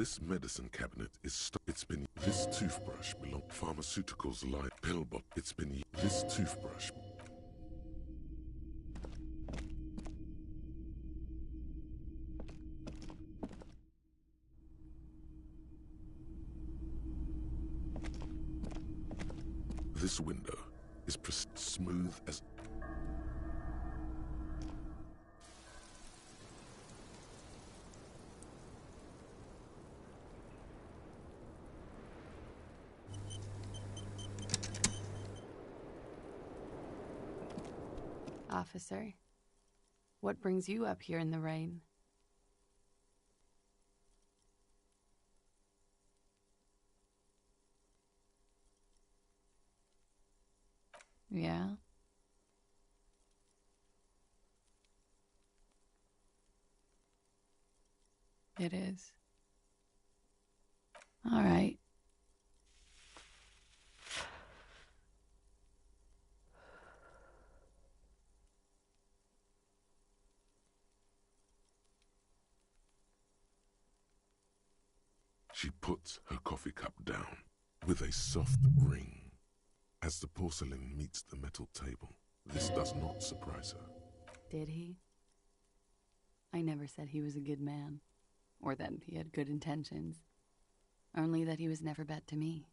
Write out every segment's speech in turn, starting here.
This medicine cabinet is it's been this toothbrush belong pharmaceuticals line pill bot it's been this toothbrush. This window is smooth as Officer, what brings you up here in the rain? Yeah? It is. All right. she puts her coffee cup down with a soft ring. As the porcelain meets the metal table, this does not surprise her. Did he? I never said he was a good man, or that he had good intentions. Only that he was never bad to me.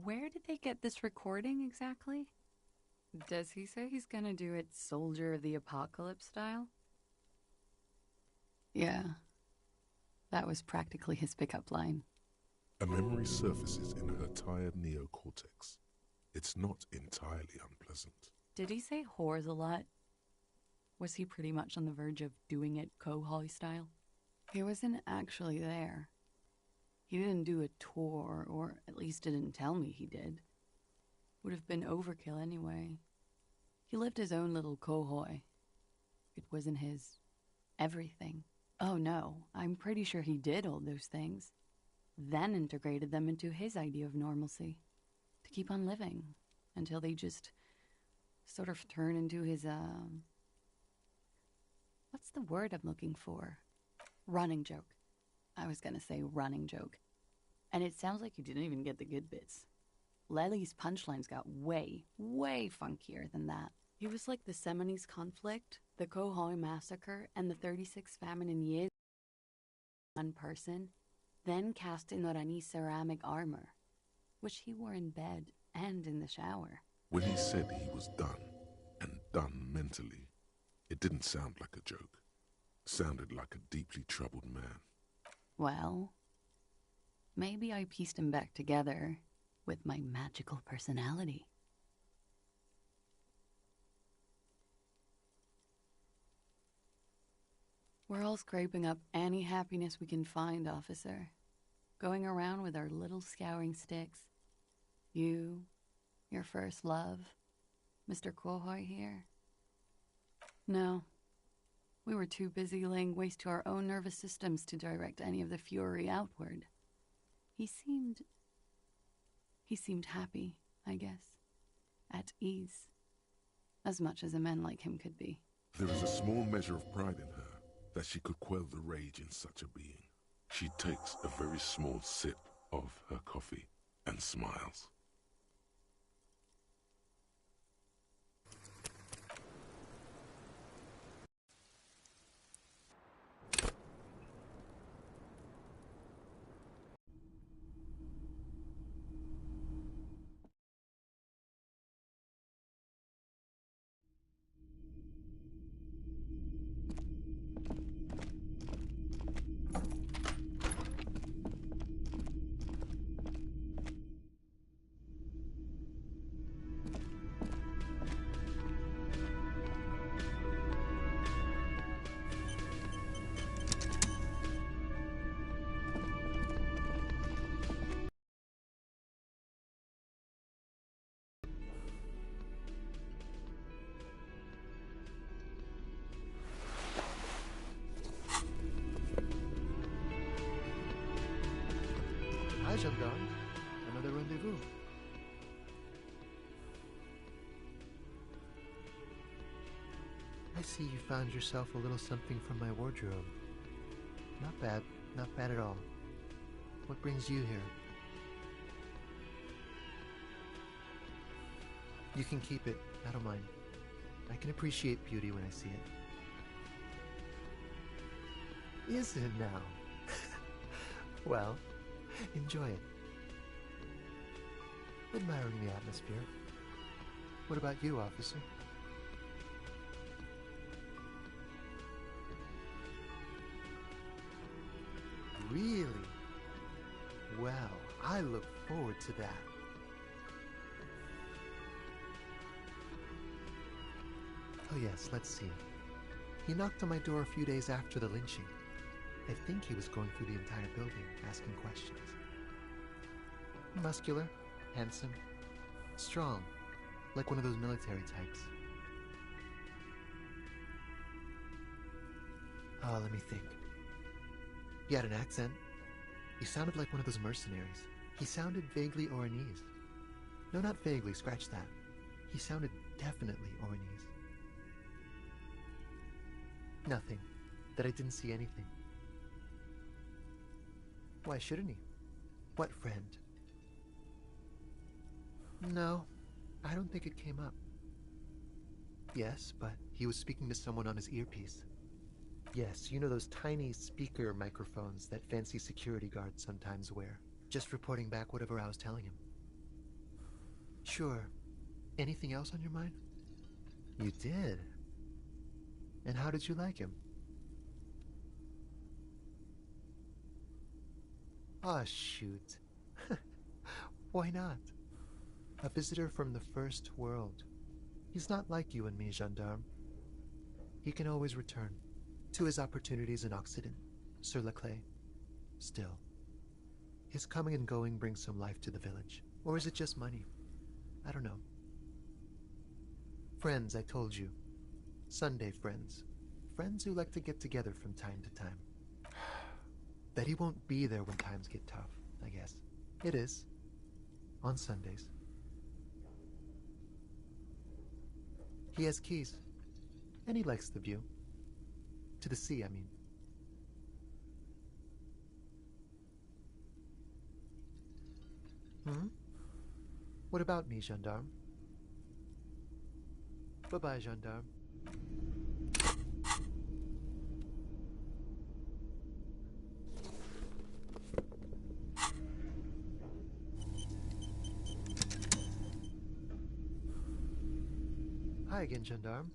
Where did they get this recording exactly? Does he say he's gonna do it Soldier of the Apocalypse style? Yeah. That was practically his pickup line. A memory surfaces in her tired neocortex. It's not entirely unpleasant. Did he say whores a lot? Was he pretty much on the verge of doing it Kohoi style? He wasn't actually there. He didn't do a tour, or at least didn't tell me he did. Would have been overkill anyway. He lived his own little Kohoi. It wasn't his everything. Oh no, I'm pretty sure he did all those things. Then integrated them into his idea of normalcy. To keep on living. Until they just sort of turn into his, what's the word I'm looking for? Running joke. I was gonna say running joke. And it sounds like you didn't even get the good bits. Lely's punchlines got way, way funkier than that. He was like the Seminoles conflict, the Kohoi massacre, and the 36 famine in years. One person, then cast in Norani's ceramic armor, which he wore in bed and in the shower. When he said he was done, and done mentally, it didn't sound like a joke. It sounded like a deeply troubled man. Well, maybe I pieced him back together with my magical personality. We're all scraping up any happiness we can find, officer. Going around with our little scouring sticks. You, your first love, Mr. Kohoi here. No, we were too busy laying waste to our own nervous systems to direct any of the fury outward. He seemed happy, I guess. At ease. As much as a man like him could be. There is a small measure of pride in her that she could quell the rage in such a being. She takes a very small sip of her coffee and smiles. Hi, gendarme. Another rendezvous. I see you found yourself a little something from my wardrobe. Not bad. Not bad at all. What brings you here? You can keep it. I don't mind. I can appreciate beauty when I see it. Is it now? Well, enjoy it. Admiring the atmosphere. What about you, officer? Really? Well, I look forward to that. Oh yes, let's see. He knocked on my door a few days after the lynching. I think he was going through the entire building, asking questions. Muscular, handsome, strong, like one of those military types. Oh, let me think. He had an accent. He sounded like one of those mercenaries. He sounded vaguely Oranese. No, not vaguely, scratch that. He sounded definitely Oranese. Nothing. That I didn't see anything. Why shouldn't he? What friend? No, I don't think it came up. Yes, but he was speaking to someone on his earpiece. Yes, you know those tiny speaker microphones that fancy security guards sometimes wear. Just reporting back whatever I was telling him. Sure. Anything else on your mind? You did? And how did you like him? Ah, shoot. Why not? A visitor from the first world. He's not like you and me, gendarme. He can always return to his opportunities in Occident, sur la clé. Still, his coming and going brings some life to the village. Or is it just money? I don't know. Friends, I told you. Sunday friends. Friends who like to get together from time to time. That he won't be there when times get tough, I guess. It is. On Sundays. He has keys. And he likes the view. To the sea, I mean. What about me, gendarme? Bye-bye, gendarme. Hi again, gendarme.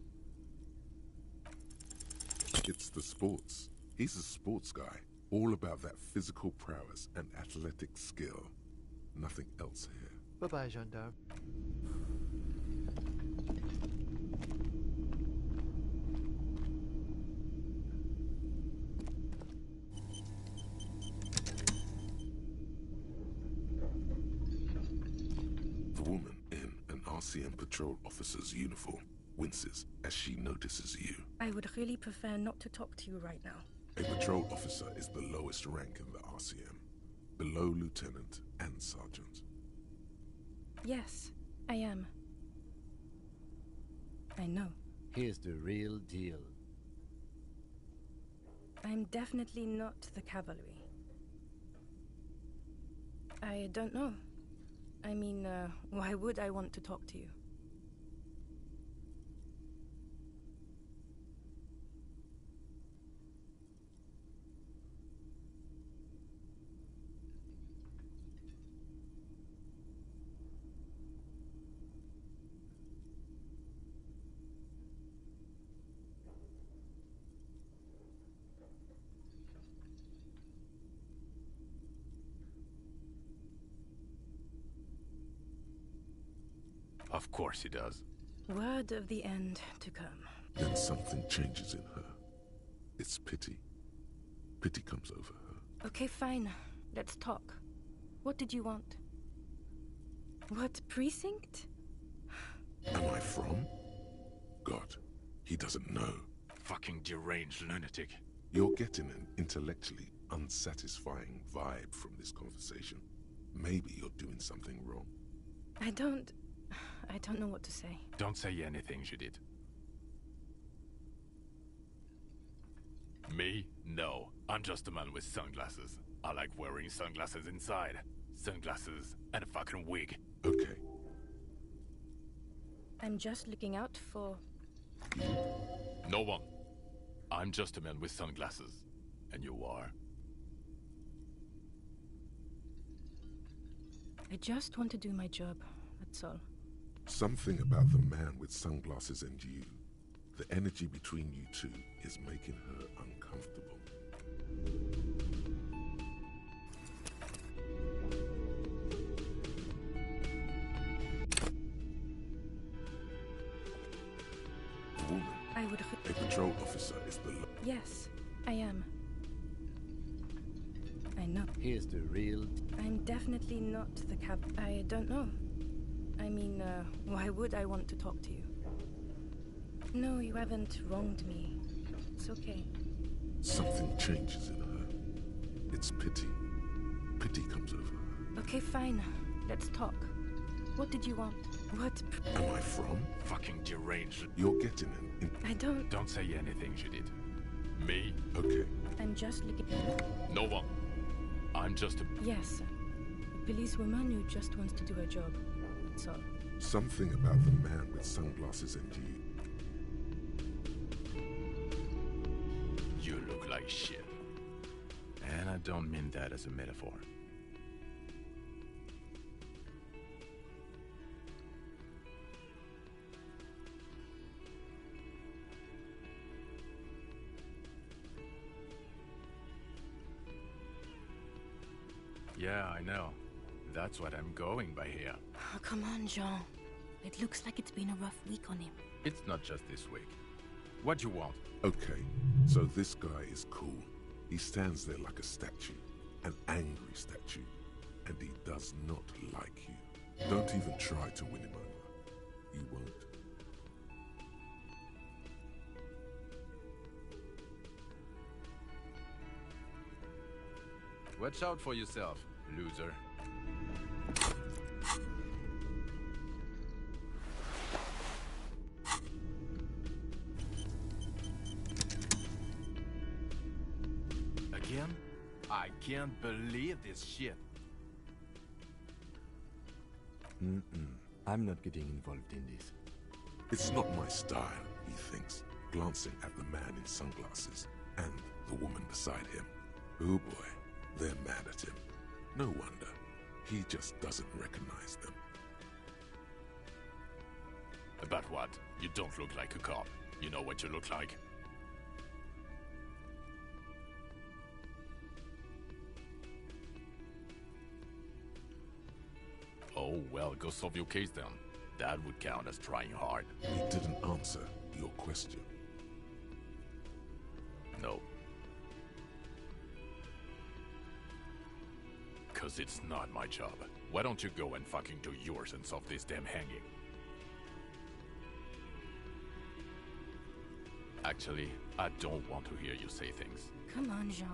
It's the sports. He's a sports guy, all about that physical prowess and athletic skill. Nothing else here. Bye-bye, gendarme. The woman in an RCM patrol officer's uniform winces as she notices you. I would really prefer not to talk to you right now. A patrol officer is the lowest rank in the RCM, below lieutenant and sergeant. Yes, I am. I know. Here's the real deal. I'm definitely not the cavalry. I don't know. I mean, why would I want to talk to you? Of course he does. Word of the end to come. Then something changes in her. It's pity. Pity comes over her. Okay, fine. Let's talk. What did you want? What precinct? Am I from? God, he doesn't know. Fucking deranged lunatic. You're getting an intellectually unsatisfying vibe from this conversation. Maybe you're doing something wrong. I don't know what to say. Don't say anything, Judith. Me? No. I'm just a man with sunglasses. I like wearing sunglasses inside. Sunglasses and a fucking wig. Okay. I'm just looking out for... No one. I'm just a man with sunglasses. And you are? I just want to do my job, that's all. Something about the man with sunglasses and you, the energy between you two is making her uncomfortable. The woman, I would... a patrol officer, is the Yes, I am. I know. Here's the real... I'm definitely not the cab... I don't know. I mean, why would I want to talk to you? No, you haven't wronged me. It's okay. Something changes in her. It's pity. Pity comes over her. Okay, fine. Let's talk. What did you want? What... Am I from? Fucking deranged. You're getting an... I don't... Don't say anything, Judith. Me? Okay. I'm just looking... No one. I'm just a... Yes. A policewoman who just wants to do her job. That's all. Something about the man with sunglasses and you. You look like shit. And I don't mean that as a metaphor. Yeah, I know. That's what I'm going by here. Oh, come on, Jean. It looks like it's been a rough week on him. It's not just this week. What you want? Okay, so this guy is cool. He stands there like a statue, an angry statue, and he does not like you. Don't even try to win him over. You won't. Watch out for yourself, loser. Again? I can't believe this shit. I'm not getting involved in this. It's not my style, he thinks, glancing at the man in sunglasses and the woman beside him. Oh boy, they're mad at him. No wonder. He just doesn't recognize them. About what? You don't look like a cop. You know what you look like? Oh, well, go solve your case then. That would count as trying hard. He didn't answer your question. No. Cause it's not my job. Why don't you go and fucking do yours and solve this damn hanging? Actually, I don't want to hear you say things. Come on, Jean.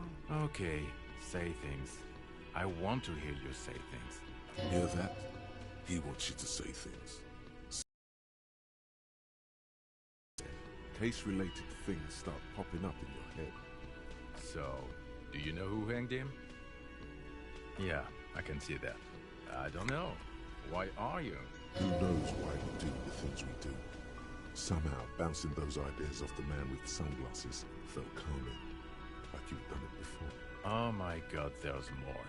Okay, say things. I want to hear you say things. Hear that? He wants you to say things. Case-related things start popping up in your head. So, do you know who hanged him? Yeah, I can see that. I don't know. Why are you? Who knows why we do the things we do? Somehow, bouncing those ideas off the man with sunglasses felt calming, like you've done it before. Oh my god, there's more.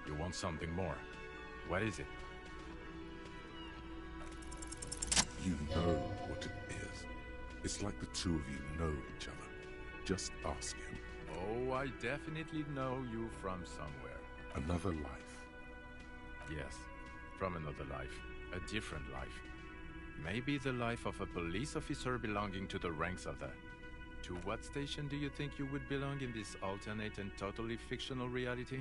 You want something more? What is it? You know what it is. It's like the two of you know each other. Just ask him. Oh, I definitely know you from somewhere. Another life. Yes, from another life. A different life. Maybe the life of a police officer belonging to the ranks of the... To what station do you think you would belong in this alternate and totally fictional reality?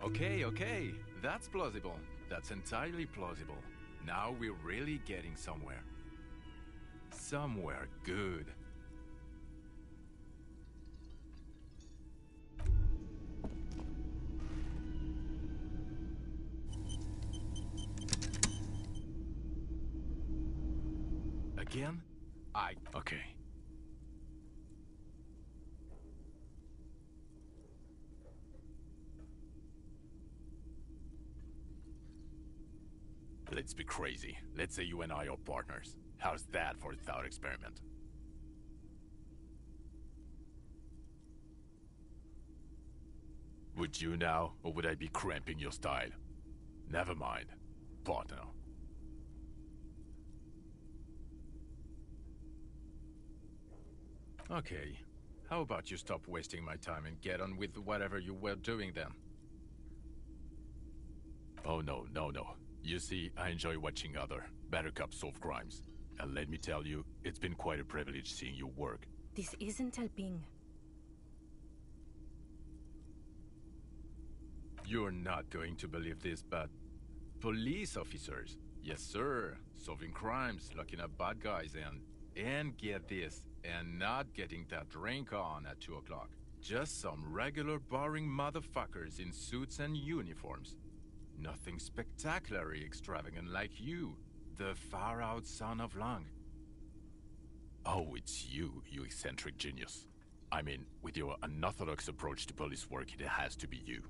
Okay, that's plausible. That's entirely plausible. Now we're really getting somewhere. Somewhere good. Again? Okay. let's be crazy. Let's say you and I are partners. How's that for a thought experiment? Would you now, or would I be cramping your style? Never mind. Partner. Okay. How about you stop wasting my time and get on with whatever you were doing then? Oh no. You see, I enjoy watching other better cops solve crimes. And let me tell you, it's been quite a privilege seeing you work. This isn't helping. You're not going to believe this, but police officers, yes sir, solving crimes, locking up bad guys, and get this, and not getting that drink on at 2 o'clock. Just some regular boring motherfuckers in suits and uniforms. Nothing spectacularly extravagant like you, the far-out son of Lang. Oh, it's you, you eccentric genius. I mean, with your unorthodox approach to police work, it has to be you.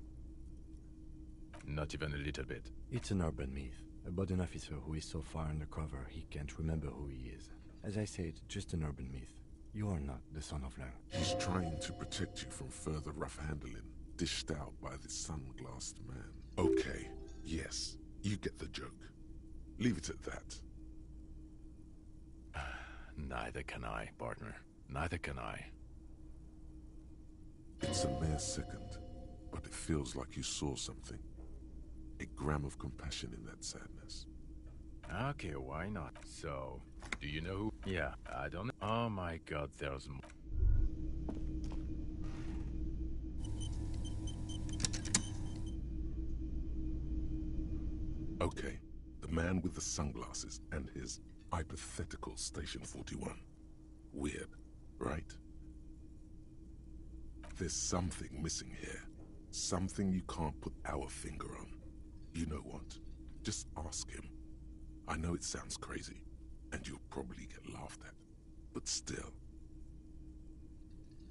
Not even a little bit. It's an urban myth about an officer who is so far undercover he can't remember who he is. As I said, just an urban myth. You are not the son of Lang. He's trying to protect you from further rough handling, dished out by this sunglassed man. Okay, yes, you get the joke. Leave it at that. Neither can I, partner. Neither can I. It's a mere second, but it feels like you saw something. A gram of compassion in that sadness. Okay, why not? So, do you know who? Yeah, I don't know. Oh my god, there's more. Okay, the man with the sunglasses and his hypothetical Station 41. Weird, right? There's something missing here. Something you can't put our finger on. You know what? Just ask him. I know it sounds crazy, and you'll probably get laughed at. But still.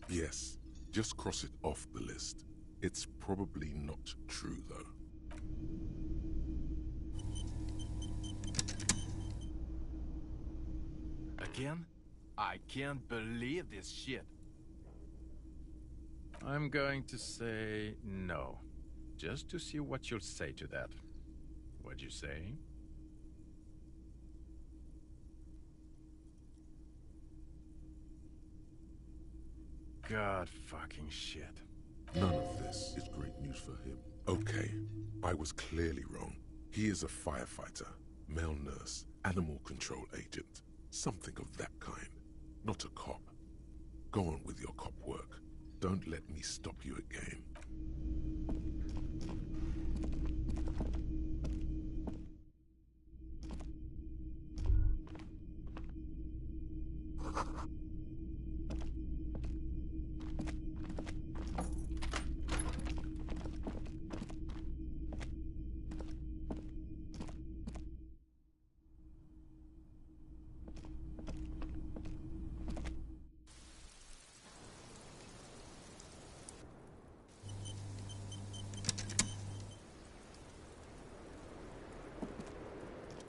Yes, just cross it off the list. It's probably not true, though. Again? I can't believe this shit. I'm going to say no. Just to see what you'll say to that. What'd you say? God fucking shit. None of this is great news for him. Okay, I was clearly wrong. He is a firefighter, male nurse, animal control agent. Something of that kind. Not a cop. Go on with your cop work. Don't let me stop you again.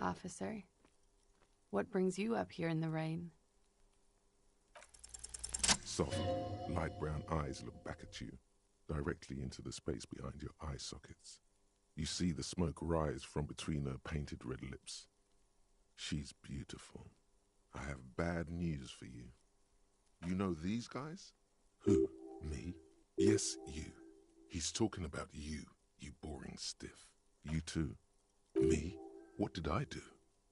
Officer, what brings you up here in the rain? Soft, light brown eyes look back at you, directly into the space behind your eye sockets. You see the smoke rise from between her painted red lips. She's beautiful. I have bad news for you. You know these guys? Who? Me? Yes, you. He's talking about you, you boring stiff. You too. Me? What did I do?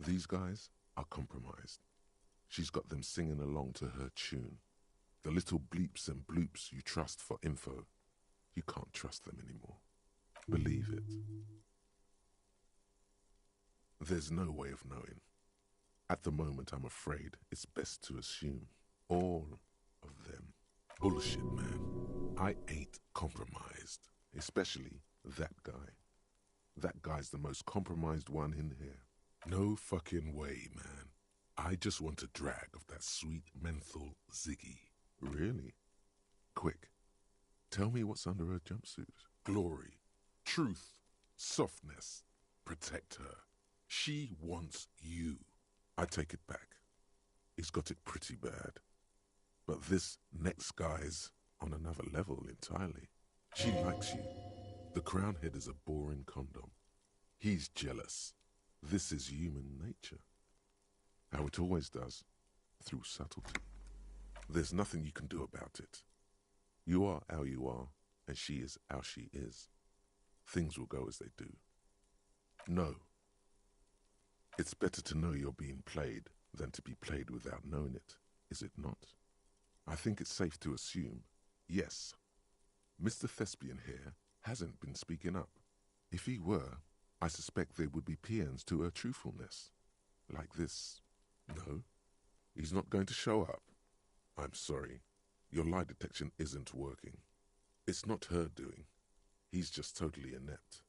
These guys are compromised. She's got them singing along to her tune. The little bleeps and bloops you trust for info. You can't trust them anymore. Believe it. There's no way of knowing. At the moment, I'm afraid it's best to assume all of them. Bullshit, man. I ain't compromised. Especially that guy. That guy's the most compromised one in here. No fucking way, man. I just want a drag of that sweet menthol Ziggy. Really? Quick. Tell me what's under her jumpsuit. Glory. Truth. Softness. Protect her. She wants you. I take it back. He's got it pretty bad. But this next guy's on another level entirely. She likes you. The crown head is a boring condom. He's jealous. This is human nature. How it always does, through subtlety. There's nothing you can do about it. You are how you are, and she is how she is. Things will go as they do. No. It's better to know you're being played than to be played without knowing it, is it not? I think it's safe to assume, yes, Mr. Thespian here hasn't been speaking up. If he were, I suspect there would be paeans to her truthfulness. Like this. No, he's not going to show up. I'm sorry, your lie detection isn't working. It's not her doing. He's just totally inept.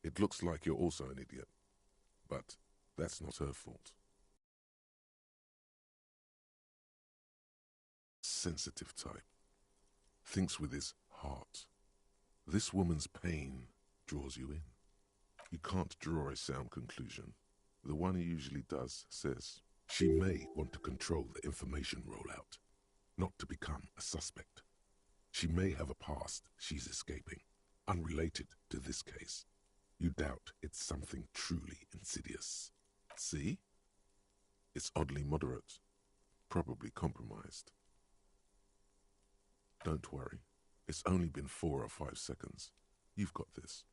It looks like you're also an idiot, but that's not her fault. Sensitive type. Thinks with his heart. This woman's pain draws you in. You can't draw a sound conclusion. The one he usually does says, she may want to control the information rollout, not to become a suspect. She may have a past she's escaping, unrelated to this case. You doubt it's something truly insidious. See? It's oddly moderate, probably compromised. Don't worry, it's only been 4 or 5 seconds. You've got this.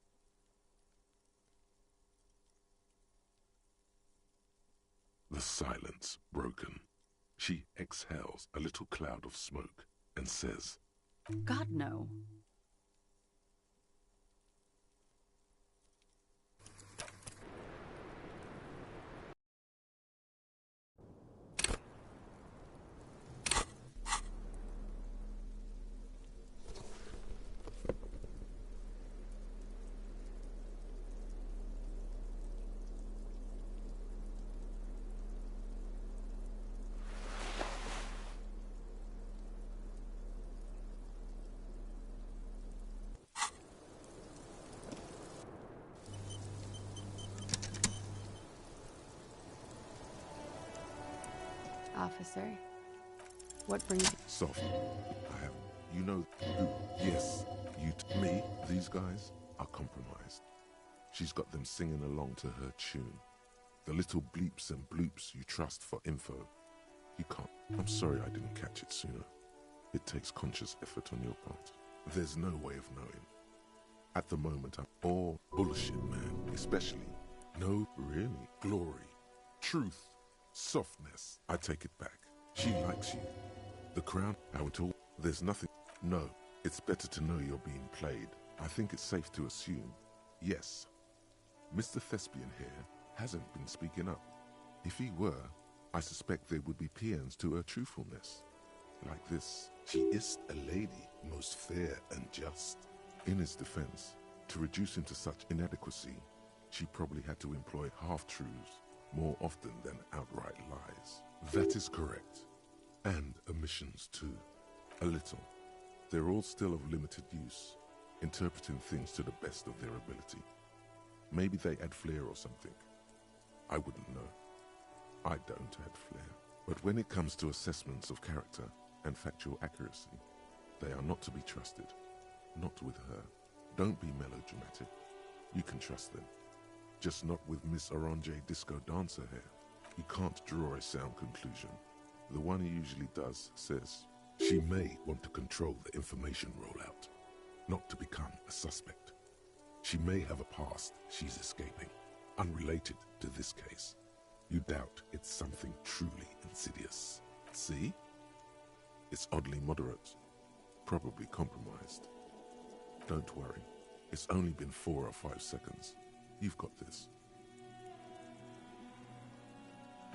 The silence broken. She exhales a little cloud of smoke and says, God, no. Officer, what brings you? soft. I have, you know who, yes, me, these guys are compromised. She's got them singing along to her tune. The little bleeps and bloops you trust for info. You can't. I'm sorry I didn't catch it sooner. It takes conscious effort on your part. There's no way of knowing. At the moment, I'm all bullshit, man. Especially, no, really, glory, truth, softness. I take it back. She likes you. The crown, how it all, there's nothing. No, it's better to know you're being played. I think it's safe to assume, yes, Mr. Thespian here hasn't been speaking up. If he were, I suspect there would be paeans to her truthfulness. Like this, she is a lady, most fair and just. In his defense, to reduce him to such inadequacy, she probably had to employ half-truths more often than outright lies. That is correct. And omissions too. A little. They're all still of limited use, interpreting things to the best of their ability. Maybe they add flair or something. I wouldn't know. I don't add flair. But when it comes to assessments of character and factual accuracy, they are not to be trusted. Not with her. Don't be melodramatic. You can trust them. Just not with Miss Orange Disco Dancer here. You can't draw a sound conclusion. The one he usually does says, she may want to control the information rollout, not to become a suspect. She may have a past she's escaping, unrelated to this case. You doubt it's something truly insidious. See? It's oddly moderate, probably compromised. Don't worry, it's only been 4 or 5 seconds. You've got this.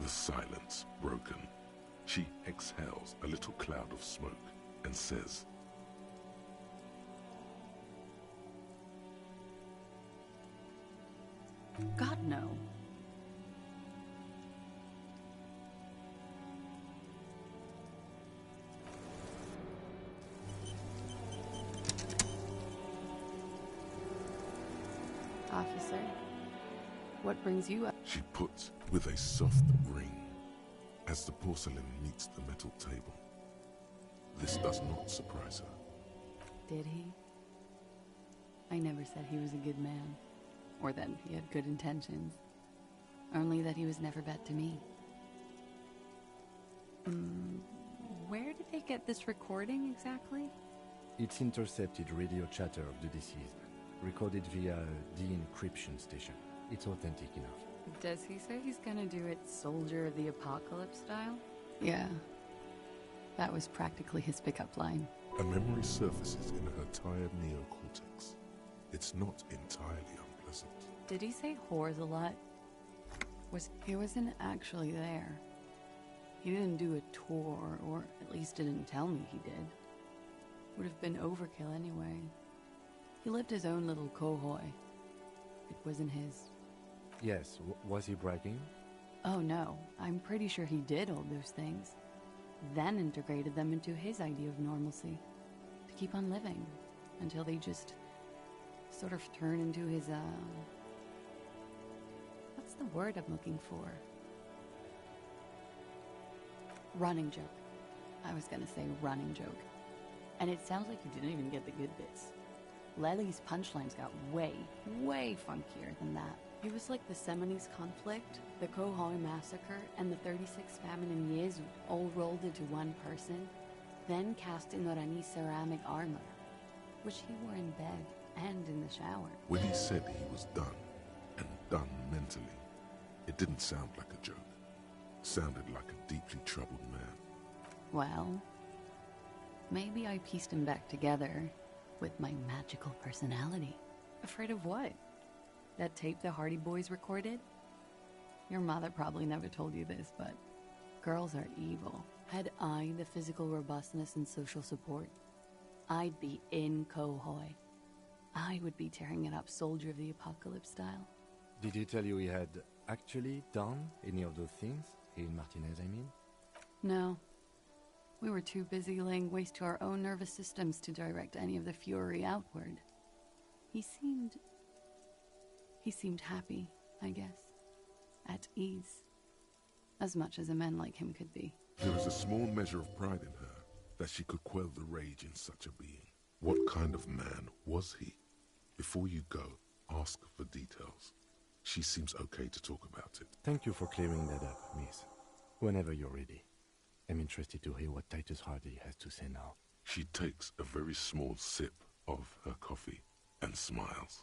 The silence broken. She exhales a little cloud of smoke and says, God, no. Officer, What brings you up? She puts with a soft ring as the porcelain meets the metal table. This does not surprise her. Did he? I never said he was a good man, or that he had good intentions. Only that he was never bad to me. Where did they get this recording exactly? It's intercepted radio chatter of the deceased, recorded via the encryption station. It's authentic enough. Does he say he's gonna do it Soldier of the Apocalypse style? Yeah. That was practically his pickup line. A memory surfaces in her tired neocortex. It's not entirely unpleasant. Did he say whores a lot? He wasn't actually there. He didn't do a tour, or at least didn't tell me he did. Would have been overkill anyway. He lived his own little cohoy. It wasn't his. Yes, was he bragging? Oh no, I'm pretty sure he did all those things. Then integrated them into his idea of normalcy. To keep on living. Until they just sort of turn into his, what's the word I'm looking for? Running joke. I was gonna say running joke. And it sounds like you didn't even get the good bits. Lely's punchlines got way, way funkier than that. It was like the Seminoles conflict, the Cohoy massacre, and the 36 famine in Yezu all rolled into one person, then cast in Orani's ceramic armor, which he wore in bed and in the shower. When he said he was done, and done mentally, it didn't sound like a joke. It sounded like a deeply troubled man. Well, maybe I pieced him back together with my magical personality. Afraid of what? That tape the Hardy Boys recorded? Your mother probably never told you this, but girls are evil. Had I the physical robustness and social support, I'd be in Cohoy. I would be tearing it up Soldier of the Apocalypse style. Did he tell you he had actually done any of those things? In Martinez, I mean? No. We were too busy laying waste to our own nervous systems to direct any of the fury outward. He seemed happy, I guess. At ease. As much as a man like him could be. There is a small measure of pride in her that she could quell the rage in such a being. What kind of man was he? Before you go, ask for details. She seems okay to talk about it. Thank you for clearing that up, miss. Whenever you're ready. I'm interested to hear what Titus Hardy has to say now. She takes a very small sip of her coffee and smiles.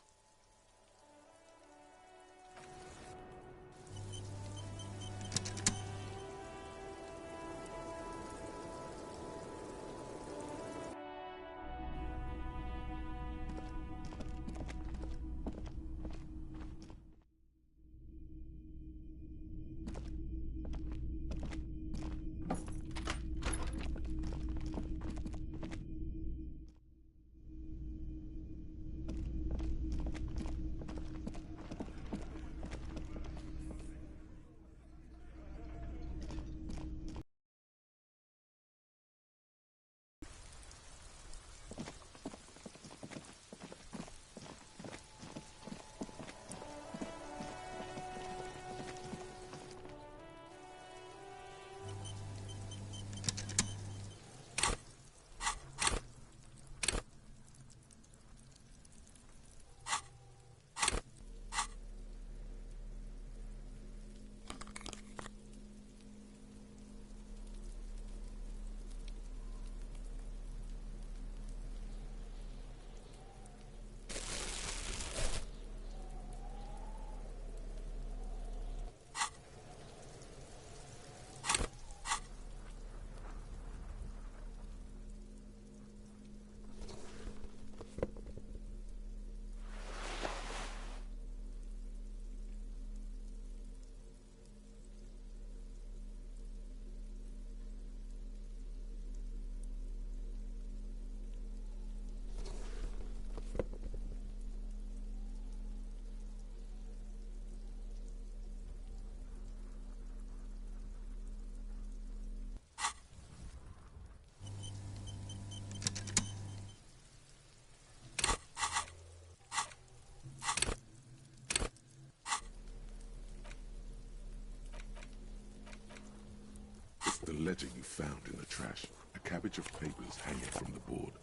ledger you found in the trash, a cabbage of papers hanging from the board.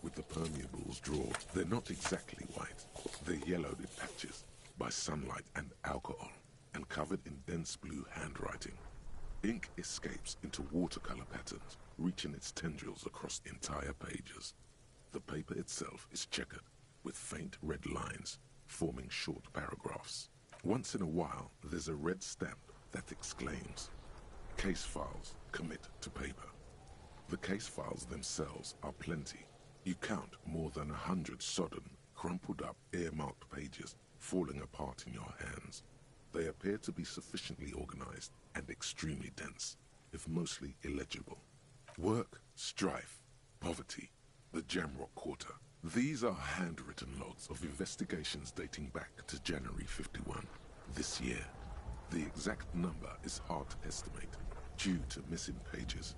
With the permeables drawn, they're not exactly white. They're yellowed in patches by sunlight and alcohol, and covered in dense blue handwriting. Ink escapes into watercolor patterns, reaching its tendrils across entire pages. The paper itself is checkered, with faint red lines, forming short paragraphs. Once in a while, there's a red stamp that exclaims, "Case files commit to paper." The case files themselves are plenty. You count more than 100 sodden, crumpled up, earmarked pages falling apart in your hands. They appear to be sufficiently organized and extremely dense, if mostly illegible. Work, strife, poverty, the Jamrock Quarter. These are handwritten logs of investigations dating back to January 51, this year. The exact number is hard to estimate, due to missing pages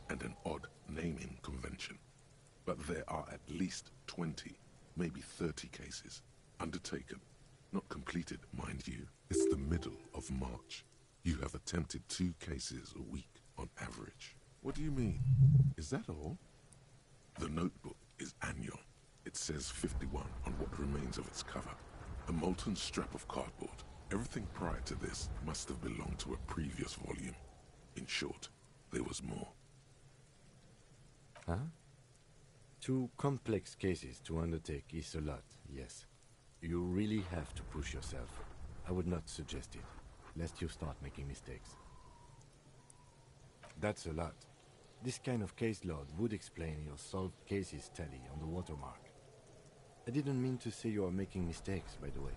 and an odd naming convention. But there are at least 20, maybe 30 cases, undertaken, not completed, mind you. It's the middle of March. You have attempted 2 cases a week on average. What do you mean? Is that all? The notebook is annual. It says 51 on what remains of its cover. A molten strap of cardboard. Everything prior to this must have belonged to a previous volume. In short, there was more. Huh? 2 complex cases to undertake is a lot, yes. You really have to push yourself. I would not suggest it, lest you start making mistakes. That's a lot. This kind of case load would explain your solved cases tally on the watermark. I didn't mean to say you are making mistakes, by the way.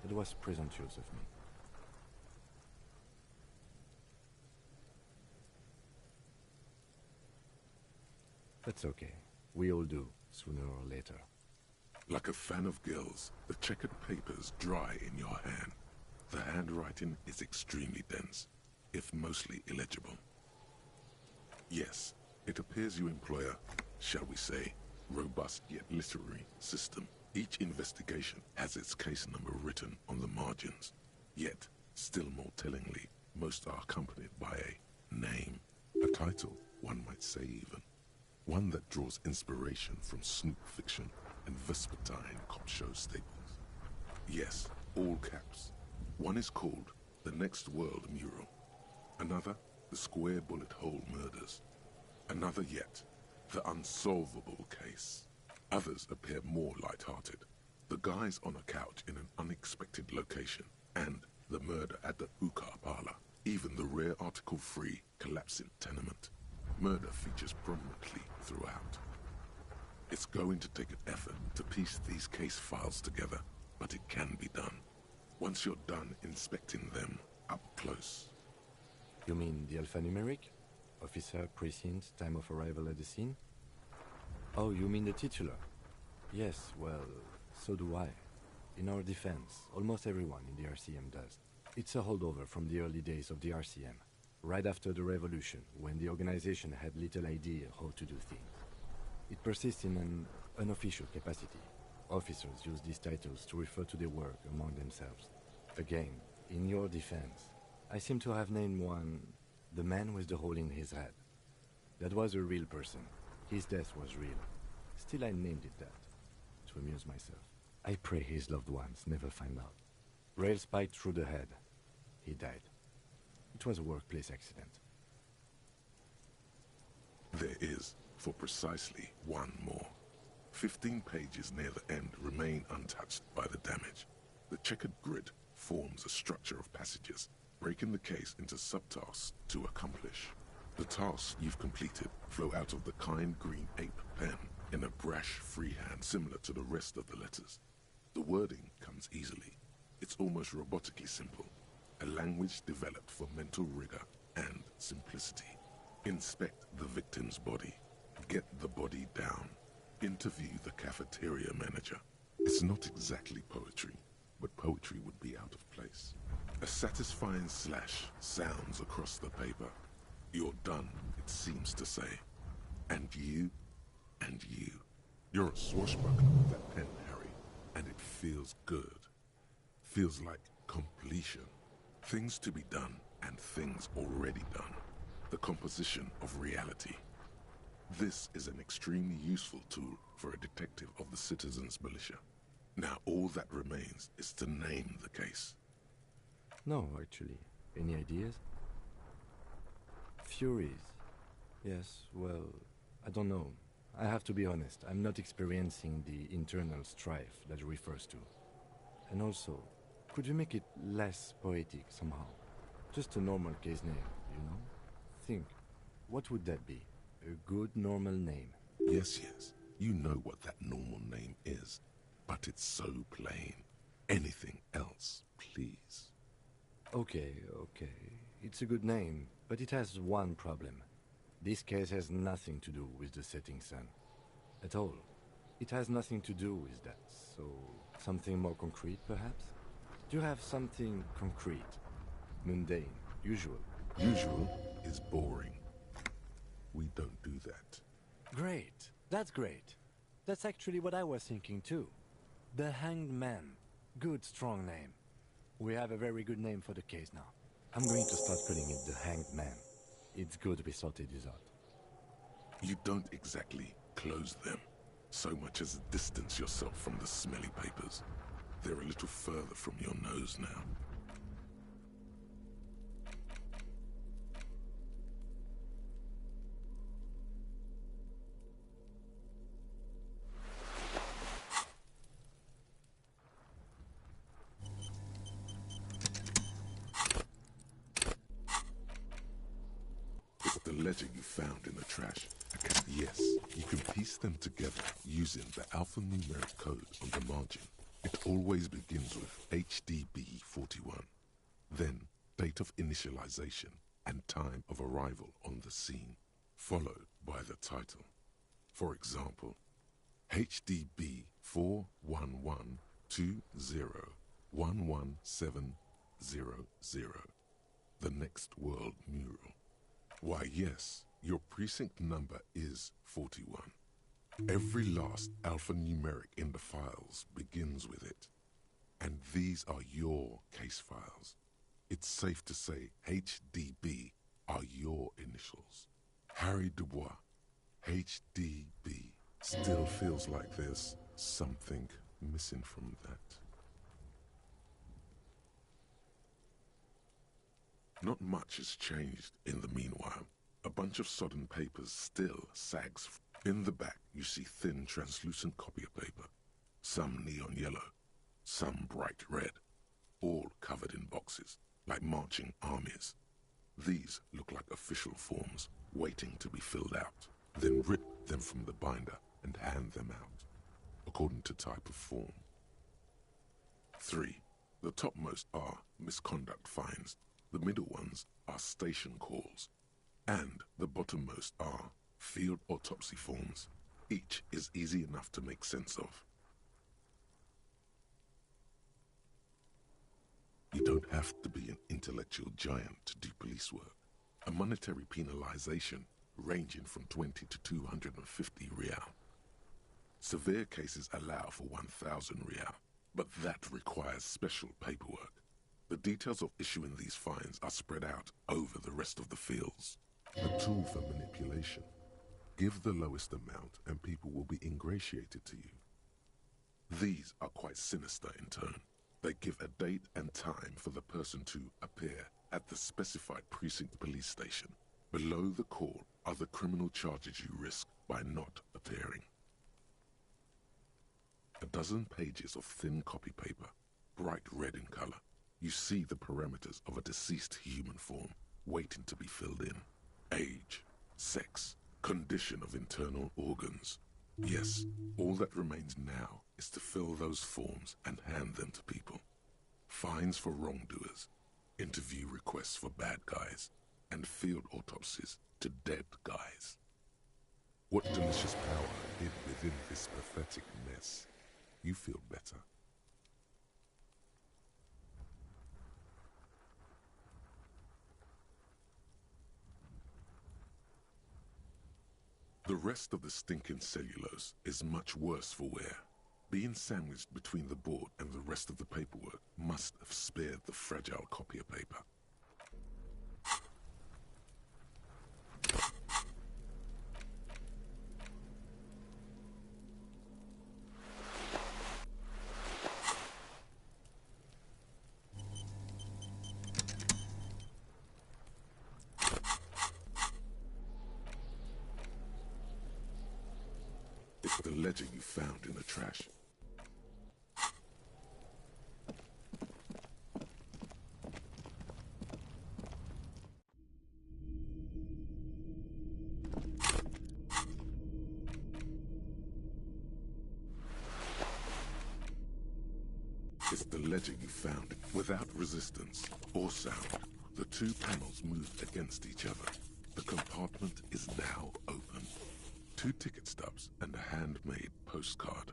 It was presumptuous of me. That's okay. We all do, sooner or later. Like a fan of gills, the checkered papers dry in your hand. The handwriting is extremely dense, if mostly illegible. Yes, it appears you employ a, shall we say, robust yet literary system. Each investigation has its case number written on the margins. Yet, still more tellingly, most are accompanied by a name, a title, one might say even. One that draws inspiration from snoop fiction and vespertine cop show staples. Yes, all caps. One is called The Next World Mural. Another, The Square Bullet Hole Murders. Another yet, The Unsolvable Case. Others appear more light-hearted. The guys on a couch in an unexpected location, and the murder at the hookah parlor. Even the rare article-free collapsing tenement. Murder features prominently throughout. It's going to take an effort to piece these case files together, but it can be done. Once you're done inspecting them up close. You mean the alphanumeric? Officer, precinct, time of arrival at the scene? Oh, you mean the titular? Yes, well, so do I. In our defense, almost everyone in the RCM does. It's a holdover from the early days of the RCM, right after the revolution, when the organization had little idea how to do things. It persists in an unofficial capacity. Officers use these titles to refer to their work among themselves. Again, in your defense, I seem to have named one the man with the hole in his head. That was a real person. His death was real. Still, I named it that, to amuse myself. I pray his loved ones never find out. Rail spiked through the head. He died. It was a workplace accident. There is, for precisely one more. 15 pages near the end remain untouched by the damage. The checkered grid forms a structure of passages, breaking the case into subtasks to accomplish. The tasks you've completed flow out of the kind green ape pen in a brash freehand similar to the rest of the letters. The wording comes easily. It's almost robotically simple, a language developed for mental rigor and simplicity. Inspect the victim's body. Get the body down. Interview the cafeteria manager. It's not exactly poetry, but poetry would be out of place. A satisfying slash sounds across the paper. You're done, it seems to say. And you, and you. You're a swashbuckler with that pen, Harry, and it feels good. Feels like completion. Things to be done and things already done. the composition of reality. This is an extremely useful tool for a detective of the citizens' militia. Now all that remains is to name the case. No, actually. Any ideas? Furies. Yes, well, I don't know. I have to be honest, I'm not experiencing the internal strife that it refers to. And also, could you make it less poetic somehow? Just a normal case name, you know? Think, what would that be? A good normal name. Yes, you know what that normal name is, but it's so plain. Anything else, please. Okay. It's a good name, but it has one problem. This case has nothing to do with the setting sun. At all. It has nothing to do with that, so... something more concrete, perhaps? Do you have something concrete? Mundane? Usual? Usual is boring. We don't do that. Great. That's great. That's actually what I was thinking too. The Hanged Man. Good, strong name. We have a very good name for the case now. I'm going to start calling it the Hanged Man. It's good we sorted this out. You don't exactly close them, so much as distance yourself from the smelly papers. They're a little further from your nose now. It's the letter you found in the trash. Yes, you can piece them together using the alphanumeric code on the margin. It always begins with HDB41, then date of initialization and time of arrival on the scene, followed by the title. For example, HDB 41120111700, the next world mural. Why, yes, your precinct number is 41. Every last alphanumeric in the files begins with it. And these are your case files. It's safe to say HDB are your initials. Harry Dubois, HDB. Still feels like there's something missing from that. Not much has changed in the meanwhile. A bunch of sodden papers still sags. In the back, you see thin, translucent copy of paper. Some neon yellow, some bright red, all covered in boxes, like marching armies. These look like official forms, waiting to be filled out. Then rip them from the binder and hand them out, according to type of form. 3. The topmost are misconduct fines. The middle ones are station calls. And the bottommost are field autopsy forms. Each is easy enough to make sense of. You don't have to be an intellectual giant to do police work. A monetary penalization ranging from 20 to 250 real. Severe cases allow for 1,000 real, but that requires special paperwork. The details of issuing these fines are spread out over the rest of the fields. A tool for manipulation. Give the lowest amount and people will be ingratiated to you. These are quite sinister in tone. They give a date and time for the person to appear at the specified precinct police station. Below the call are the criminal charges you risk by not appearing. A dozen pages of thin copy paper, bright red in color. You see the parameters of a deceased human form waiting to be filled in. Age, sex, condition of internal organs. Yes, all that remains now is to fill those forms and hand them to people. Fines for wrongdoers, interview requests for bad guys, and field autopsies to dead guys. What delicious power hid within this pathetic mess. You feel better. The rest of the stinking cellulose is much worse for wear. Being sandwiched between the board and the rest of the paperwork must have spared the fragile copier paper. the ledger you found in the trash. It's the ledger you found. Without resistance or sound, the two panels moved against each other. The compartment is now open. 2 ticket stubs and a handmade postcard.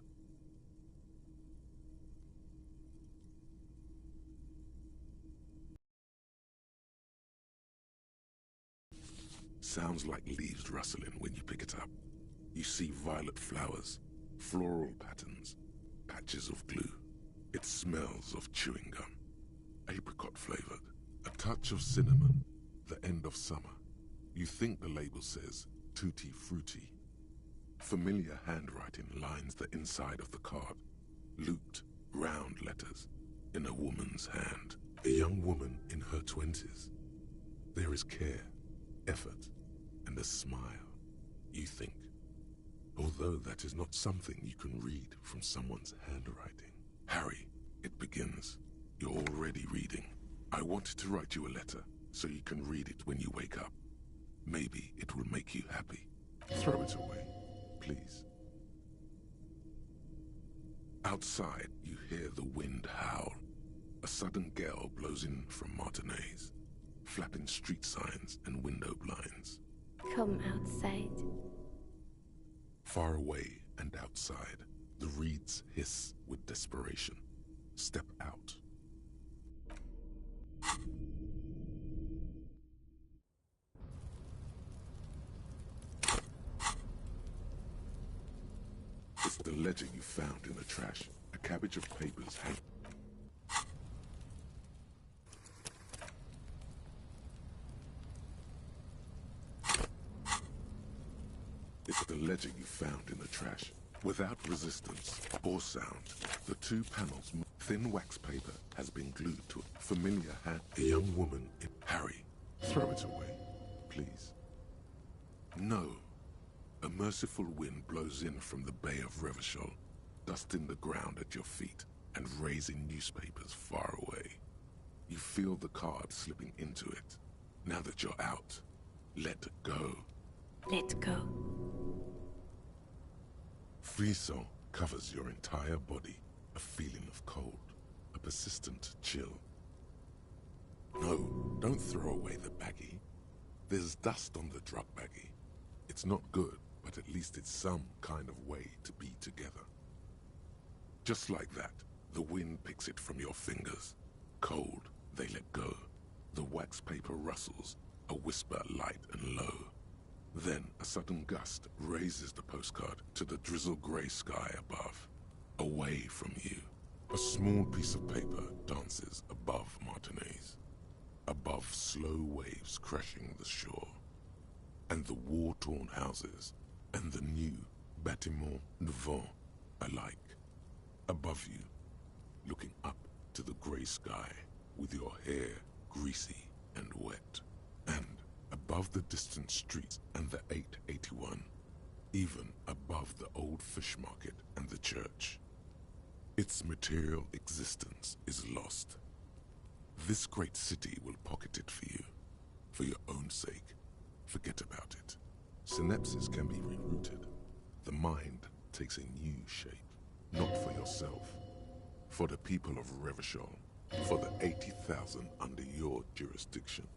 Sounds like leaves rustling when you pick it up. You see violet flowers, floral patterns, patches of glue. It smells of chewing gum, apricot flavored, a touch of cinnamon, the end of summer. You think the label says tutti frutti. Familiar handwriting lines the inside of the card, looped, round letters in a woman's hand. A young woman in her 20s. There is care, effort, and a smile, you think. Although that is not something you can read from someone's handwriting. Harry, it begins. You're already reading. I wanted to write you a letter so you can read it when you wake up. Maybe it will make you happy. Throw it away, please. Outside, you hear the wind howl. A sudden gale blows in from Martinez, flapping street signs and window blinds. Come outside. Far away and outside, the reeds hiss with desperation. Step out. It's the ledger you found in the trash. A cabbage of papers hang. It's the ledger you found in the trash. Without resistance or sound, the 2 panels, thin wax paper has been glued to a familiar hand. A young woman in Harry. Throw it away, please. No. A merciful wind blows in from the Bay of Revachol, dusting the ground at your feet and raising newspapers far away. You feel the card slipping into it. Now that you're out, let go. Let go. Frisson covers your entire body, a feeling of cold, a persistent chill. No, don't throw away the baggie. There's dust on the drug baggie. It's not good, but at least it's some kind of way to be together. Just like that, the wind picks it from your fingers. Cold, they let go. The wax paper rustles, a whisper light and low. Then a sudden gust raises the postcard to the drizzle-gray sky above, away from you. A small piece of paper dances above Martinez, above slow waves crashing the shore, and the war-torn houses, and the new bâtiments devant alike. Above you, looking up to the gray sky, with your hair greasy and wet, and above the distant streets and the 881, even above the old fish market and the church. Its material existence is lost. This great city will pocket it for you, for your own sake. Forget about it. Synapses can be rerouted. The mind takes a new shape, not for yourself, for the people of Revachol, for the 80,000 under your jurisdiction.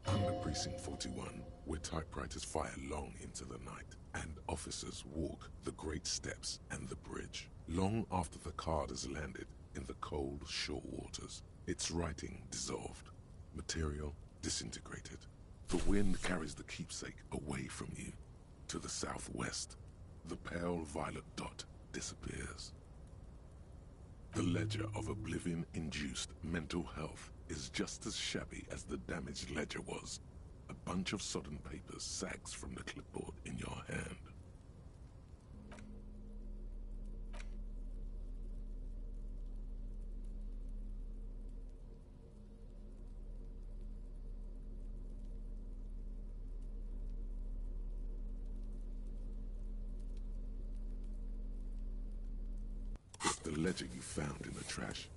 Under Precinct 41, where typewriters fire long into the night, and officers walk the great steps and the bridge, long after the card has landed in the cold shore waters, its writing dissolved, material disintegrated. The wind carries the keepsake away from you. To the southwest, the pale violet dot disappears. The ledger of oblivion-induced mental health is just as shabby as the damaged ledger was. A bunch of sodden papers sags from the clipboard in your hand. The ledger you found in the trash.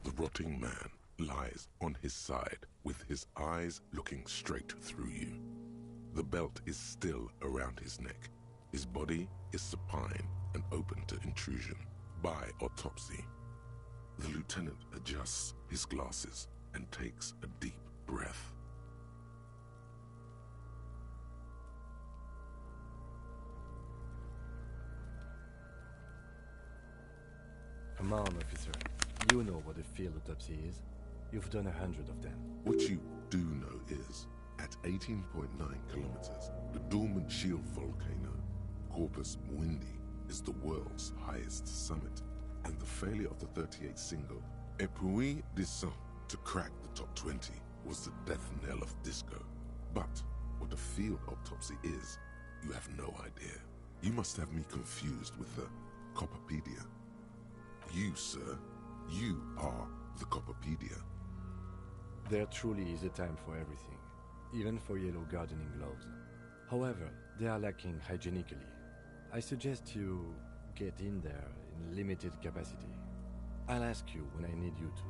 The rotting man lies on his side with his eyes looking straight through you. The belt is still around his neck. His body is supine and open to intrusion by autopsy. The lieutenant adjusts his glasses and takes a deep breath. Come on, officer. You know what a field autopsy is. You've done 100 of them. What you do know is, at 18.9 kilometers, the dormant shield volcano, Corpus Mundi, is the world's highest summit, and the failure of the 38 single, Et puis descend, to crack the top 20 was the death knell of disco. But what a field autopsy is, you have no idea. You must have me confused with the Copperpedia. You, sir, you are the Copperpedia. There truly is a time for everything, even for yellow gardening gloves. However, they are lacking hygienically. I suggest you get in there in limited capacity. I'll ask you when I need you to.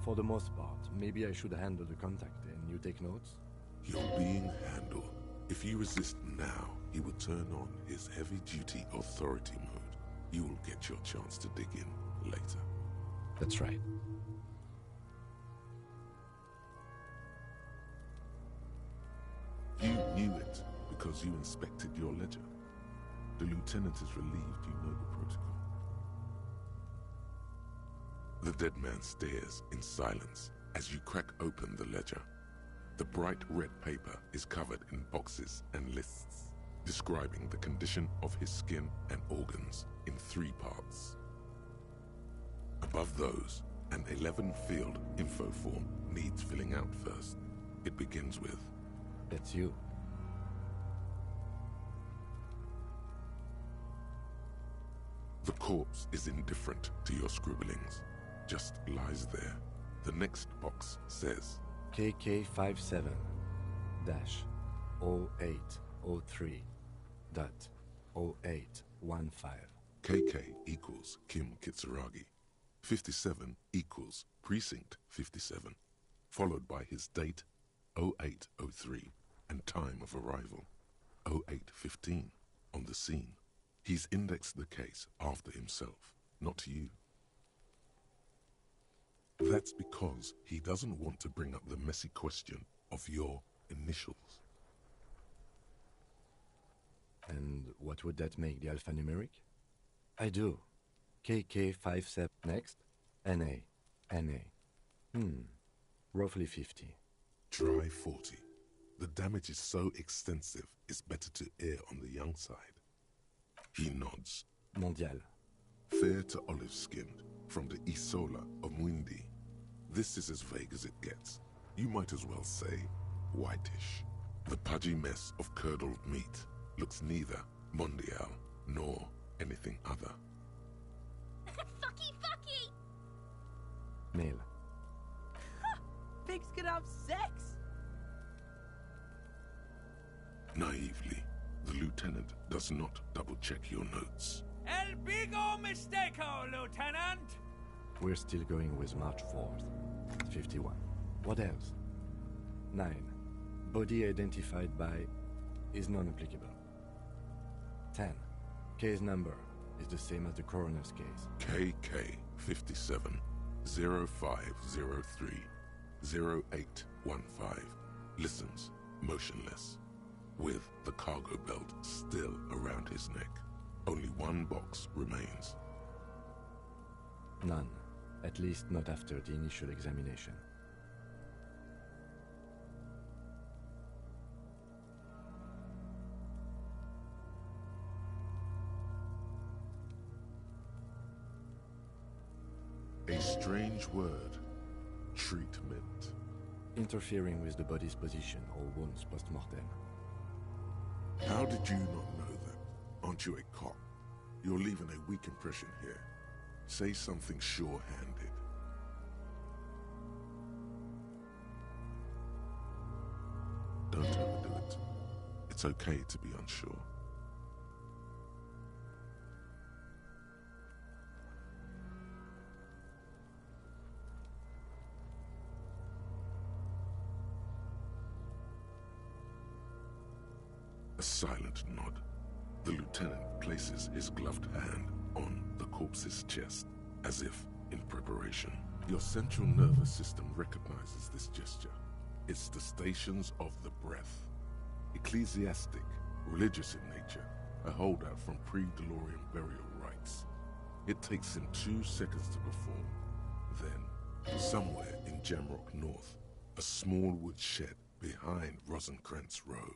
For the most part, maybe I should handle the contact and you take notes? You're being handled. If you resist now, he will turn on his heavy-duty authority mode. You will get your chance to dig in later. That's right. You knew it because you inspected your ledger. The lieutenant is relieved you know the protocol. The dead man stares in silence as you crack open the ledger. The bright red paper is covered in boxes and lists, describing the condition of his skin and organs in 3 parts. Above those, an 11-field info form needs filling out first. It begins with, That's you. the corpse is indifferent to your scribblings, just lies there. The next box says, KK57-0803.0815. KK equals Kim Kitsuragi. 57 equals Precinct 57, followed by his date, 0803, and time of arrival, 0815, on the scene. He's indexed the case after himself, not you. That's because he doesn't want to bring up the messy question of your initials. And what would that make the alphanumeric? I do. KK57 next. NA. Roughly 50. Try 40. The damage is so extensive, it's better to err on the young side. He nods. Mondial. Fair to olive-skinned, from the Isola of Mundi. This is as vague as it gets. You might as well say whitish. The pudgy mess of curdled meat looks neither mondial nor anything other. Fucky! Male. Pigs can have sex! Naively, the lieutenant does not double-check your notes. El bigo mistake-o, Lieutenant! We're still going with March 4th. 51. What else? 9. Body identified by is non-applicable. 10. Case number is the same as the coroner's case. KK 57 0503. 0815 listens, motionless, with the cargo belt still around his neck. Only one box remains. None. At least not after the initial examination. A strange word. Treatment. Interfering with the body's position or wounds post-mortem. How did you not know that? Aren't you a cop? You're leaving a weak impression here. Say something sure-handed. Don't overdo it. It's okay to be unsure. A silent nod. The lieutenant places his gloved hand on the corpse's chest, as if in preparation. Your central nervous system recognizes this gesture. It's the stations of the breath. Ecclesiastic, religious in nature, a holdout from pre-DeLorean burial rites. It takes him 2 seconds to perform. Then, somewhere in Jamrock North, a small wood shed behind Rosencrantz Row,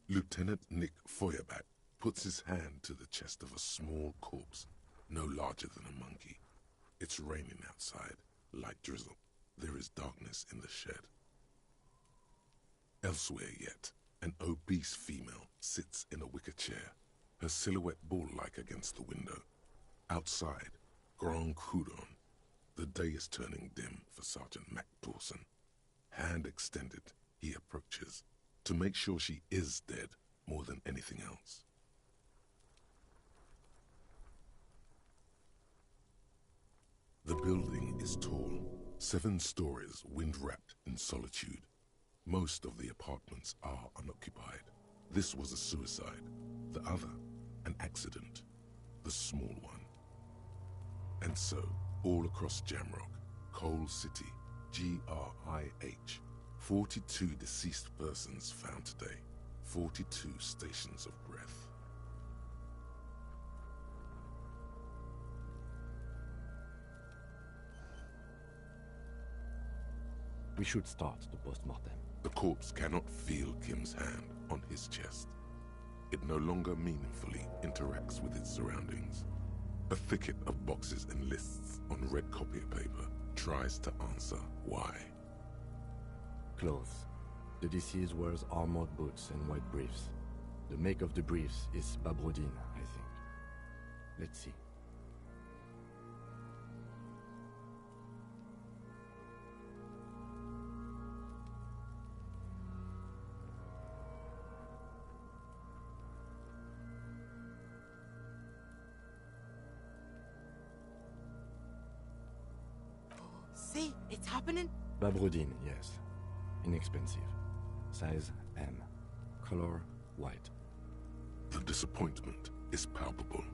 Lieutenant Nick Feuerbach puts his hand to the chest of a small corpse, no larger than a monkey. It's raining outside, light drizzle. There is darkness in the shed. Elsewhere yet, an obese female sits in a wicker chair, her silhouette bull-like against the window. Outside, Grand Coudon. The day is turning dim for Sergeant Mac Dawson. Hand extended, he approaches, to make sure she is dead more than anything else. The building is tall, 7 stories, wind-wrapped in solitude. Most of the apartments are unoccupied. This was a suicide. The other, an accident. The small one. And so, all across Jamrock, Coal City, GRIH, 42 deceased persons found today. 42 stations of breath. We should start the post-mortem. The corpse cannot feel Kim's hand on his chest. It no longer meaningfully interacts with its surroundings. A thicket of boxes and lists on red copier paper tries to answer why. Clothes. The deceased wears armored boots and white briefs. The make of the briefs is Babrodine, I think. Let's see. See, it's happening. Babrodine, yes. Inexpensive. Size M. Color white. The disappointment is palpable.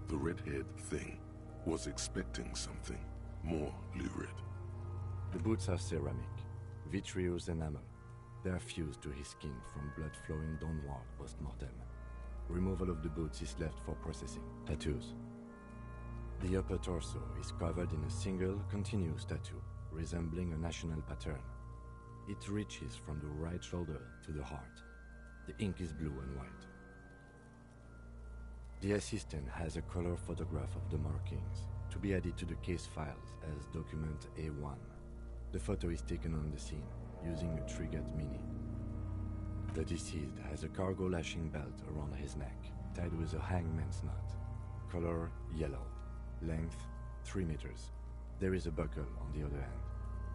The red-haired thing was expecting something more lurid. The boots are ceramic, vitreous enamel. They are fused to his skin from blood flowing downward post-mortem. Removal of the boots is left for processing. Tattoos. The upper torso is covered in a single, continuous tattoo, resembling a national pattern. It reaches from the right shoulder to the heart. The ink is blue and white. The assistant has a color photograph of the markings, to be added to the case files as document A1. The photo is taken on the scene, using a Trigat Mini. The deceased has a cargo lashing belt around his neck, tied with a hangman's knot. Color yellow. Length 3 meters. There is a buckle on the other hand.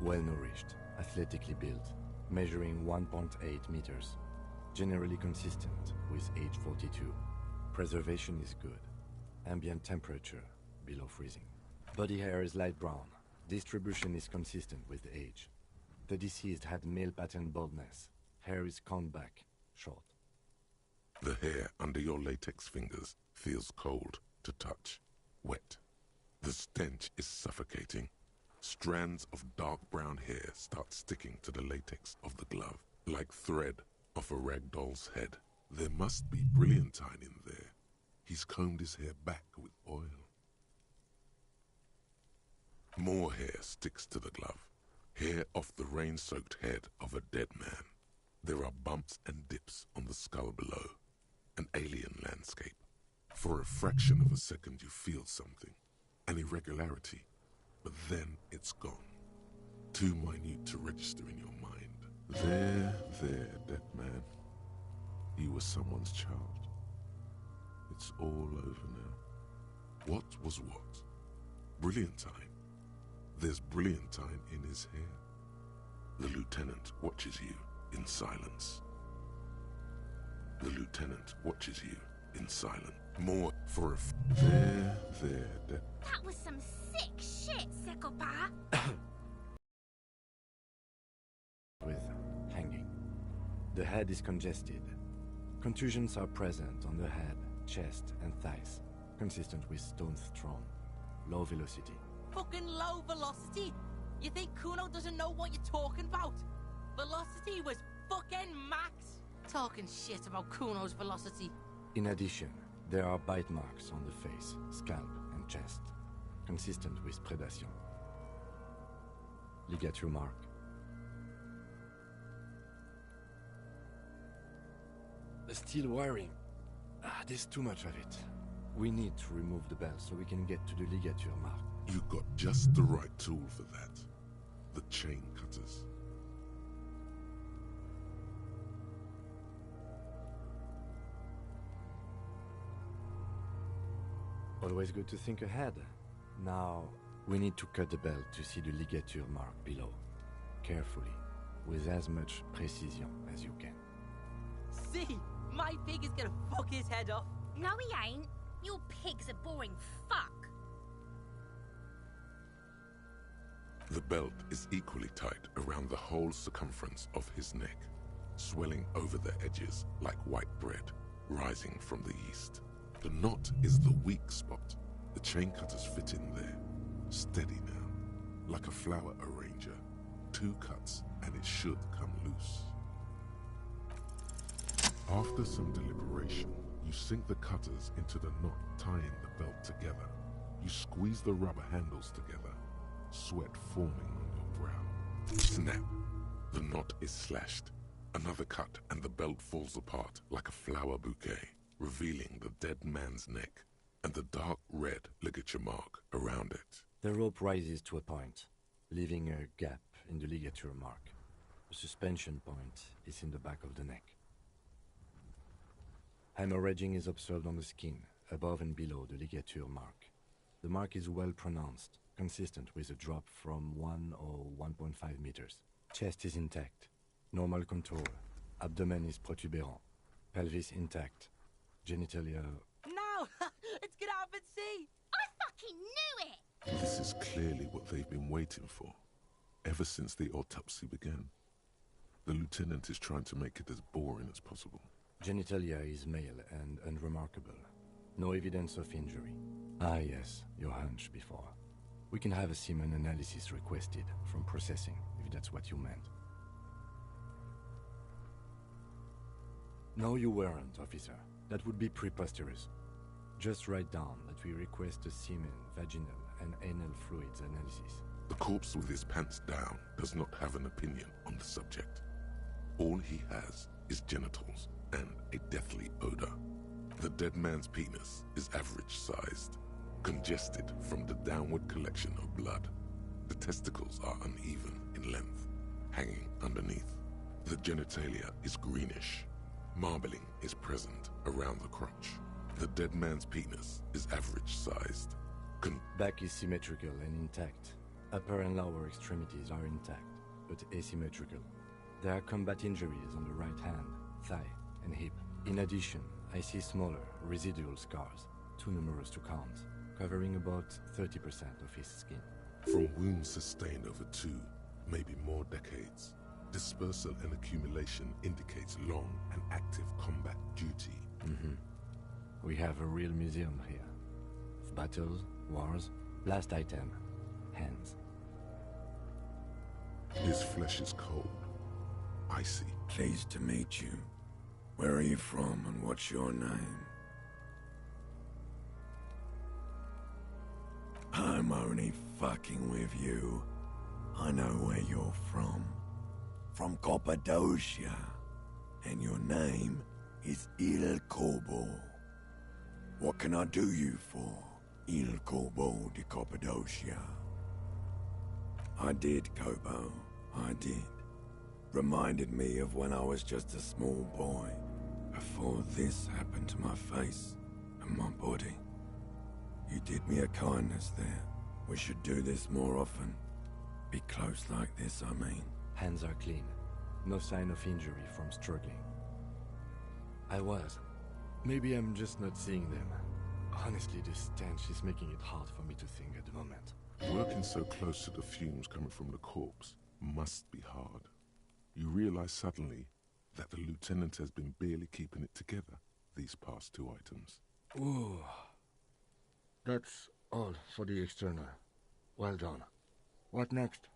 Well-nourished, athletically built, measuring 1.8 meters. Generally consistent with age 42. Preservation is good. Ambient temperature below freezing. Body hair is light brown. Distribution is consistent with age. The deceased had male pattern baldness. Hair is combed back, short. The hair under your latex fingers feels cold to touch, wet. The stench is suffocating. Strands of dark brown hair start sticking to the latex of the glove, like thread off a rag doll's head. There must be brilliantine in there. He's combed his hair back with oil. More hair sticks to the glove. Hair off the rain-soaked head of a dead man. There are bumps and dips on the skull below. An alien landscape. For a fraction of a second you feel something. An irregularity. But then it's gone. Too minute to register in your mind. There, dead man. You were someone's child. It's all over now. What was what? Brilliantine. There's brilliantine in his hair. The lieutenant watches you in silence. The lieutenant watches you in silence. More for a there, dead. That was some sick shit, psychopath. With hanging. The head is congested. Contusions are present on the head, chest, and thighs, consistent with stones thrown. Low velocity. Fucking low velocity? You think Kuno doesn't know what you're talking about? Velocity was fucking max. Talking shit about Kuno's velocity. In addition, there are bite marks on the face, scalp, and chest, consistent with predation. Ligature mark. Steel wiring. There's too much of it. We need to remove the belt so we can get to the ligature mark. You got just the right tool for that. The chain cutters. Always good to think ahead. Now, we need to cut the belt to see the ligature mark below. Carefully, with as much precision as you can. See? My pig is gonna fuck his head off. No, he ain't. Your pig's a boring fuck. The belt is equally tight around the whole circumference of his neck, swelling over the edges like white bread, rising from the east. The knot is the weak spot. The chain cutters fit in there. Steady now, like a flower arranger. 2 cuts and it should come loose. After some deliberation, you sink the cutters into the knot tying the belt together. You squeeze the rubber handles together, sweat forming on your brow. Snap! The knot is slashed. Another cut and the belt falls apart like a flower bouquet, revealing the dead man's neck and the dark red ligature mark around it. The rope rises to a point, leaving a gap in the ligature mark. The suspension point is in the back of the neck. Hemorrhaging is observed on the skin, above and below the ligature mark. The mark is well pronounced, consistent with a drop from 1 or 1.5 meters. Chest is intact, normal contour. Abdomen is protuberant, pelvis intact, genitalia... No! Let's get out and see! I fucking knew it! This is clearly what they've been waiting for, ever since the autopsy began. The lieutenant is trying to make it as boring as possible. Genitalia is male and unremarkable. No evidence of injury. Ah yes, your hunch before. We can have a semen analysis requested from processing, if that's what you meant. No, you weren't, officer. That would be preposterous. Just write down that we request a semen, vaginal, and anal fluids analysis. The corpse with his pants down does not have an opinion on the subject. All he has is genitals and a deathly odor. The dead man's penis is average-sized, congested from the downward collection of blood. The testicles are uneven in length, hanging underneath. The genitalia is greenish. Marbling is present around the crotch. The dead man's penis is average-sized. Back is symmetrical and intact. Upper and lower extremities are intact, but asymmetrical. There are combat injuries on the right hand, thigh, and hip. In addition, I see smaller, residual scars, too numerous to count, covering about 30% of his skin. From wounds sustained over 2, maybe more decades, dispersal and accumulation indicates long and active combat duty. We have a real museum here. Of battles, wars, last item, hands. His flesh is cold, icy. Pleased to meet you. Where are you from and what's your name? I'm only fucking with you. I know where you're from. From Cappadocia. And your name is Il Corbo. What can I do you for, Il Corbo de Cappadocia? I did, Kobo. I did. Reminded me of when I was just a small boy, before this happened to my face and my body. You did me a kindness there. We should do this more often. Be close like this, I mean. Hands are clean. No sign of injury from struggling. I was. Maybe I'm just not seeing them. Honestly, this stench is making it hard for me to think at the moment. Working so close to the fumes coming from the corpse must be hard. You realize suddenly that the lieutenant has been barely keeping it together these past 2 items. Ooh. That's all for the external. Well done. What next?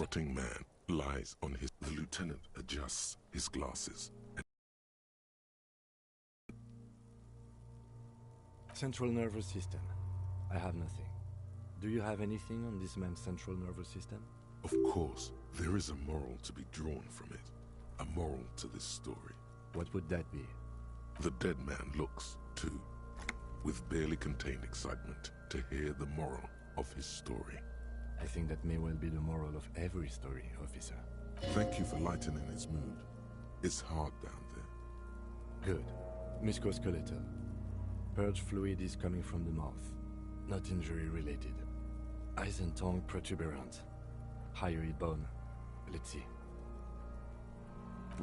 rotting man lies on his... The lieutenant adjusts his glasses. Central nervous system. I have nothing. Do you have anything on this man's central nervous system? Of course, there is a moral to be drawn from it. A moral to this story. What would that be? The dead man looks, too, with barely contained excitement to hear the moral of his story. I think that may well be the moral of every story, officer. Thank you for lightening his mood. It's hard down there. Good. Musculoskeletal. Purge fluid is coming from the mouth. Not injury related. Eyes and tongue protuberant. Hyoid bone. Let's see.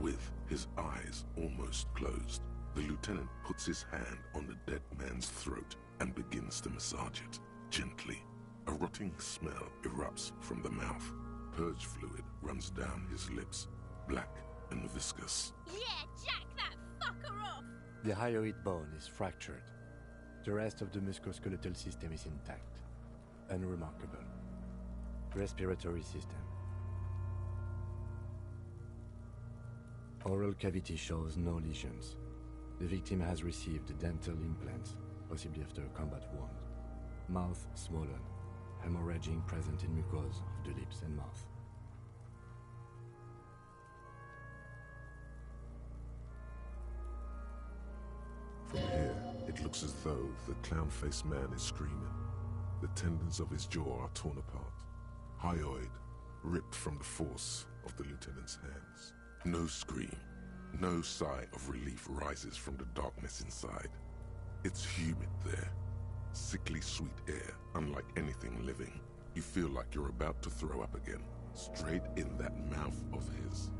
With his eyes almost closed, the lieutenant puts his hand on the dead man's throat and begins to massage it, gently. A rotting smell erupts from the mouth. Purge fluid runs down his lips, black and viscous. Yeah, jack that fucker off! The hyoid bone is fractured. The rest of the musculoskeletal system is intact. Unremarkable. Respiratory system. Oral cavity shows no lesions. The victim has received dental implants, possibly after a combat wound. Mouth swollen. Hemorrhaging present in mucosa of the lips and mouth. From here, it looks as though the clown-faced man is screaming. The tendons of his jaw are torn apart. Hyoid ripped from the force of the lieutenant's hands. No scream, no sigh of relief rises from the darkness inside. It's humid there. Sickly sweet air, unlike anything living. You feel like you're about to throw up again, straight in that mouth of his.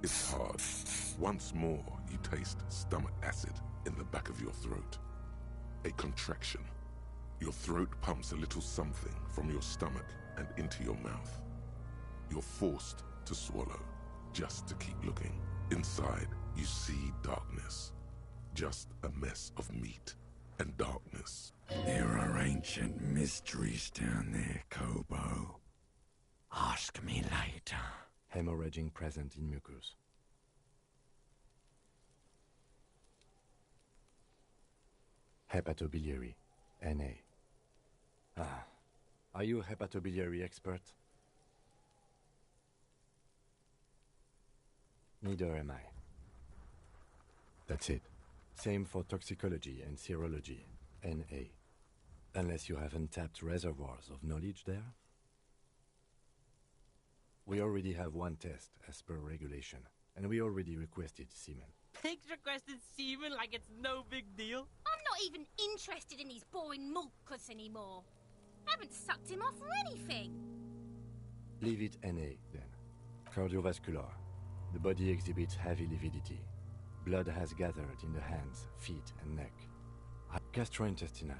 It's hard. Once more, you taste stomach acid in the back of your throat. A contraction. Your throat pumps a little something from your stomach and into your mouth. You're forced to swallow, just to keep looking. Inside, you see darkness. Just a mess of meat and darkness. There are ancient mysteries down there, Kobo. Ask me later. Hemorrhaging present in mucus. Hepatobiliary, NA. Ah, are you a hepatobiliary expert? Neither am I. That's it. Same for toxicology and serology, NA. Unless you have untapped reservoirs of knowledge there? We already have one test, as per regulation, and we already requested semen. Pigs requested semen like it's no big deal. I'm not even interested in these boring mulkus anymore. I haven't sucked him off or anything. Leave it NA, then. Cardiovascular. The body exhibits heavy lividity. Blood has gathered in the hands, feet, and neck. Gastrointestinal.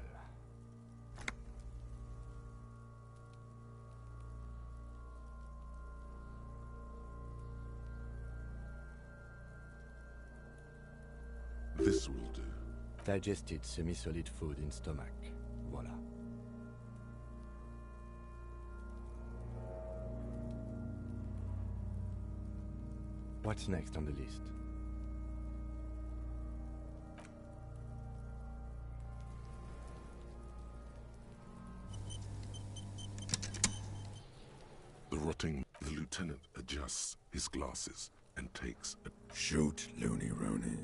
This will do. Digested semi-solid food in stomach. Voila. What's next on the list? The lieutenant adjusts his glasses and takes a... Shoot, Looney Rooney.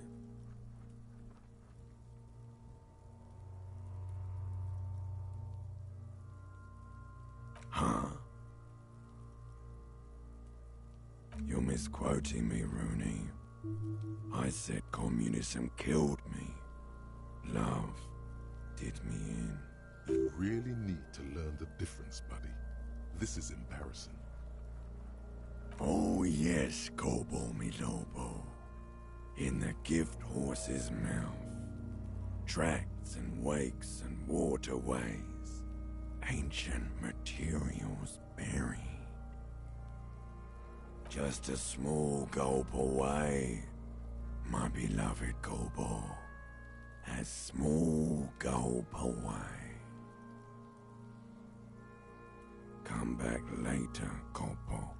Huh? You're misquoting me, Rooney. I said communism killed me. Love did me in. You really need to learn the difference, buddy. This is embarrassing. Oh yes, Kobo mi Lobo. In the gift horse's mouth. Tracts and wakes and waterways. Ancient materials buried. Just a small gulp away, my beloved Kobo. A small gulp away. come back later, Corpo.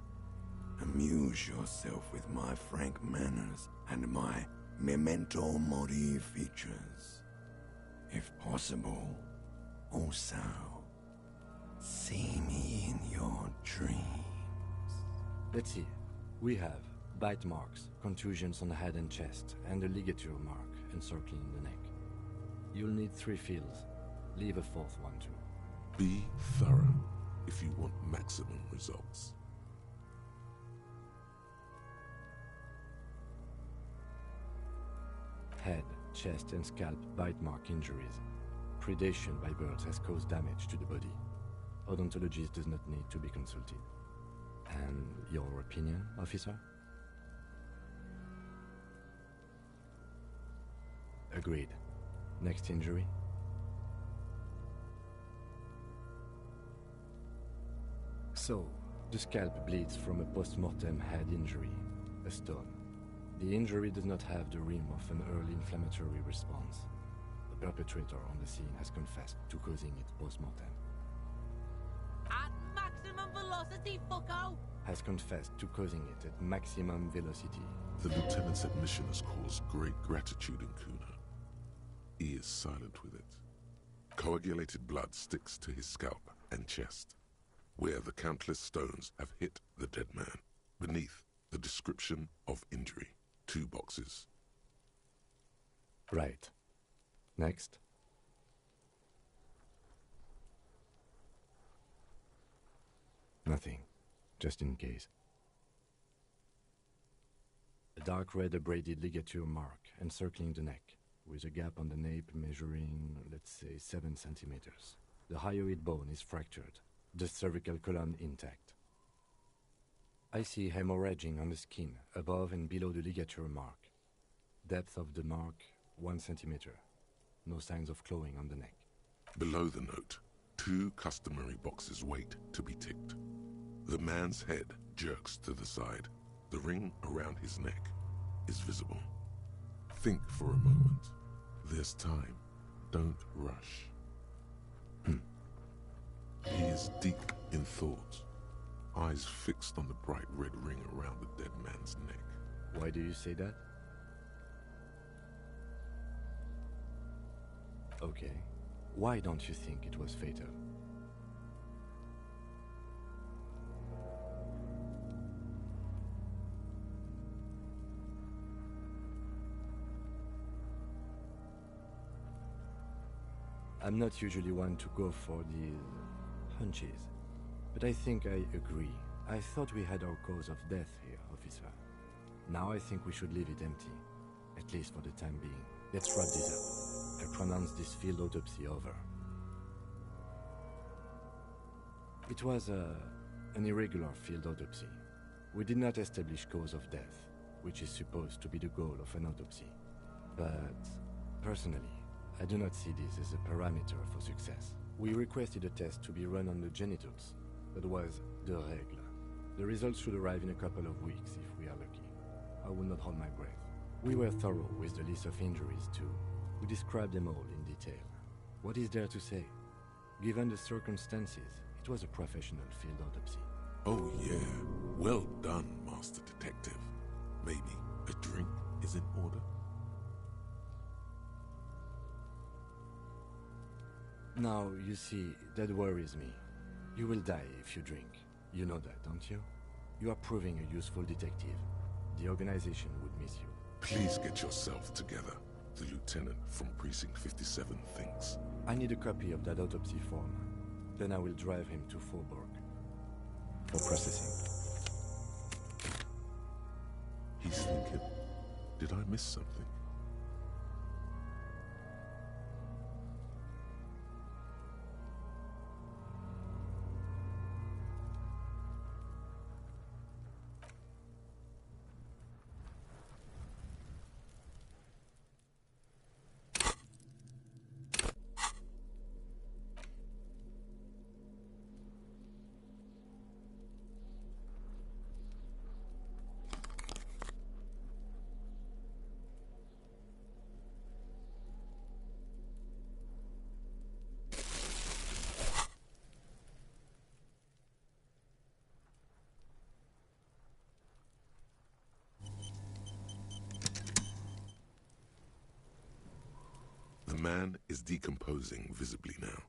Amuse yourself with my frank manners and my memento mori features. If possible, also, see me in your dreams. Let's see. We have bite marks, contusions on the head and chest, and a ligature mark encircling the neck. You'll need 3 fields. Leave a 4th one too. Be thorough if you want maximum results. Head, chest, and scalp bite mark injuries. Predation by birds has caused damage to the body. Odontologist does not need to be consulted. And your opinion, officer? Agreed. Next injury? So, the scalp bleeds from a post-mortem head injury, a stone. The injury does not have the rim of an early inflammatory response. The perpetrator on the scene has confessed to causing it post-mortem. At maximum velocity, fucko! Has confessed to causing it at maximum velocity. The lieutenant's admission has caused great gratitude in Kuno. He is silent with it. Coagulated blood sticks to his scalp and chest, where the countless stones have hit the dead man. Beneath, the description of injury. 2 boxes. Right. Next. Nothing. Just in case. A dark red abraded ligature mark encircling the neck, with a gap on the nape measuring, let's say, 7 centimeters. The hyoid bone is fractured, the cervical column intact. I see hemorrhaging on the skin, above and below the ligature mark. Depth of the mark, 1 centimeter. No signs of clawing on the neck. Below the note, 2 customary boxes wait to be ticked. The man's head jerks to the side. The ring around his neck is visible. Think for a moment. There's time. Don't rush. He is deep in thought, eyes fixed on the bright red ring around the dead man's neck. Why do you say that? Okay. Why don't you think it was fatal? I'm not usually one to go for these hunches, but I think I agree. I thought we had our cause of death here, officer. Now I think we should leave it empty, at least for the time being. Let's wrap this up. I pronounce this field autopsy over. It was an irregular field autopsy. We did not establish cause of death, which is supposed to be the goal of an autopsy. But, personally, I do not see this as a parameter for success. We requested a test to be run on the genitals. That was the règle. The results should arrive in a couple of weeks if we are lucky. I will not hold my breath. We were thorough with the list of injuries too. We described them all in detail. What is there to say? Given the circumstances, it was a professional field autopsy. Oh yeah, well done, Master Detective. Maybe a drink is in order? Now, you see, that worries me. You will die if you drink. You know that, don't you? You are proving a useful detective. The organization would miss you. Please get yourself together. The lieutenant from Precinct 57 thinks. I need a copy of that autopsy form. Then I will drive him to Faubourg for processing. He's thinking, did I miss something? The man is decomposing visibly now.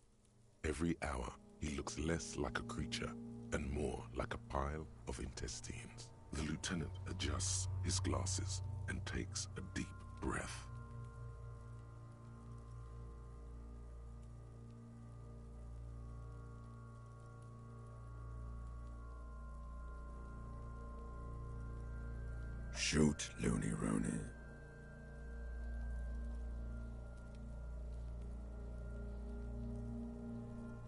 Every hour, he looks less like a creature and more like a pile of intestines. The lieutenant adjusts his glasses and takes a deep breath. Shoot, Looney Rooney.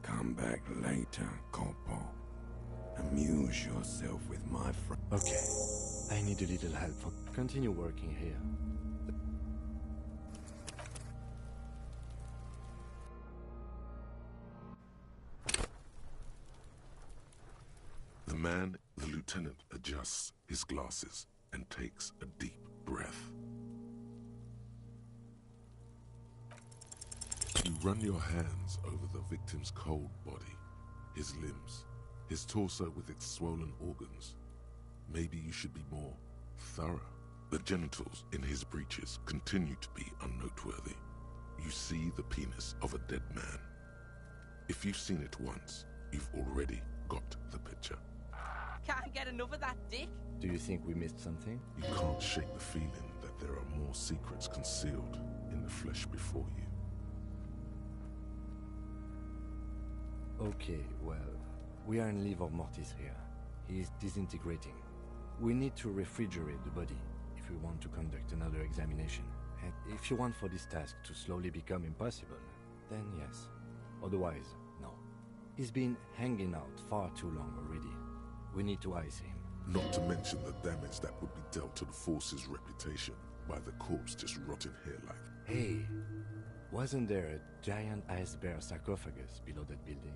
Come back later, Corpo. Amuse yourself with my friend. Okay, I need a little help. Continue working here. The lieutenant adjusts his glasses and takes a deep breath. You run your hands over the victim's cold body, his limbs, his torso with its swollen organs. Maybe you should be more thorough. The genitals in his breeches continue to be unnoteworthy. You see the penis of a dead man. If you've seen it once, you've already got the picture. Can't get enough of that dick. Do you think we missed something? You can't shake the feeling that there are more secrets concealed in the flesh before you. Okay, well, we are in livor mortis here. He is disintegrating. We need to refrigerate the body if we want to conduct another examination. And if you want for this task to slowly become impossible, then yes. Otherwise, no. He's been hanging out far too long already. We need to ice him. Not to mention the damage that would be dealt to the force's reputation by the corpse just rotting here like. Hey, wasn't there a giant ice bear sarcophagus below that building?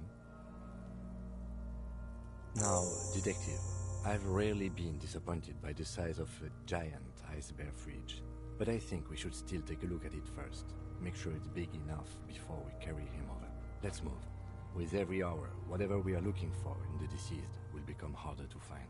Now, detective, I've rarely been disappointed by the size of a giant ice bear fridge, but I think we should still take a look at it first. Make sure it's big enough before we carry him over. Let's move. With every hour, whatever we are looking for in the deceased will become harder to find.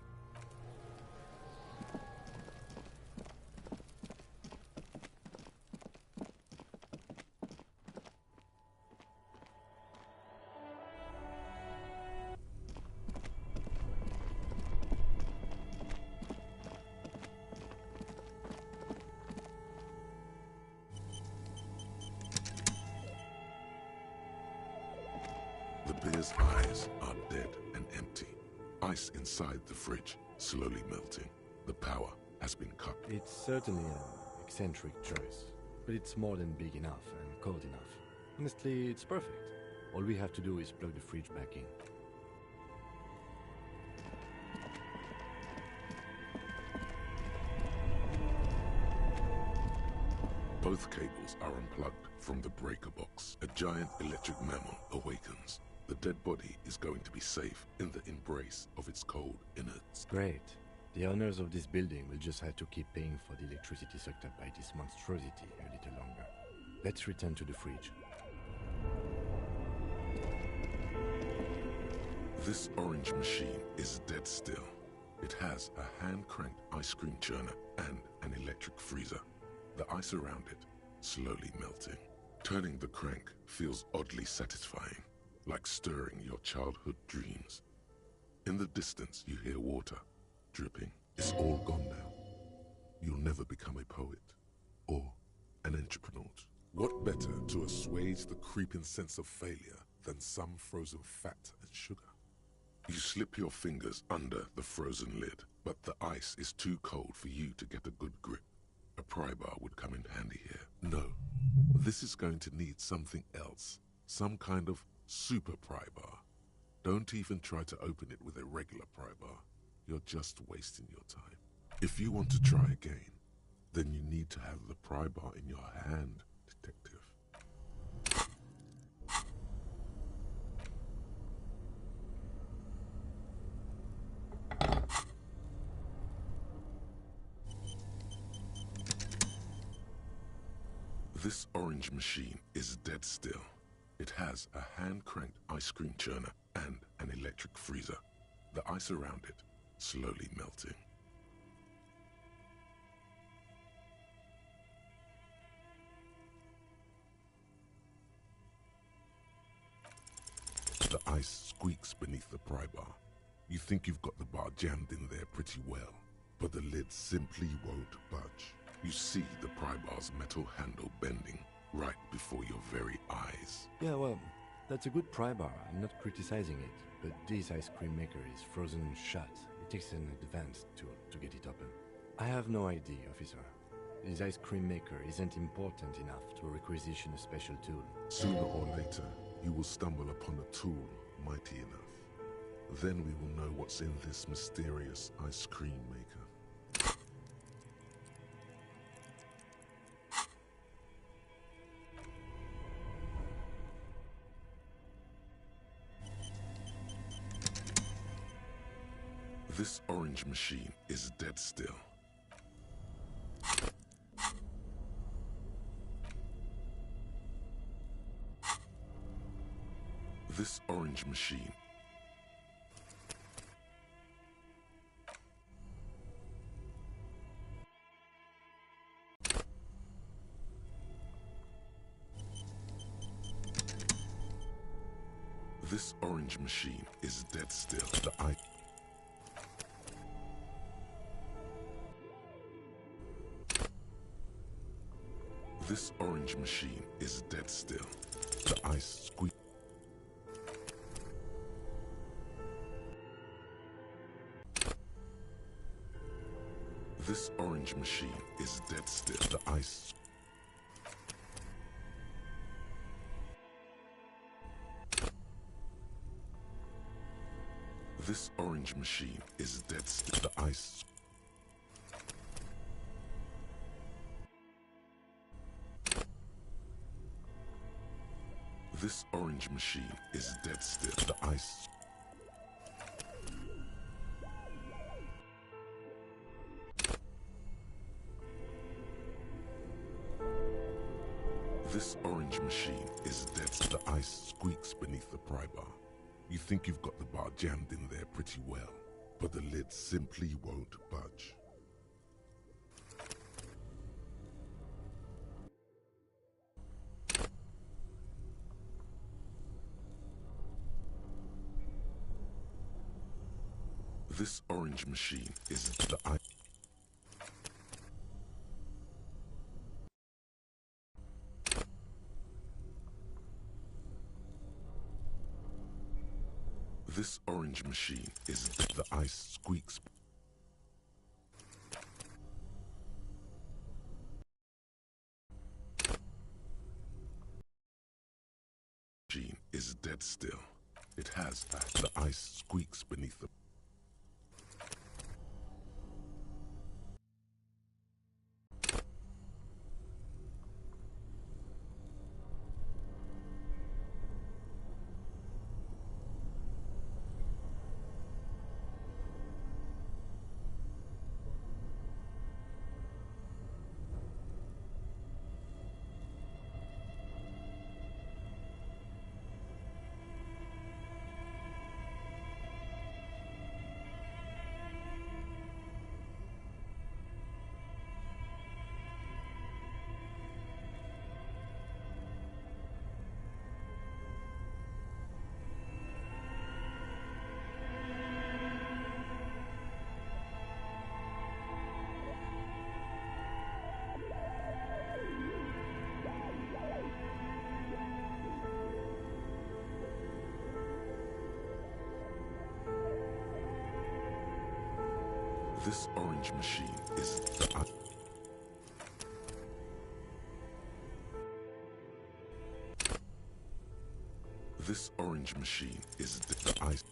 The bear's eyes are dead and empty. Ice inside the fridge, slowly melting. The power has been cut. It's certainly an eccentric choice, but it's more than big enough and cold enough. Honestly, it's perfect. All we have to do is plug the fridge back in. Both cables are unplugged from the breaker box. A giant electric mammal awakens. The dead body is going to be safe in the embrace of its cold innards. Great. The owners of this building will just have to keep paying for the electricity sucked up by this monstrosity a little longer. Let's return to the fridge. This orange machine is dead still. It has a hand-cranked ice cream churner and an electric freezer. The ice around it slowly melting. Turning the crank feels oddly satisfying, like stirring your childhood dreams. In the distance, you hear water dripping. It's all gone now. You'll never become a poet or an entrepreneur. What better to assuage the creeping sense of failure than some frozen fat and sugar? You slip your fingers under the frozen lid, but the ice is too cold for you to get a good grip. A pry bar would come in handy here. No, this is going to need something else. Some kind of super pry bar. Don't even try to open it with a regular pry bar. You're just wasting your time. If you want to try again, then you need to have the pry bar in your hand, detective. This orange machine is dead still. It has a hand-cranked ice cream churner and an electric freezer. The ice around it slowly melting. The ice squeaks beneath the pry bar. You think you've got the bar jammed in there pretty well, but the lid simply won't budge. You see the pry bar's metal handle bending right before your very eyes. Yeah, well, that's a good pry bar. I'm not criticizing it, but this ice cream maker is frozen shut. It takes an advanced tool to get it open. I have no idea, officer. This ice cream maker isn't important enough to requisition a special tool. Sooner or later, you will stumble upon a tool mighty enough. Then we will know what's in this mysterious ice cream maker. This orange machine is dead still. This orange machine. This orange machine is dead still. This orange machine is dead still. The ice squeak. This orange machine is dead still. The ice. This orange machine is dead still. The ice. This orange machine is dead still. The ice. This orange machine is dead. The ice squeaks beneath the pry bar. You think you've got the bar jammed in there pretty well, but the lid simply won't budge. This orange machine is the ice. This orange machine is the ice squeaks. Machine is dead still. It has the ice squeaks beneath the. This orange machine is the ice. This orange machine is the ice.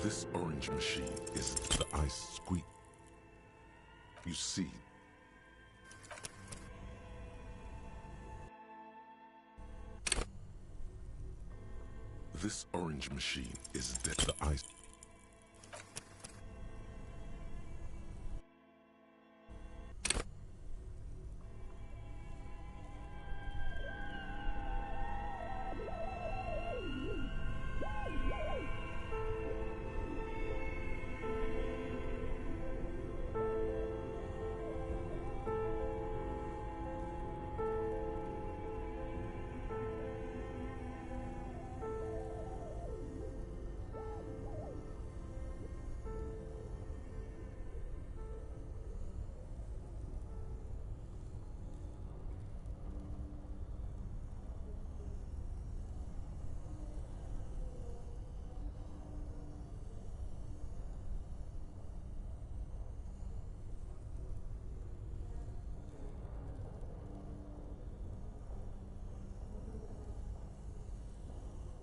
This orange machine is the ice squeak. You see, this orange machine is the ice.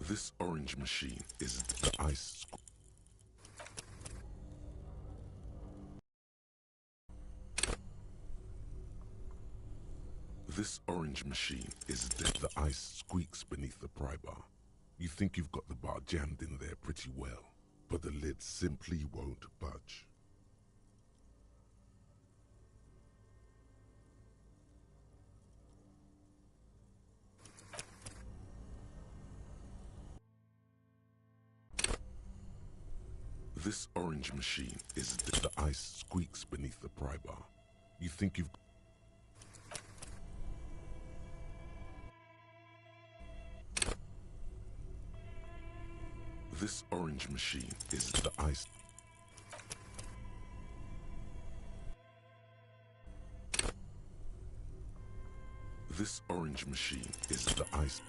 This orange machine is the ice. This orange machine is the ice squeaks beneath the pry bar. You think you've got the bar jammed in there pretty well, but the lid simply won't budge. This orange machine is the ice squeaks beneath the pry bar. You think you've... This orange machine is the ice... This orange machine is the ice...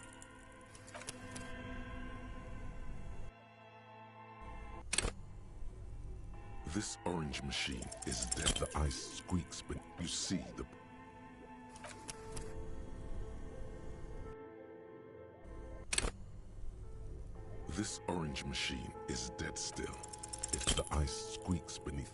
This orange machine is the ice squeaks, but you see the... This orange machine is dead still. It's the ice squeaks beneath.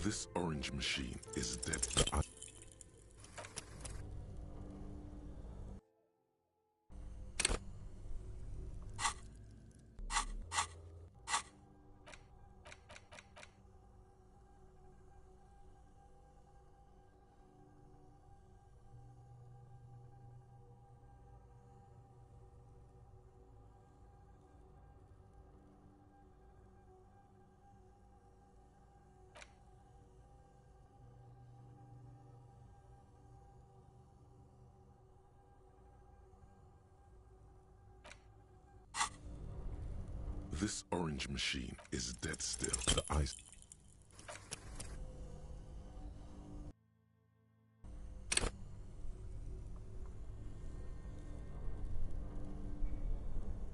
This orange machine is dead. The ice. This orange machine is dead still. The ice.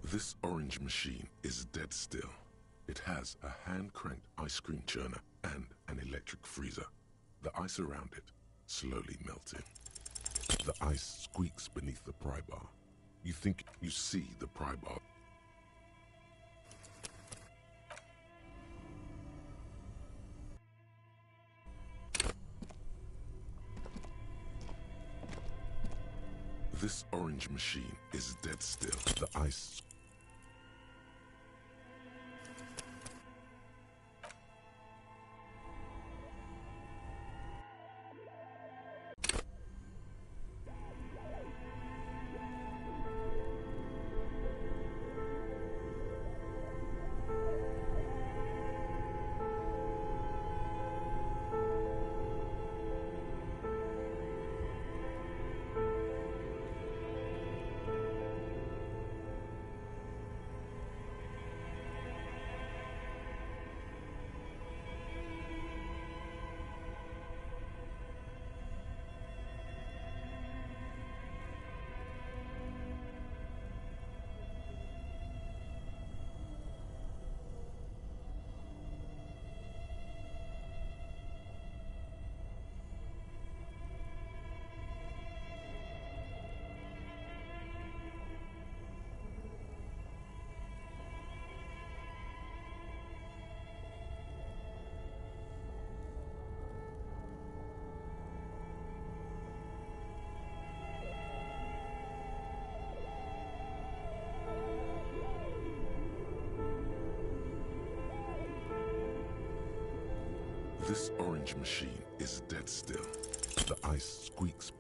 This orange machine is dead still. It has a hand-cranked ice cream churner and an electric freezer. The ice around it slowly melting. The ice squeaks beneath the pry bar. You think you see the pry bar. This orange machine is dead still. The ice. This orange machine is dead still. The ice squeaks.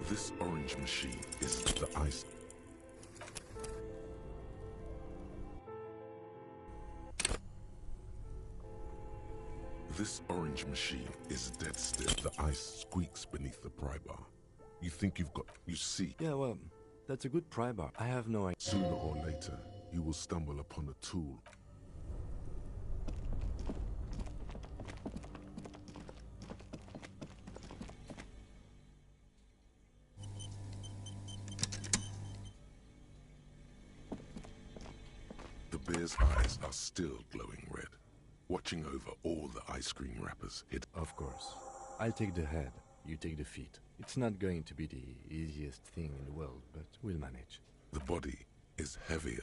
This orange machine is the ice. This orange machine is dead still. The ice squeaks beneath the pry bar. You think you've got... You see. Yeah, well, that's a good pry bar. I have no idea. Sooner or later, you will stumble upon a tool. The bear's eyes are still glowing red, watching over all the ice cream wrappers hid. Of course. I'll take the head, you take the feet. It's not going to be the easiest thing in the world, but we'll manage. The body is heavier.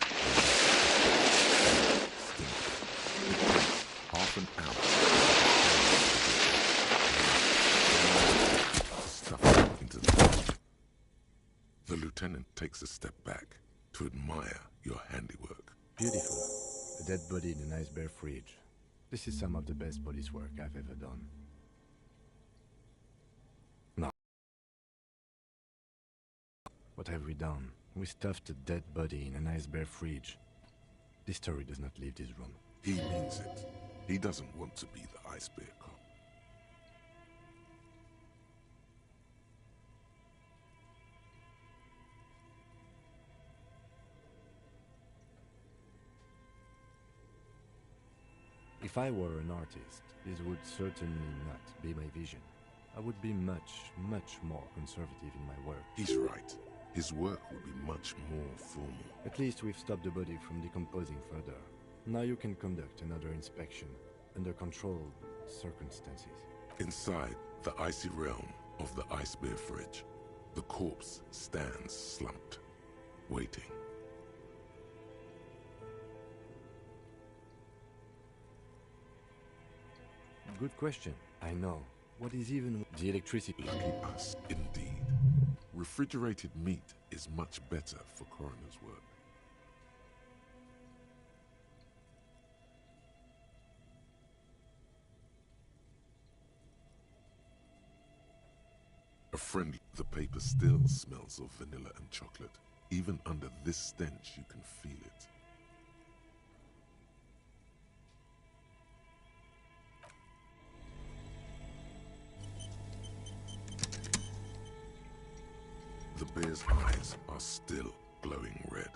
Half an hour. Stuffed into the body. The lieutenant takes a step back to admire your handiwork. Beautiful. A dead body in a nice bare fridge. This is some of the best police work I've ever done. No. What have we done? We stuffed a dead body in a nice bare fridge. This story does not leave this room. He means it. He doesn't want to be the ice bear cop. If I were an artist, this would certainly not be my vision. I would be much, much more conservative in my work. He's right. His work will be much more formal. At least we've stopped the body from decomposing further. Now you can conduct another inspection under controlled circumstances. Inside the icy realm of the ice bear fridge, the corpse stands slumped, waiting. Good question. I know. What is even the electricity? Lucky us, indeed. Refrigerated meat is much better for coroner's work. A friend, the paper still smells of vanilla and chocolate. Even under this stench, you can feel it. The bear's eyes are still glowing red.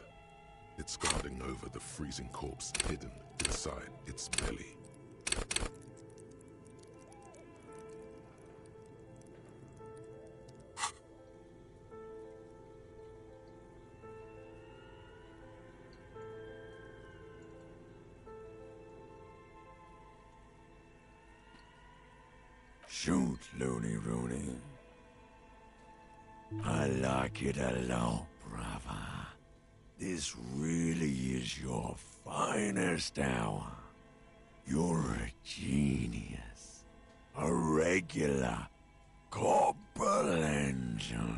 It's guarding over the freezing corpse hidden inside its belly. Shoot, Looney Rooney. I like it a lot, brother. This really is your finest hour. You're a genius. A regular Corporal Angelo.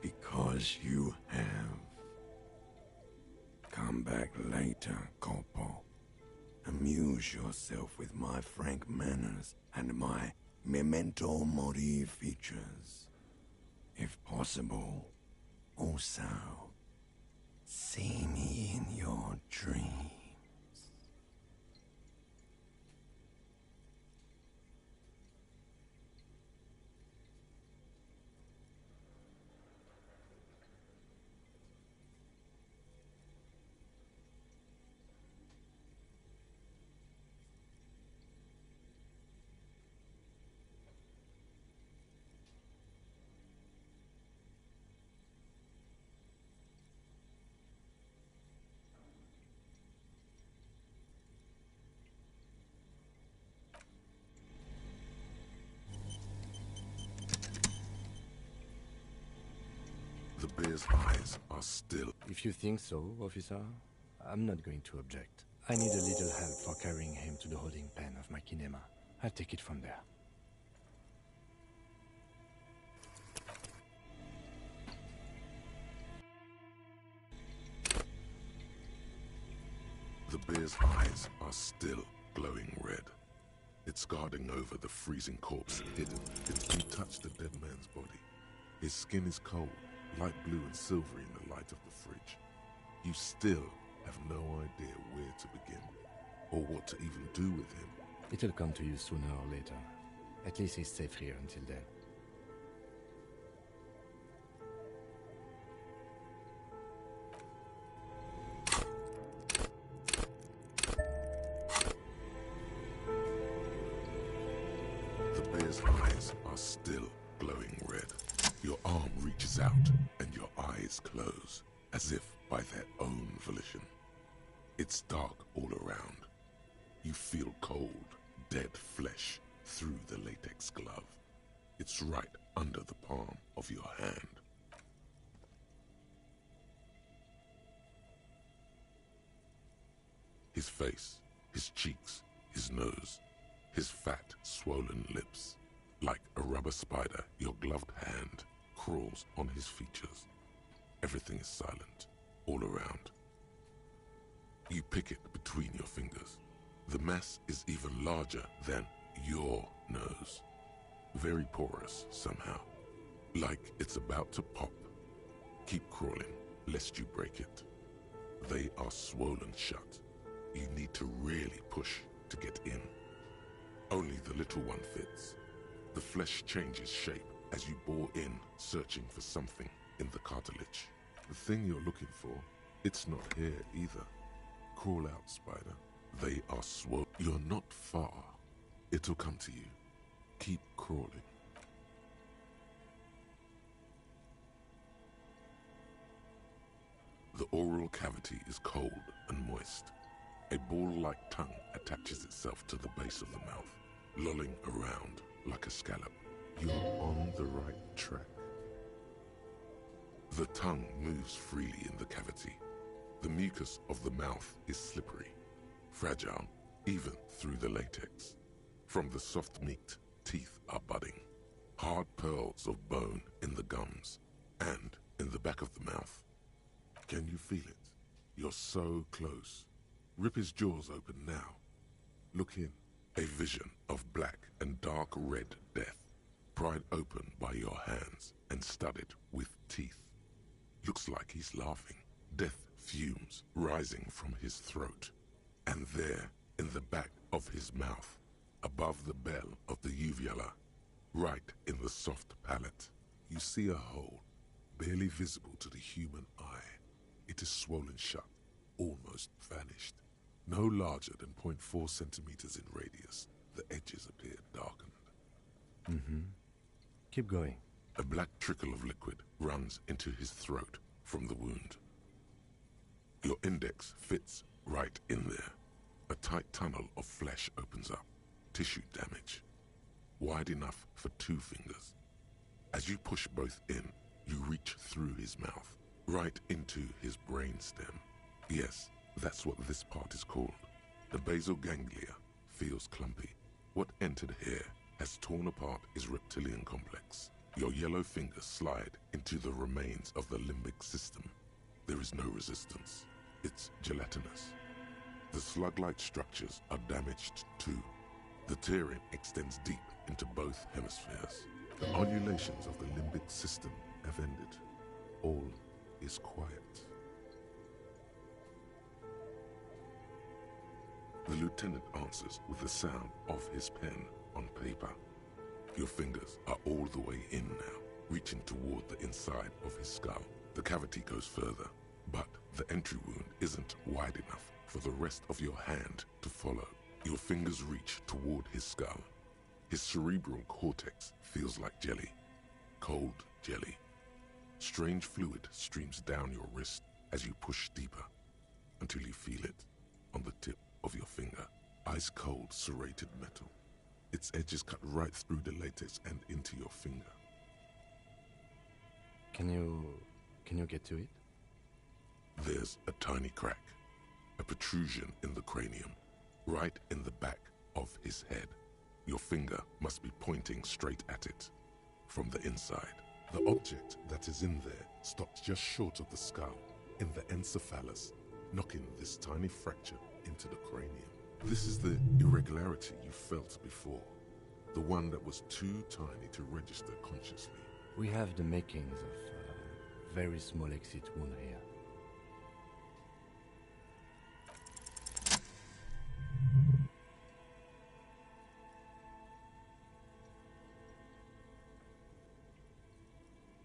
Because you have. Come back later, Corpo. Amuse yourself with my frank manners and my memento mori features. If possible, also, see me in your dreams. The bear's eyes are still. If you think so, officer, I'm not going to object. I need a little help for carrying him to the holding pen of my kinema. I'll take it from there. The bear's eyes are still glowing red. It's guarding over the freezing corpse hidden. You touch the dead man's body. His skin is cold, light blue and silvery in the light of the fridge. You still have no idea where to begin, or what to even do with him. It'll come to you sooner or later. At least he's safe here until then. The bear's eyes are still glowing red. Your arm reaches out and your eyes close, as if by their own volition. It's dark all around. You feel cold, dead flesh through the latex glove. It's right under the palm of your hand. His face, his cheeks, his nose, his fat, swollen lips. Like a rubber spider, your gloved hand crawls on his features. Everything is silent, all around. You pick it between your fingers. The mess is even larger than your nose. Very porous somehow, like it's about to pop. Keep crawling, lest you break it. They are swollen shut. You need to really push to get in. Only the little one fits. The flesh changes shape as you bore in, searching for something in the cartilage. The thing you're looking for, it's not here either. Crawl out, spider. They are swollen. You're not far. It'll come to you. Keep crawling. The oral cavity is cold and moist. A ball-like tongue attaches itself to the base of the mouth, lolling around like a scallop. You're on the right track. The tongue moves freely in the cavity. The mucus of the mouth is slippery, fragile, even through the latex. From the soft meat, teeth are budding. Hard pearls of bone in the gums and in the back of the mouth. Can you feel it? You're so close. Rip his jaws open now. Look in. A vision of black and dark red death, pried open by your hands and studded with teeth. Looks like he's laughing. Death fumes rising from his throat. And there, in the back of his mouth, above the bell of the uvula, right in the soft palate, you see a hole, barely visible to the human eye. It is swollen shut, almost vanished. No larger than 0.4 centimeters in radius, the edges appear darkened. Keep going. A black trickle of liquid runs into his throat from the wound. Your index fits right in there. A tight tunnel of flesh opens up. Tissue damage. Wide enough for 2 fingers. As you push both in, you reach through his mouth, right into his brainstem. Yes, that's what this part is called. The basal ganglia feels clumpy. What entered here has torn apart his reptilian complex. Your yellow fingers slide into the remains of the limbic system. There is no resistance. It's gelatinous. The slug-like structures are damaged too. The tearing extends deep into both hemispheres. The undulations of the limbic system have ended. All is quiet. The lieutenant answers with the sound of his pen on paper. Your fingers are all the way in now, reaching toward the inside of his skull. The cavity goes further, but the entry wound isn't wide enough for the rest of your hand to follow. Your fingers reach toward his skull. His cerebral cortex feels like jelly, cold jelly. Strange fluid streams down your wrist as you push deeper, until you feel it on the tip of your finger. Ice cold serrated metal. Its edges cut right through the latex and into your finger. Can you get to it? There's a tiny crack, a protrusion in the cranium, right in the back of his head. Your finger must be pointing straight at it, from the inside. The object that is in there stops just short of the skull, in the encephalus, knocking this tiny fracture into the cranium. This is the irregularity you felt before. The one that was too tiny to register consciously. We have the makings of a very small exit wound here.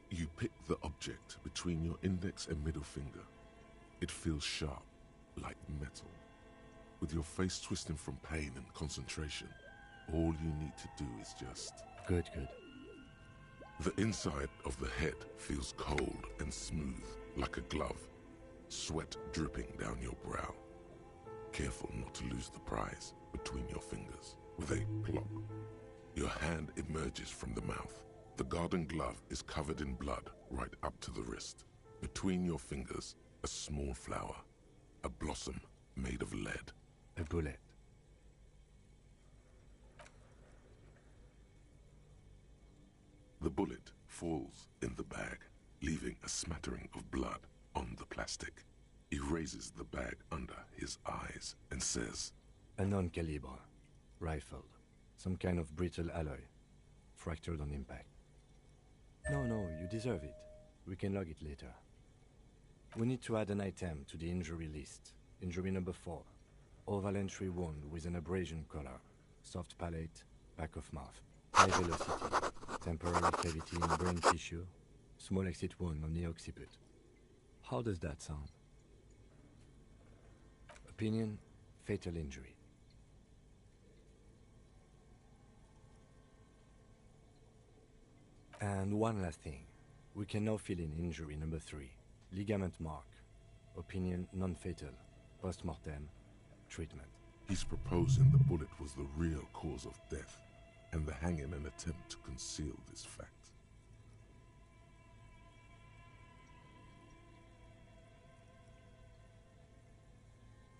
You pick the object between your index and middle finger. It feels sharp, like metal. With your face twisting from pain and concentration, all you need to do is just... Good. The inside of the head feels cold and smooth, like a glove. Sweat dripping down your brow. Careful not to lose the prize between your fingers. With a plop, your hand emerges from the mouth. The garden glove is covered in blood right up to the wrist. Between your fingers, a small flower. A blossom made of lead. A bullet. The bullet falls in the bag, leaving a smattering of blood on the plastic. He raises the bag under his eyes and says, A non-calibre. Rifled. Some kind of brittle alloy. Fractured on impact. No, you deserve it. We can log it later. We need to add an item to the injury list. Injury number 4. Oval entry wound with an abrasion color. Soft palate, back of mouth. High velocity. Temporary cavity in brain tissue. Small exit wound on the occiput. How does that sound? Opinion, fatal injury. And one last thing. We can now fill in injury number 3. Ligament mark. Opinion non-fatal. Post-mortem. Treatment. He's proposing the bullet was the real cause of death, and the hanging an attempt to conceal this fact.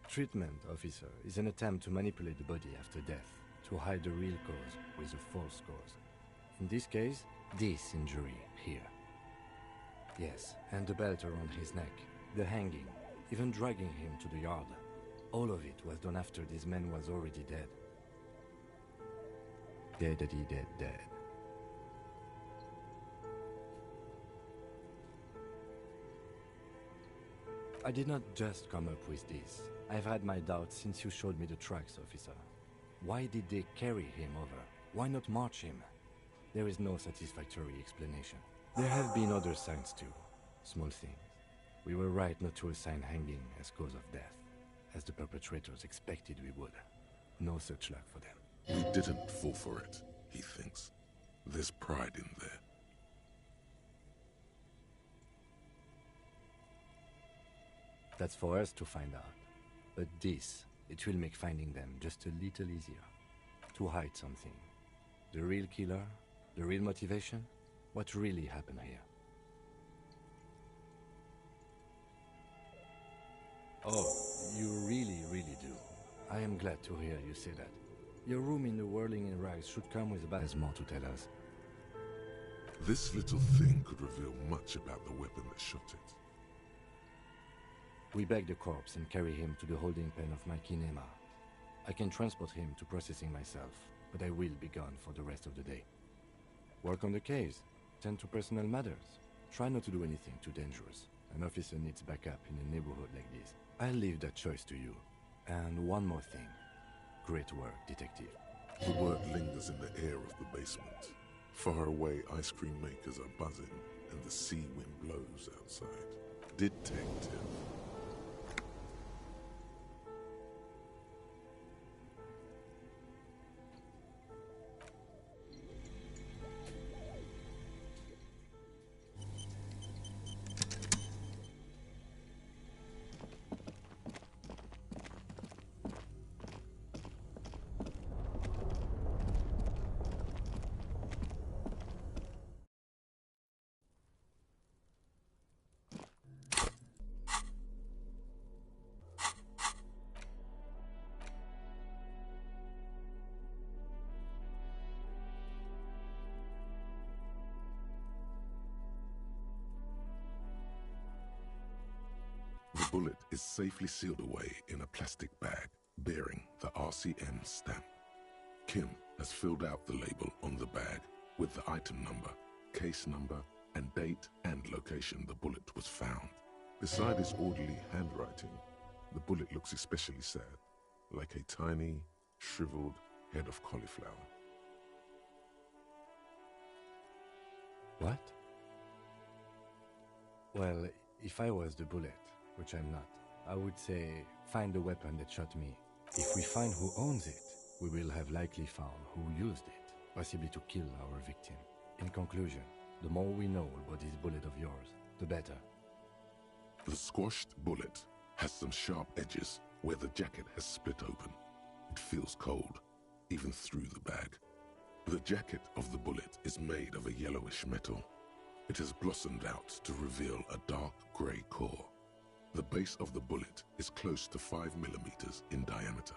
Treatment, officer, is an attempt to manipulate the body after death, to hide the real cause with a false cause. In this case, this injury here. Yes, and the belt around his neck, the hanging, even dragging him to the yard. All of it was done after this man was already dead. Dead. I did not just come up with this. I've had my doubts since you showed me the tracks, officer. Why did they carry him over? Why not march him? There is no satisfactory explanation. There have been other signs too. Small things. We were right not to assign hanging as cause of death, as the perpetrators expected we would. No such luck for them. We didn't fall for it, he thinks. There's pride in there. That's for us to find out. But this, it will make finding them just a little easier. To hide something. The real killer, the real motivation, what really happened here. Oh, you really do. I am glad to hear you say that. Your room in the whirling in rags should come with a bag. There's more to tell us. This little thing could reveal much about the weapon that shot it. We bag the corpse and carry him to the holding pen of my kinema. I can transport him to processing myself, but I will be gone for the rest of the day. Work on the case. Tend to personal matters. Try not to do anything too dangerous. An officer needs backup in a neighborhood like this. I'll leave that choice to you. And one more thing. Great work, detective. The word lingers in the air of the basement. Far away, ice cream makers are buzzing, and the sea wind blows outside. Detective. bullet is safely sealed away in a plastic bag bearing the RCM stamp. Kim has filled out the label on the bag with the item number, case number, and date and location the bullet was found. Beside his orderly handwriting, the bullet looks especially sad, like a tiny, shriveled head of cauliflower. What? Well, if I was the bullet, which I'm not, I would say, find the weapon that shot me. If we find who owns it, we will have likely found who used it, possibly to kill our victim. In conclusion, the more we know about this bullet of yours, the better. The squashed bullet has some sharp edges where the jacket has split open. It feels cold, even through the bag. The jacket of the bullet is made of a yellowish metal. It has blossomed out to reveal a dark grey core. The base of the bullet is close to 5 millimeters in diameter.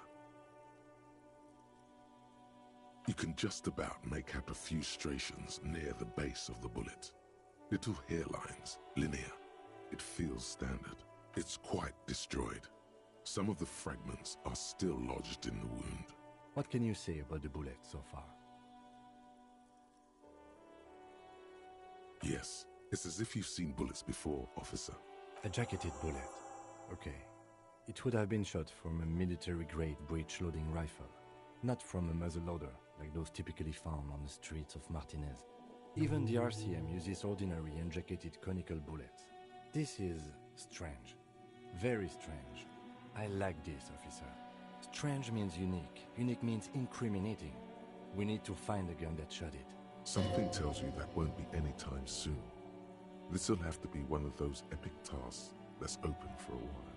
You can just about make out a few striations near the base of the bullet. Little hairlines, linear. It feels standard. It's quite destroyed. Some of the fragments are still lodged in the wound. What can you say about the bullet so far? Yes, it's as if you've seen bullets before, officer. A jacketed bullet. Okay. It would have been shot from a military-grade breech-loading rifle, not from a muzzleloader like those typically found on the streets of Martinez. Even the RCM uses ordinary unjacketed conical bullets. This is strange. Very strange. I like this, officer. Strange means unique. Unique means incriminating. We need to find the gun that shot it. Something tells you that won't be anytime soon. This'll have to be one of those epic tasks that's open for a while.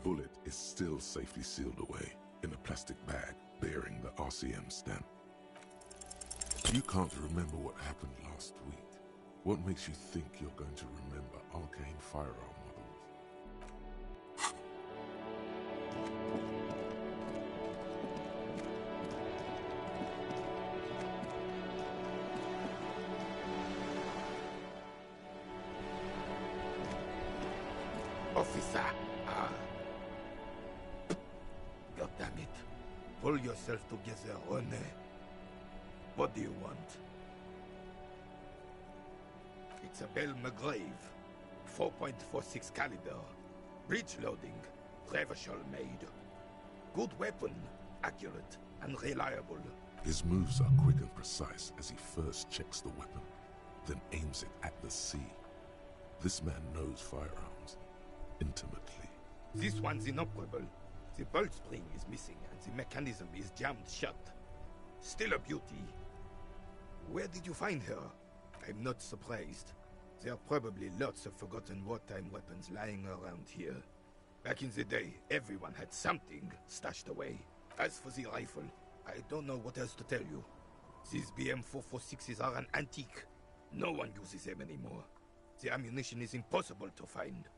The bullet is still safely sealed away in a plastic bag bearing the RCM stamp. You can't remember what happened last week. What makes you think you're going to remember arcane firearm models? Officer, God damn it. Pull yourself together, Rene. What do you want? It's a Bell McGrave. 4.46 caliber. Breech loading. Revachol made. Good weapon. Accurate and reliable. His moves are quick and precise as he first checks the weapon, then aims it at the sea. This man knows firearms intimately. This one's inoperable. The bolt spring is missing and the mechanism is jammed shut. Still a beauty. Where did you find her? I'm not surprised. There are probably lots of forgotten wartime weapons lying around here. Back in the day, everyone had something stashed away. As for the rifle, I don't know what else to tell you. These BM-446s are an antique. No one uses them anymore. The ammunition is impossible to find.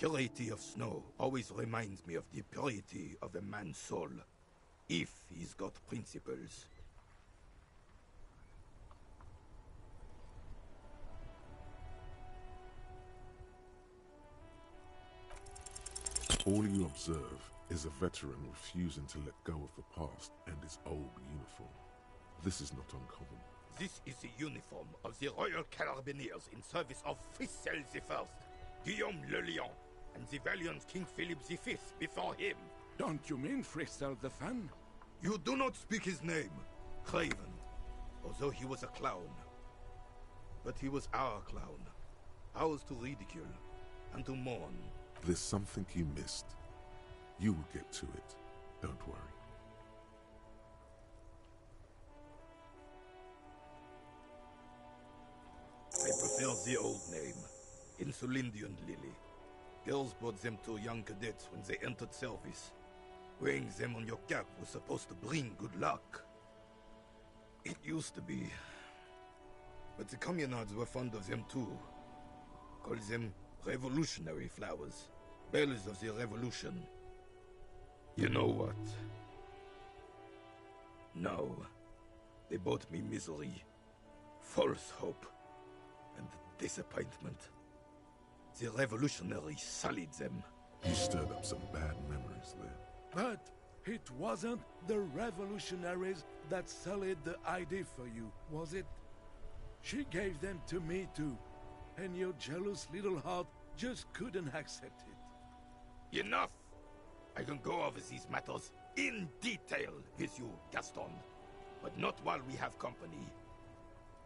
purity of snow always reminds me of the purity of a man's soul, if he's got principles. All you observe is a veteran refusing to let go of the past and his old uniform. This is not uncommon. This is the uniform of the Royal Carabineers in service of Frissel I, Guillaume le Lion, and the valiant King Philip V before him. Don't you mean Frissel the Fan? You do not speak his name, Craven, although he was a clown. But he was our clown, ours to ridicule and to mourn. There's something you missed. You will get to it. Don't worry. I prefer the old name, Insulindian Lily. Girls bought them to young cadets when they entered service. Wearing them on your cap was supposed to bring good luck. It used to be. But the communards were fond of them too. Called them revolutionary flowers. Bells of the revolution. You know what? No. They brought me misery, false hope, and disappointment. The revolutionaries sullied them. You stirred up some bad memories there. But it wasn't the revolutionaries that sullied the idea for you, was it? She gave them to me too, and your jealous little heart just couldn't accept it. Enough! I can go over these matters in detail with you, Gaston, but not while we have company.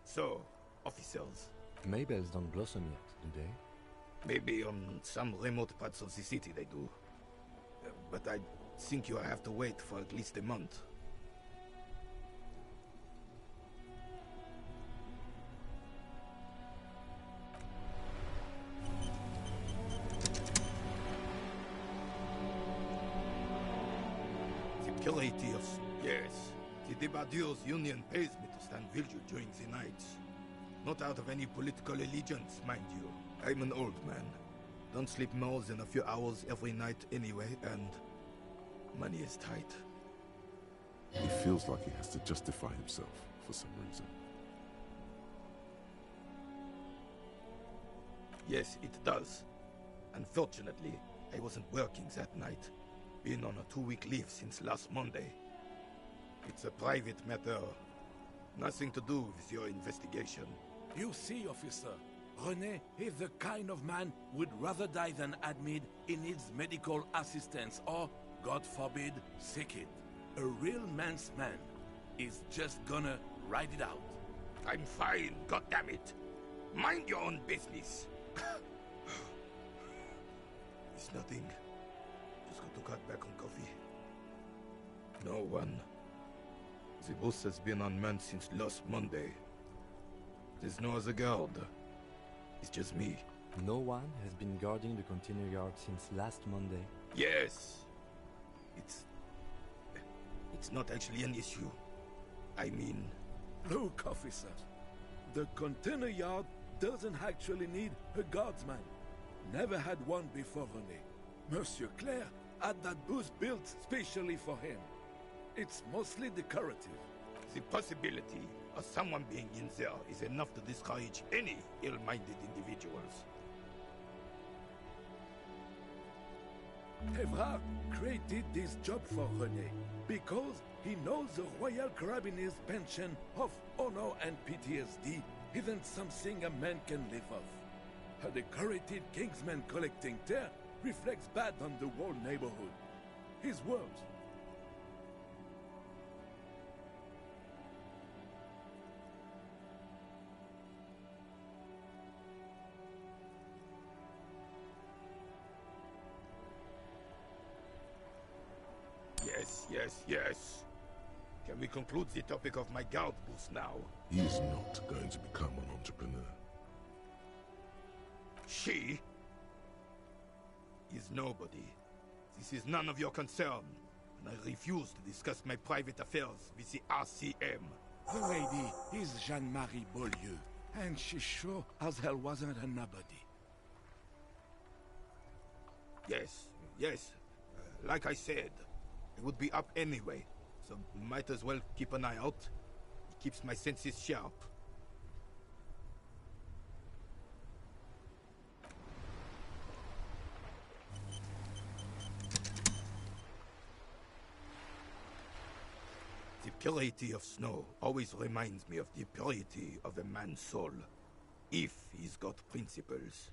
So, officers. Maybells don't blossom yet, do they? Maybe on some remote parts of the city they do. But I think you have to wait for at least a month. The purity of... Yes. The Debardeurs Union pays me to stand vigil during the nights. Not out of any political allegiance, mind you. I'm an old man. Don't sleep more than a few hours every night anyway, and money is tight. He feels like he has to justify himself for some reason. Yes, it does. Unfortunately, I wasn't working that night. Been on a 2-week leave since last Monday. It's a private matter. Nothing to do with your investigation. You see, officer, René is the kind of man would rather die than admit he needs medical assistance or, God forbid, sick it. A real man's man is just gonna ride it out. I'm fine, goddammit. Mind your own business. It's nothing. Just got to cut back on coffee. No one. The bus has been unmanned since last Monday. There's no other guard. It's just me. No one has been guarding the container yard since last Monday. Yes. It's not actually an issue. I mean... Look, officer. The container yard doesn't actually need a guardsman. Never had one before René. Monsieur Claire had that booth built specially for him. It's mostly decorative. The possibility of someone being in there is enough to discourage any ill-minded individuals. Evrard created this job for René because he knows the Royal Carabiniers' pension of honor and PTSD isn't something a man can live off. A decorated Kingsman collecting tear reflects bad on the whole neighborhood. His words. Yes. Can we conclude the topic of my guard boost now? He is not going to become an entrepreneur. She is nobody. This is none of your concern, and I refuse to discuss my private affairs with the RCM. The lady is Jeanne-Marie Beaulieu, and she sure as hell wasn't a nobody. Yes, yes. Like I said, it would be up anyway, so might as well keep an eye out. It keeps my senses sharp. The purity of snow always reminds me of the purity of a man's soul, if he's got principles.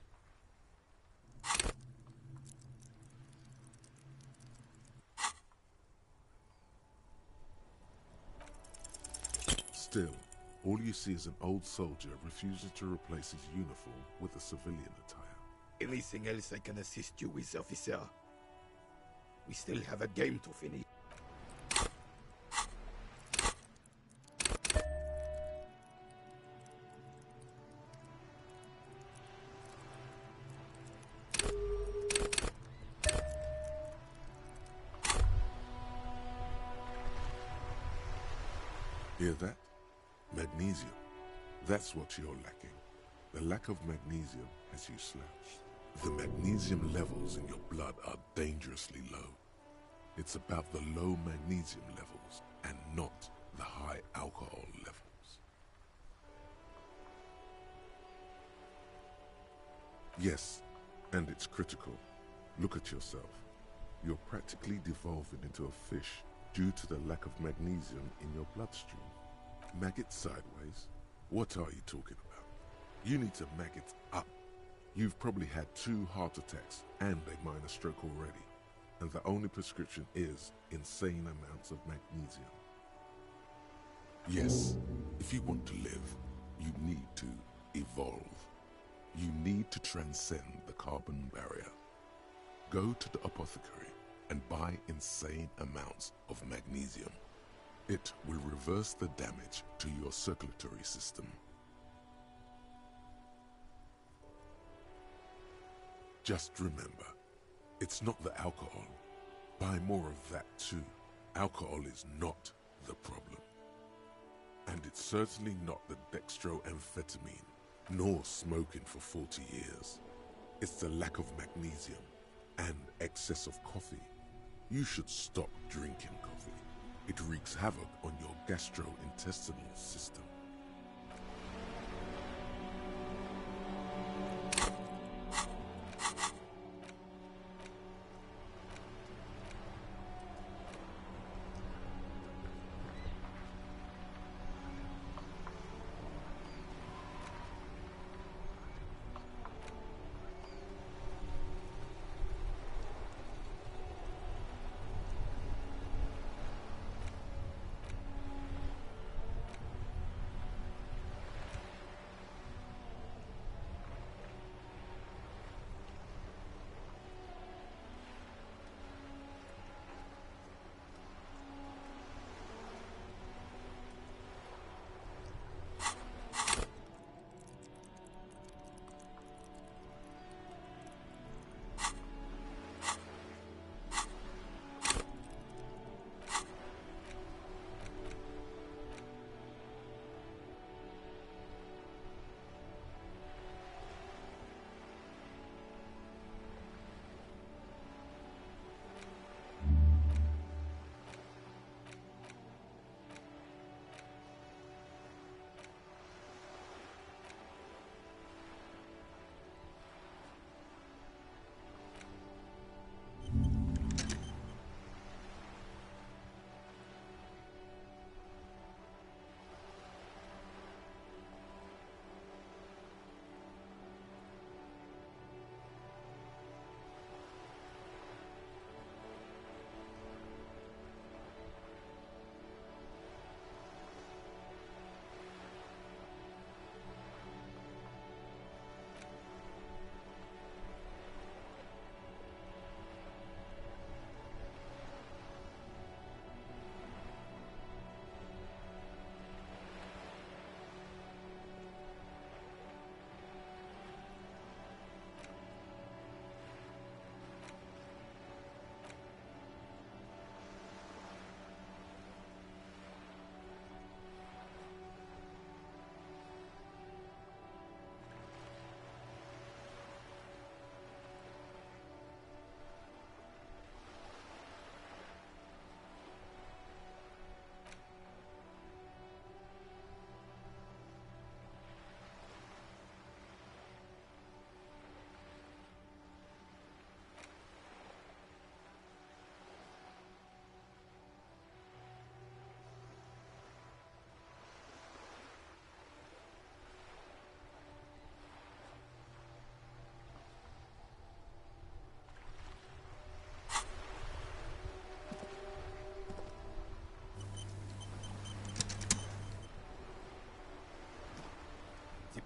Still, all you see is an old soldier refusing to replace his uniform with a civilian attire. Anything else I can assist you with, officer? We still have a game to finish. Hear that? Magnesium. That's what you're lacking. The lack of magnesium has you slouched. The magnesium levels in your blood are dangerously low. It's about the low magnesium levels and not the high alcohol levels. Yes, and it's critical. Look at yourself. You're practically devolving into a fish due to the lack of magnesium in your bloodstream. Maggot sideways? What are you talking about? You need to maggot up. You've probably had 2 heart attacks and a minor stroke already, and the only prescription is insane amounts of magnesium. Yes, if you want to live, you need to evolve. You need to transcend the carbon barrier. Go to the apothecary and buy insane amounts of magnesium. It will reverse the damage to your circulatory system. Just remember, it's not the alcohol. Buy more of that too. Alcohol is not the problem. And it's certainly not the dextroamphetamine, nor smoking for 40 years. It's the lack of magnesium and excess of coffee. You should stop drinking coffee. It wreaks havoc on your gastrointestinal system.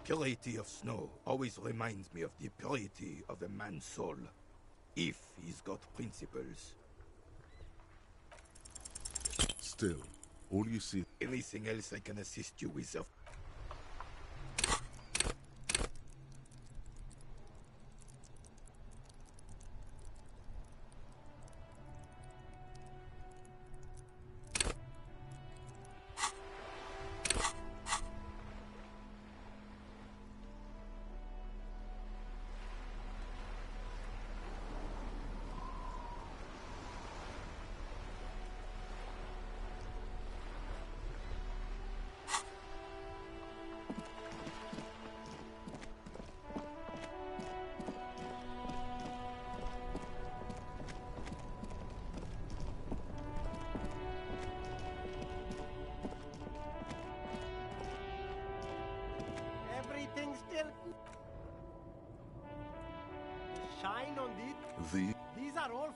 purity of snow always reminds me of the purity of a man's soul, if he's got principles. Still, all you see... Anything else I can assist you with, Everything still shine on these. These are all.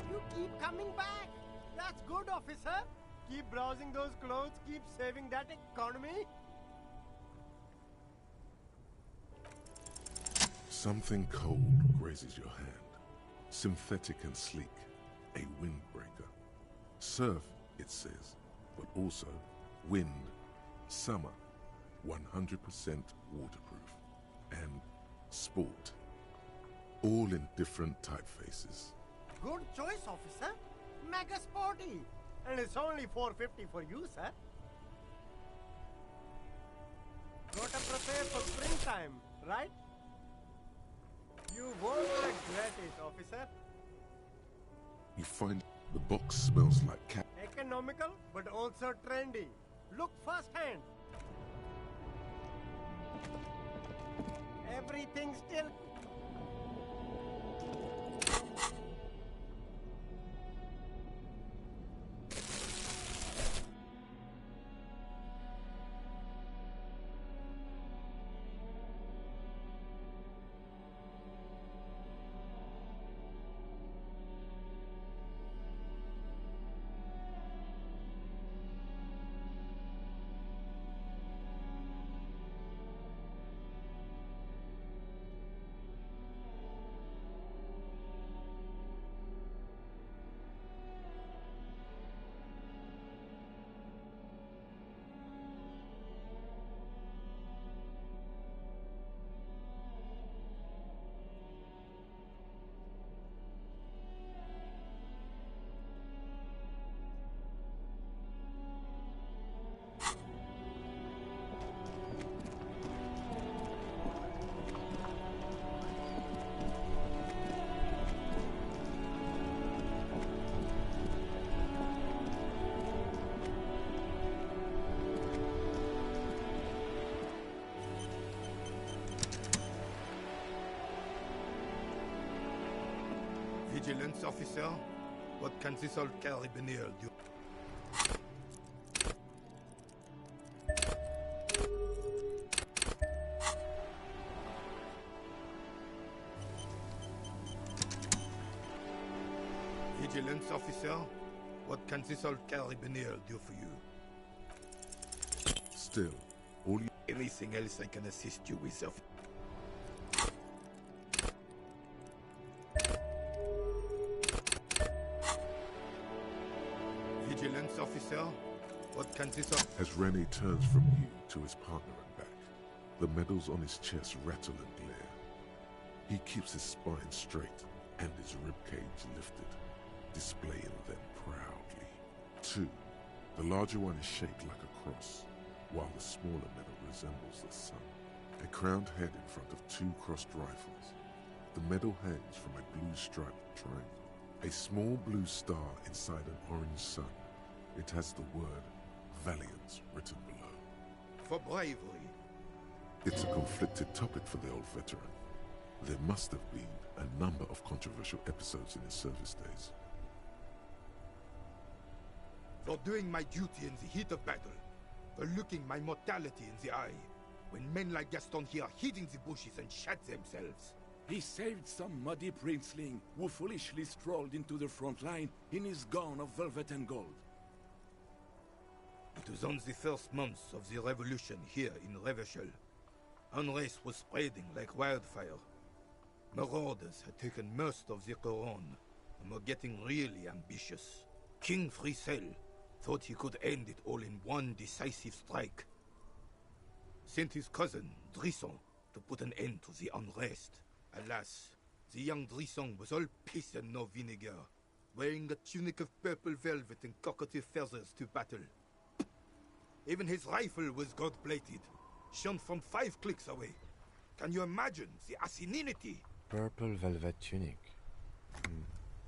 You keep coming back. That's good, officer. Keep browsing those clothes. Keep saving that economy. Something cold grazes your hand. Synthetic and sleek, a windbreaker. Surf, it says, but also wind, summer, 100% waterproof, and sport. All in different typefaces. Good choice, officer. Mega sporty. And it's only $4.50 for you, sir. Gotta prepare for springtime, right? You won't regret it, officer. You find the box smells like cat. Economical, but also trendy. Look firsthand. Everything still... Vigilance officer, what can this old carabiner do? Vigilance officer, what can this old carabiner do for you? Still, all you... Anything else I can assist you with, officer? Vigilance officer, what can this... As Rene turns from you to his partner and back, the medals on his chest rattle and glare. He keeps his spine straight and his ribcage lifted, displaying them proudly. 2. The larger one is shaped like a cross, while the smaller medal resembles the sun. A crowned head in front of 2 crossed rifles. The medal hangs from a blue striped triangle. A small blue star inside an orange sun. It has the word Valiant written below. For bravery. It's a conflicted topic for the old veteran. There must have been a number of controversial episodes in his service days. For doing my duty in the heat of battle. For looking my mortality in the eye. When men like Gaston here hid in the bushes and shot themselves. He saved some muddy princeling who foolishly strolled into the front line in his gown of velvet and gold. It was on the first months of the revolution here in Revachol. Unrest was spreading like wildfire. Marauders had taken most of the Couronne and were getting really ambitious. King Frisel thought he could end it all in one decisive strike. Sent his cousin, Drisson, to put an end to the unrest. Alas, the young Drisson was all piss and no vinegar, wearing a tunic of purple velvet and cockatiel feathers to battle. Even his rifle was gold-plated, shone from 5 clicks away. Can you imagine the asininity? Purple velvet tunic.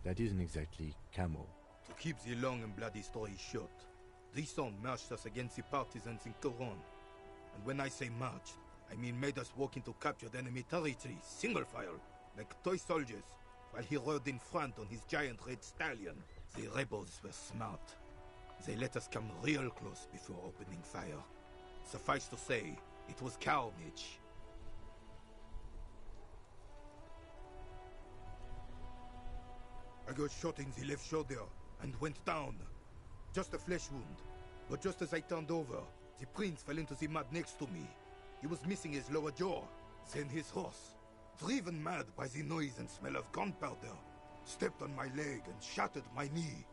That isn't exactly camo. To keep the long and bloody story short, Drisson marched us against the partisans in Couronne. And when I say marched, I mean made us walk into captured enemy territory, single file, like toy soldiers, while he rode in front on his giant red stallion. The rebels were smart. They let us come real close before opening fire. Suffice to say, it was carnage. I got shot in the left shoulder and went down. Just a flesh wound. But just as I turned over, the prince fell into the mud next to me. He was missing his lower jaw. Then his horse, driven mad by the noise and smell of gunpowder, stepped on my leg and shattered my knee.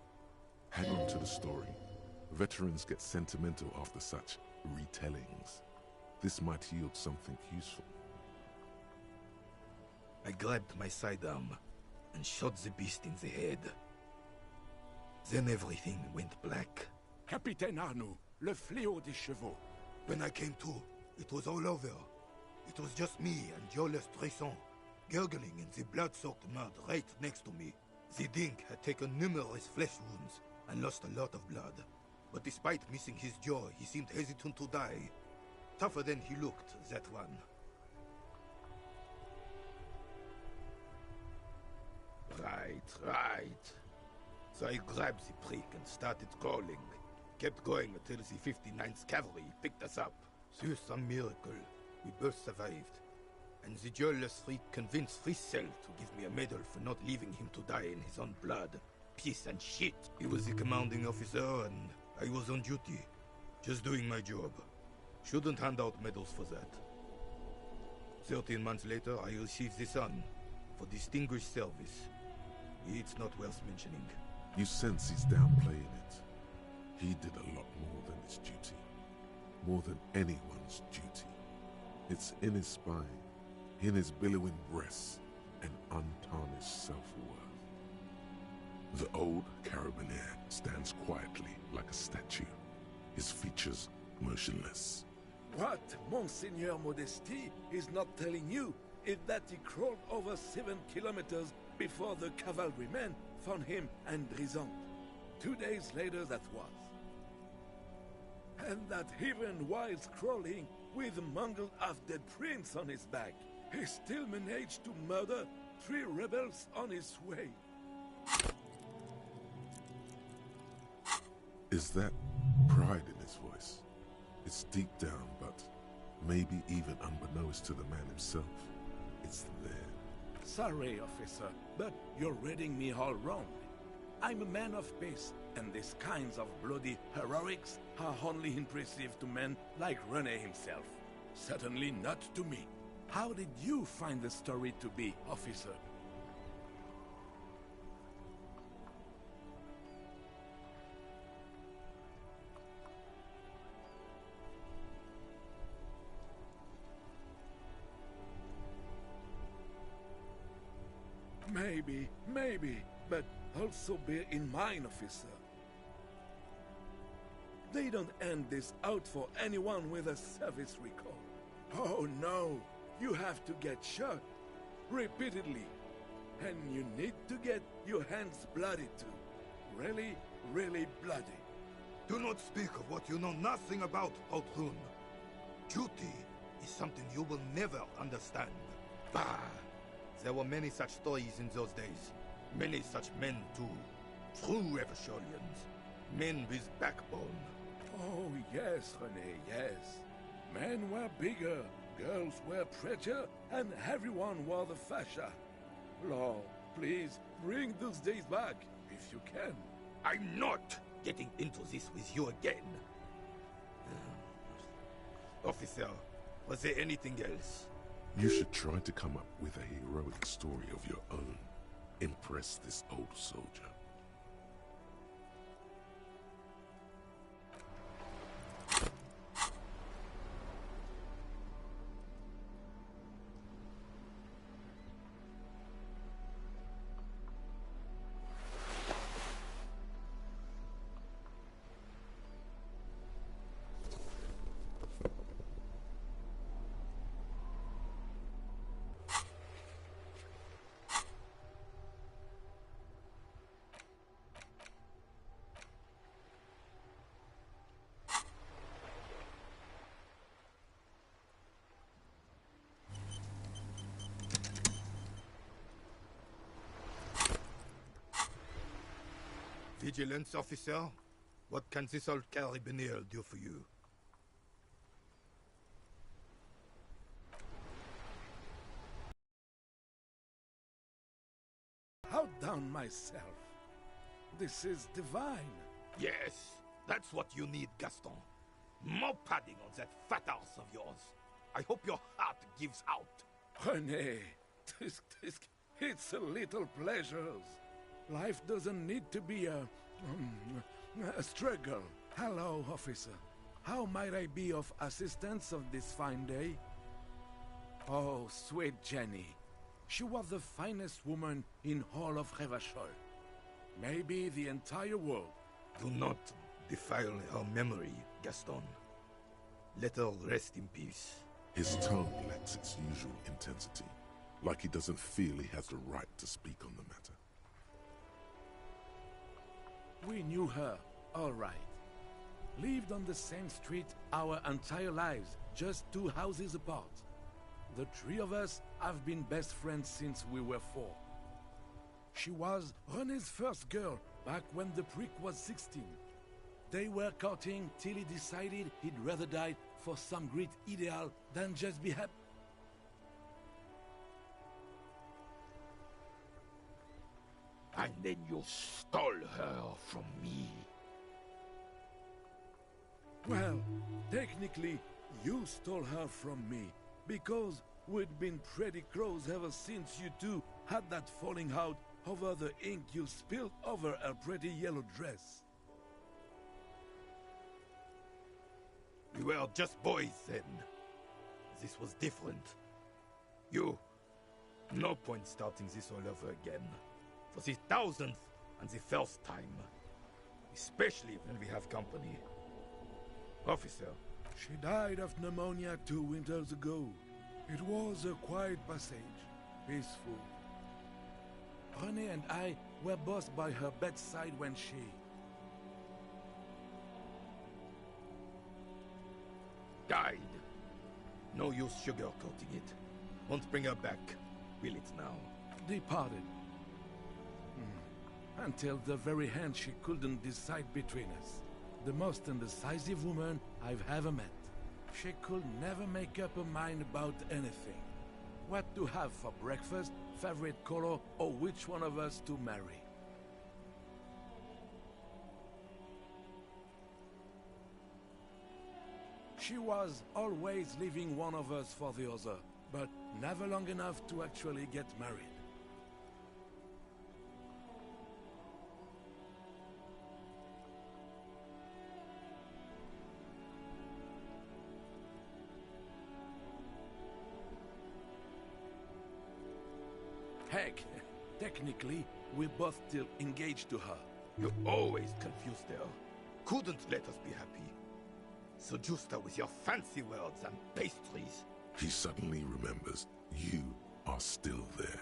Hang on to the story. Veterans get sentimental after such retellings. This might yield something useful. I grabbed my sidearm and shot the beast in the head. Then everything went black. Capitaine Arnoux, le fléau des chevaux. When I came to, it was all over. It was just me and Jolas Tresson, gurgling in the blood-soaked mud right next to me. The dink had taken numerous flesh wounds and lost a lot of blood. But despite missing his jaw, he seemed hesitant to die. Tougher than he looked, that one. Right. So I grabbed the prick and started crawling. Kept going until the 59th Cavalry picked us up. Through some miracle, we both survived. And the jealous freak convinced Frisel to give me a medal for not leaving him to die in his own blood. Piece and shit. He was the commanding officer and I was on duty. Just doing my job. Shouldn't hand out medals for that. 13 months later, I received the Sun for distinguished service. It's not worth mentioning. You sense he's downplaying it. He did a lot more than his duty. More than anyone's duty. It's in his spine, in his billowing breasts, and untarnished self-worth. The old carabinier stands quietly like a statue, his features motionless. What Monseigneur Modesty is not telling you is that he crawled over 7 kilometers before the cavalrymen found him and Drisson. 2 days later that was. And that even while crawling with a mangled half-dead prince on his back, he still managed to murder 3 rebels on his way. Is that pride in his voice? It's deep down, but maybe even unbeknownst to the man himself, it's there. Sorry, officer, but you're reading me all wrong. I'm a man of peace, and these kinds of bloody heroics are only impressive to men like René himself. Certainly not to me. How did you find the story to be, officer? Maybe, but also bear in mind, officer. They don't hand this out for anyone with a service record. Oh no, you have to get shot, repeatedly. And you need to get your hands bloody too. Really, really bloody. Do not speak of what you know nothing about, Outrun. Duty is something you will never understand. Bah! There were many such stories in those days. Many such men too. True Revacholians. Men with backbone. Oh yes, René, yes. Men were bigger, Girls wear prettier, and everyone wore the fascia. Lord, please, bring those days back, if you can. I'm not getting into this with you again. Officer, was there anything else? You should try to come up with a heroic story of your own. Impress this old soldier. Vigilance officer, what can this old carabinier do for you? How down myself. This is divine. Yes, that's what you need, Gaston. More padding on that fat ass of yours. I hope your heart gives out. René, it's a little pleasures. Life doesn't need to be a struggle. Hello, officer. How might I be of assistance on this fine day? Oh, sweet Jenny. She was the finest woman in all of Revachol. Maybe the entire world. Do not defile her memory, Gaston. Let her rest in peace. His tone lacks its usual intensity, like he doesn't feel he has the right to speak on the matter. We knew her, all right. Lived on the same street our entire lives, just 2 houses apart. The 3 of us have been best friends since we were 4. She was René's first girl back when the prick was 16. They were courting till he decided he'd rather die for some great ideal than just be happy. And then you stole her from me. Well, technically, you stole her from me, because we'd been pretty close ever since you two had that falling out over the ink you spilled over her pretty yellow dress. We were just boys then. This was different. No point starting this all over again. For the 1000th and the first time. Especially when we have company. Officer. She died of pneumonia 2 winters ago. It was a quiet passage, peaceful. René and I were both by her bedside when she... died. No use sugarcoating it. Won't bring her back, will it now? Departed. Until the very end she couldn't decide between us. The most indecisive woman I've ever met. She could never make up her mind about anything. What to have for breakfast, favorite color, or which one of us to marry. She was always leaving one of us for the other, but never long enough to actually get married. Heck, technically, we're both still engaged to her. You always confused her. Couldn't let us be happy. Seduced her with your fancy words and pastries. He suddenly remembers you are still there,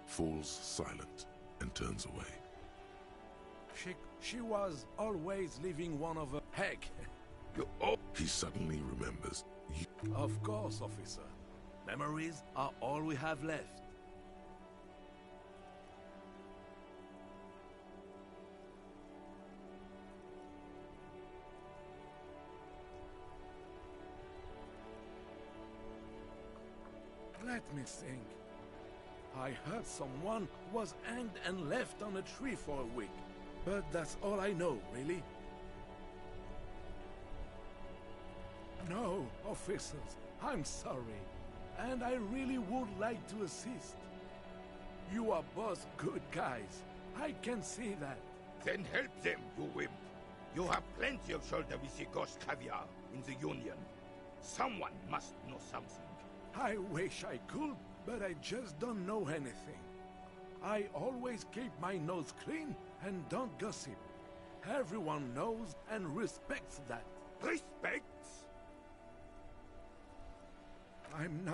falls silent, and turns away. She was always leaving one of her... Heck, He suddenly remembers you... Of course, officer. Memories are all we have left. Let me think. I heard someone was hanged and left on a tree for a week. But that's all I know, really. No, officers, I'm sorry. And I really would like to assist. You are both good guys. I can see that. Then help them, you wimp. You have plenty of shoulder with the ghost caviar in the Union. Someone must know something. I wish I could, but I just don't know anything. I always keep my nose clean and don't gossip. Everyone knows and respects that. Respects? I'm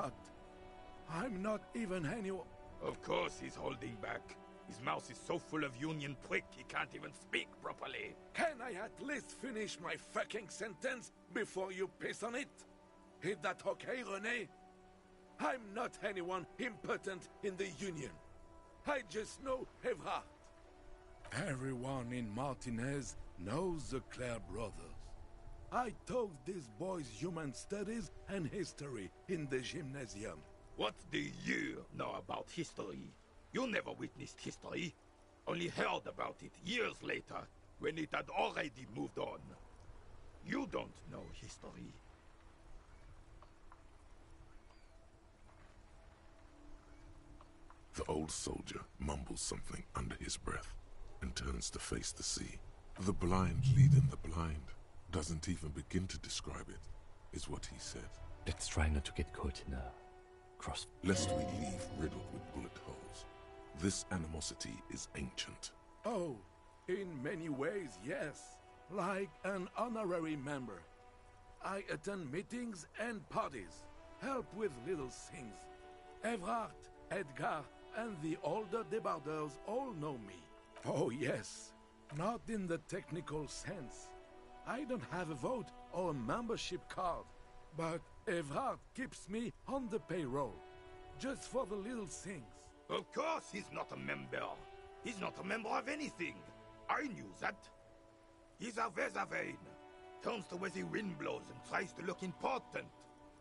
not even anyone. Of course he's holding back. His mouth is so full of Union prick he can't even speak properly. Can I at least finish my fucking sentence before you piss on it? Is that okay, René? I'm not anyone important in the Union. I just know Evrard. Everyone in Martinez knows the Clare brothers. I taught these boys human studies and history in the gymnasium. What do you know about history? You never witnessed history, only heard about it years later, when it had already moved on. You don't know history. The old soldier mumbles something under his breath and turns to face the sea. The blind leading the blind doesn't even begin to describe it, is what he said. Let's try not to get caught in a cross. Lest we leave riddled with bullet holes. This animosity is ancient. Oh, in many ways, yes. Like an honorary member. I attend meetings and parties, help with little things. Evrard, Edgar, and the older debarders all know me. Oh yes, not in the technical sense. I don't have a vote or a membership card, but Evrard keeps me on the payroll, just for the little things. Of course he's not a member. He's not a member of anything. I knew that. He's a Weservein. Turns to where the wind blows and tries to look important.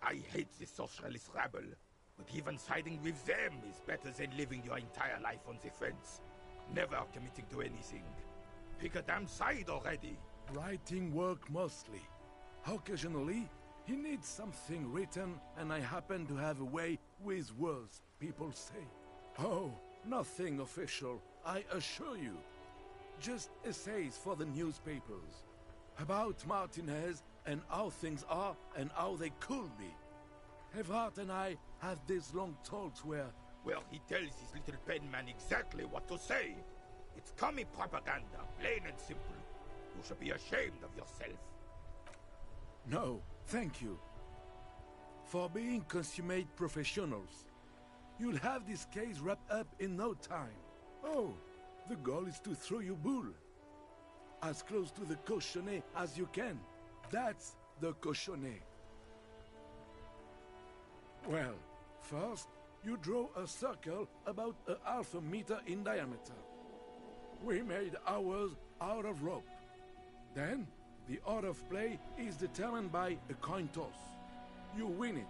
I hate the socialist rabble, but even siding with them is better than living your entire life on the fence. Never committing to anything. Pick a damn side already. Writing work mostly. Occasionally, he needs something written, and I happen to have a way with words, people say. Oh, nothing official, I assure you. Just essays for the newspapers. About Martinez and how things are and how they could be. Evrard and I have these long talks where... Well, he tells his little pen man exactly what to say. It's commie propaganda, plain and simple. You should be ashamed of yourself. No, thank you. For being consummate professionals. You'll have this case wrapped up in no time. Oh, the goal is to throw you bull. As close to the cochonnet as you can. That's the cochonnet. Well, first, you draw a circle about a half a meter in diameter. We made ours out of rope. Then, the order of play is determined by a coin toss. You win it.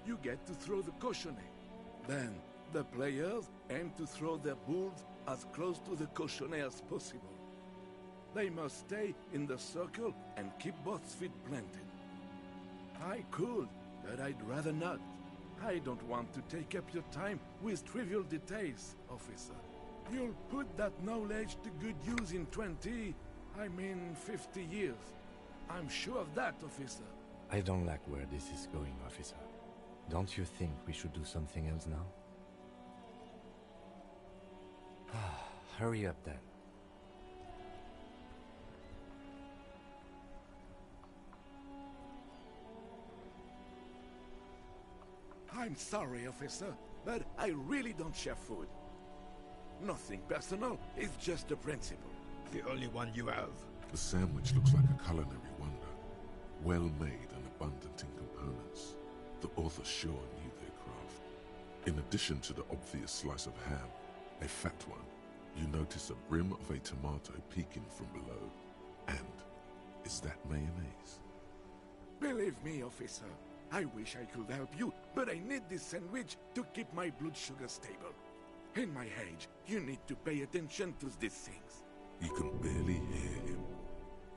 You get to throw the cochonnet. Then, the players aim to throw their bulls as close to the cochonnet as possible. They must stay in the circle and keep both feet planted. I could, but I'd rather not. I don't want to take up your time with trivial details, officer. You'll put that knowledge to good use in 50 years. I'm sure of that, officer. I don't like where this is going, officer. Don't you think we should do something else now? Hurry up then. I'm sorry, officer, but I really don't share food. Nothing personal, it's just a principle. The only one you have. The sandwich looks like a culinary wonder. Well made and abundant in components. The author sure knew their craft. In addition to the obvious slice of ham, a fat one, you notice a brim of a tomato peeking from below. And is that mayonnaise? Believe me, officer, I wish I could help you, but I need this sandwich to keep my blood sugar stable. In my age, you need to pay attention to these things. You can barely hear him.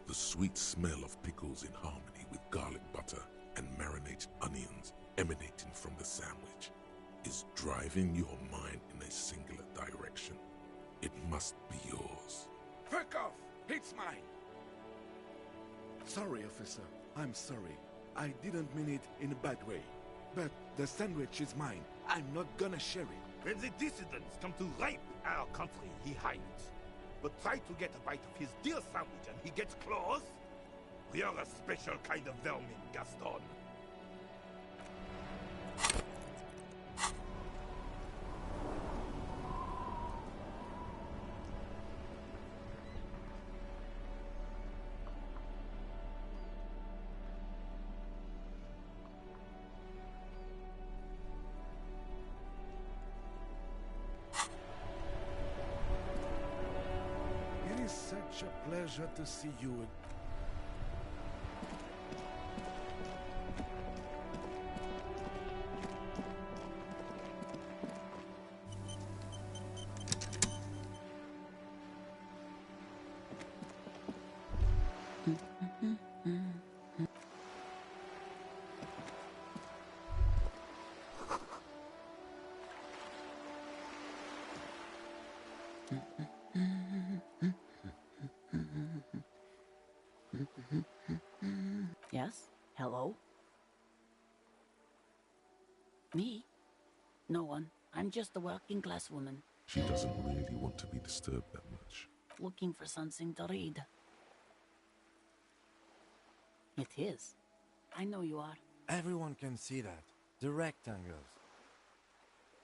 The sweet smell of pickles in harmony with garlic butter and marinated onions emanating from the sandwich is driving your mind in a singular direction. It must be yours. Fuck off! It's mine! Sorry, officer. I'm sorry. I didn't mean it in a bad way. But the sandwich is mine. I'm not gonna share it. When the dissidents come to rape our country, he hides. But try to get a bite of his dear sandwich and he gets claws? We are a special kind of vermin, Gaston. It is such a pleasure to see you again. Yes? Hello? Me? No one. I'm just a working class woman. She doesn't really want to be disturbed that much. Looking for something to read. It is. I know you are. Everyone can see that. The rectangles.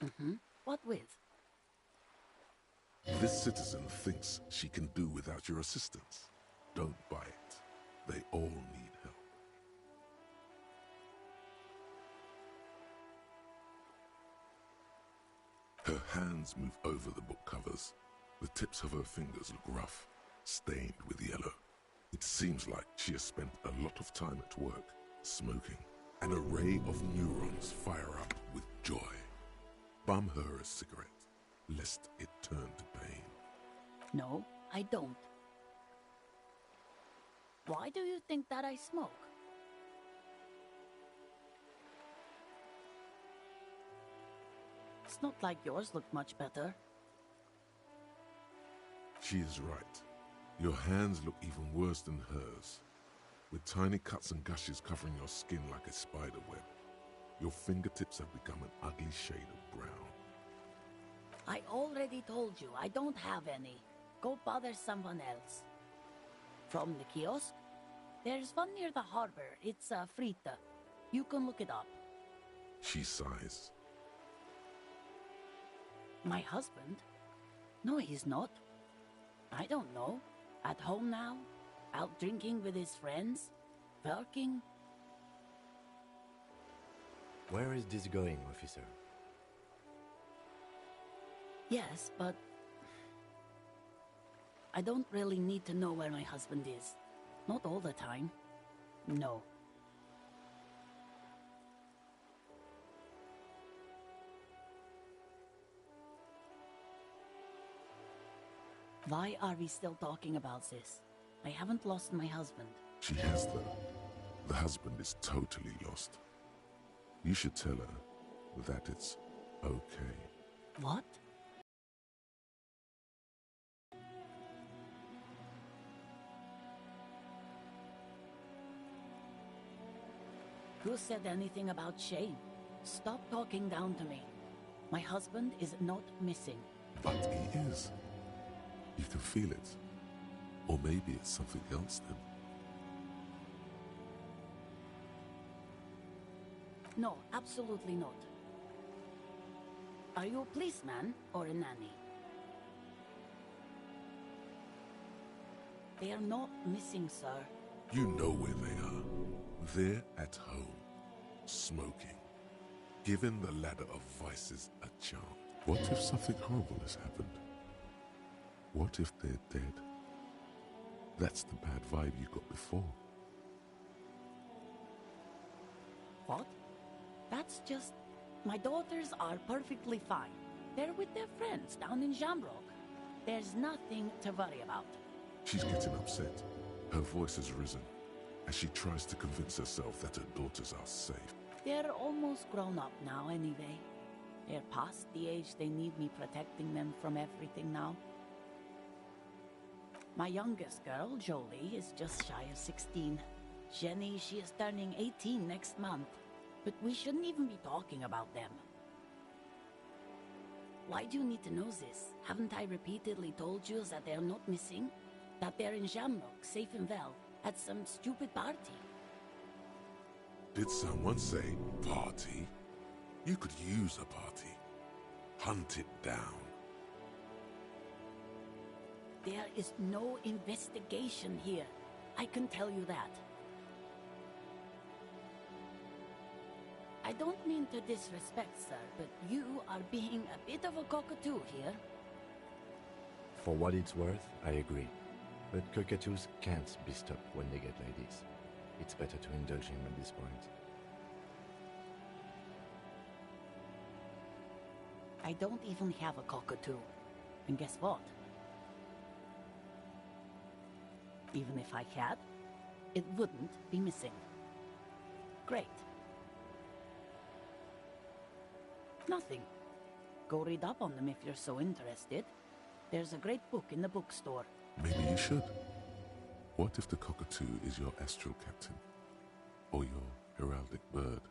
Mm-hmm. What with? This citizen thinks she can do without your assistance. Don't buy it. They all need help. Her hands move over the book covers. The tips of her fingers look rough, stained with yellow. It seems like she has spent a lot of time at work, smoking. An array of neurons fire up with joy. Bum her a cigarette, lest it turn to pain. No, I don't. Why do you think that I smoke? It's not like yours look much better. She is right. Your hands look even worse than hers, with tiny cuts and gushes covering your skin like a spider web. Your fingertips have become an ugly shade of brown. I already told you I don't have any. Go bother someone else. From the kiosk? There's one near the harbor. It's Frita. You can look it up. She sighs. My husband? No, he's not. I don't know. At home now? Out drinking with his friends? Working? Where is this going, officer? Yes, but I don't really need to know where my husband is. Not all the time. No. Why are we still talking about this? I haven't lost my husband. She has, though. The husband is totally lost. You should tell her that it's okay. What? Who said anything about shame? Stop talking down to me. My husband is not missing. But he is. You can feel it. Or maybe it's something else then. No, absolutely not. Are you a policeman or a nanny? They are not missing, sir. You know where they are. They're at home, smoking, giving the ladder of vices a chance. What if something horrible has happened? What if they're dead? That's the bad vibe you got before. What? It's just, my daughters are perfectly fine. They're with their friends down in Jamrock. There's nothing to worry about. She's getting upset. Her voice has risen as she tries to convince herself that her daughters are safe. They're almost grown up now anyway. They're past the age they need me protecting them from everything now. My youngest girl, Jolie, is just shy of 16. Jenny, she is turning 18 next month. But we shouldn't even be talking about them. Why do you need to know this? Haven't I repeatedly told you that they're not missing? That they're in Jamrock, safe and well, at some stupid party? Did someone say party? You could use a party. Hunt it down. There is no investigation here. I can tell you that. I don't mean to disrespect, sir, but you are being a bit of a cockatoo here. For what it's worth, I agree. But cockatoos can't be stopped when they get ladies. It's better to indulge him at this point. I don't even have a cockatoo. And guess what? Even if I had, it wouldn't be missing. Great. Nothing. Go read up on them if you're so interested. There's a great book in the bookstore. Maybe you should. What if the cockatoo is your astral captain? Or your heraldic bird?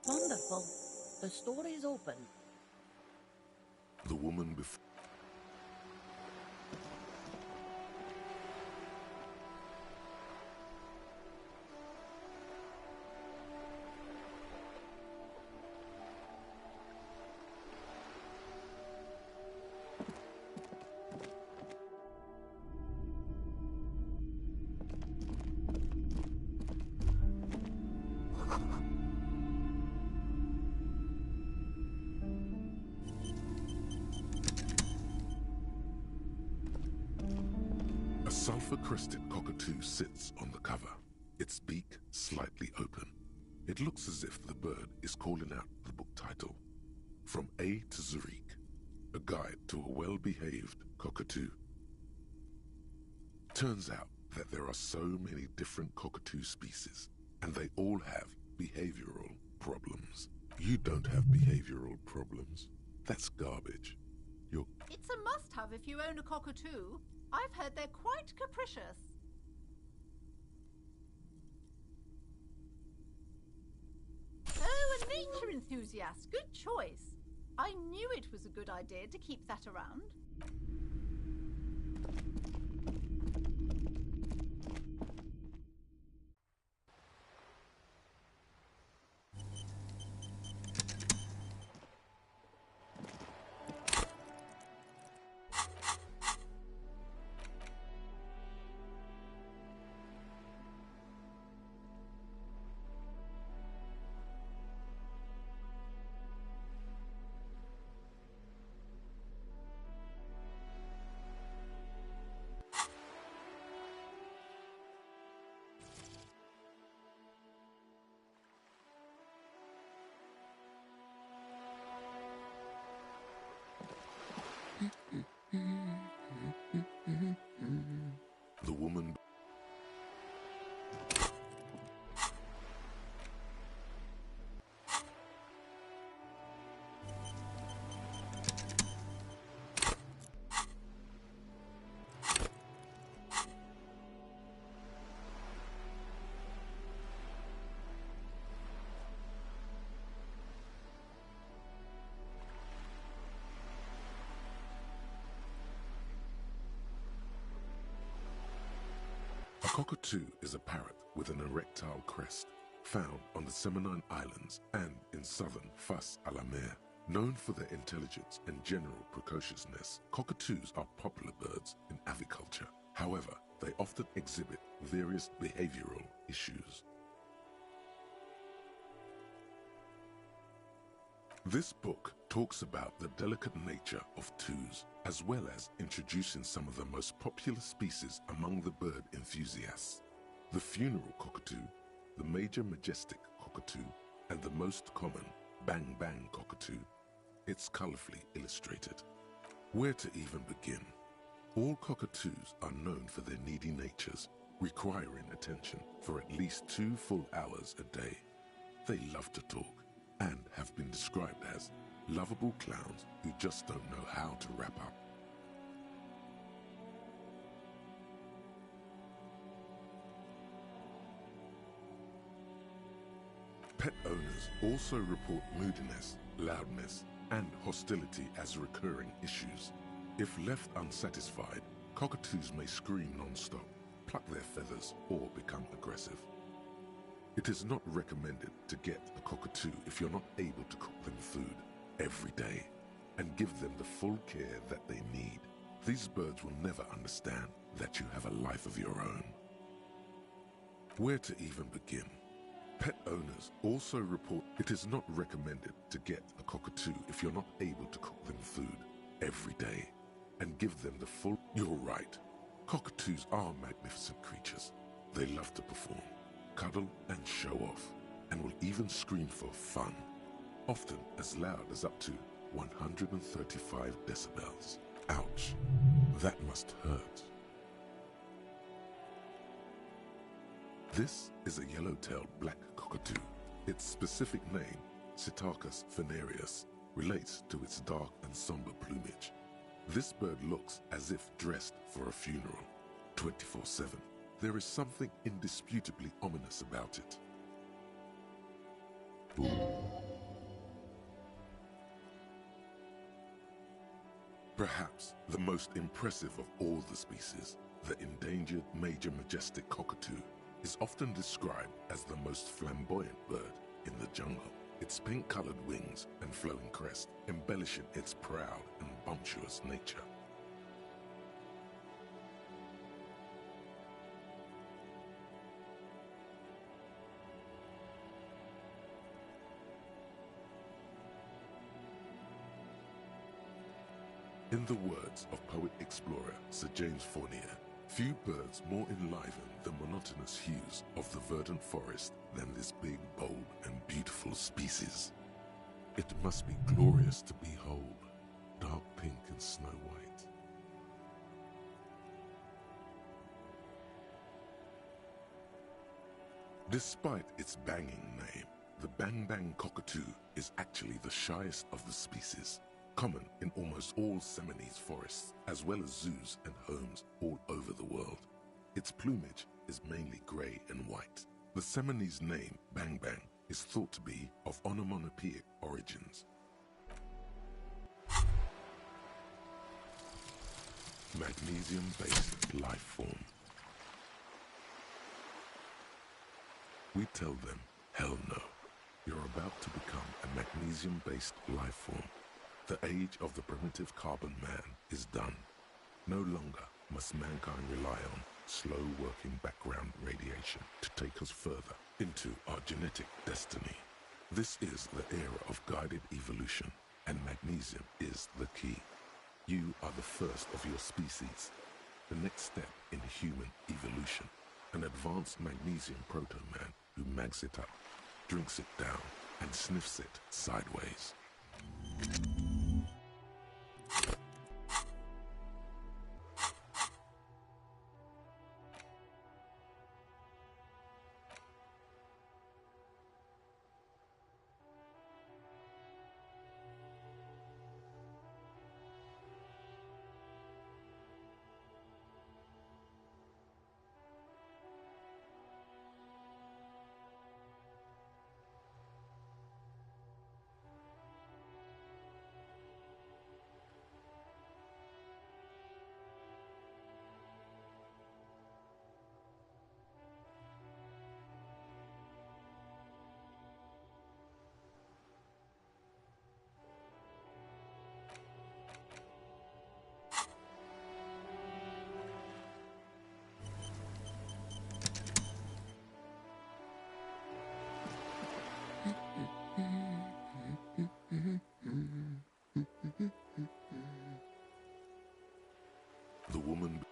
Wonderful. The store is open. The woman before... A sulfur-crested cockatoo sits on the cover, its beak slightly open. It looks as if the bird is calling out the book title, From A to Zurich, a guide to a well-behaved cockatoo. Turns out that there are so many different cockatoo species, and they all have behavioral problems. You don't have behavioral problems. That's garbage. It's a must-have if you own a cockatoo. I've heard they're quite capricious. Oh, a nature enthusiast. Good choice. I knew it was a good idea to keep that around. The woman... A cockatoo is a parrot with an erectile crest, found on the Seminine Islands and in southern Fas a la Mer. Known for their intelligence and general precociousness, cockatoos are popular birds in aviculture. However, they often exhibit various behavioral issues. This book talks about the delicate nature of twos, as well as introducing some of the most popular species among the bird enthusiasts. The funeral cockatoo, the major majestic cockatoo, and the most common, Bang Bang cockatoo. It's colorfully illustrated. Where to even begin? All cockatoos are known for their needy natures, requiring attention for at least 2 full hours a day. They love to talk and have been described as lovable clowns who just don't know how to wrap up. Pet owners also report moodiness, loudness, and hostility as recurring issues. If left unsatisfied, cockatoos may scream non-stop, pluck their feathers, or become aggressive. It is not recommended to get a cockatoo if you're not able to cook them food every day and give them the full care that they need. These birds will never understand that you have a life of your own. Where to even begin? Pet owners also report it is not recommended to get a cockatoo if you're not able to cook them food every day and give them the full... You're right. Cockatoos are magnificent creatures. They love to perform, cuddle and show off, and will even scream for fun, often as loud as up to 135 decibels. Ouch. That must hurt. This is a yellow-tailed black cockatoo. Its specific name, Psittacus venereus, relates to its dark and somber plumage. This bird looks as if dressed for a funeral, 24/7. There is something indisputably ominous about it. Perhaps the most impressive of all the species, the endangered major majestic cockatoo, is often described as the most flamboyant bird in the jungle. Its pink-colored wings and flowing crest embellishing its proud and bumptious nature. In the words of poet-explorer Sir James Fournier, few birds more enliven the monotonous hues of the verdant forest than this big, bold, and beautiful species. It must be glorious to behold, dark pink and snow white. Despite its banging name, the Bang Bang cockatoo is actually the shyest of the species, common in almost all Seminoles forests, as well as zoos and homes all over the world. Its plumage is mainly grey and white. The Seminoles name, Bang Bang, is thought to be of onomatopoeic origins. Magnesium-based life form. We tell them, hell no. You're about to become a magnesium-based life form. The age of the primitive carbon man is done. No longer must mankind rely on slow-working background radiation to take us further into our genetic destiny. This is the era of guided evolution, and magnesium is the key. You are the first of your species, the next step in human evolution. An advanced magnesium proto-man who mags it up, drinks it down, and sniffs it sideways. The woman.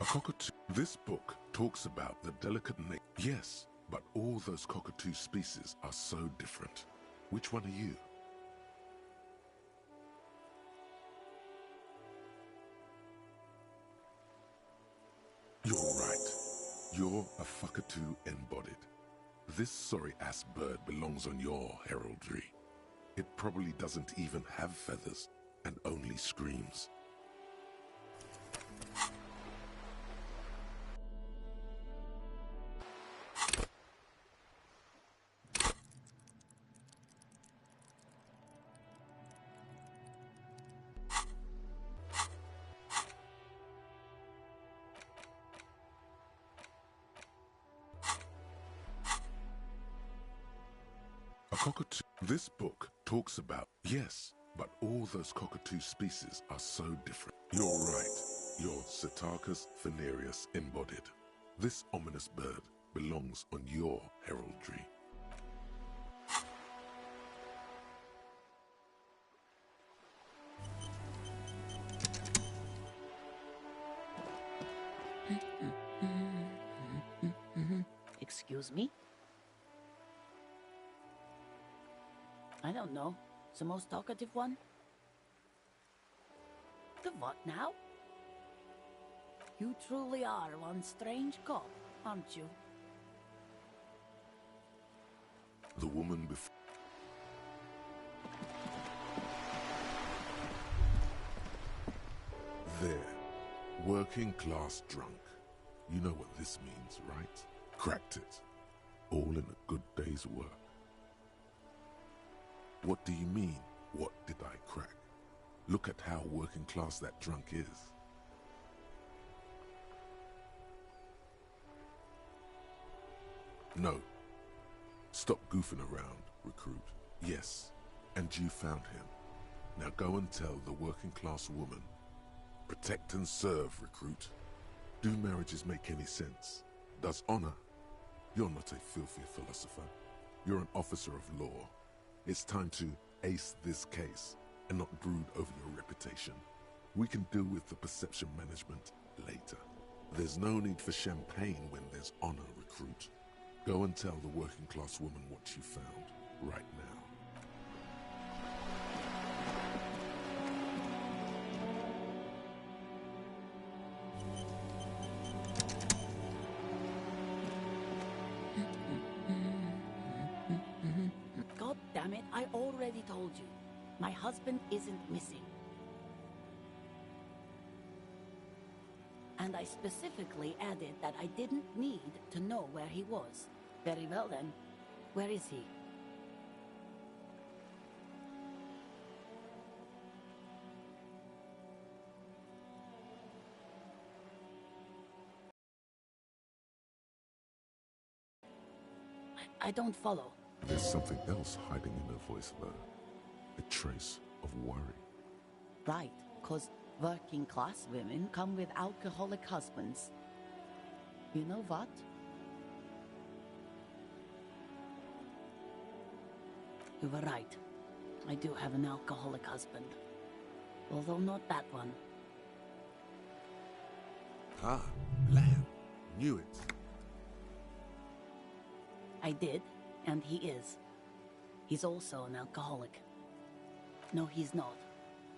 A cockatoo. This book talks about the delicate Yes, but all those cockatoo species are so different. Which one are you? You're right. You're a fuckatoo embodied. This sorry-ass bird belongs on your heraldry. It probably doesn't even have feathers and only screams. A cockatoo. This book talks about, yes, but all those cockatoo species are so different. You're right. You're Psittacus venereus embodied. This ominous bird belongs on your heraldry. Excuse me? I don't know. The most talkative one? The what now? You truly are one strange cop, aren't you? The woman before. There. Working class drunk. You know what this means, right? Cracked it. All in a good day's work. What do you mean, what did I crack? Look at how working class that drunk is. No. Stop goofing around, recruit. Yes, and you found him. Now go and tell the working class woman. Protect and serve, recruit. Do marriages make any sense? Does honor? You're not a filthy philosopher. You're an officer of law. It's time to ace this case and not brood over your reputation. We can deal with the perception management later. There's no need for champagne when there's honor, recruit. Go and tell the working class woman what you found right now. God damn it, I already told you. My husband isn't missing. And I specifically added that I didn't need to know where he was. Very well then. Where is he? I don't follow. There's something else hiding in her voice, though. A trace of worry. Right, 'cause working class women come with alcoholic husbands. You know what? You were right. I do have an alcoholic husband. Although not that one. Ah, lamb. Knew it. I did, and he is. He's also an alcoholic. No, he's not.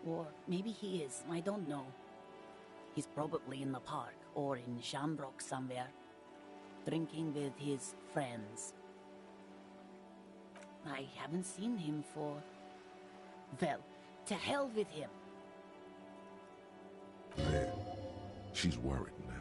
Or maybe he is, I don't know. He's probably in the park or in Shamrock somewhere, drinking with his friends. I haven't seen him for... Well, to hell with him. There. She's worried now.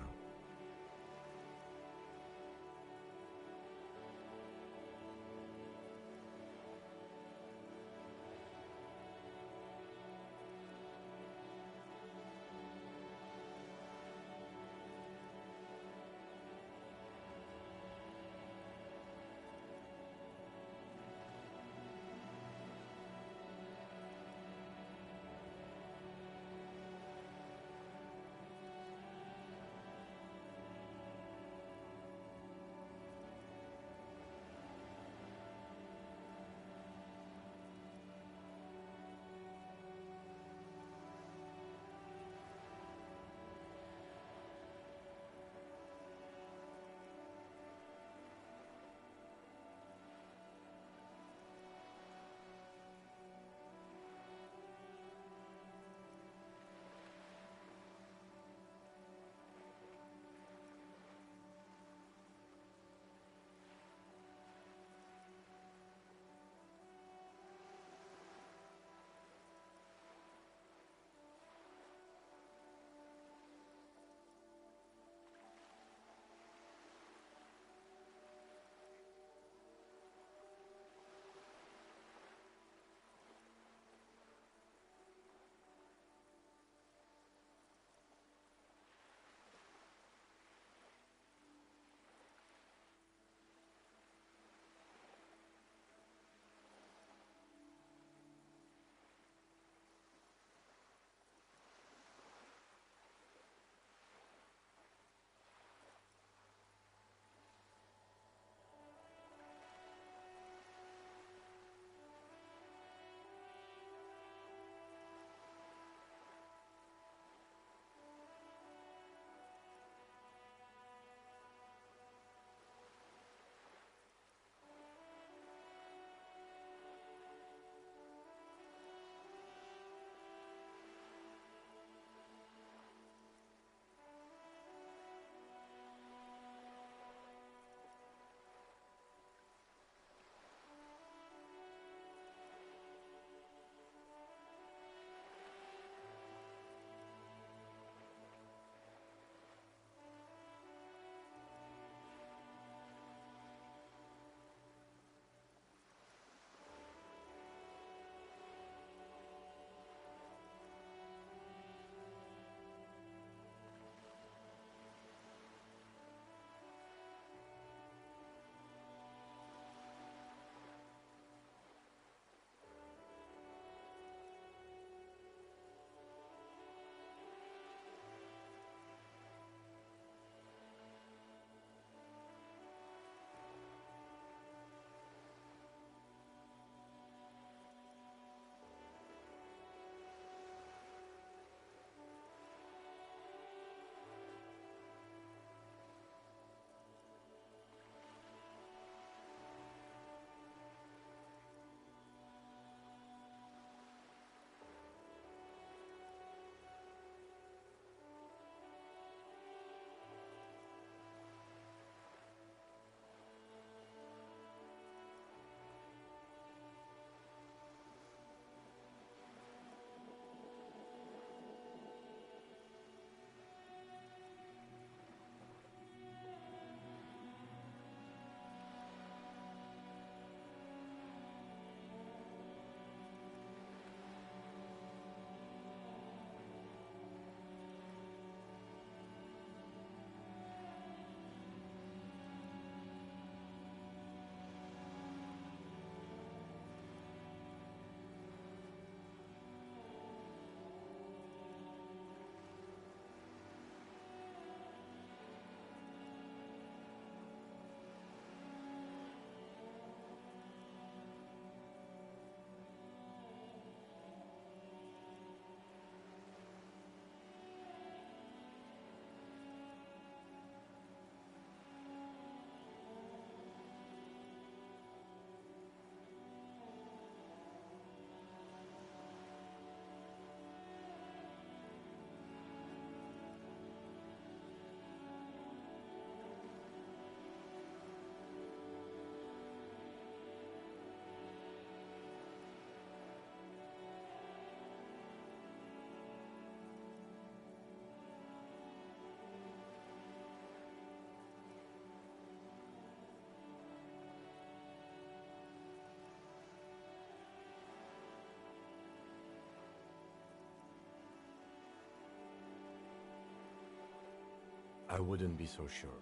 I wouldn't be so sure.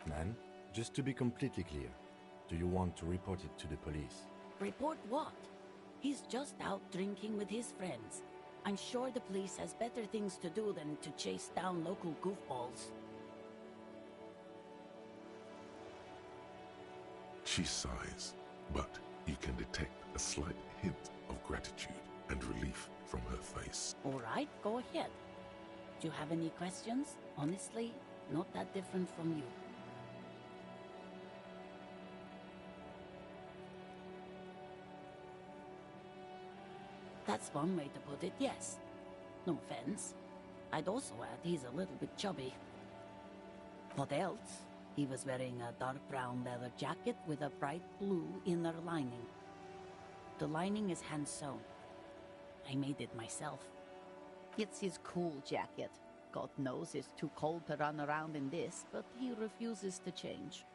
Man, just to be completely clear, do you want to report it to the police? Report what? He's just out drinking with his friends. I'm sure the police has better things to do than to chase down local goofballs. She sighs, but you can detect a slight hint of gratitude and relief from her face. All right, go ahead. Do you have any questions? Honestly, not that different from you. That's one way to put it, yes. No offense. I'd also add he's a little bit chubby. What else? He was wearing a dark brown leather jacket with a bright blue inner lining. The lining is hand-sewn. I made it myself. It's his cool jacket. God knows it's too cold to run around in this, but he refuses to change.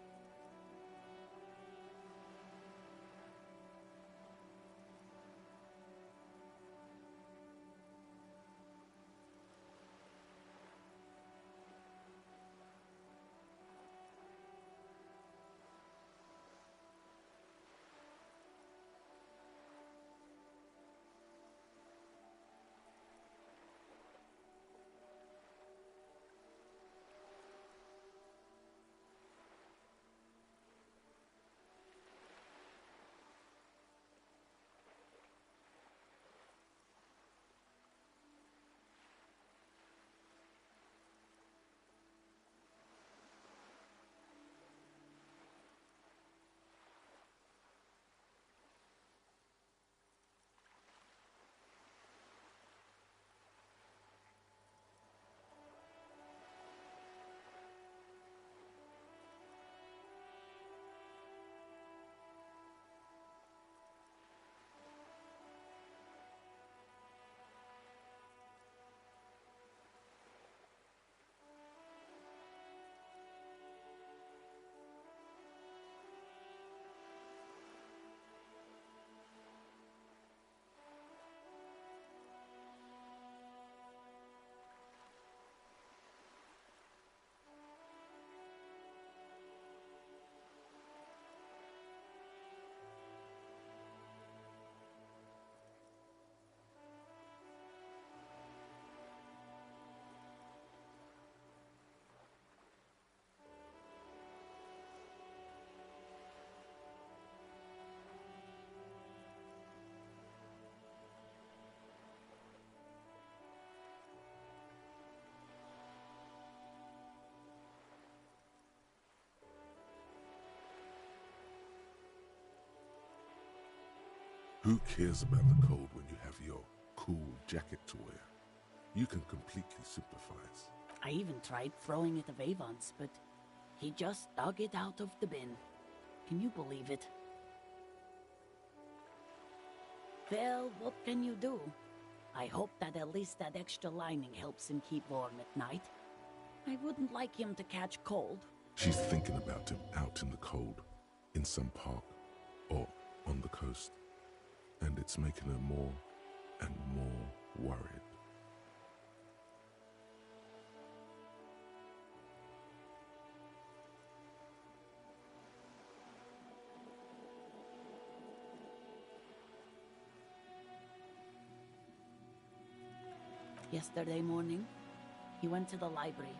Who cares about the cold when you have your cool jacket to wear? You can completely sympathize. I even tried throwing it away once, but he just dug it out of the bin. Can you believe it? Well, what can you do? I hope that at least that extra lining helps him keep warm at night. I wouldn't like him to catch cold. She's thinking about him out in the cold, in some park, or on the coast. And it's making her more and more worried. Yesterday morning, he went to the library.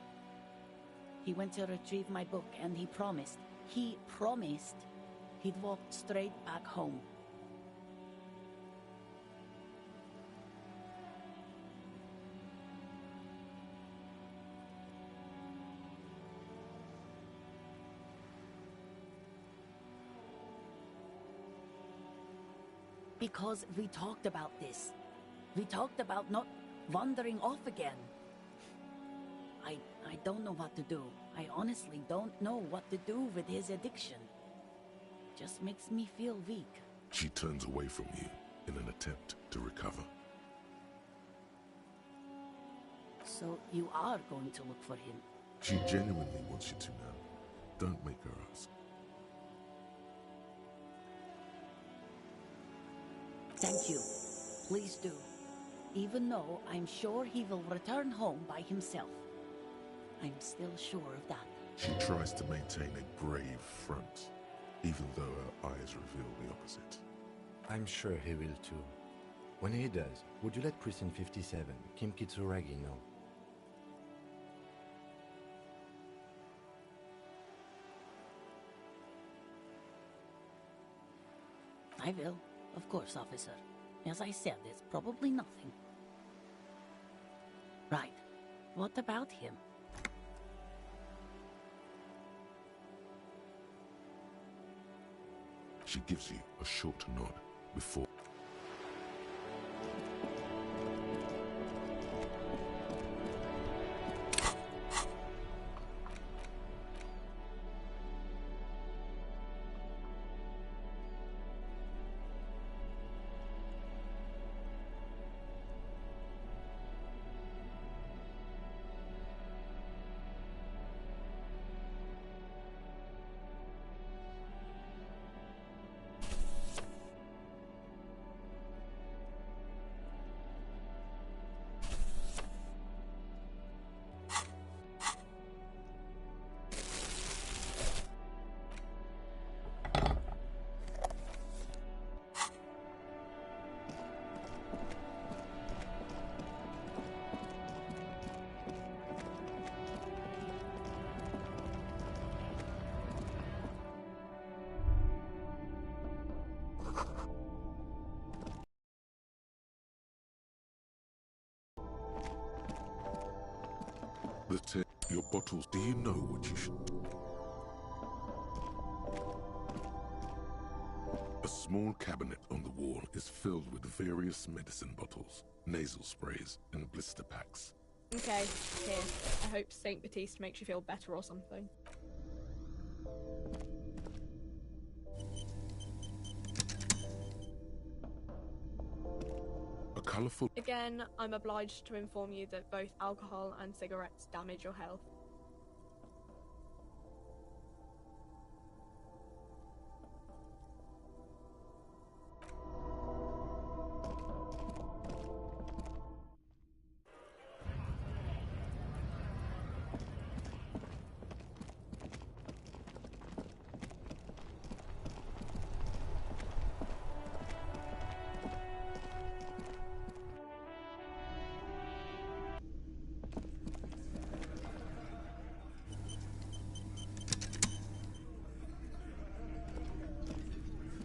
He went to retrieve my book, and he promised he'd walk straight back home. Because we talked about this. We talked about not wandering off again. I don't know what to do. I honestly don't know what to do with his addiction. Just makes me feel weak. She turns away from you in an attempt to recover. So you are going to look for him? She genuinely wants you to know. Don't make her ask. Thank you. Please do. Even though I'm sure he will return home by himself. I'm still sure of that. She tries to maintain a brave front, even though her eyes reveal the opposite. I'm sure he will too. When he does, would you let Precinct 57, Kim Kitsuragi, know? I will, of course, officer. As I said, it's probably nothing. Right. What about him? She gives you a short nod before... Your bottles, do you know what you should do? A small cabinet on the wall is filled with various medicine bottles, nasal sprays, and blister packs. Okay, here. I hope Saint Baptiste makes you feel better or something. A colourful... Again, I'm obliged to inform you that both alcohol and cigarettes damage your health.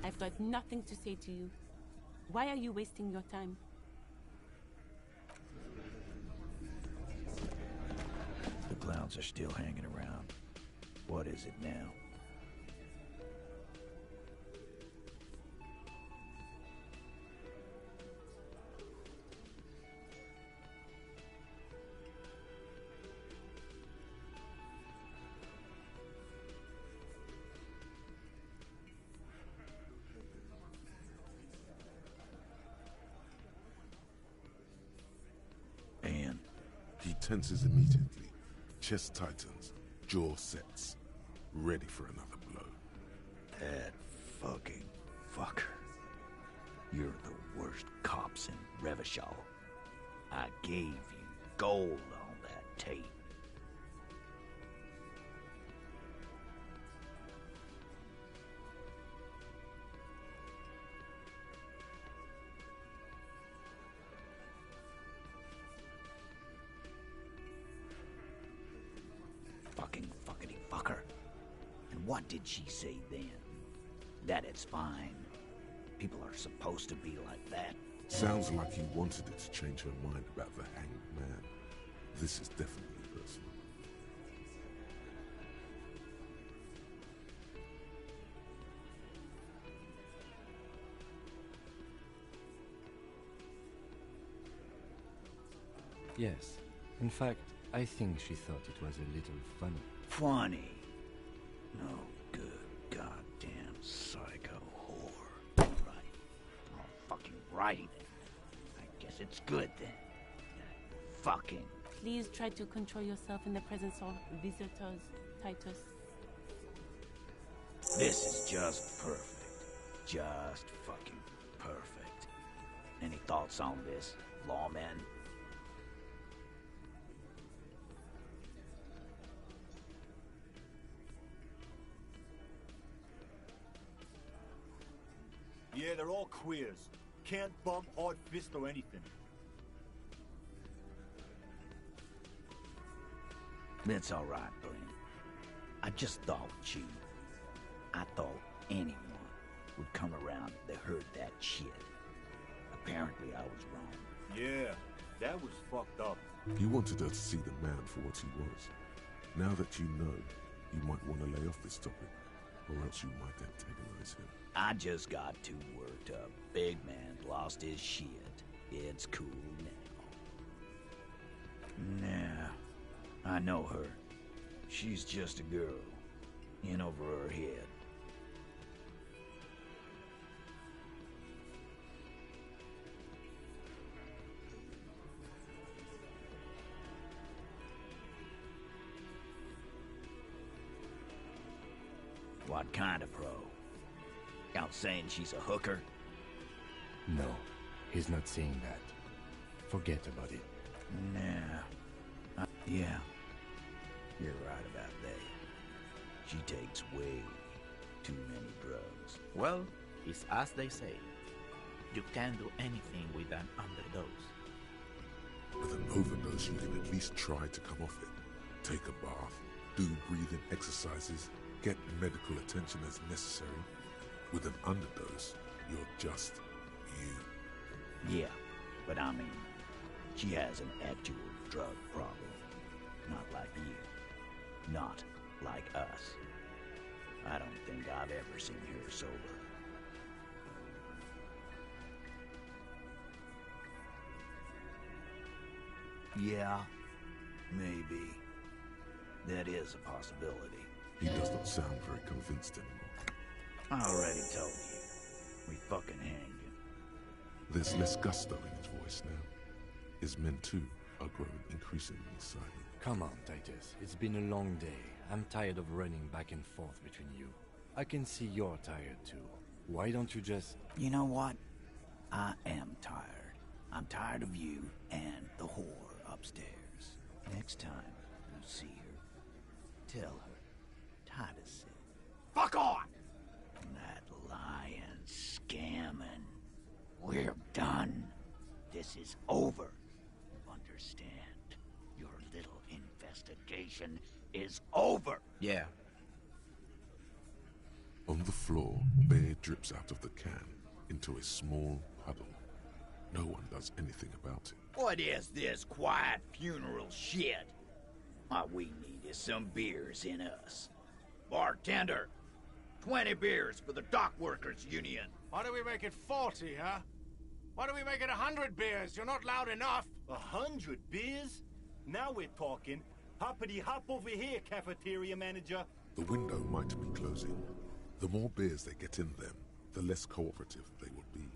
I've got nothing to say to you. Why are you wasting your time? The clowns are still hanging around. What is it now? He tenses immediately. Chest tightens, jaw sets, ready for another blow. That fucking fucker. You're the worst cops in Revachol. I gave you gold on that tape. Fuckity fucker. And what did she say then? That it's fine. People are supposed to be like that. Sounds like he wanted it to change her mind about the hanged man. This is definitely personal. Yes. In fact, I think she thought it was a little funny. Funny? No good goddamn psycho whore. Right. Oh, fucking right. I guess it's good then. Fucking. Please try to control yourself in the presence of visitors, Titus. This is just perfect. Just fucking perfect. Any thoughts on this, lawman? they're all queers. Can't bump, hard fist, or anything. That's all right, Glenn. I just thought you. I thought anyone would come around if they heard that shit. Apparently I was wrong. Yeah, that was fucked up. You wanted her to see the man for what he was. Now that you know, you might want to lay off this topic, or else you might antagonize him. I just got too worked up. Big man lost his shit. It's cool now. Nah, I know her. She's just a girl. In over her head. What kind of pro? Out saying she's a hooker? No, he's not saying that. Forget about it. Nah. Yeah. You're right about that. She takes way too many drugs. Well, it's as they say. You can't do anything with an underdose. With an overdose, you can at least try to come off it. Take a bath, do breathing exercises, get medical attention as necessary. With an underdose, you're just you. Yeah, but I mean, she has an actual drug problem. Not like you. Not like us. I don't think I've ever seen her sober. Yeah, maybe. That is a possibility. He does not sound very convinced anymore. I already told you. We fucking hanged him. There's less gusto in his voice now. His men too are growing increasingly silent. Come on, Titus. It's been a long day. I'm tired of running back and forth between you. I can see you're tired too. Why don't you just... You know what? I am tired. I'm tired of you and the whore upstairs. Next time you see her, tell her Titus said, "Fuck on!" That lying, scamming. We're done. This is over. Understand? Your little investigation is over. Yeah. On the floor, beer drips out of the can into a small puddle. No one does anything about it. What is this quiet funeral shit? What we need is some beers in us. Bartender, 20 beers for the Dock Workers Union. Why do we make it 40, huh? Why do we make it 100 beers? You're not loud enough. 100 beers? Now we're talking. Hoppity hop over here, cafeteria manager. The window might be closing. The more beers they get in them, the less cooperative they will be.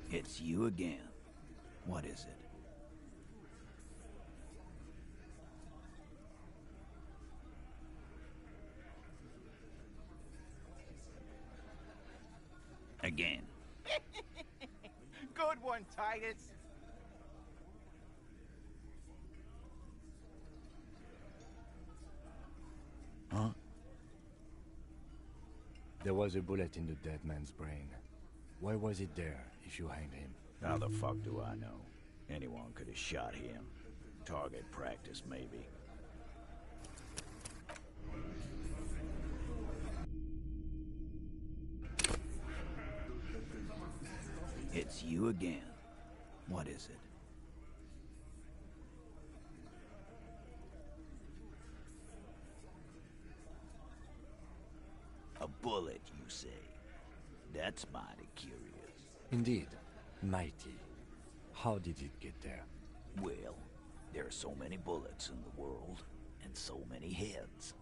It's you again. What is it? Again. Good one, Titus. Huh? There was a bullet in the dead man's brain. Why was it there if you hanged him? How the fuck do I know? Anyone could have shot him. Target practice, maybe. It's you again. What is it? bullet, you say? That's mighty curious. Indeed, mighty. How did it get there? Well, there are so many bullets in the world, and so many heads.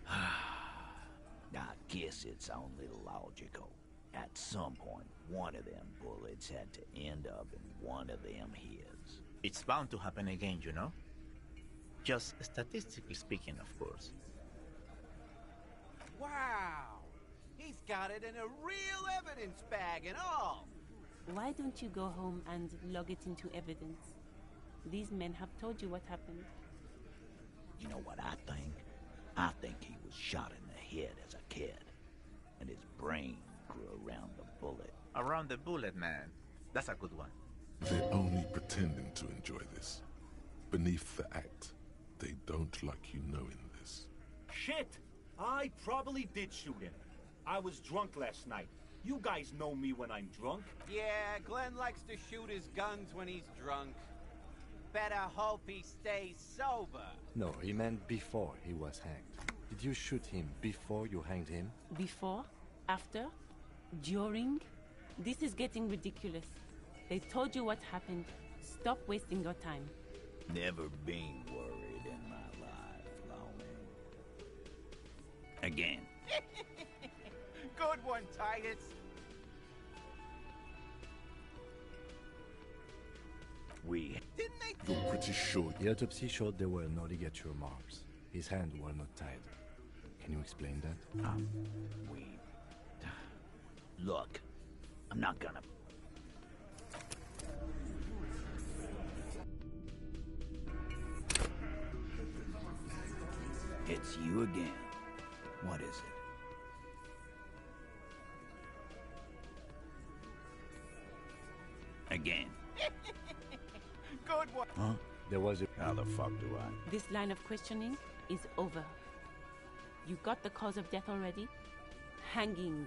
I guess it's only logical. At some point, one of them bullets had to end up in one of them heads. It's bound to happen again, you know? Just statistically speaking, of course. Wow! He's got it in a real evidence bag and all! Why don't you go home and log it into evidence? These men have told you what happened. You know what I think? I think he was shot in the head as a kid, and his brain grew around the bullet. Around the bullet, man. That's a good one. They're only pretending to enjoy this. Beneath the act, they don't like you knowing this. Shit! I probably did shoot him. I was drunk last night. You guys know me when I'm drunk. Yeah, Glenn likes to shoot his guns when he's drunk. Better hope he stays sober. No, he meant before he was hanged. Did you shoot him before you hanged him? Before? After? During? This is getting ridiculous. They told you what happened. Stop wasting your time. Never been worried in my life, Loman. Again. Good one, Titus. Didn't they? You're pretty sure. The autopsy showed there were no ligature marks. His hands were not tied. Can you explain that? Look, I'm not gonna... It's you again. What is it? Again. Good one. Huh? There was a... How the fuck do I... This line of questioning is over. You got the cause of death already? Hanging.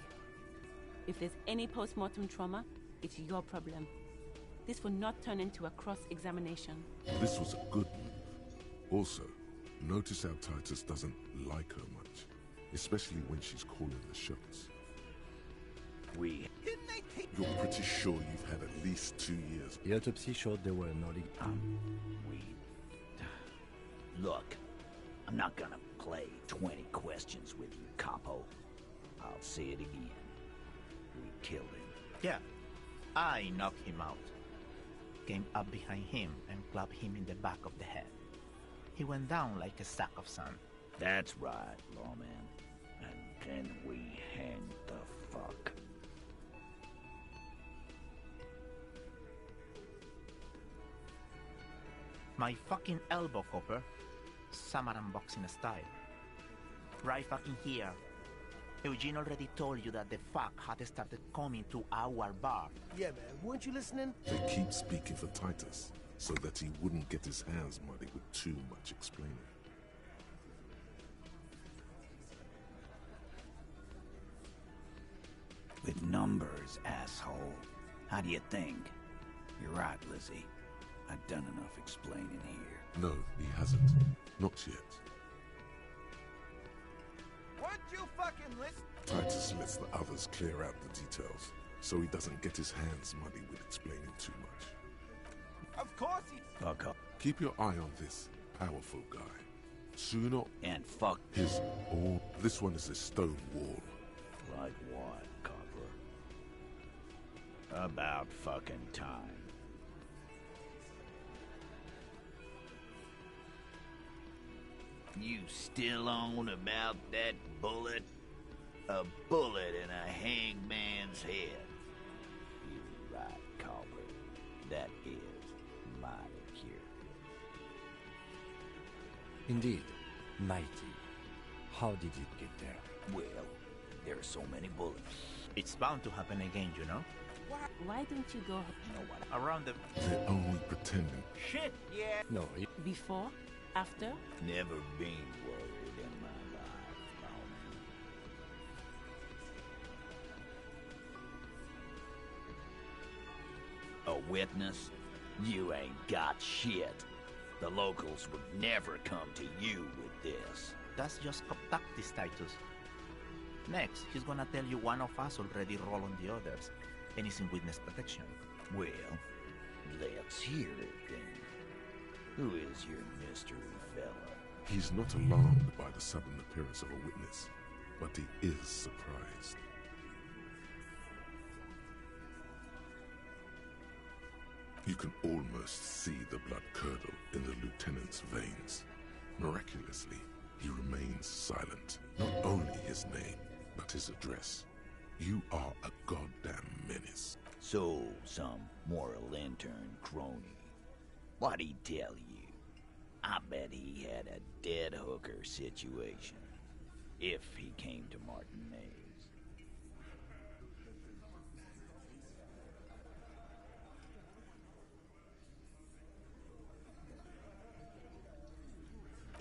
If there's any post-mortem trauma, it's your problem. This will not turn into a cross-examination. This was a good move. Also, notice how Titus doesn't like her much, especially when she's calling the shots. Didn't they take... You're pretty sure you've had at least 2 years. The autopsy showed there were no... Look, I'm not gonna play 20 questions with you, capo. I'll say it again. We killed him. Yeah, I knocked him out. Came up behind him and clapped him in the back of the head. He went down like a sack of sand. That's right, lawman. And then we hanged the fuck. My fucking elbow, Copper. Samaran boxing style. Right fucking here. Eugene already told you that the fuck had started coming to our bar. Yeah, man. Weren't you listening? They keep speaking for Titus, so that he wouldn't get his hands muddy with too much explaining. With numbers, asshole. How do you think? You're right, Lizzie. I've done enough explaining here. No, he hasn't. Not yet. Weren't you fucking listening? Titus lets the others clear out the details, so he doesn't get his hands muddy with explaining too much. Of course he... Fuck up. Keep your eye on this powerful guy. Sooner... And fuck... His all... This one is a stone wall. Like what, Copper? About fucking time. You still on about that bullet? A bullet in a hangman's head. You're right, Copper. That is mighty curious. Indeed, mighty. How did it get there? Well, there are so many bullets. It's bound to happen again, you know? Why don't you go You know what? Around the... They're only pretending. Shit! Yeah. No, before? After? Never been worried in my life, Lawman. A witness? You ain't got shit. The locals would never come to you with this. That's just cop tactics, Titus. Next, he's gonna tell you one of us already rolled on the others, and he's in witness protection. Well, let's hear it then. Who is your mystery fella? He's not alarmed by the sudden appearance of a witness, but he is surprised. You can almost see the blood curdle in the lieutenant's veins. Miraculously, he remains silent. Not only his name, but his address. You are a goddamn menace. So, some moral intern crony. What'd he tell you? I bet he had a dead hooker situation. If he came to Martinez.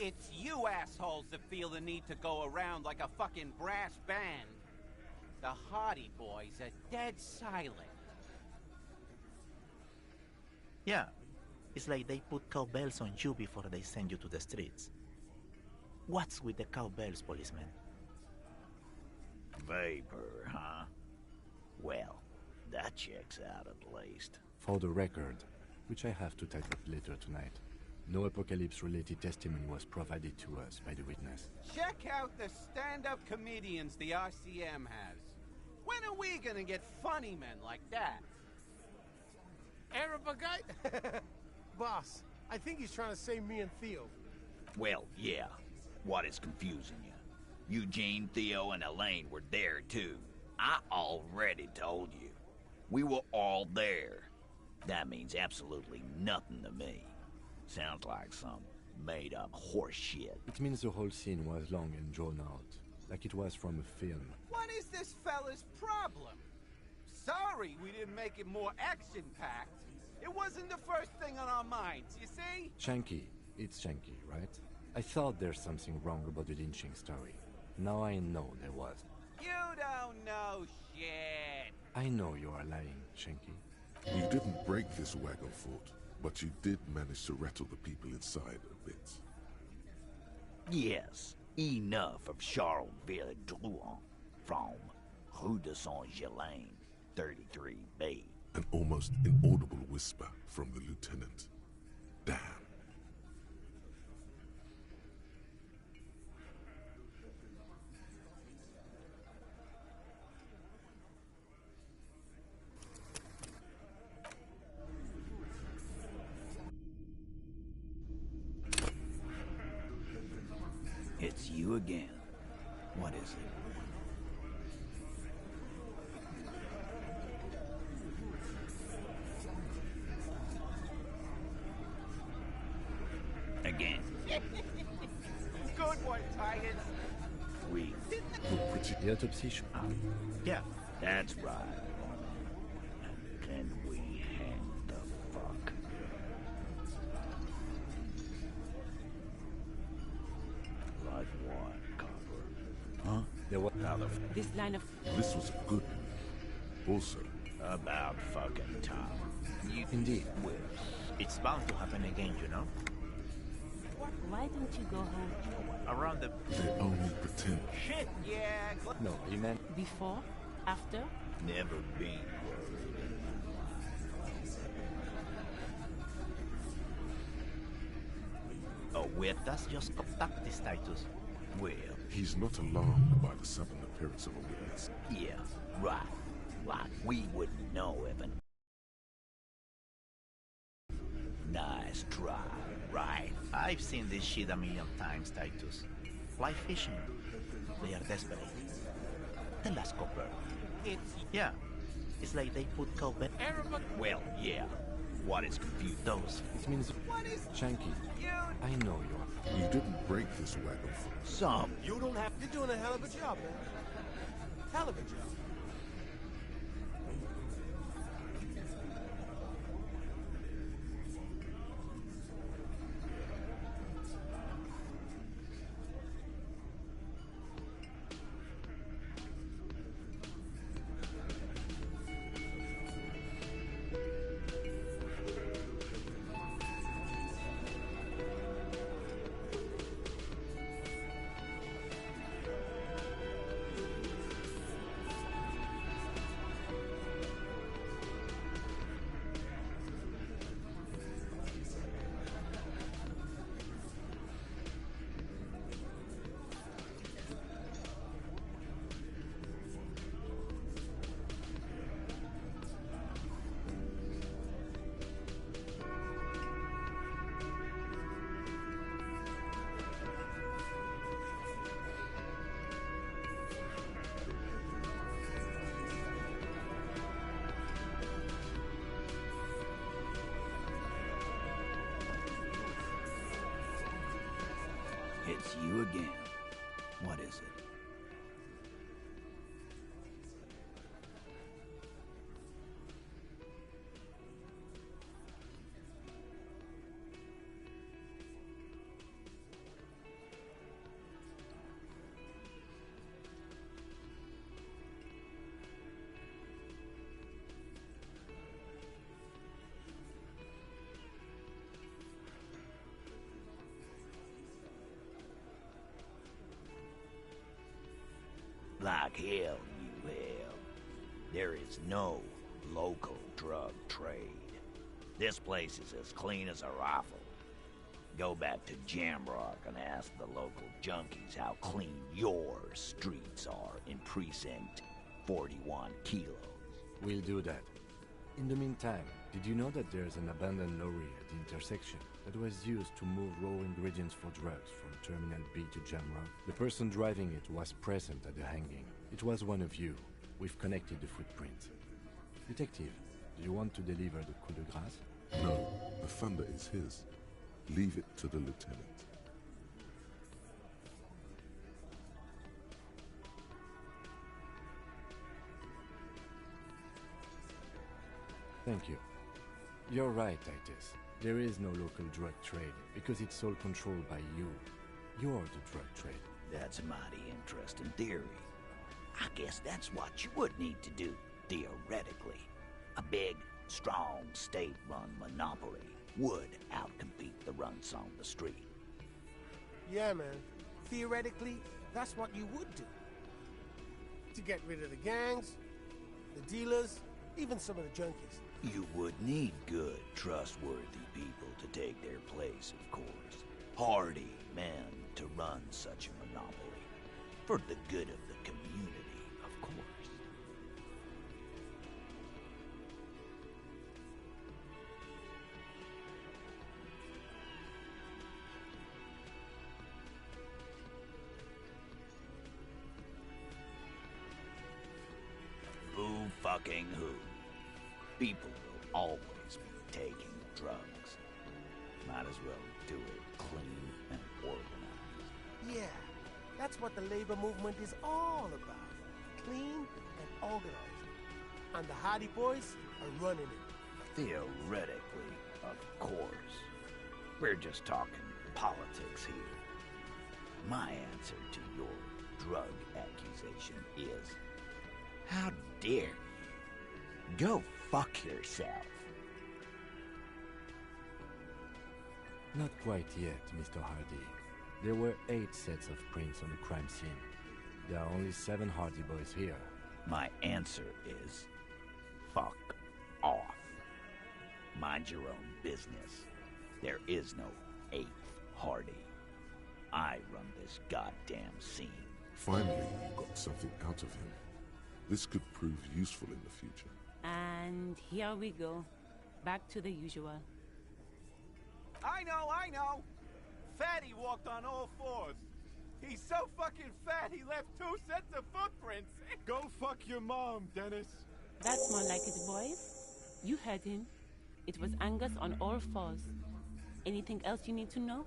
It's you assholes that feel the need to go around like a fucking brass band. The Hardy Boys are dead silent. Yeah, it's like they put cowbells on you before they send you to the streets. What's with the cowbells, policeman? Vapor, huh? Well, that checks out at least. For the record, which I have to type up later tonight, no apocalypse-related testimony was provided to us by the witness. Check out the stand-up comedians the RCM has. When are we gonna get funny men like that? Arab guy? Boss, I think he's trying to say me and Theo. Well, yeah. What is confusing you? Eugene, Theo, and Elaine were there too. I already told you. We were all there. That means absolutely nothing to me. Sounds like some made-up horse shit. It means the whole scene was long and drawn out, like it was from a film. What is this fella's problem? Sorry we didn't make it more action-packed. It wasn't the first thing on our minds, you see? Shanky. It's Shanky, right? I thought there's something wrong about the lynching story. Now I know there was. You don't know shit. I know you are lying, Shanky. You didn't break this wagon fort, but you did manage to rattle the people inside a bit. Yes, enough of Charleville Drouin from Rue de Saint-Gelaine, 33B. An almost inaudible whisper from the lieutenant. Damn. It's you again. What is it? Again. Good one, Tigers. We. The autopsy should... Yeah. That's right. Can we hang the fuck? Like what, Copper? Huh? There was... This line of... This was a good one. Also... About fucking time. Indeed. Well, it's bound to happen again, you know? Why don't you go home? Around the... They only pretend. Shit, yeah. No, he meant... Before? After? Never been worried in my life. With us, just contact this Titus. Well... He's not alarmed by the sudden appearance of a witness. Yeah, right. Like we wouldn't know if an... Nice try, right? I've seen this shit a million times, Titus. Fly fishing. They are desperate. The last copper. It's... Yeah. It's like they put cowbell... Well, yeah. What is confused? Those. It means... What is... Shanky. I know you are... You didn't break this wagon fort. Some. You don't have... You're doing a hell of a job, man. Hell of a job. It's you again. What is it? Like hell, you hell. There is no local drug trade. This place is as clean as a rifle. Go back to Jamrock and ask the local junkies how clean your streets are in Precinct 41 kilos. We'll do that. In the meantime, did you know that there's an abandoned lorry at the intersection that was used to move raw ingredients for drugs from Terminal B to Jamrock? The person driving it was present at the hanging. It was one of you. We've connected the footprints. Detective, do you want to deliver the coup de grâce? No, the thunder is his. Leave it to the lieutenant. Thank you. You're right, Titus. There is no local drug trade, because it's all controlled by you. You're the drug trade. That's a mighty interesting theory. I guess that's what you would need to do, theoretically. A big, strong, state-run monopoly would outcompete the runts on the street. Yeah, man. Theoretically, that's what you would do. To get rid of the gangs, the dealers, even some of the junkies. You would need good, trustworthy people to take their place, of course. Hardy men to run such a monopoly. For the good of the community, of course. Who fucking who? People will always be taking drugs. Might as well do it clean and organized. Yeah, that's what the labor movement is all about. Clean and organized. And the Hardy Boys are running it. Theoretically, of course. We're just talking politics here. My answer to your drug accusation is, how dare you? Go fuck yourself. Not quite yet, Mr. Hardy. There were 8 sets of prints on the crime scene. There are only 7 Hardy Boys here. My answer is, fuck off. Mind your own business. There is no 8th Hardy. I run this goddamn scene. Finally, you got something out of him. This could prove useful in the future. And here we go. Back to the usual. I know! Fatty walked on all 4s. He's so fucking fat, he left 2 sets of footprints. Go fuck your mom, Dennis. That's more like it, boys. You heard him. It was Angus on all 4s. Anything else you need to know?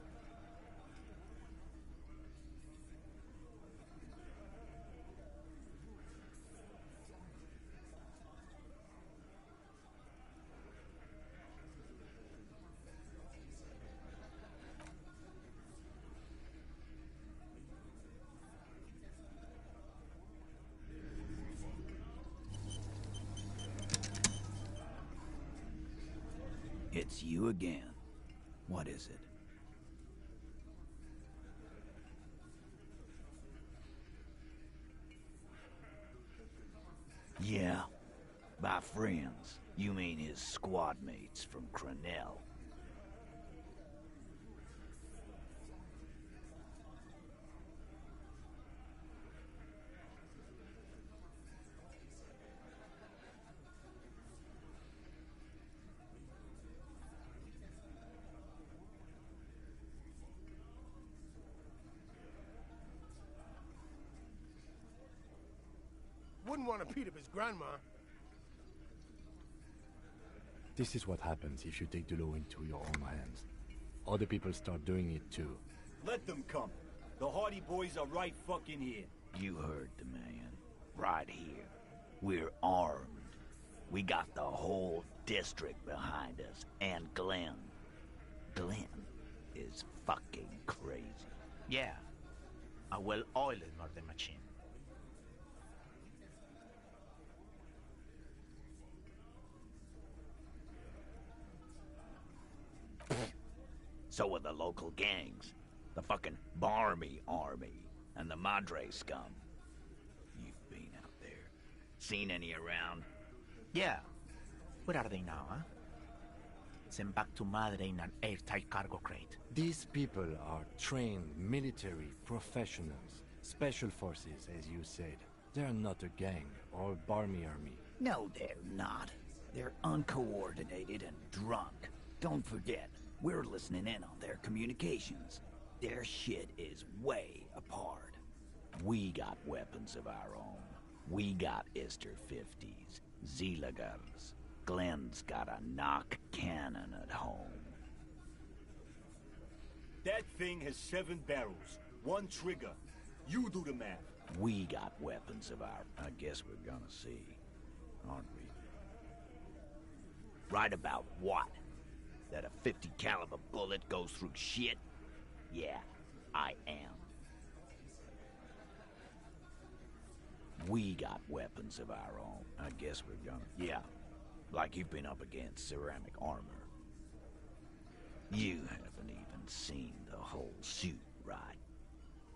It's you again. What is it? Yeah. By friends, you mean his squad mates from Crenell. Wouldn't want to beat up his grandma. This is what happens if you take the law into your own hands. Other people start doing it too. Let them come. The Hardy Boys are right fucking here. You heard the man. Right here. We're armed. We got the whole district behind us, and Glenn. Glenn is fucking crazy. Yeah. A well-oiled murder machine. So are the local gangs. The fucking Barmy Army and the Madre scum. You've been out there. Seen any around? Yeah. Where are they now, huh? Sent back to Madre in an airtight cargo crate. These people are trained military professionals. Special forces, as you said. They're not a gang or Barmy Army. No, they're not. They're uncoordinated and drunk. Don't forget, we're listening in on their communications. Their shit is way apart. We got weapons of our own. We got Ister 50s, Zilagars. Glenn's got a knock cannon at home. That thing has 7 barrels, 1 trigger. You do the math. We got weapons of our... I guess we're gonna see, aren't we? Right about what? That a 50 caliber bullet goes through shit? Yeah, I am. We got weapons of our own. I guess we're gonna... Yeah, like you've been up against ceramic armor. You haven't even seen the whole suit, right?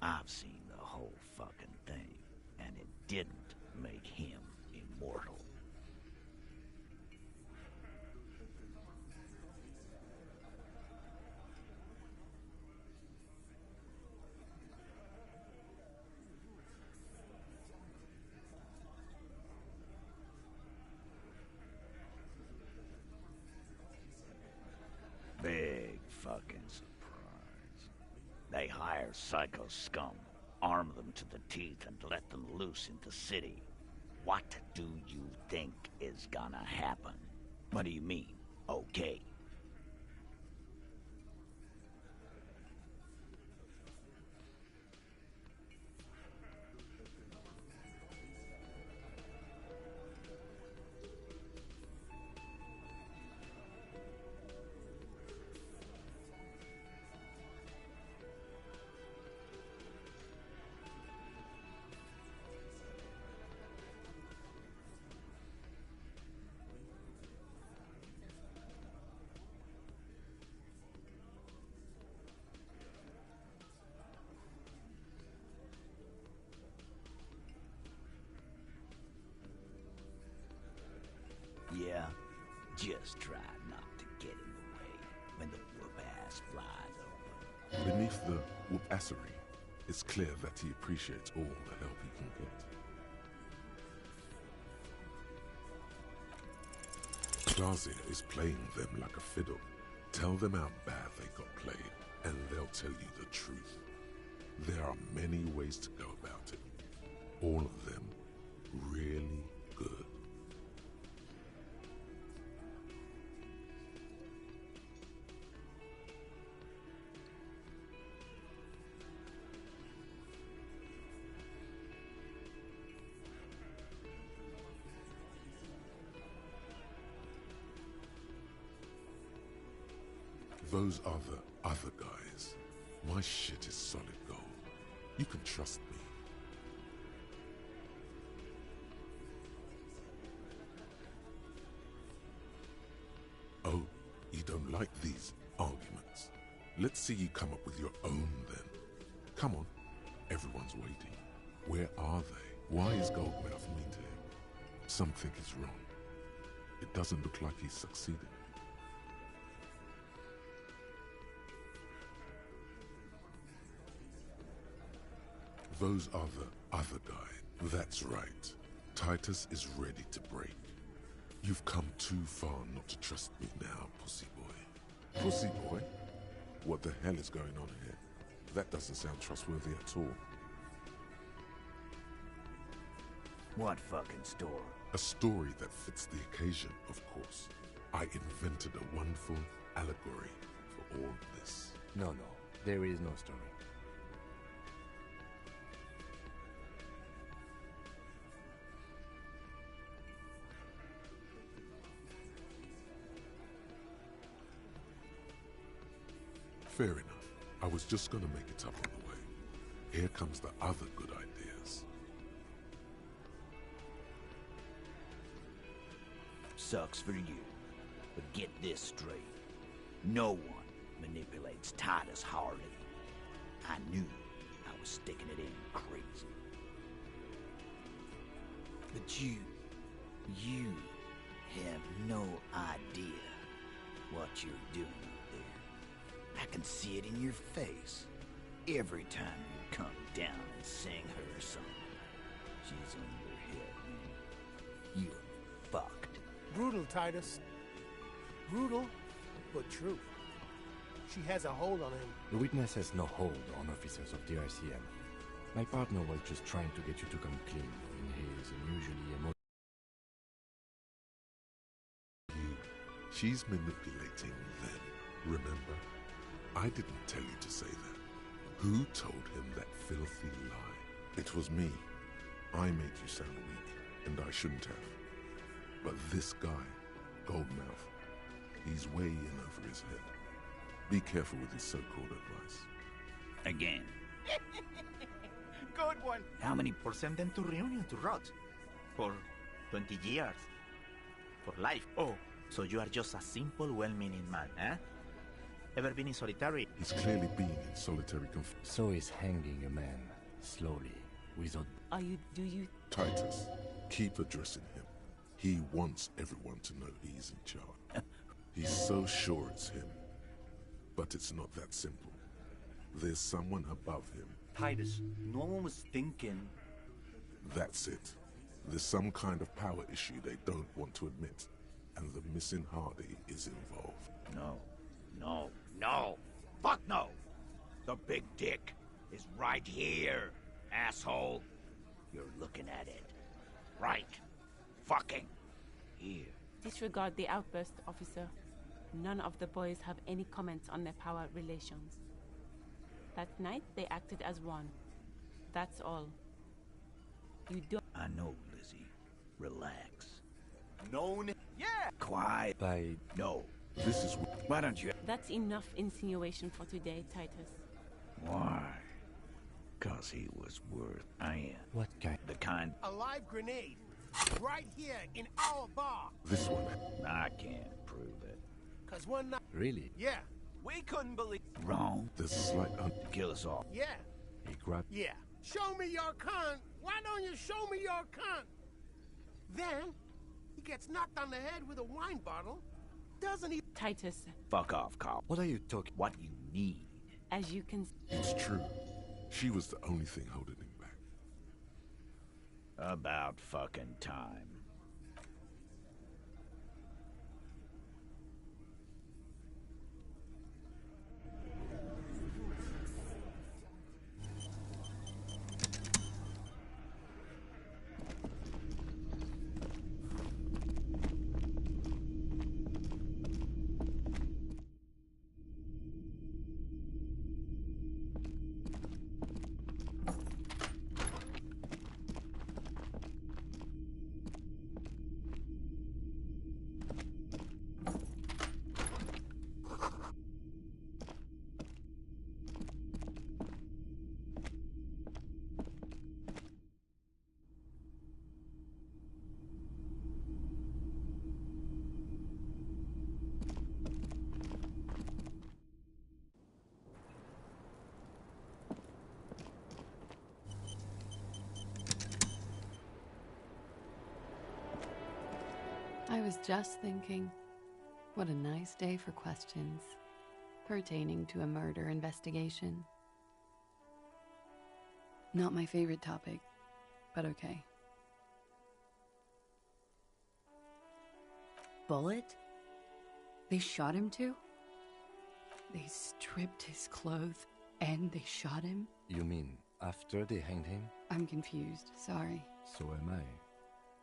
I've seen the whole fucking thing, and it didn't make him immortal. Big fucking surprise. They hire psycho scum, arm them to the teeth, and let them loose in the city. What do you think is gonna happen? What do you mean, okay? Yeah, just try not to get in the way when the whoop-ass flies over. Beneath the whoop-assery, it's clear that he appreciates all the help he can get. Klazia is playing them like a fiddle. Tell them how bad they got played, and they'll tell you the truth. There are many ways to go about it. All of them really good. Those are the other guys. My shit is solid gold. You can trust me. Oh, you don't like these arguments? Let's see you come up with your own then. Come on, everyone's waiting. Where are they? Why is Goldmouth mean to him? Something is wrong. It doesn't look like he's succeeding. Those are the other guy. That's right. Titus is ready to break. You've come too far not to trust me now, pussy boy. Pussy boy? What the hell is going on here? That doesn't sound trustworthy at all. What fucking story? A story that fits the occasion, of course. I invented a wonderful allegory for all this. No, there is no story. Fair enough. I was just gonna make it up on the way. Here comes the other good ideas. Sucks for you, but get this straight. No one manipulates Titus Hardy. I knew I was sticking it in crazy. But you have no idea what you're doing up there. I can see it in your face. Every time you come down and sing her a song, she's on your head, man. You're fucked. Brutal, Titus. Brutal, but true. She has a hold on him. The witness has no hold on officers of the RCM. My partner was just trying to get you to come clean in his unusually emotional... She's manipulating them, remember? I didn't tell you to say that. Who told him that filthy lie? It was me. I made you sound weak, and I shouldn't have. But this guy, Goldmouth, he's way in over his head. Be careful with his so-called advice. Again. Good one. How many... Or send them to Reunion to rot. For 20 years. For life. Oh, so you are just a simple, well-meaning man, eh? Ever been in solitary? He's clearly been in solitary confinement. So is hanging a man, slowly, without... Do you... Titus, keep addressing him. He wants everyone to know he's in charge. He's so sure it's him. But it's not that simple. There's someone above him. Titus, no one was thinking... That's it. There's some kind of power issue they don't want to admit. And the missing Hardy is involved. No. No. No. Fuck no! The big dick is right here, asshole. You're looking at it. Right. Fucking here. Disregard the outburst, officer. None of the boys have any comments on their power relations. That night, they acted as one. That's all. You don't... I know, Lizzie. Relax. No. Yeah! Quiet. No. This is... Why don't you... That's enough insinuation for today, Titus. Why? 'Cause he was worth... I am. What kind? The kind... A live grenade. Right here in our bar. This one. I can't prove it. 'Cause one night... Really? Yeah. We couldn't believe... Wrong. There's a slight... Kill us all. Yeah. He grabbed... Yeah. Show me your cunt. Why don't you show me your cunt? Then, he gets knocked on the head with a wine bottle. Doesn't he? Titus. Fuck off, Carl. What are you talking... What you need. As you can... It's true. She was the only thing holding him back. About fucking time. I was just thinking, what a nice day for questions pertaining to a murder investigation. Not my favorite topic, but okay. Bullet? They shot him too? They stripped his clothes and they shot him? You mean after they hanged him? I'm confused, sorry. So am I.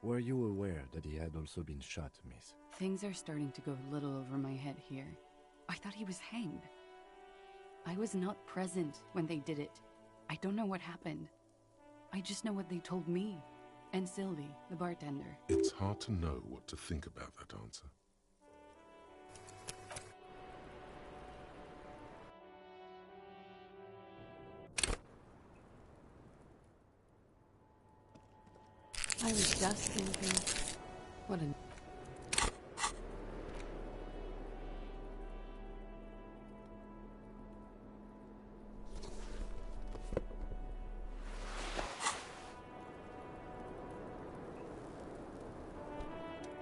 Were you aware that he had also been shot, miss? Things are starting to go a little over my head here. I thought he was hanged. I was not present when they did it. I don't know what happened. I just know what they told me. And Sylvie, the bartender. It's hard to know what to think about that answer. I was just thinking, what a...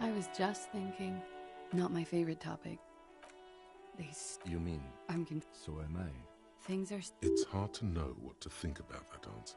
I was just thinking, not my favorite topic. You mean? I'm So am I. Things are... It's hard to know what to think about that answer.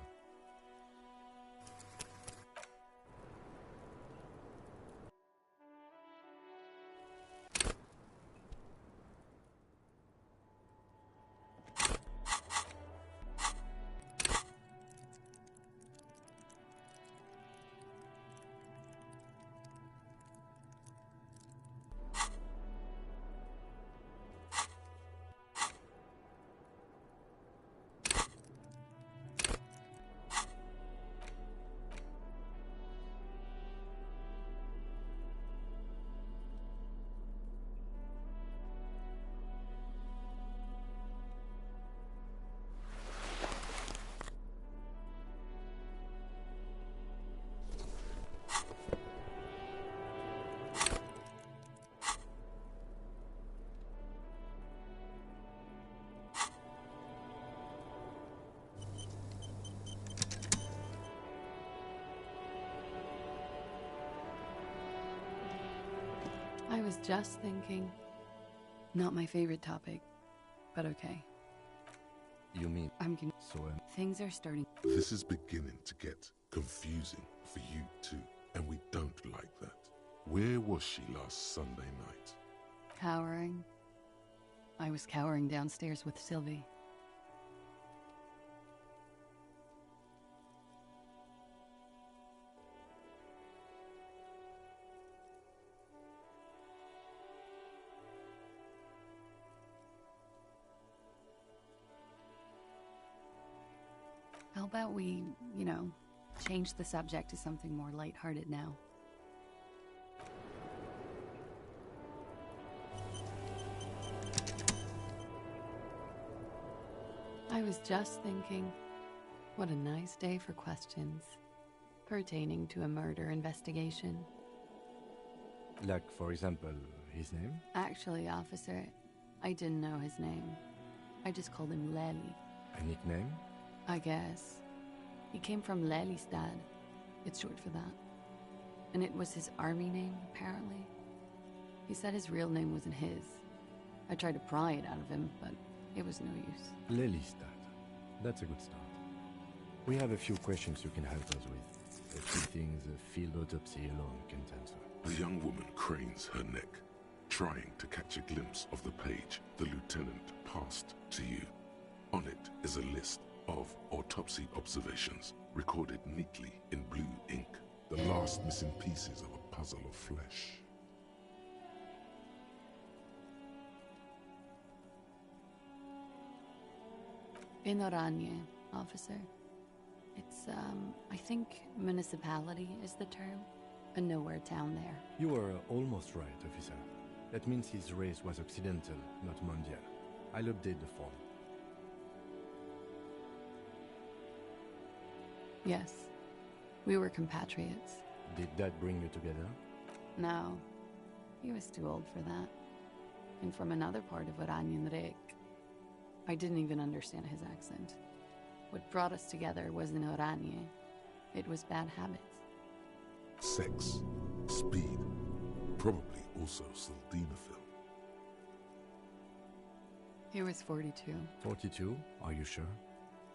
I was just thinking, not my favorite topic, but okay. You mean? So am... Things are starting... This is beginning to get confusing for you too, and we don't like that. Where was she last Sunday night? Cowering. I was cowering downstairs with Sylvie. How about we, change the subject to something more lighthearted now? I was just thinking, what a nice day for questions pertaining to a murder investigation. Like, for example, his name? Actually, officer, I didn't know his name. I just called him Lely. A nickname? I guess. He came from Lelystad. It's short for that. And it was his army name, apparently. He said his real name wasn't his. I tried to pry it out of him, but it was no use. Lelystad. That's a good start. We have a few questions you can help us with. A few things a field autopsy alone can't answer. The young woman cranes her neck, trying to catch a glimpse of the page the lieutenant passed to you. On it is a list of autopsy observations, recorded neatly in blue ink, the last missing pieces of a puzzle of flesh. In Oranje, officer. It's, I think municipality is the term. A nowhere town there. You were almost right, officer. That means his race was occidental, not mondial. I'll update the form. Yes. We were compatriots. Did that bring you together? No. He was too old for that. And from another part of Oranjenrijk. I didn't even understand his accent. What brought us together wasn't Oranje. It was bad habits. Sex, speed, probably also sildenafil. He was 42. 42? Are you sure?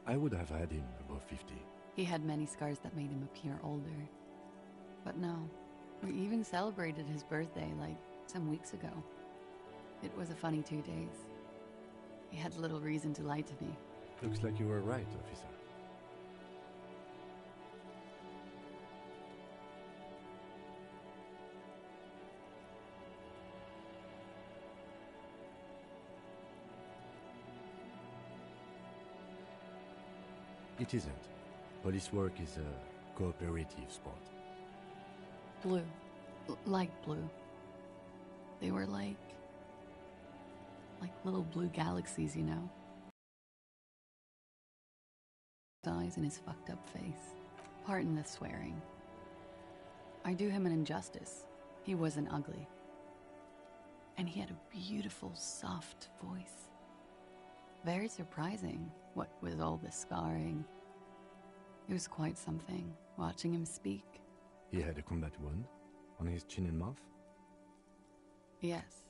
I would have had him above 50. He had many scars that made him appear older. But no, we even celebrated his birthday like some weeks ago. It was a funny 2 days. He had little reason to lie to me. Looks like you were right, officer. It isn't. Police work is a cooperative sport. Blue. Like blue. They were like little blue galaxies, you know? Eyes in his fucked up face. Pardon the swearing. I do him an injustice. He wasn't ugly. And he had a beautiful, soft voice. Very surprising, what with all the scarring. It was quite something, watching him speak. He had a combat wound on his chin and mouth? Yes.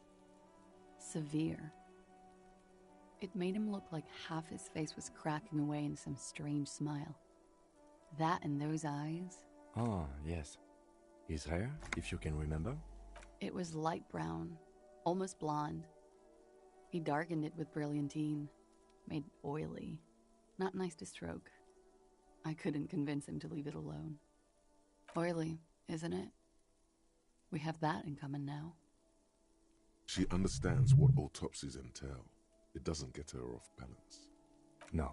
Severe. It made him look like half his face was cracking away in some strange smile. That and those eyes. Ah, yes. His hair, if you can remember? It was light brown, almost blonde. He darkened it with brilliantine, made oily. Not nice to stroke. I couldn't convince him to leave it alone. Oily, isn't it? We have that in common now. She understands what autopsies entail. It doesn't get her off balance. No.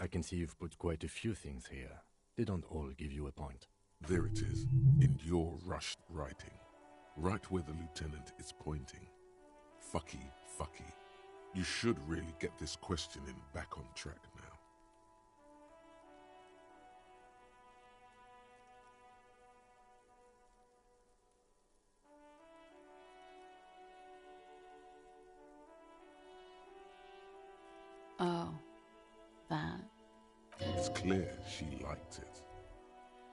I can see you've put quite a few things here. They don't all give you a point. There it is, in your rushed writing. Right where the lieutenant is pointing. Fucky, fucky. You should really get this questioning back on track now. Oh, that. It's clear she liked it.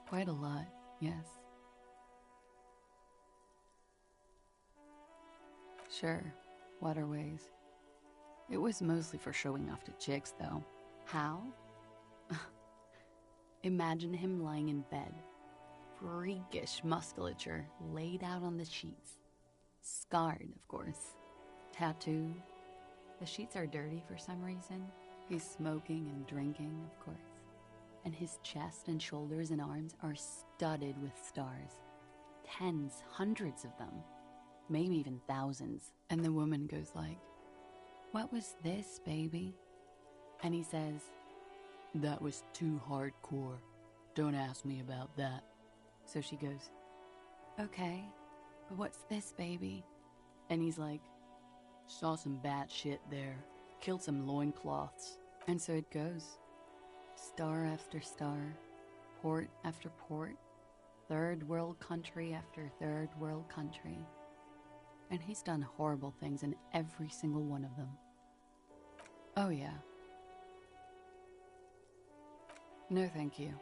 Quite a lot, yes. Sure, waterways. It was mostly for showing off to chicks, though. How? Imagine him lying in bed. Freakish musculature laid out on the sheets. Scarred, of course. Tattooed. The sheets are dirty for some reason. He's smoking and drinking, of course. And his chest and shoulders and arms are studded with stars. Tens, hundreds of them. Maybe even thousands. And the woman goes like, "What was this, baby?" And he says, "That was too hardcore. Don't ask me about that." So she goes, "Okay, but what's this, baby?" And he's like, "Saw some bat shit there. Killed some loincloths." And so it goes. Star after star. Port after port. Third world country after third world country. And he's done horrible things in every single one of them. Oh yeah. No thank you.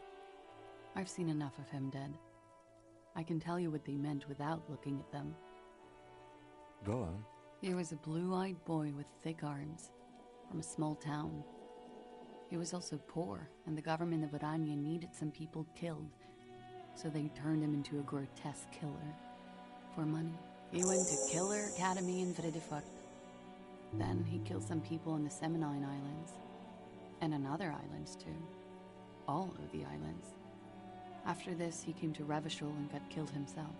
I've seen enough of him dead. I can tell you what they meant without looking at them. Go on. He was a blue-eyed boy with thick arms, from a small town. He was also poor, and the government of Orania needed some people killed, so they turned him into a grotesque killer. For money. He went to Killer Academy in Vredefort. Then he killed some people in the Seminine Islands. And on other islands, too. All of the islands. After this, he came to Revachol and got killed himself.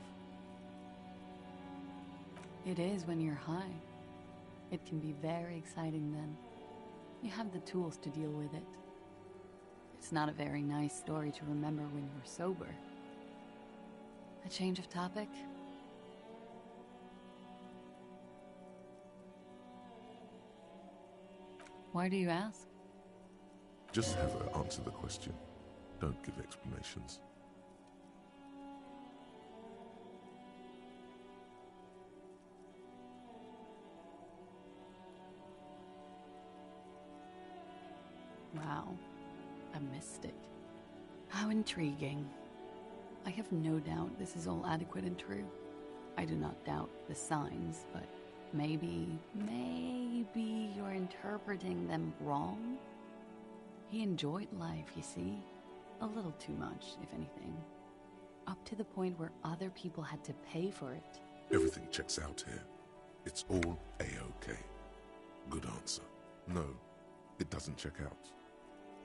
It is when you're high. It can be very exciting then. You have the tools to deal with it. It's not a very nice story to remember when you're sober. A change of topic? Why do you ask? Just have her answer the question. Don't give explanations. Wow, a mystic. How intriguing. I have no doubt this is all adequate and true. I do not doubt the signs, but maybe you're interpreting them wrong? He enjoyed life, you see. A little too much, if anything. Up to the point where other people had to pay for it. Everything checks out here. It's all A-OK. Good answer. No, it doesn't check out.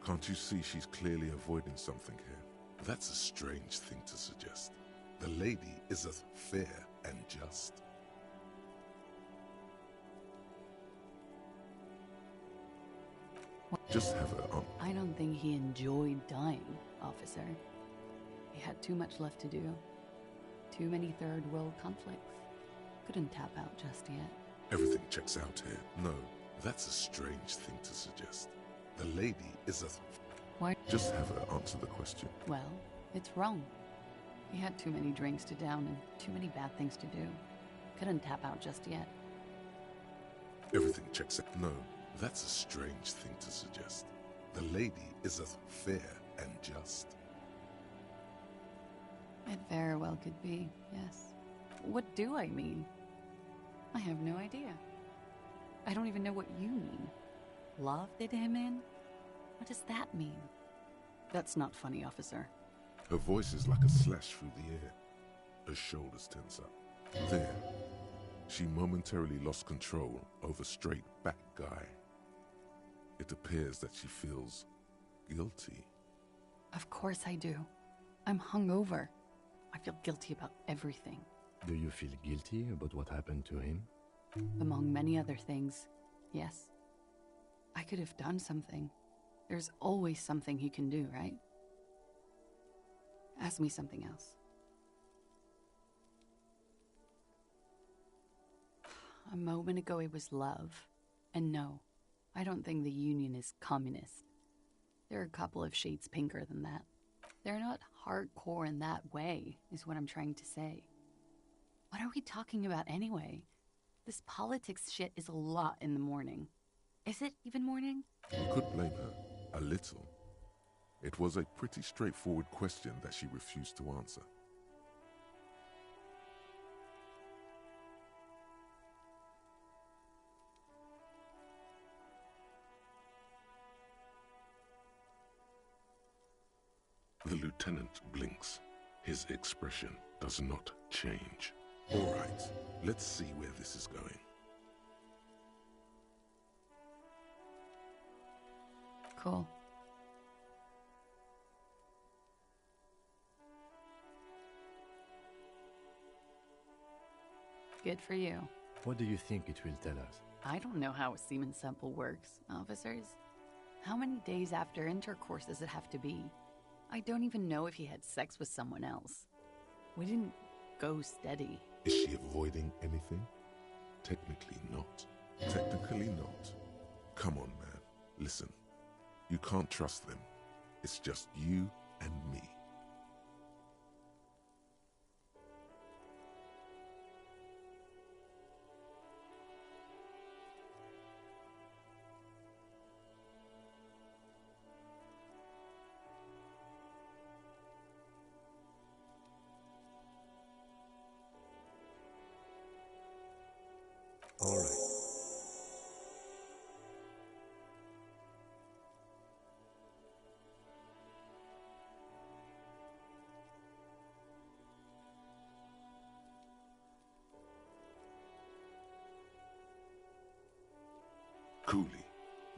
Can't you see she's clearly avoiding something here? That's a strange thing to suggest. The lady is as fair and just. Just have her on. I don't think he enjoyed dying, officer. He had too much left to do. Too many third world conflicts. Couldn't tap out just yet. Everything checks out here. No, that's a strange thing to suggest. The lady is as... Why? Just have her answer the question. Well, it's wrong. He had too many drinks to down and too many bad things to do. Couldn't tap out just yet. Everything checks out. No, that's a strange thing to suggest. The lady is as fair and just. It very well could be, yes. What do I mean? I have no idea. I don't even know what you mean. Love did him in? What does that mean? That's not funny, officer. Her voice is like a slash through the air. Her shoulders tense up. There, she momentarily lost control over straight back guy. It appears that she feels guilty. Of course I do. I'm hungover. I feel guilty about everything. Do you feel guilty about what happened to him? Among many other things, yes. I could have done something. There's always something he can do, right? Ask me something else. A moment ago it was love. And no, I don't think the Union is communist. They're a couple of shades pinker than that. They're not hardcore in that way, is what I'm trying to say. What are we talking about anyway? This politics shit is a lot in the morning. Is it even morning? You could blame her, a little. It was a pretty straightforward question that she refused to answer. The lieutenant blinks. His expression does not change. All right, let's see where this is going. Cool. Good for you. What do you think it will tell us? I don't know how a semen sample works, officers. How many days after intercourse does it have to be? I don't even know if he had sex with someone else. We didn't go steady. Is she avoiding anything? Technically not. Technically not. Come on, man. Listen. You can't trust them. It's just you and me. All right. Coolly,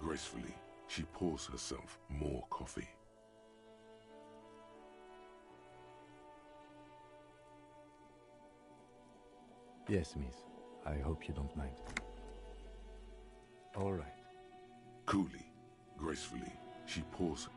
gracefully, she pours herself more coffee. Yes, miss. I hope you don't mind. All right. Coolly, gracefully, she pours.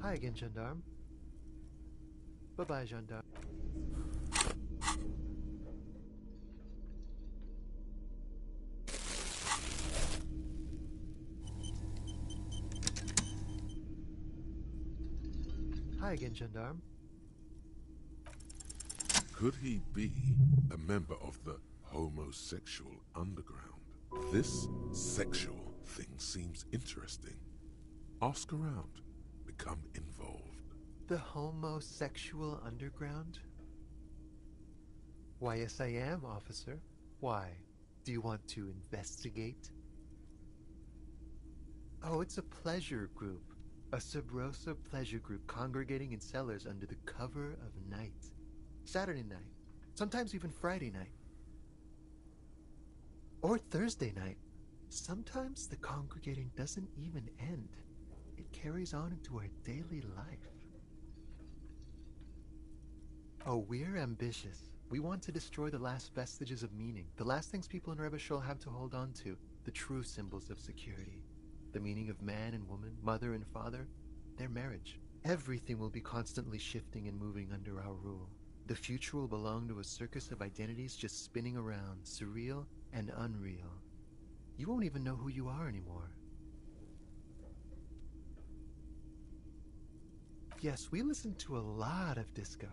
Hi again, gendarme. Bye-bye, gendarme. Hi again, gendarme. Could he be a member of the homosexual underground? This sexual thing seems interesting. Ask around. Become involved. The homosexual underground? Why, yes I am, officer. Why? Do you want to investigate? Oh, it's a pleasure group. A sub rosa pleasure group congregating in cellars under the cover of night. Saturday night. Sometimes even Friday night. Or Thursday night. Sometimes the congregating doesn't even end. It carries on into our daily life. Oh, we're ambitious. We want to destroy the last vestiges of meaning, the last things people in Rebishol have to hold on to, the true symbols of security. The meaning of man and woman, mother and father, their marriage. Everything will be constantly shifting and moving under our rule. The future will belong to a circus of identities just spinning around, surreal and unreal. You won't even know who you are anymore. Yes, we listen to a lot of disco.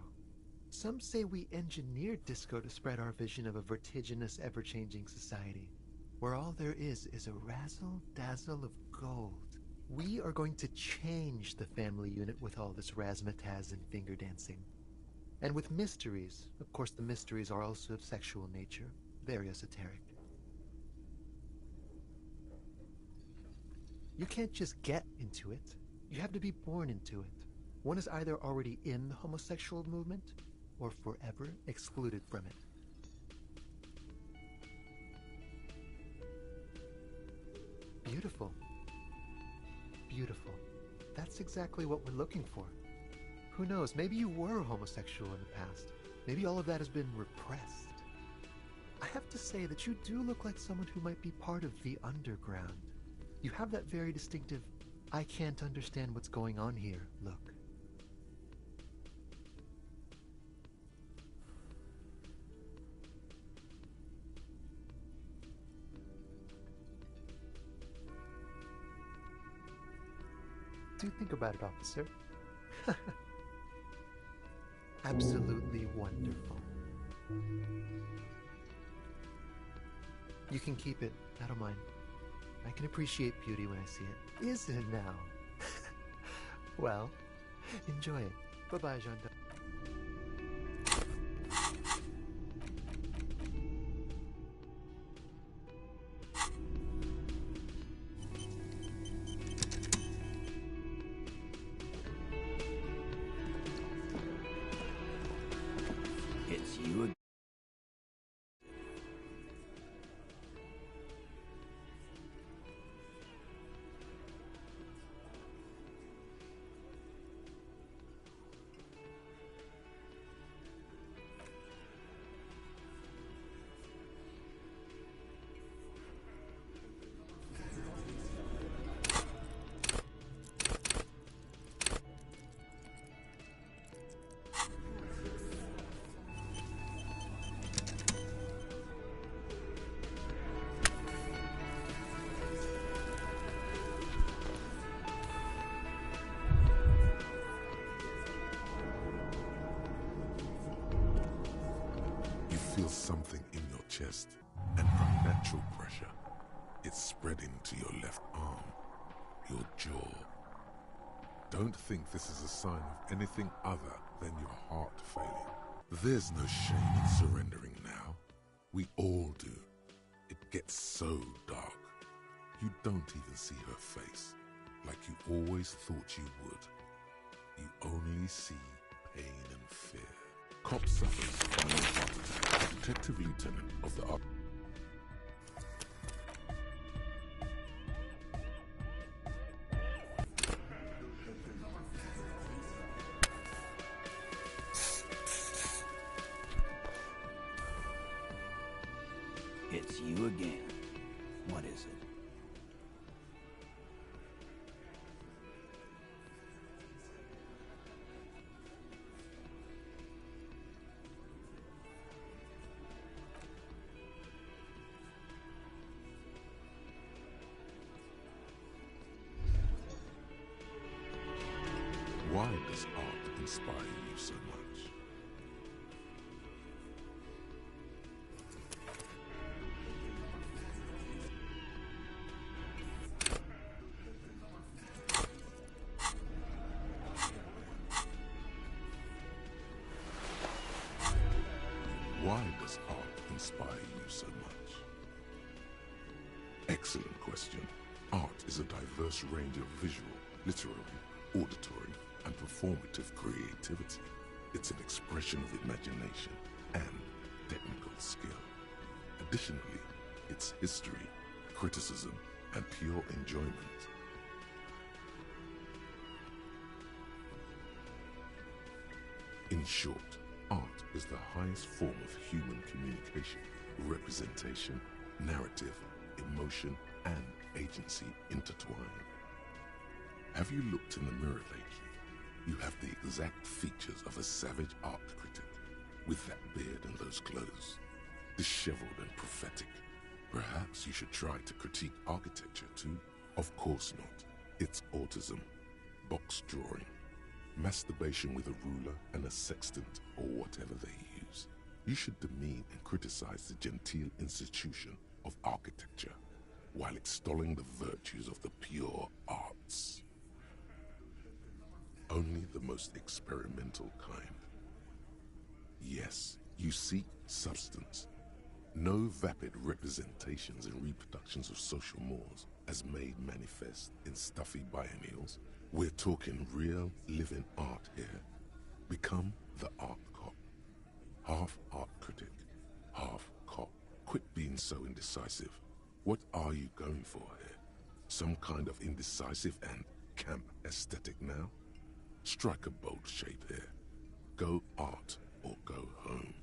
Some say we engineered disco to spread our vision of a vertiginous, ever-changing society, where all there is a razzle-dazzle of gold. We are going to change the family unit with all this razzmatazz and finger dancing. And with mysteries. Of course, the mysteries are also of sexual nature, very esoteric. You can't just get into it. You have to be born into it. One is either already in the homosexual movement or forever excluded from it. Beautiful. Beautiful. That's exactly what we're looking for. Who knows, maybe you were homosexual in the past. Maybe all of that has been repressed. I have to say that you do look like someone who might be part of the underground. You have that very distinctive, I can't understand what's going on here look. Do think about it, officer. Absolutely wonderful. You can keep it. I don't mind. I can appreciate beauty when I see it. Isn't it now? Well, enjoy it. Bye-bye, Jean. It's you again. Feel something in your chest, an unnatural pressure. It's spreading to your left arm, your jaw. Don't think this is a sign of anything other than your heart failing. There's no shame in surrendering now. We all do. It gets so dark. You don't even see her face, like you always thought you would. You only see pain and fear. Cop suffers violent heart attack. Detective Lieutenant of the Army. It's you again. What is it? Why does art inspire you so much? Why does art inspire you so much? Excellent question. Art is a diverse range of visual, literary, auditory, and performative creativity. It's an expression of imagination and skill. Additionally, it's history, criticism, and pure enjoyment. In short, art is the highest form of human communication, representation, narrative, emotion, and agency intertwined. Have you looked in the mirror lately? You have the exact features of a savage art critic, with that beard and those clothes, disheveled and prophetic. Perhaps you should try to critique architecture too? Of course not. It's autism, box drawing, masturbation with a ruler and a sextant or whatever they use. You should demean and criticize the genteel institution of architecture while extolling the virtues of the pure arts. Only the most experimental kind. Yes, you seek substance. No vapid representations and reproductions of social mores as made manifest in stuffy biennials. We're talking real, living art here. Become the art cop. Half art critic, half cop. Quit being so indecisive. What are you going for here? Some kind of indecisive and camp aesthetic now? Strike a bold shape here. Go art or go home.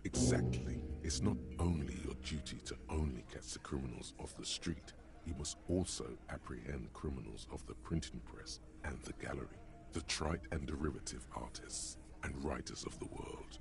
Exactly. It's not only your duty to only catch the criminals off the street, you must also apprehend criminals of the printing press and the gallery, the trite and derivative artists and writers of the world.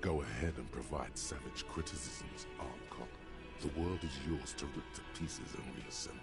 Go ahead and provide savage criticisms, Arcot. The world is yours to rip to pieces and reassemble.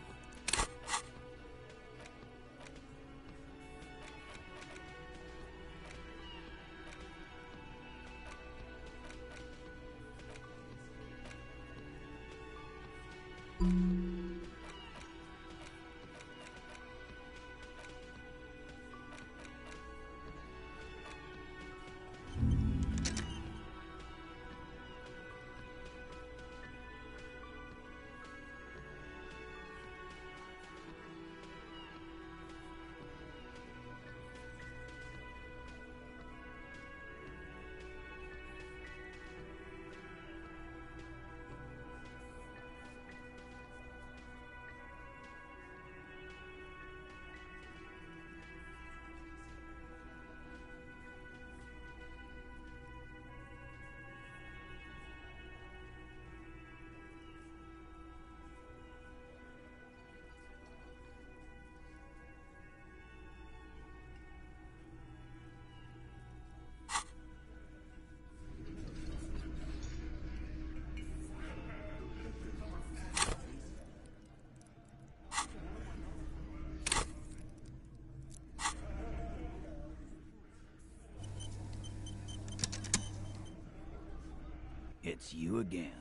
It's you again.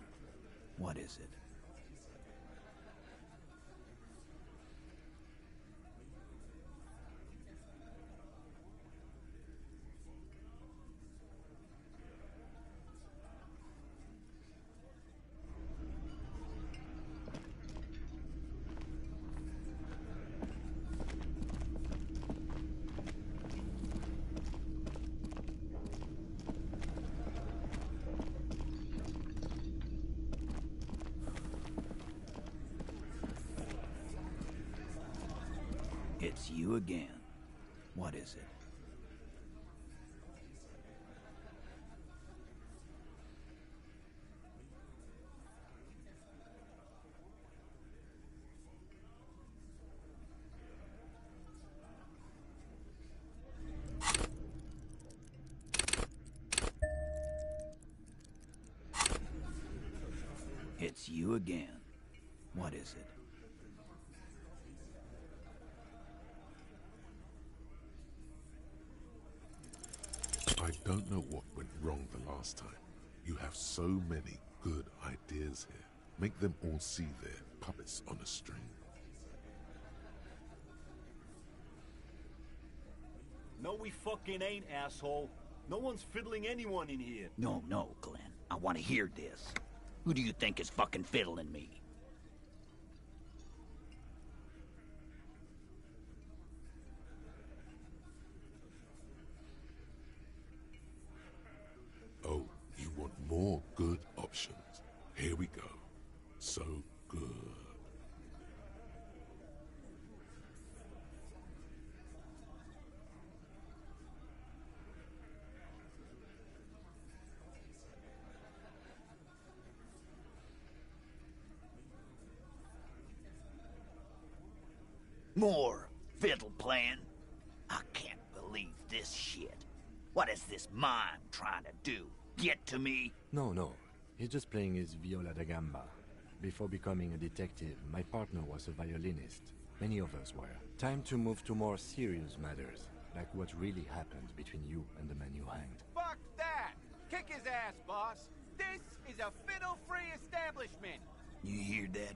What is it? It's you again. What is it? It's you again. What is it? I don't know what went wrong the last time. You have so many good ideas here. Make them all see they're puppets on a string. No, we fucking ain't, asshole. No one's fiddling anyone in here. No, Glenn. I want to hear this. Who do you think is fucking fiddling me? Oh, you want more good options? Here we go. So good. More fiddle playing? I can't believe this shit. What is this mime trying to do? Get to me? No. He's just playing his viola da gamba. Before becoming a detective, my partner was a violinist. Many of us were. Time to move to more serious matters, like what really happened between you and the man you hanged. Fuck that! Kick his ass, boss! This is a fiddle-free establishment! You hear that?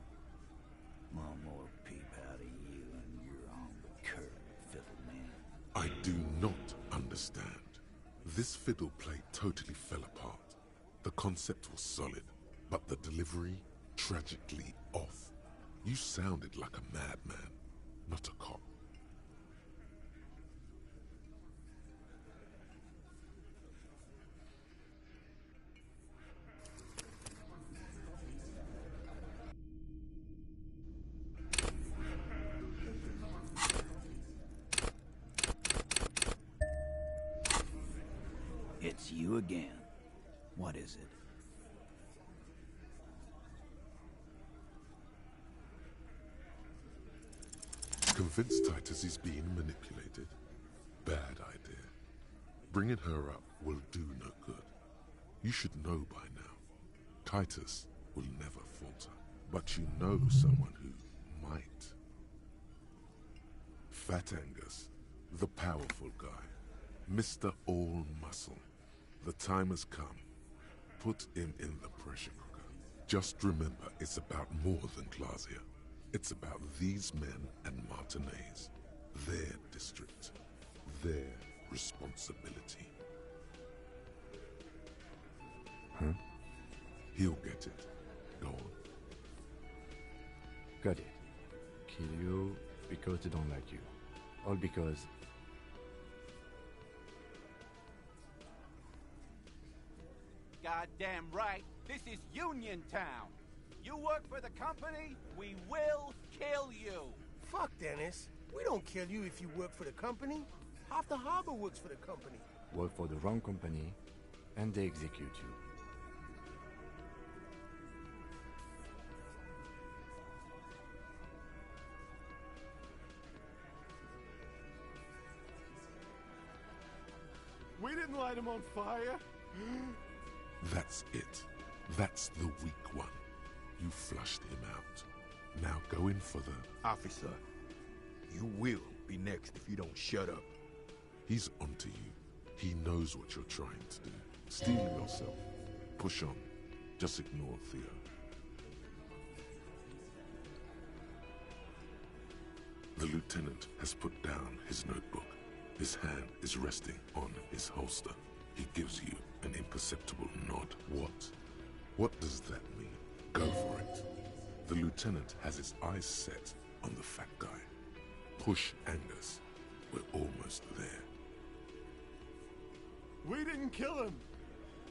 One more peep out of you and you're on the curb, fiddle man. I do not understand. This fiddle play totally fell apart. The concept was solid, but the delivery, tragically off. You sounded like a madman, not a cop. It's you again. What is it? Convinced Titus is being manipulated? Bad idea. Bringing her up will do no good. You should know by now. Titus will never falter. But you know someone who might. Fat Angus, the powerful guy. Mr. All Muscle. The time has come. Put him in the pressure cooker. Just remember, it's about more than Glacia. It's about these men and Martinez. Their district. Their responsibility. Huh? He'll get it. Go on. Got it. Kill you because they don't like you. All because... Goddamn right. This is Union Town. You work for the company, we will kill you. Fuck, Dennis. We don't kill you if you work for the company. Half the harbor works for the company. Work for the wrong company, and they execute you. We didn't light him on fire. That's it. That's the weak one. You flushed him out. Now go in for the... Officer, you will be next if you don't shut up. He's onto you. He knows what you're trying to do. Steel yourself. Push on. Just ignore Theo. The lieutenant has put down his notebook. His hand is resting on his holster. He gives you an imperceptible nod. What? What does that mean? Go for it. The lieutenant has his eyes set on the fat guy. Push Angus. We're almost there. We didn't kill him.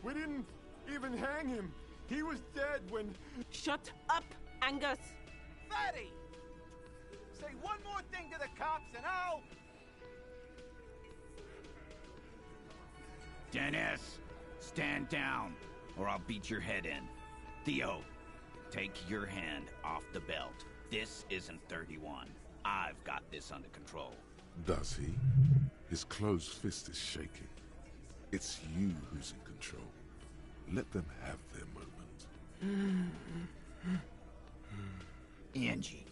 We didn't even hang him. He was dead when... Shut up, Angus! Fatty! Say one more thing to the cops and I'll... Dennis, stand down, or I'll beat your head in. Theo, take your hand off the belt. This isn't 31. I've got this under control. Does he? His closed fist is shaking. It's you who's in control. Let them have their moment. Angie,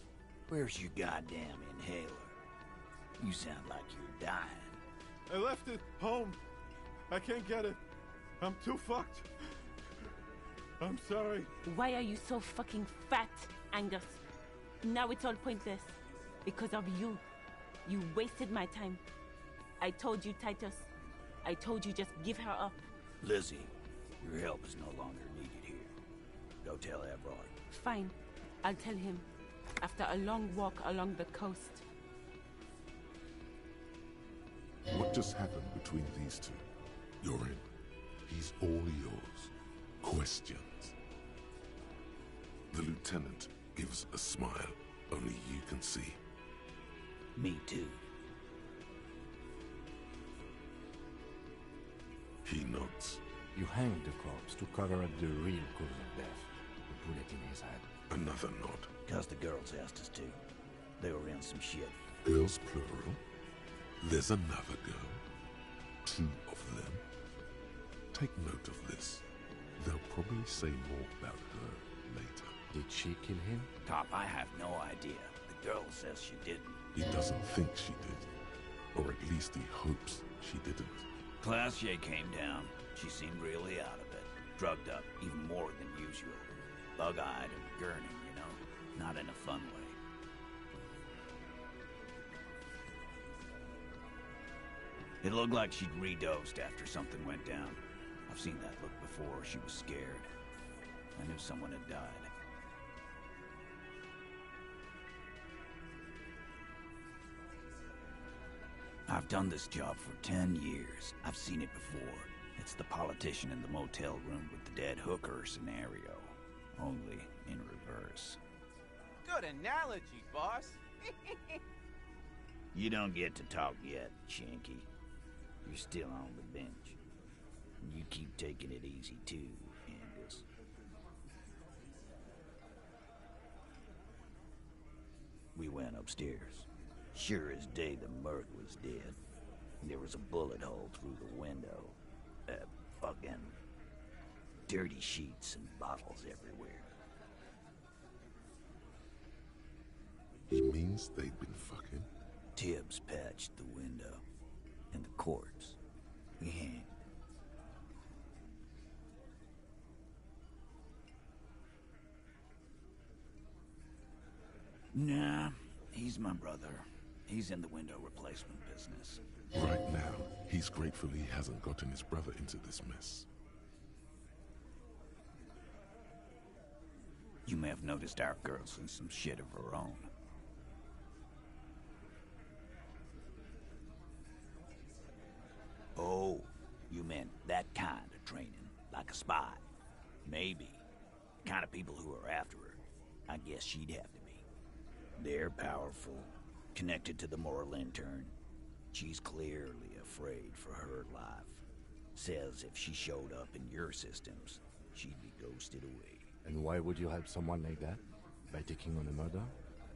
where's your goddamn inhaler? You sound like you're dying. I left it home. I can't get it. I'm too fucked. I'm sorry. Why are you so fucking fat, Angus? Now it's all pointless. Because of you. You wasted my time. I told you, Titus. I told you just give her up. Lizzie, your help is no longer needed here. Go tell Everard. Fine. I'll tell him. After a long walk along the coast. What just happened between these two? You're in. He's all yours. Questions. The lieutenant gives a smile only you can see. Me too. He nods. You hanged the corpse to cover up the real cause of death. The bullet in his head. Another nod. Cause the girls asked us to. They were in some shit. Girls plural? There's another girl. 2 of them. Take note of this. They'll probably say more about her later. Did she kill him? Cop, I have no idea. The girl says she didn't. He doesn't think she did. Or at least he hopes she didn't. Glacia came down. She seemed really out of it. Drugged up, even more than usual. Bug-eyed and gurning, you know? Not in a fun way. It looked like she'd redosed after something went down. I've seen that look before. She was scared. I knew someone had died. I've done this job for 10 years. I've seen it before. It's the politician in the motel room with the dead hooker scenario. Only in reverse. Good analogy, boss. You don't get to talk yet, Shanky. You're still on the bench. You keep taking it easy too, Angus. We went upstairs. Sure as day the Merc was dead. There was a bullet hole through the window. Fucking dirty sheets and bottles everywhere. He means they'd been fucking? Tibbs patched the window. And the corpse. We hanged. Nah, he's my brother. He's in the window replacement business. Right now, he's grateful he hasn't gotten his brother into this mess. You may have noticed our girl's in some shit of her own. Oh, you meant that kind of training, like a spy. Maybe. The kind of people who are after her. I guess she'd have to be. They're powerful, connected to the moral intern. She's clearly afraid for her life. Says if she showed up in your systems, she'd be ghosted away. And why would you help someone like that? By taking on a murder?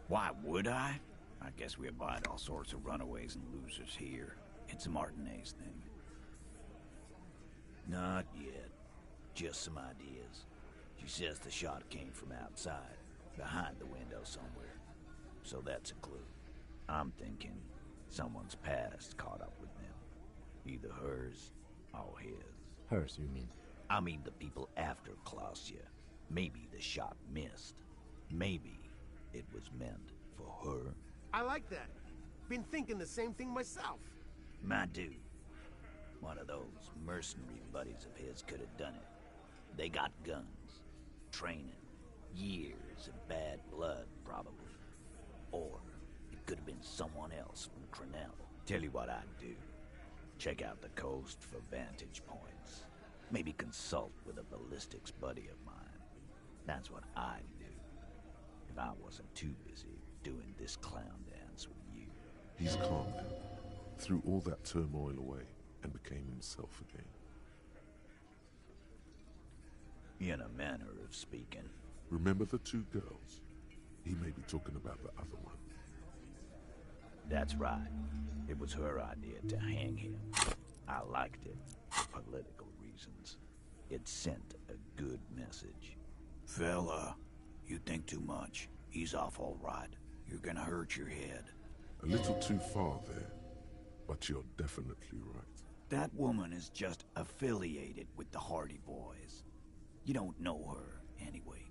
Why would I? I guess we abide all sorts of runaways and losers here. It's a Martinez thing. Not yet. Just some ideas. She says the shot came from outside, behind the window somewhere. So that's a clue. I'm thinking someone's past caught up with them. Either hers or his. Hers, you mean? I mean the people after Klausya. Maybe the shot missed. Maybe it was meant for her. I like that. Been thinking the same thing myself. My dude. One of those mercenary buddies of his could have done it. They got guns, training, years of bad blood, probably. Or it could have been someone else from Crenell. Tell you what I'd do. Check out the coast for vantage points. Maybe consult with a ballistics buddy of mine. That's what I'd do. If I wasn't too busy doing this clown dance with you. He's calm now. Threw all that turmoil away and became himself again. In a manner of speaking. Remember the two girls? He may be talking about the other one. That's right. It was her idea to hang him. I liked it for political reasons. It sent a good message. Fella, you think too much. He's off all right. You're gonna hurt your head. A little too far there, but you're definitely right. That woman is just affiliated with the Hardy Boys. You don't know her, anyway.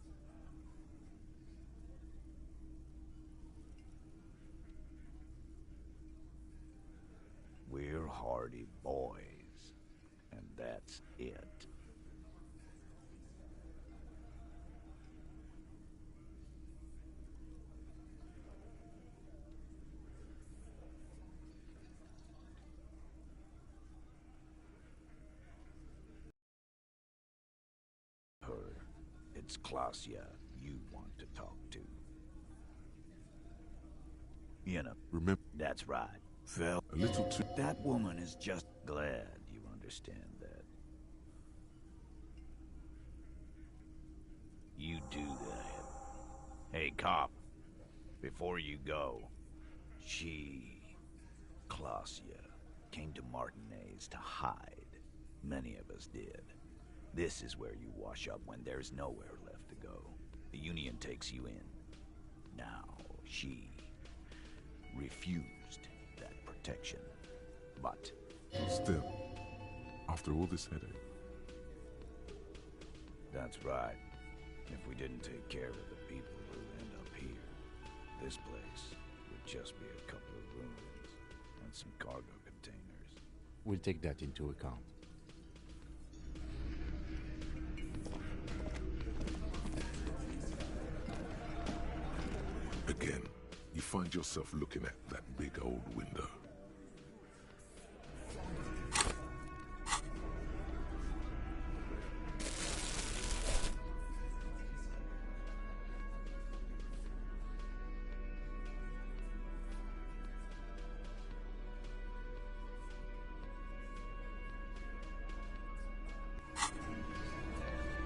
We're Hardy Boys, and that's it. It's Klausya you want to talk to. Remember? That's right. Phil. A little too... That woman is just glad you understand that. You do that. Hey, cop. Before you go, Klausya, came to Martinez to hide. Many of us did. This is where you wash up when there's nowhere left to go. The Union takes you in. Now, she refused that protection. But... Still, after all this headache... That's right. If we didn't take care of the people who end up here, this place would just be a couple of ruins and some cargo containers. We'll take that into account. Again, you find yourself looking at that big old window.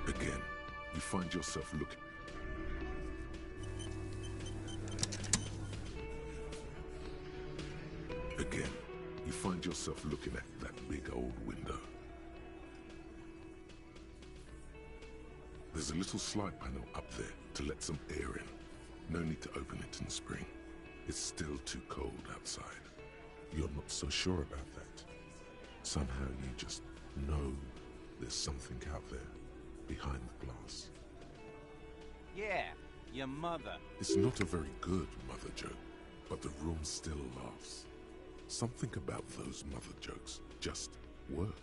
Again, you find yourself looking... Again, you find yourself looking at that big old window. There's a little slide panel up there to let some air in. No need to open it in spring. It's still too cold outside. You're not so sure about that. Somehow you just know there's something out there behind the glass. Yeah, your mother. It's not a very good mother joke, but the room still laughs. Something about those mother jokes just work.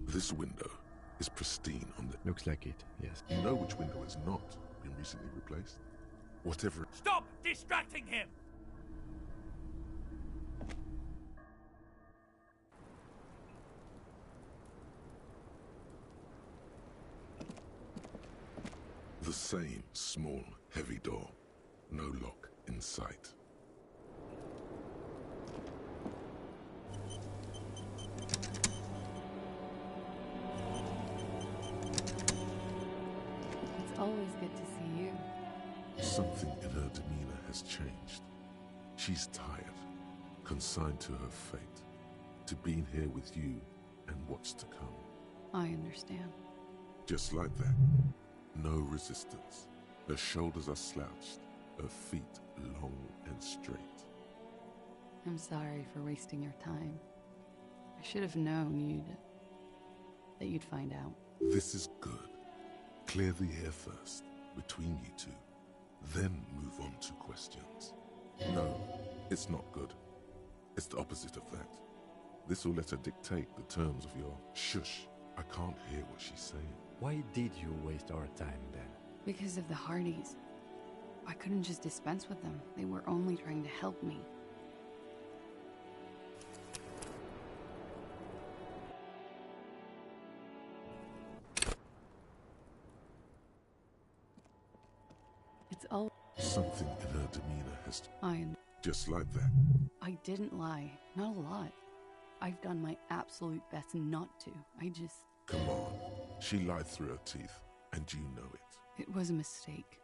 This window is pristine on the... Looks like it, yes. You know which window has not been recently replaced? Whatever... Stop distracting him! The same small, heavy door. No lock in sight. It's always good to see you. Something in her demeanor has changed. She's tired, consigned to her fate, to being here with you and what's to come. I understand. Just like that. No resistance. Her shoulders are slouched, her feet long and straight. I'm sorry for wasting your time. I should have known that you'd find out. This is good. Clear the air first, between you two. Then move on to questions. No, it's not good. It's the opposite of that. This will let her dictate the terms of your shush. I can't hear what she's saying. Why did you waste our time then? Because of the Hardys. I couldn't just dispense with them. They were only trying to help me. It's all... Something in her demeanor has... Just like that. I didn't lie. Not a lot. I've done my absolute best not to. I just... Come on. She lied through her teeth, and you know it. It was a mistake.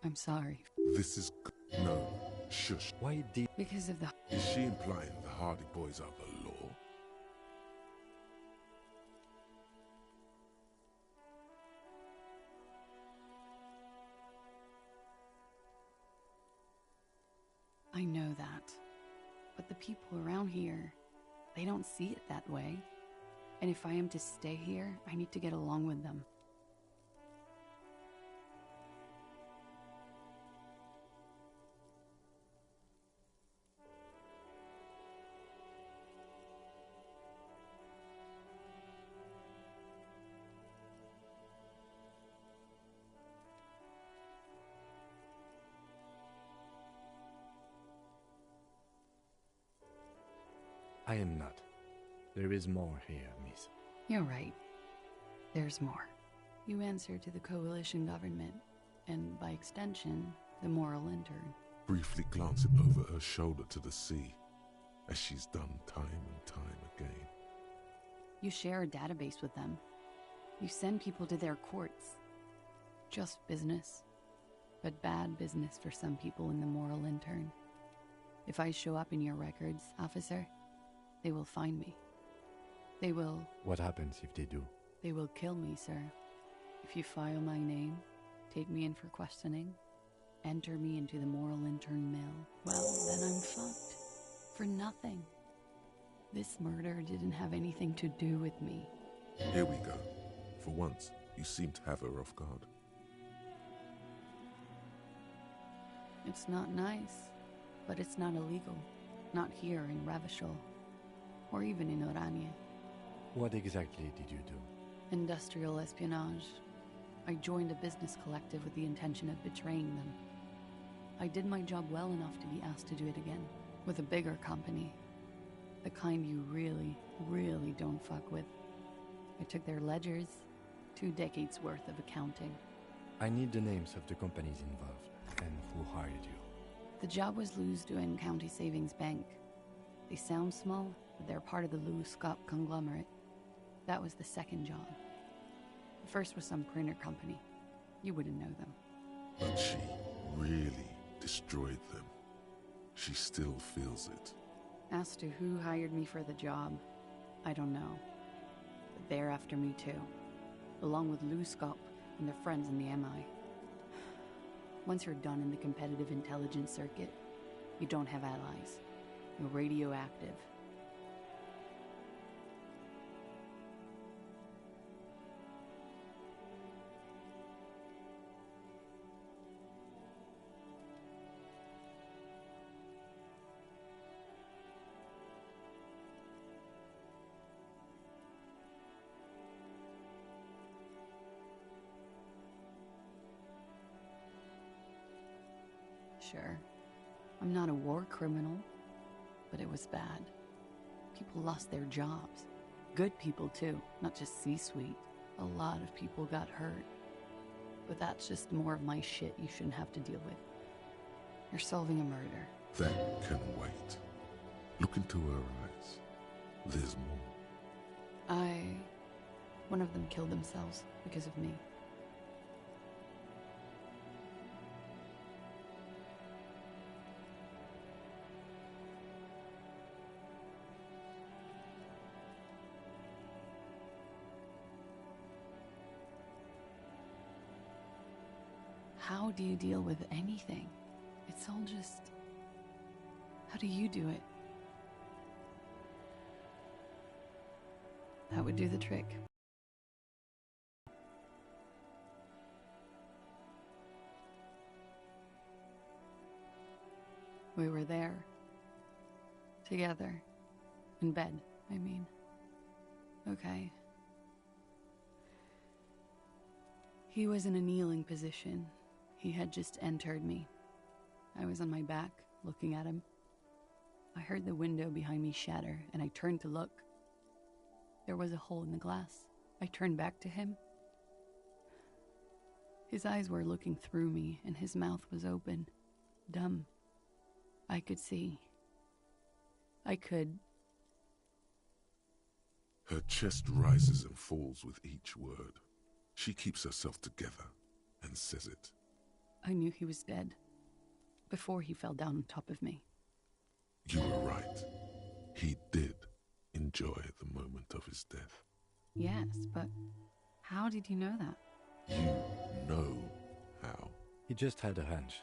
I'm sorry. This is... No. Shush. Why did... Because of the... Is she implying the Hardy boys are the law? I know that. But the people around here, they don't see it that way. And if I am to stay here, I need to get along with them. I am not. There is more here, miss. You're right. There's more. You answer to the coalition government, and by extension, the moral intern. Briefly glancing over her shoulder to the sea, as she's done time and time again. You share a database with them. You send people to their courts. Just business. But bad business for some people in the moral intern. If I show up in your records, officer, they will find me. They will... What happens if they do? They will kill me, sir. If you file my name, take me in for questioning, enter me into the moral intern mill, well, then I'm fucked. For nothing. This murder didn't have anything to do with me. Here we go. For once, you seem to have her off guard. It's not nice, but it's not illegal. Not here in Revachol, or even in Oranje. What exactly did you do? Industrial espionage. I joined a business collective with the intention of betraying them. I did my job well enough to be asked to do it again, with a bigger company. The kind you really, really don't fuck with. I took their ledgers, 2 decades worth of accounting. I need the names of the companies involved and who hired you. The job was Lou's County Savings Bank. They sound small, but they're part of the Lou Scott conglomerate. That was the second job. The first was some printer company. You wouldn't know them. But she really destroyed them. She still feels it. As to who hired me for the job, I don't know. But they're after me too, along with Lou Scott and their friends in the MI. Once you're done in the competitive intelligence circuit, you don't have allies. You're radioactive. Sure, I'm not a war criminal, but it was bad. People lost their jobs. Good people too, not just C-suite. A lot of people got hurt. But that's just more of my shit you shouldn't have to deal with. You're solving a murder. That can wait. Look into her eyes. There's more. One of them killed themselves because of me. How do you deal with anything? It's all just... How do you do it? That would do the trick. We were there. Together. In bed, I mean. Okay. He was in a kneeling position. He had just entered me. I was on my back, looking at him. I heard the window behind me shatter, and I turned to look. There was a hole in the glass. I turned back to him. His eyes were looking through me, and his mouth was open. Dumb. I could see. I could... Her chest rises and falls with each word. She keeps herself together and says it. I knew he was dead. Before he fell down on top of me. You were right. He did enjoy the moment of his death. Yes, but how did you know that? You know how. He just had a hunch.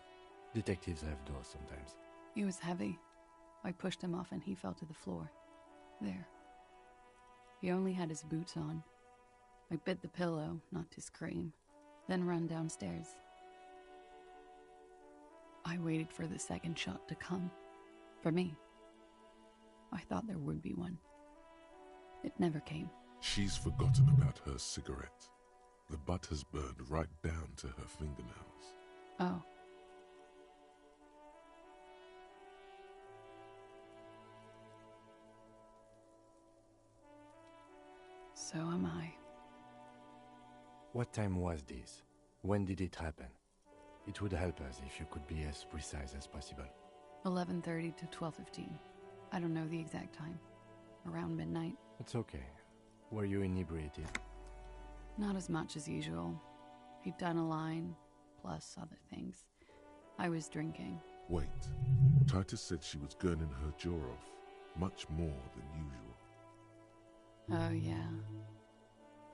Detectives have those sometimes. He was heavy. I pushed him off and he fell to the floor. There. He only had his boots on. I bit the pillow, not to scream, then ran downstairs. I waited for the second shot to come. For me. I thought there would be one. It never came. She's forgotten about her cigarette. The butt has burned right down to her fingernails. Oh. So am I. What time was this? When did it happen? It would help us if you could be as precise as possible. 11:30 to 12:15. I don't know the exact time. Around midnight. It's okay. Were you inebriated? Not as much as usual. He'd done a line, plus other things. I was drinking. Wait. Titus said she was gurning her jaw off, much more than usual. Oh, yeah.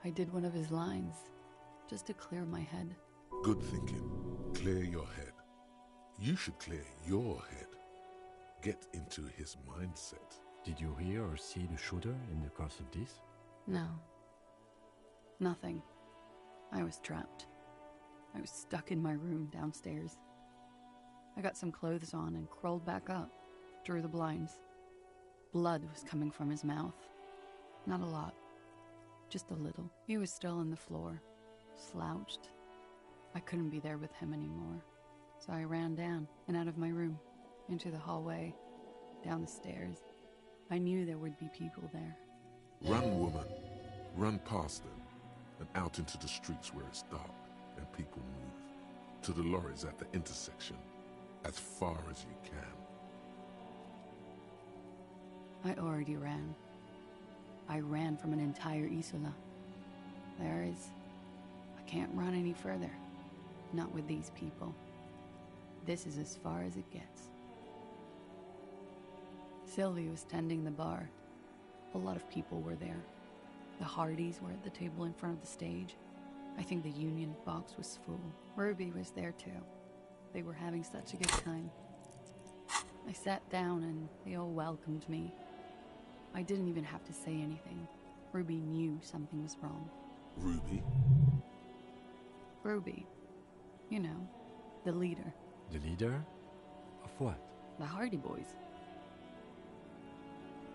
I did one of his lines, just to clear my head. Good thinking. Clear your head. You should clear your head. Get into his mindset. Did you hear or see the shooter in the course of this? No. Nothing. I was trapped. I was stuck in my room downstairs. I got some clothes on and crawled back up, drew the blinds. Blood was coming from his mouth. Not a lot. Just a little. He was still on the floor, slouched, I couldn't be there with him anymore. So I ran down and out of my room, into the hallway, down the stairs. I knew there would be people there. Run, woman. Run past them and out into the streets where it's dark and people move. To the lorries at the intersection, as far as you can. I already ran. I ran from an entire Isola. I can't run any further. Not with these people. This is as far as it gets. Sylvie was tending the bar. A lot of people were there. The Hardys were at the table in front of the stage. I think the Union box was full. Ruby was there too. They were having such a good time. I sat down and they all welcomed me. I didn't even have to say anything. Ruby knew something was wrong. Ruby? Ruby. You know, the leader. The leader? Of what? The Hardy Boys.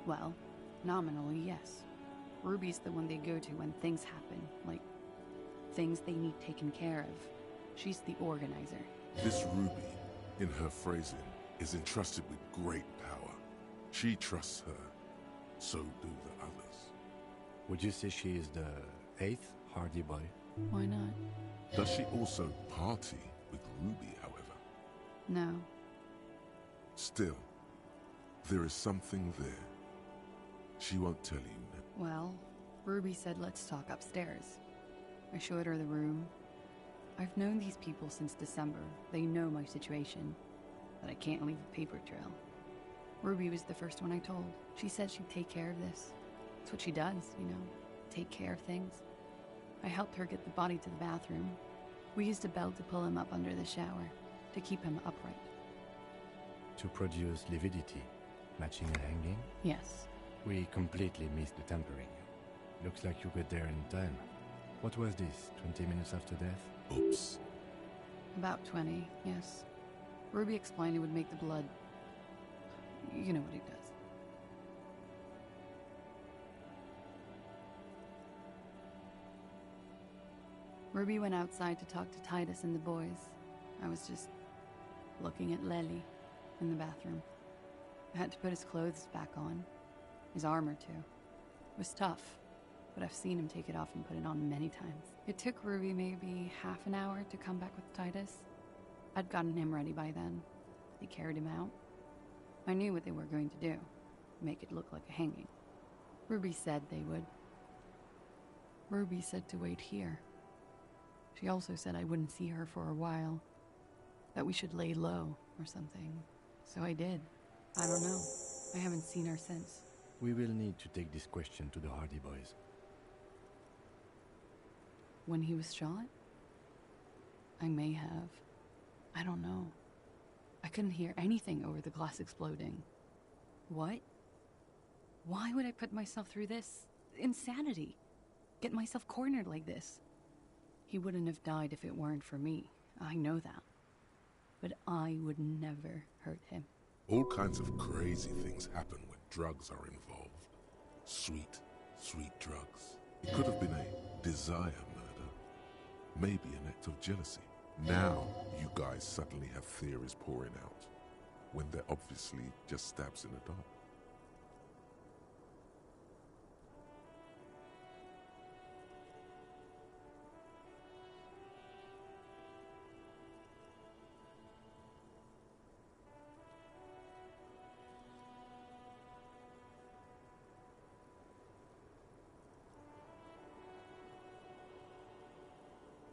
Well, nominally, yes. Ruby's the one they go to when things happen, like things they need taken care of. She's the organizer. This Ruby, in her phrasing, is entrusted with great power. She trusts her. So do the others. Would you say she is the 8th Hardy Boy? Why not? Does she also party with Ruby, however? No. Still, there is something there. She won't tell you now. Well, Ruby said let's talk upstairs. I showed her the room. I've known these people since December. They know my situation, but I can't leave a paper trail. Ruby was the first one I told. She said she'd take care of this. It's what she does, you know, take care of things. I helped her get the body to the bathroom. We used a belt to pull him up under the shower, to keep him upright. To produce lividity, matching a hanging? Yes. We completely missed the tampering. Looks like you got there in time. What was this, 20 minutes after death? Oops. About 20, yes. Ruby explained it would make the blood... You know what it does. Ruby went outside to talk to Titus and the boys. I was just looking at Lely in the bathroom. I had to put his clothes back on. His armor, too. It was tough, but I've seen him take it off and put it on many times. It took Ruby maybe half an hour to come back with Titus. I'd gotten him ready by then. They carried him out. I knew what they were going to do. Make it look like a hanging. Ruby said they would. Ruby said to wait here. She also said I wouldn't see her for a while. That we should lay low or something. So I did. I don't know. I haven't seen her since. We will need to take this question to the Hardy Boys. When he was shot? I may have. I don't know. I couldn't hear anything over the glass exploding. What? Why would I put myself through this? Insanity. Get myself cornered like this. He wouldn't have died if it weren't for me. I know that. But I would never hurt him. All kinds of crazy things happen when drugs are involved. Sweet, sweet drugs. It could have been a desire murder. Maybe an act of jealousy. Now, you guys suddenly have theories pouring out, when they're obviously just stabs in the dark.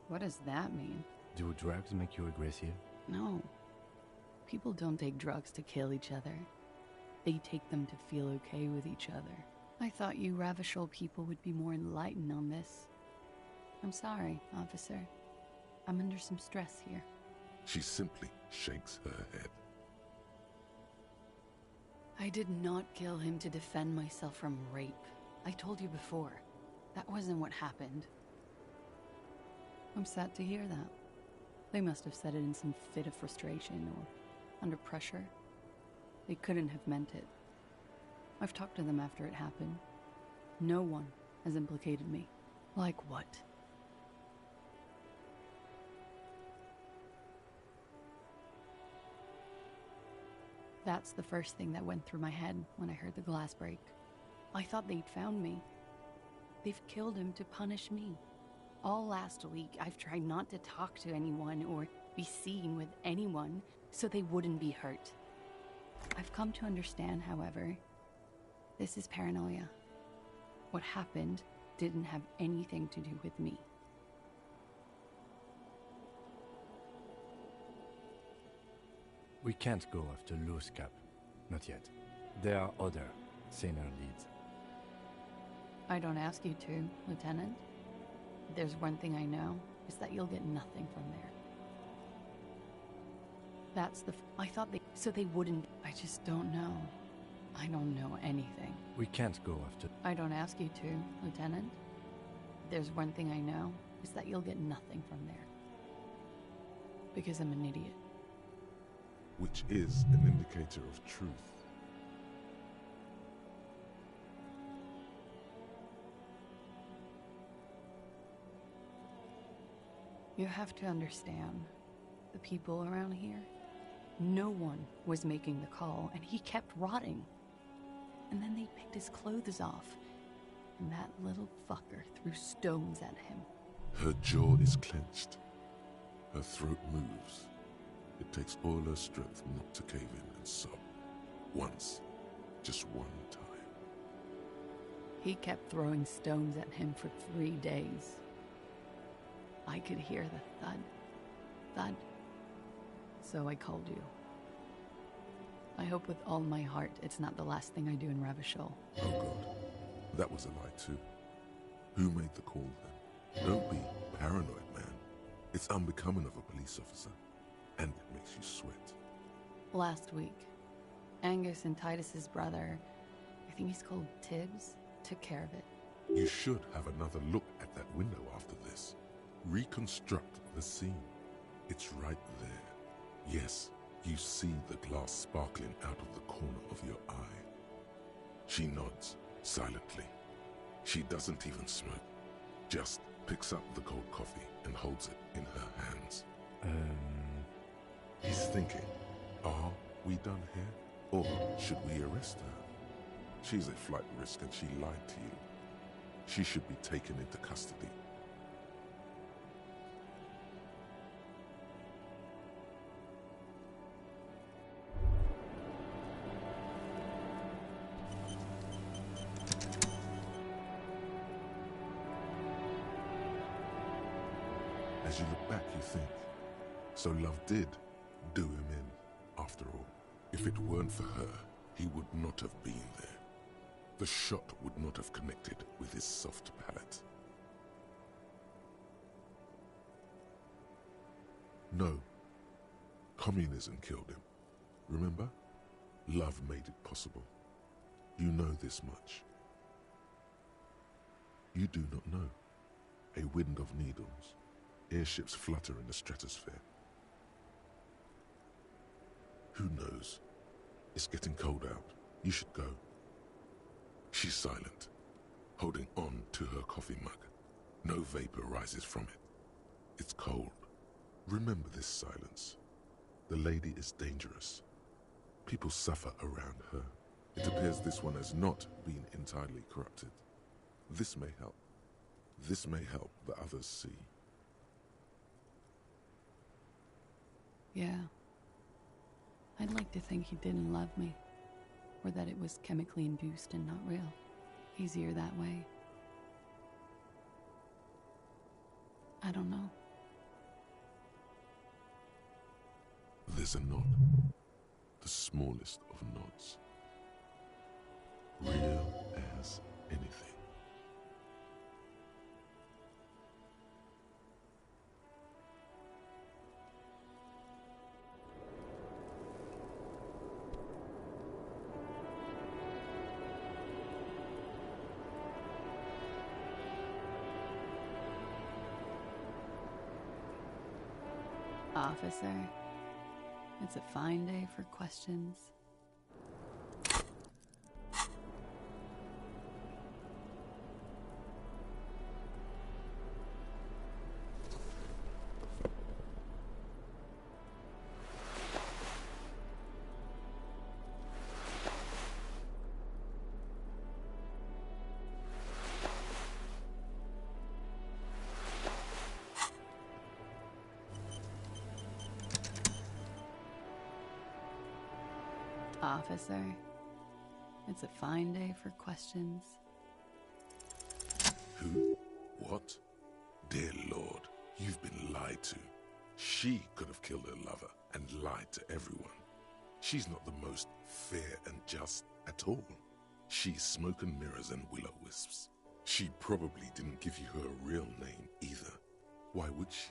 What does that mean? Do drugs make you aggressive? No. People don't take drugs to kill each other. They take them to feel okay with each other. I thought you Ravishol people would be more enlightened on this. I'm sorry, officer. I'm under some stress here. She simply shakes her head. I did not kill him to defend myself from rape. I told you before. That wasn't what happened. I'm sad to hear that. They must have said it in some fit of frustration or under pressure. They couldn't have meant it. I've talked to them after it happened. No one has implicated me. Like what? That's the first thing that went through my head when I heard the glass break. I thought they'd found me. They've killed him to punish me. All last week, I've tried not to talk to anyone or be seen with anyone so they wouldn't be hurt. I've come to understand, however, this is paranoia. What happened didn't have anything to do with me. We can't go after Loose Cap. Not yet. There are other, saner leads. I don't ask you to, Lieutenant. There's one thing I know, is that you'll get nothing from there. That's the... I thought they... So they wouldn't... I just don't know. I don't know anything. We can't go after... I don't ask you to, Lieutenant. There's one thing I know, is that you'll get nothing from there. Because I'm an idiot. Which is an indicator of truth. You have to understand, the people around here, no one was making the call, and he kept rotting. And then they picked his clothes off, and that little fucker threw stones at him. Her jaw is clenched. Her throat moves. It takes all her strength not to cave in and sob. Once. Just one time. He kept throwing stones at him for 3 days. I could hear the thud. Thud. So I called you. I hope with all my heart it's not the last thing I do in Ravishol. Oh God. That was a lie too. Who made the call then? Don't be paranoid, man. It's unbecoming of a police officer. And it makes you sweat. Last week, Angus and Titus's brother, I think he's called Tibbs, took care of it. You should have another look at that window after this. Reconstruct the scene. It's right there. Yes, you see the glass sparkling out of the corner of your eye. She nods, silently. She doesn't even smoke. Just picks up the cold coffee and holds it in her hands. He's thinking, are we done here? Or should we arrest her? She's a flight risk and she lied to you. She should be taken into custody. As you look back, you think, so love did do him in, after all. If it weren't for her, he would not have been there. The shot would not have connected with his soft palate. No, communism killed him. Remember? Love made it possible. You know this much. You do not know. A wind of needles. Airships flutter in the stratosphere. Who knows? It's getting cold out. You should go. She's silent, holding on to her coffee mug. No vapor rises from it. It's cold. Remember this silence. The lady is dangerous. People suffer around her. It appears this one has not been entirely corrupted. This may help. This may help the others see. Yeah. I'd like to think he didn't love me. Or that it was chemically induced and not real. Easier that way. I don't know. There's a nod. The smallest of nods. Real as anything. Officer, it's a fine day for questions. Officer, it's a fine day for questions. Who? What? Dear Lord, you've been lied to. She could have killed her lover and lied to everyone. She's not the most fair and just at all. She's smoke and mirrors and will-o-wisps. She probably didn't give you her real name either. Why would she?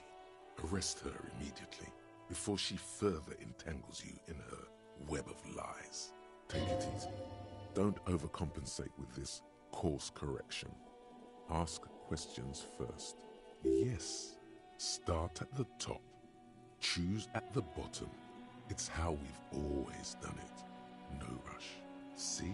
Arrest her immediately before she further entangles you in her web of lies. Take it easy. Don't overcompensate with this course correction. Ask questions first. Yes, start at the top. Choose at the bottom. It's how we've always done it. No rush. See?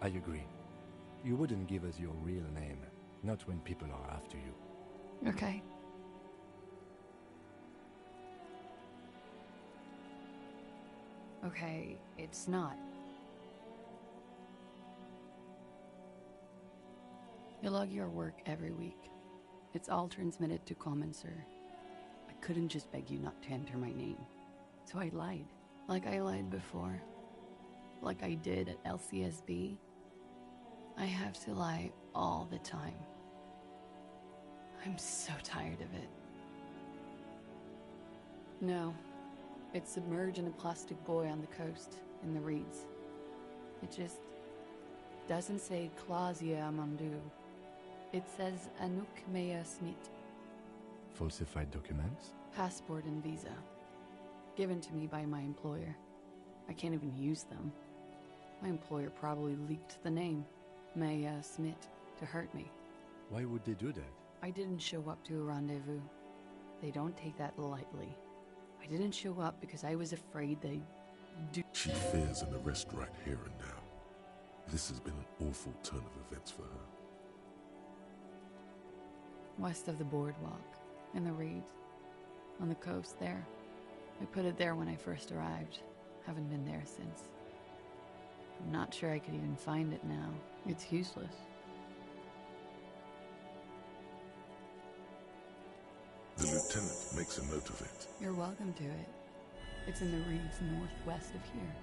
I agree. You wouldn't give us your real name, not when people are after you. Okay. Okay, it's not. You log your work every week. It's all transmitted to Commencer. I couldn't just beg you not to enter my name. So I lied. Like I lied before. Like I did at LCSB. I have to lie all the time. I'm so tired of it. No. It's submerged in a plastic buoy on the coast, in the reeds. It just doesn't say Clausia Amandu. It says Anouk Mea Smith. Falsified documents? Passport and visa. Given to me by my employer. I can't even use them. My employer probably leaked the name, Mea Smith, to hurt me. Why would they do that? I didn't show up to a rendezvous. They don't take that lightly. I didn't show up because I was afraid they'd do— She fears an arrest right here and now. This has been an awful turn of events for her. West of the boardwalk, in the reeds, on the coast there. I put it there when I first arrived. Haven't been there since. I'm not sure I could even find it now. It's useless. The lieutenant makes a note of it. You're welcome to it. It's in the reeds northwest of here,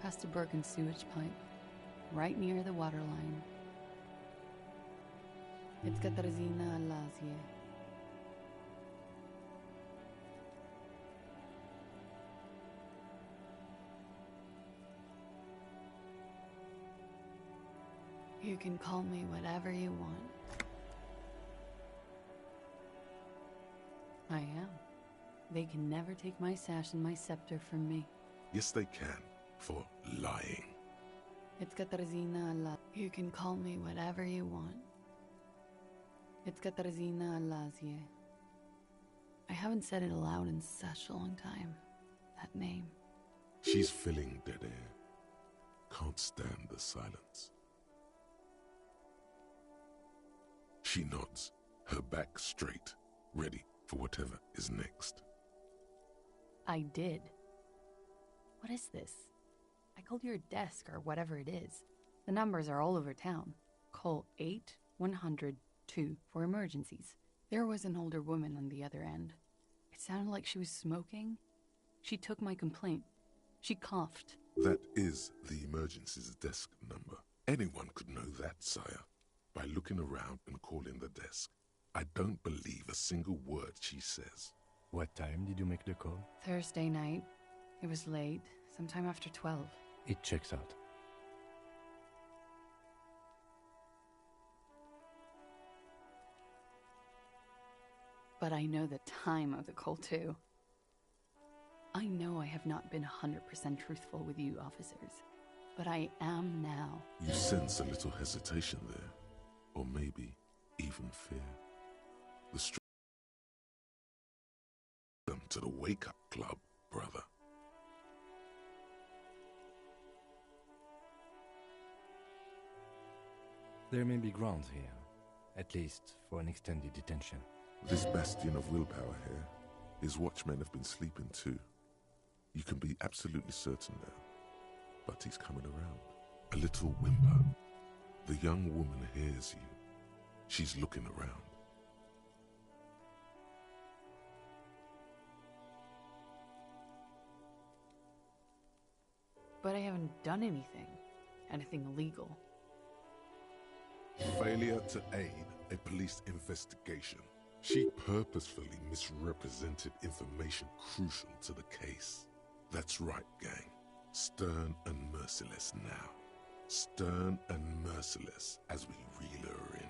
past a broken sewage pipe, right near the water line. It's Katarzyna Lazie. You can call me whatever you want. I am. They can never take my sash and my scepter from me. Yes, they can, for lying. It's Katarzyna La. You can call me whatever you want. It's Katarzyna Lazie. I haven't said it aloud in such a long time. That name. She's filling dead air. Can't stand the silence. She nods, her back straight, ready for whatever is next. I did. What is this? I called your desk or whatever it is. The numbers are all over town. Call 8-100-2 for emergencies. There was an older woman on the other end. It sounded like she was smoking. She took my complaint. She coughed. That is the emergencies desk number. Anyone could know that, sire, by looking around and calling the desk. I don't believe a single word she says. What time did you make the call? Thursday night. It was late, sometime after 12. It checks out. But I know the time of the call, too. I know I have not been 100% truthful with you, officers. But I am now. You sense a little hesitation there. Or maybe even fear. The Welcome to the wake-up club, brother. There may be grounds here, at least for an extended detention. This bastion of willpower here, his watchmen have been sleeping too. You can be absolutely certain now, but he's coming around. A little whimper. The young woman hears you. She's looking around. But I haven't done anything. Anything illegal. Failure to aid a police investigation. She purposefully misrepresented information crucial to the case. That's right, gang. Stern and merciless now. Stern and merciless as we reel her in.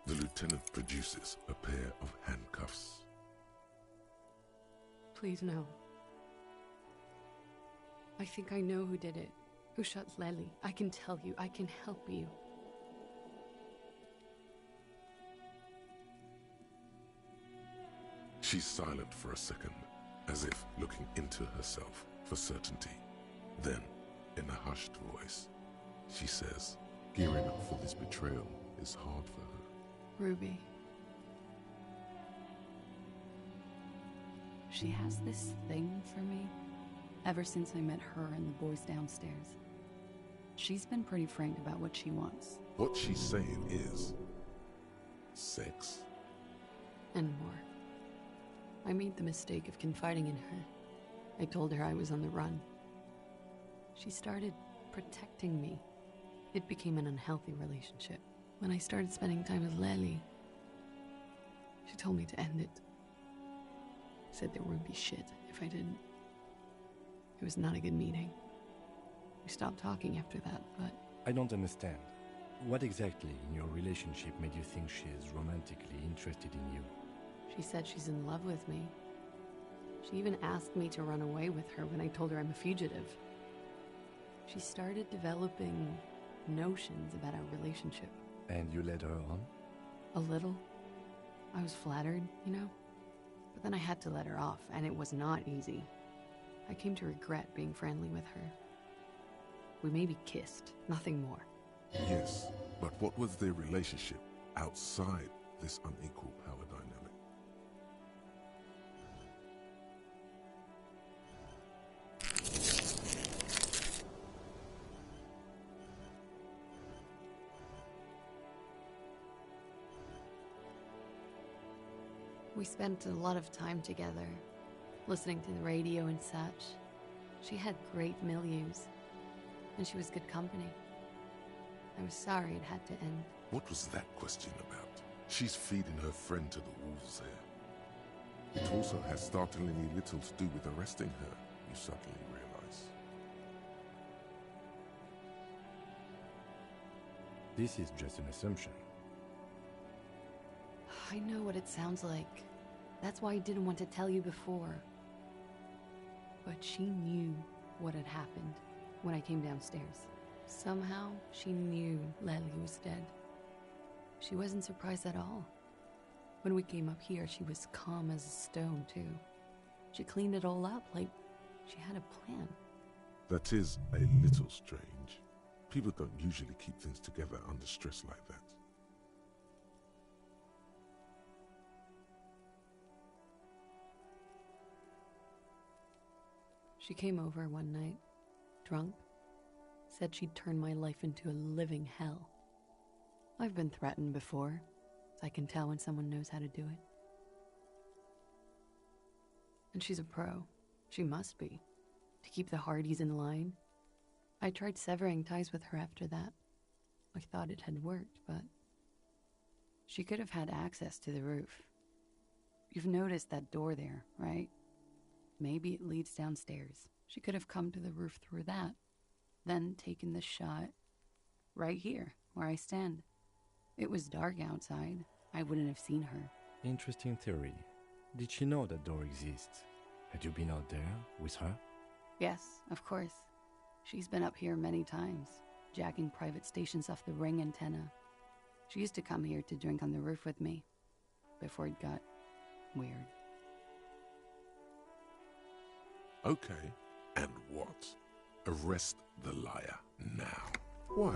The lieutenant produces a pair of handcuffs. Please, no. I think I know who did it. Who shot Lely. I can tell you. I can help you. She's silent for a second, as if looking into herself for certainty. Then, in a hushed voice, she says, gearing up for this betrayal is hard for her. Ruby. She has this thing for me ever since I met her and the boys downstairs. She's been pretty frank about what she wants. What she's saying is sex. And more. I made the mistake of confiding in her. I told her I was on the run. She started protecting me. It became an unhealthy relationship. When I started spending time with Lely, she told me to end it. Said there would be shit if I didn't. It was not a good meeting. We stopped talking after that, but... I don't understand. What exactly in your relationship made you think she is romantically interested in you? She said she's in love with me. She even asked me to run away with her when I told her I'm a fugitive. She started developing notions about our relationship. And you led her on? A little. I was flattered, you know? But then I had to let her off, and it was not easy. I came to regret being friendly with her. We maybe kissed, nothing more. Yes, but what was their relationship outside this unequal power dynamic? We spent a lot of time together, listening to the radio and such. She had great milieus, and she was good company. I was sorry it had to end. What was that question about? She's feeding her friend to the wolves here. It also has startlingly little to do with arresting her, you suddenly realize. This is just an assumption. I know what it sounds like. That's why I didn't want to tell you before. But she knew what had happened when I came downstairs. Somehow, she knew Lely was dead. She wasn't surprised at all. When we came up here, she was calm as a stone, too. She cleaned it all up like she had a plan. That is a little strange. People don't usually keep things together under stress like that. She came over one night, drunk, said she'd turn my life into a living hell. I've been threatened before, so I can tell when someone knows how to do it. And she's a pro. She must be. To keep the Hardys in line. I tried severing ties with her after that. I thought it had worked, but... she could have had access to the roof. You've noticed that door there, right? Maybe it leads downstairs. She could have come to the roof through that, then taken the shot right here, where I stand. It was dark outside. I wouldn't have seen her. Interesting theory. Did she know that door exists? Had you been out there with her? Yes, of course. She's been up here many times, jacking private stations off the ring antenna. She used to come here to drink on the roof with me, before it got weird. Okay, and what? Arrest the liar now. Why?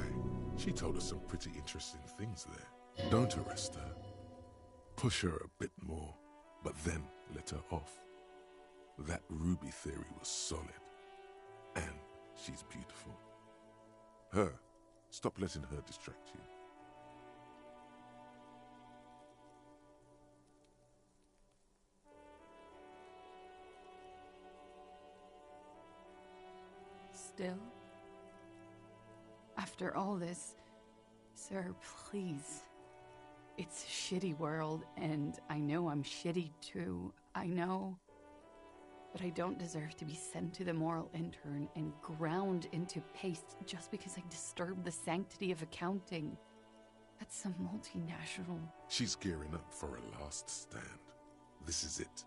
She told us some pretty interesting things there. Don't arrest her. Push her a bit more, but then let her off. That ruby theory was solid. And she's beautiful. Her. Stop letting her distract you. Still? After all this, sir, please. It's a shitty world, and I know I'm shitty too. I know. But I don't deserve to be sent to the moral intern and ground into paste just because I disturbed the sanctity of accounting. That's some multinational. She's gearing up for a last stand. This is it.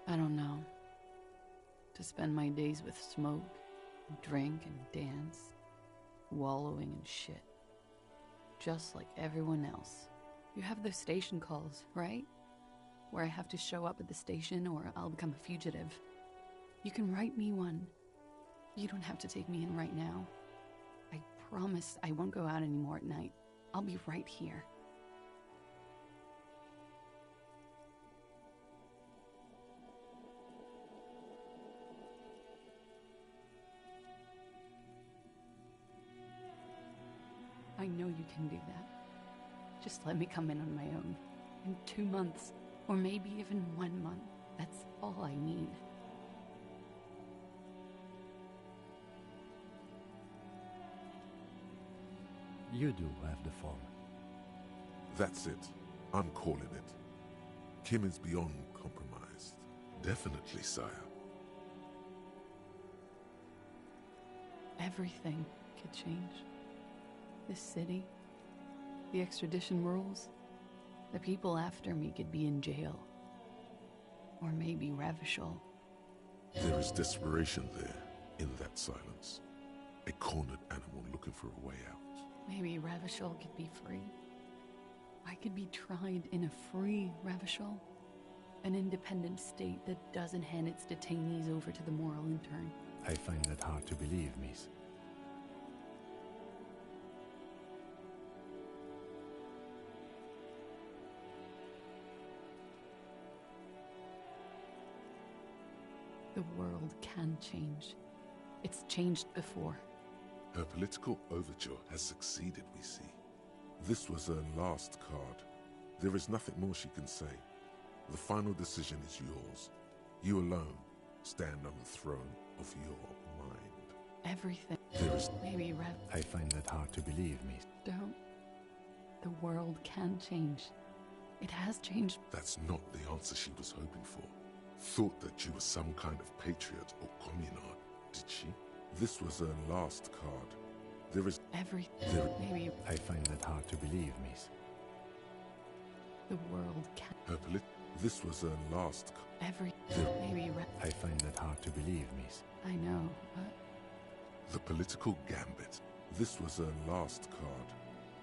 I don't know. To spend my days with smoke, and drink and dance, wallowing in shit. Just like everyone else. You have those station calls, right? Where I have to show up at the station or I'll become a fugitive. You can write me one. You don't have to take me in right now. I promise I won't go out anymore at night. I'll be right here. I know you can do that. Just let me come in on my own. In 2 months, or maybe even 1 month. That's all I need. You do have the form. That's it. I'm calling it. Kim is beyond compromised. Definitely, sire. Everything could change. This city, the extradition rules, the people after me could be in jail. Or maybe Ravishal. There is desperation there, in that silence. A cornered animal looking for a way out. Maybe Ravishal could be free. I could be tried in a free Ravishal. An independent state that doesn't hand its detainees over to the moral intern. I find that hard to believe, miss. The world can change. It's changed before. Her political overture has succeeded, we see. This was her last card. There is nothing more she can say. The final decision is yours. You alone stand on the throne of your mind. Everything. There is... Maybe Rev... I find that hard to believe, miss. Don't. The world can change. It has changed. That's not the answer she was hoping for. Thought that you were some kind of patriot or communard, did she? This was her last card. There is... Everything. Maybe... I find that hard to believe, miss. The world can... This was her last card. Maybe... I find that hard to believe, miss. I know, but... The political gambit. This was her last card.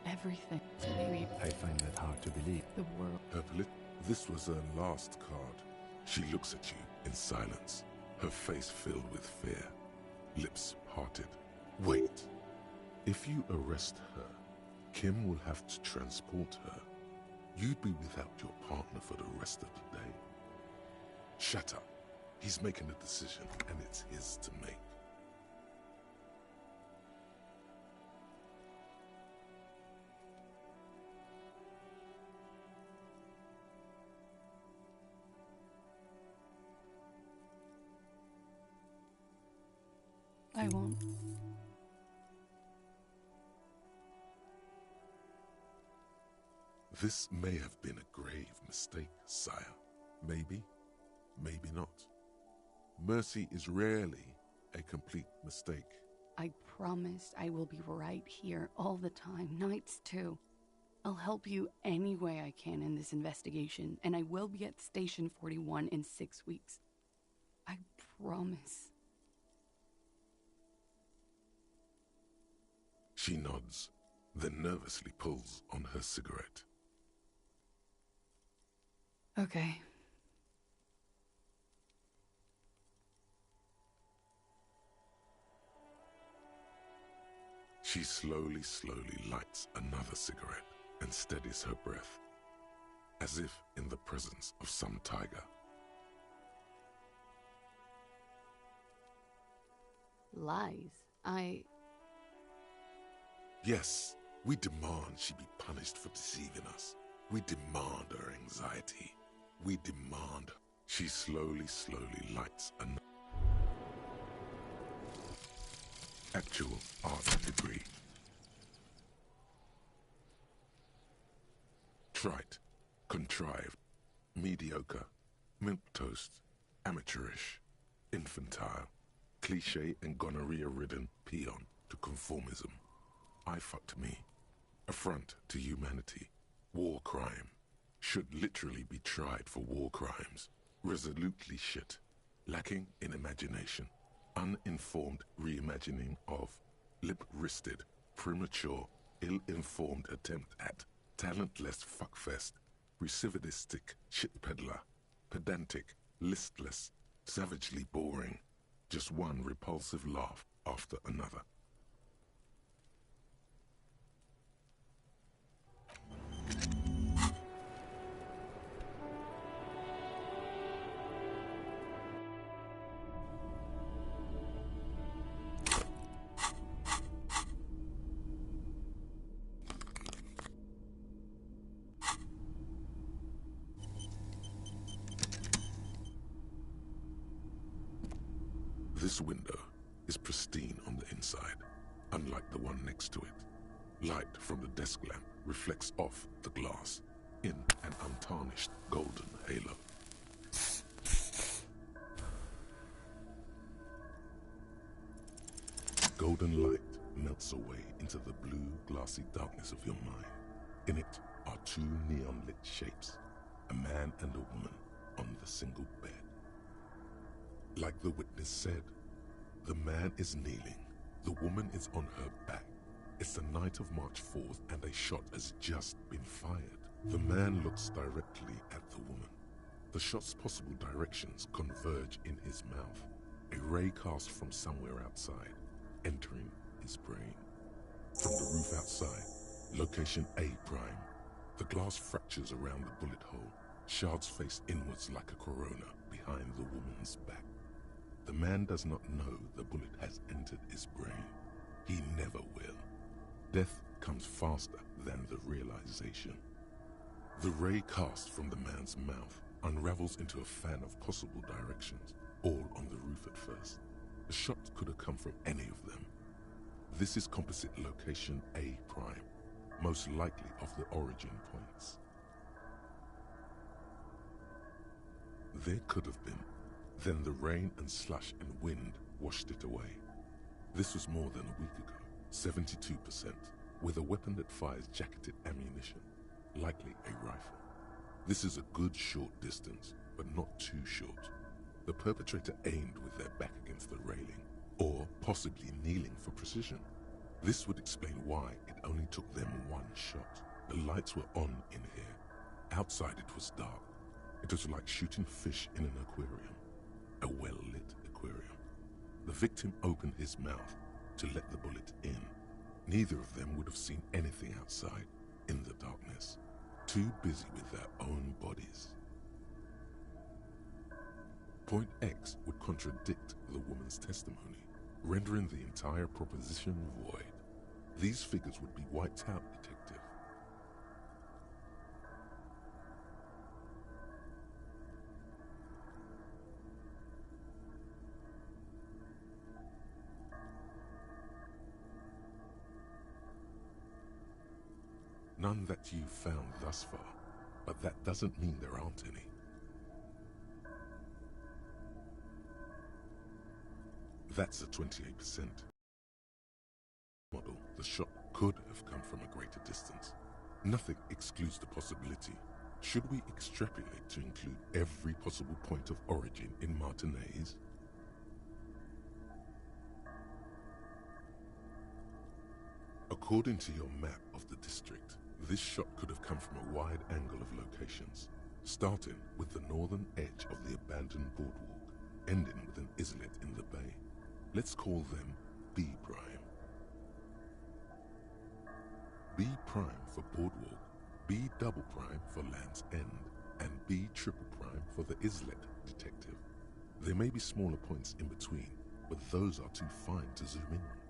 Everything. Maybe... I find that hard to believe. The world... This was her last card. She looks at you in silence, her face filled with fear, lips parted. Wait. If you arrest her, Kim will have to transport her. You'd be without your partner for the rest of the day. Shut up. He's making a decision, and it's his to make. I won't. This may have been a grave mistake, sire. Maybe, maybe not. Mercy is rarely a complete mistake. I promise I will be right here all the time, nights too. I'll help you any way I can in this investigation, and I will be at Station 41 in 6 weeks. I promise. She nods, then nervously pulls on her cigarette. Okay. She slowly lights another cigarette and steadies her breath, as if in the presence of some tiger. Lies. Yes, we demand she be punished for deceiving us. We demand her anxiety. We demand. She slowly lights another. Actual art degree. Trite, contrived, mediocre, milquetoast, amateurish, infantile, cliché and gonorrhea-ridden peon to conformism. I fucked me. Affront to humanity. War crime. Should literally be tried for war crimes. Resolutely shit. Lacking in imagination. Uninformed reimagining of lip-wristed, premature, ill-informed attempt at talentless fuckfest, recidivistic shit peddler, pedantic, listless, savagely boring, just one repulsive laugh after another. This window is pristine on the inside, unlike the one next to it. Light from the desk lamp reflects off the glass in an untarnished golden halo. Golden light melts away into the blue, glassy darkness of your mind. In it are two neon-lit shapes, a man and a woman on the single bed. Like the witness said, the man is kneeling, the woman is on her back. It's the night of March 4th and a shot has just been fired. The man looks directly at the woman. The shot's possible directions converge in his mouth, a ray cast from somewhere outside, entering his brain. From the roof outside, location A prime. The glass fractures around the bullet hole, shards face inwards like a corona behind the woman's back. The man does not know the bullet has entered his brain. He never will. Death comes faster than the realization. The ray cast from the man's mouth unravels into a fan of possible directions, all on the roof at first. The shot could have come from any of them. This is composite location A prime, most likely of the origin points. There could have been. Then the rain and slush and wind washed it away. This was more than a week ago, 72%, with a weapon that fires jacketed ammunition, likely a rifle. This is a good short distance, but not too short. The perpetrator aimed with their back against the railing, or possibly kneeling for precision. This would explain why it only took them one shot. The lights were on in here. Outside it was dark. It was like shooting fish in an aquarium. A well-lit aquarium. The victim opened his mouth to let the bullet in. Neither of them would have seen anything outside in the darkness, too busy with their own bodies. Point X would contradict the woman's testimony, rendering the entire proposition void. These figures would be wiped out, detective. None that you've found thus far, but that doesn't mean there aren't any. That's a 28% model. The shot could have come from a greater distance. Nothing excludes the possibility. Should we extrapolate to include every possible point of origin in Martinez? According to your map of the district, this shot could have come from a wide angle of locations, starting with the northern edge of the abandoned boardwalk, ending with an islet in the bay. Let's call them B prime. B prime for Boardwalk, B double prime for Land's End, and B triple prime for the Islet Detective. There may be smaller points in between, but those are too fine to zoom in on.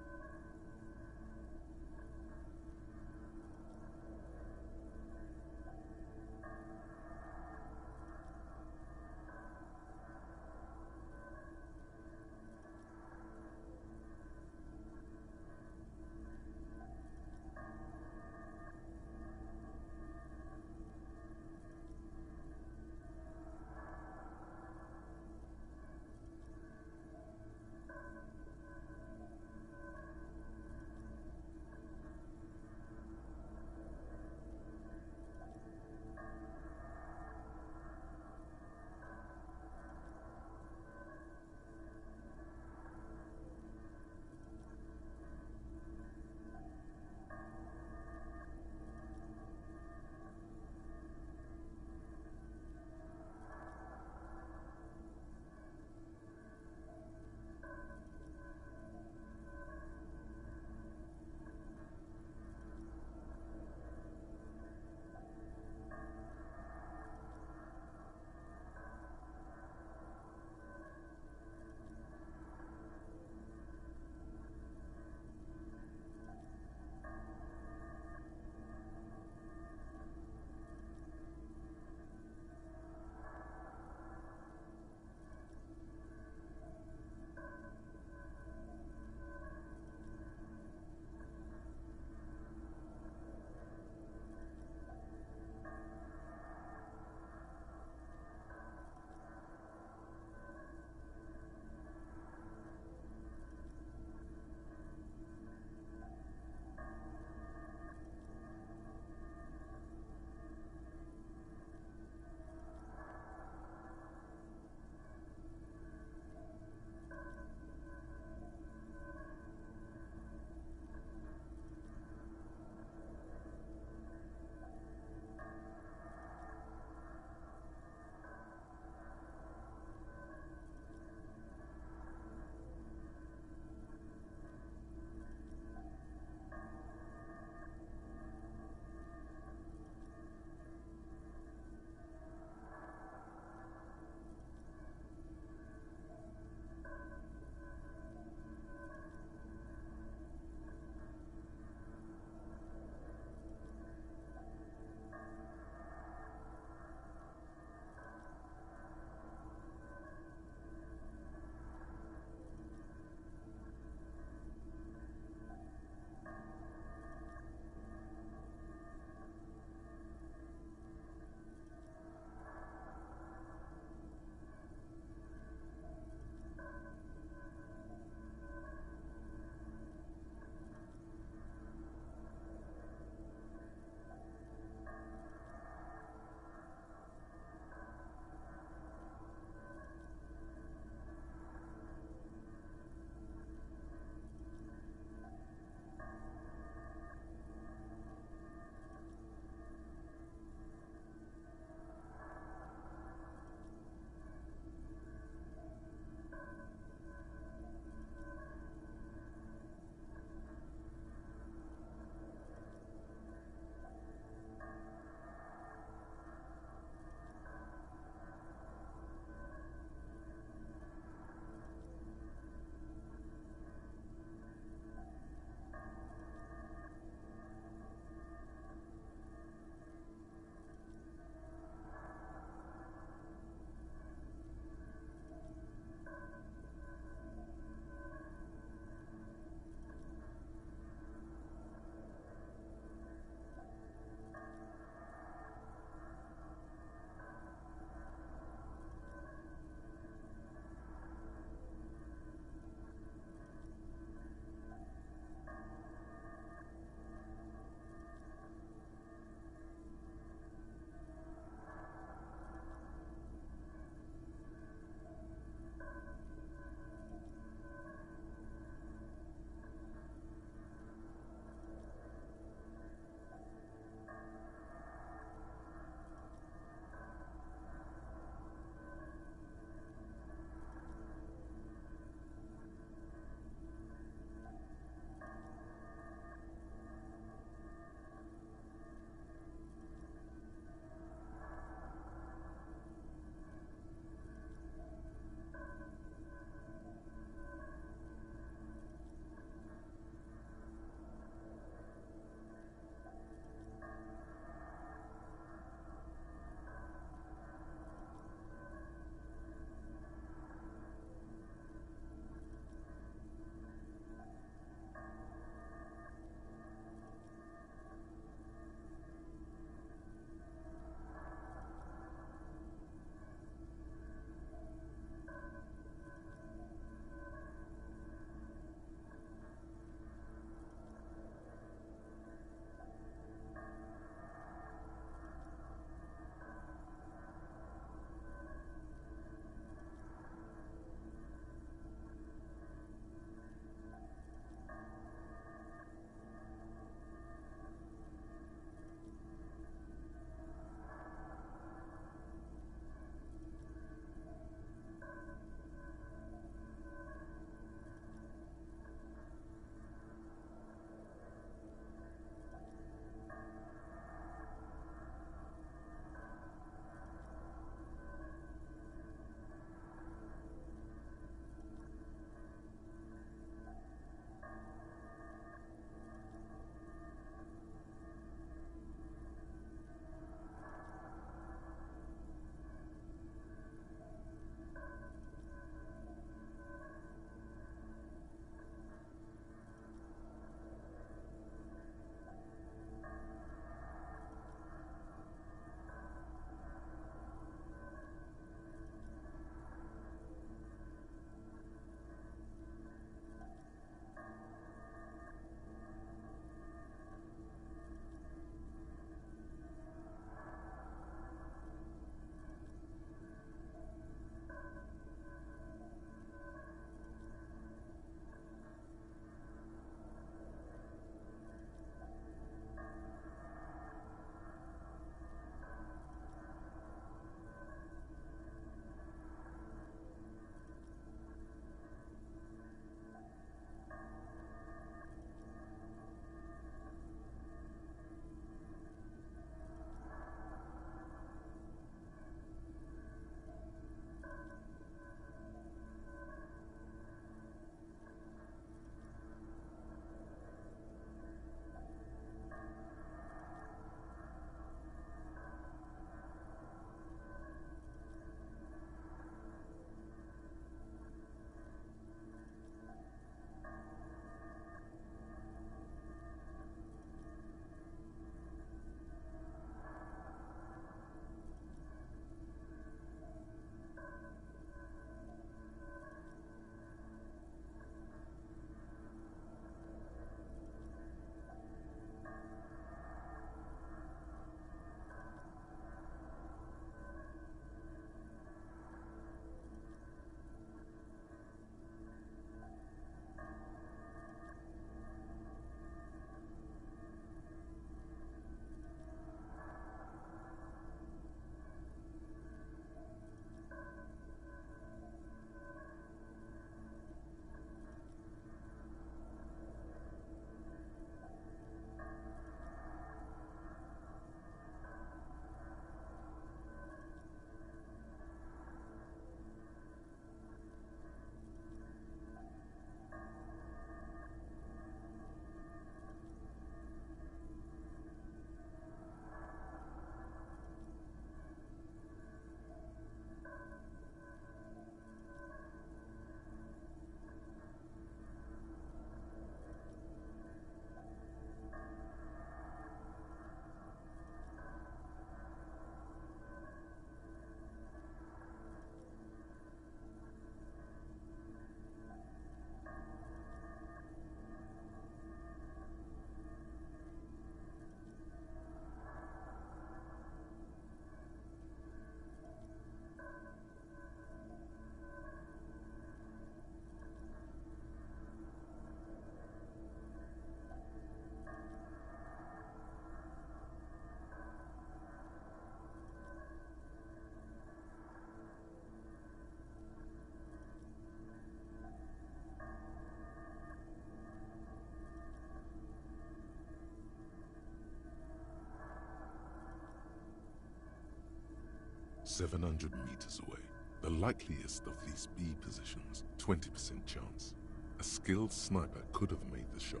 700 meters away. The likeliest of these B positions, 20% chance. A skilled sniper could have made the shot,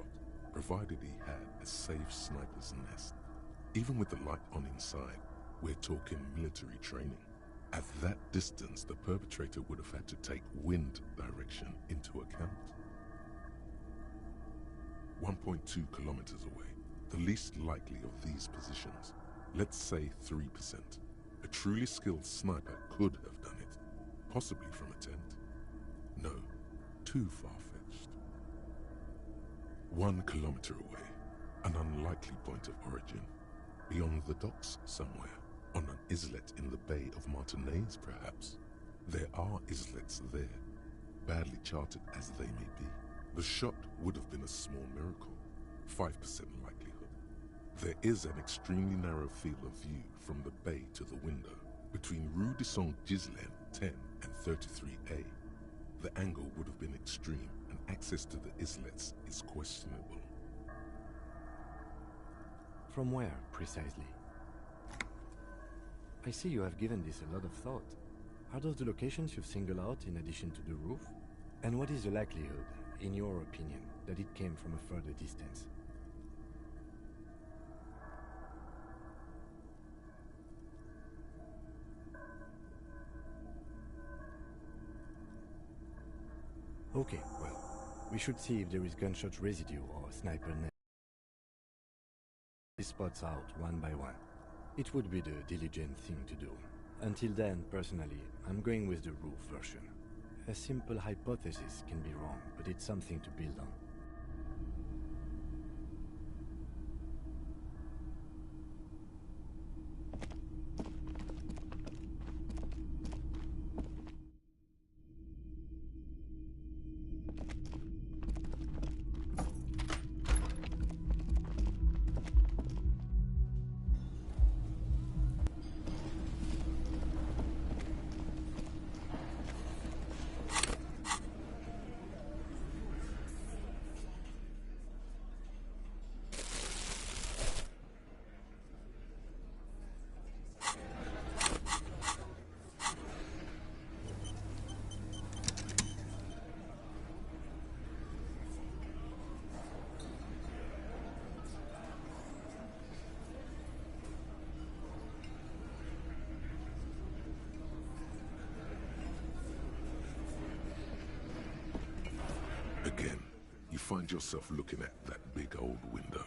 provided he had a safe sniper's nest. Even with the light on inside, we're talking military training. At that distance, the perpetrator would have had to take wind direction into account. 1.2 kilometers away, the least likely of these positions, let's say 3%. A truly skilled sniper could have done it, possibly from a tent. No, too far-fetched. 1 kilometer away, an unlikely point of origin. Beyond the docks somewhere, on an islet in the Bay of Martinaise perhaps. There are islets there, badly charted as they may be. The shot would have been a small miracle, 5% likelihood. There is an extremely narrow field of view from the bay to the window, between Rue de Saint-Ghislain 10 and 33A. The angle would have been extreme, and access to the islets is questionable. From where, precisely? I see you have given this a lot of thought. Are those the locations you've singled out in addition to the roof? And what is the likelihood, in your opinion, that it came from a further distance? Okay, well, we should see if there is gunshot residue or sniper net. These spots out one by one. It would be the diligent thing to do. Until then, personally, I'm going with the roof version. A simple hypothesis can be wrong, but it's something to build on. Again, you find yourself looking at that big old window.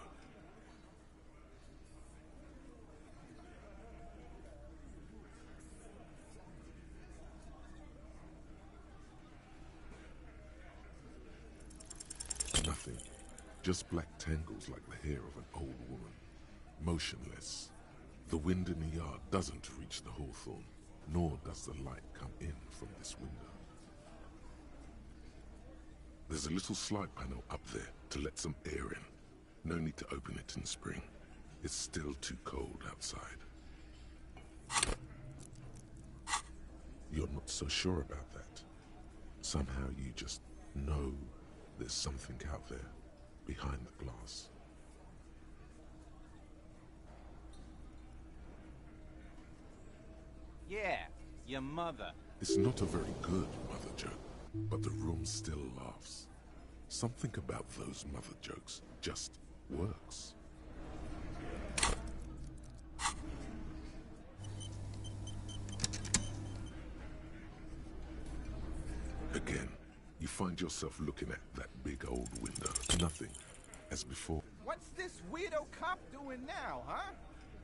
Nothing. Just black tangles like the hair of an old woman. Motionless. The wind in the yard doesn't reach the hawthorn, nor does the light come in from this window. There's a little slide panel up there to let some air in. No need to open it in spring. It's still too cold outside. You're not so sure about that. Somehow you just know there's something out there, behind the glass. Yeah, your mother. It's not a very good mother joke, but the room still laughs. Something about those mother jokes just works. Again, you find yourself looking at that big old window. Nothing, as before. What's this weirdo cop doing now, huh?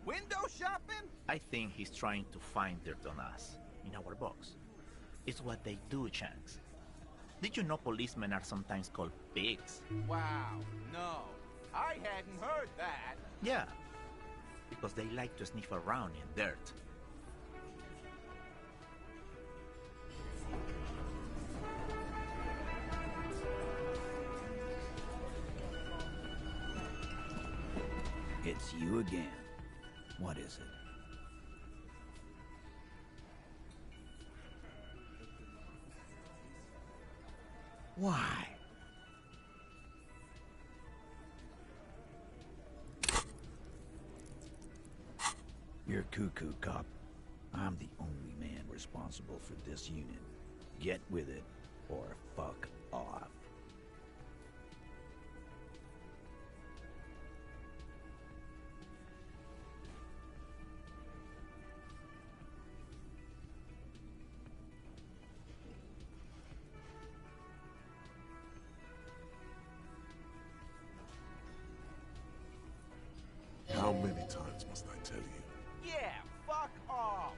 Window shopping? I think he's trying to find dirt on us, in our box. It's what they do, Shanks. Did you know policemen are sometimes called pigs? Wow, no. I hadn't heard that. Yeah, because they like to sniff around in dirt. It's you again. What is it? Why? You're cuckoo, cop. I'm the only man responsible for this unit. Get with it, or fuck off. How many times must I tell you? Yeah, fuck off!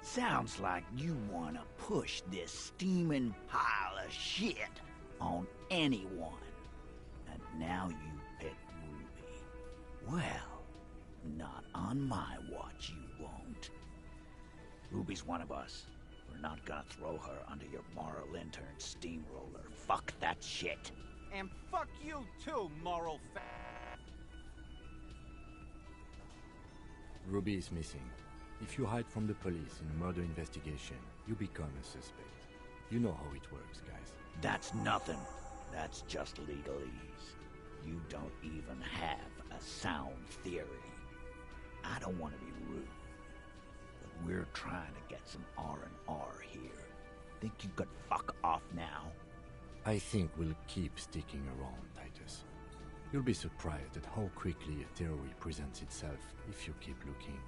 Sounds like you want to push this steaming pile of shit on anyone. And now you pick Ruby. Well, not on my watch you won't. Ruby's one of us. We're not gonna throw her under your moral intern steamroller. Fuck that shit. And fuck you too, moral Ruby is missing. If you hide from the police in a murder investigation, you become a suspect. You know how it works, guys. That's nothing. That's just legalese. You don't even have a sound theory. I don't want to be rude, but we're trying to get some R&R here. Think you could fuck off now? I think we'll keep sticking around, Titus. You'll be surprised at how quickly a theory presents itself if you keep looking.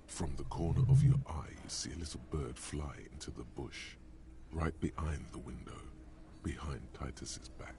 From the corner of your eye, you see a little bird fly into the bush, right behind the window, behind Titus's back.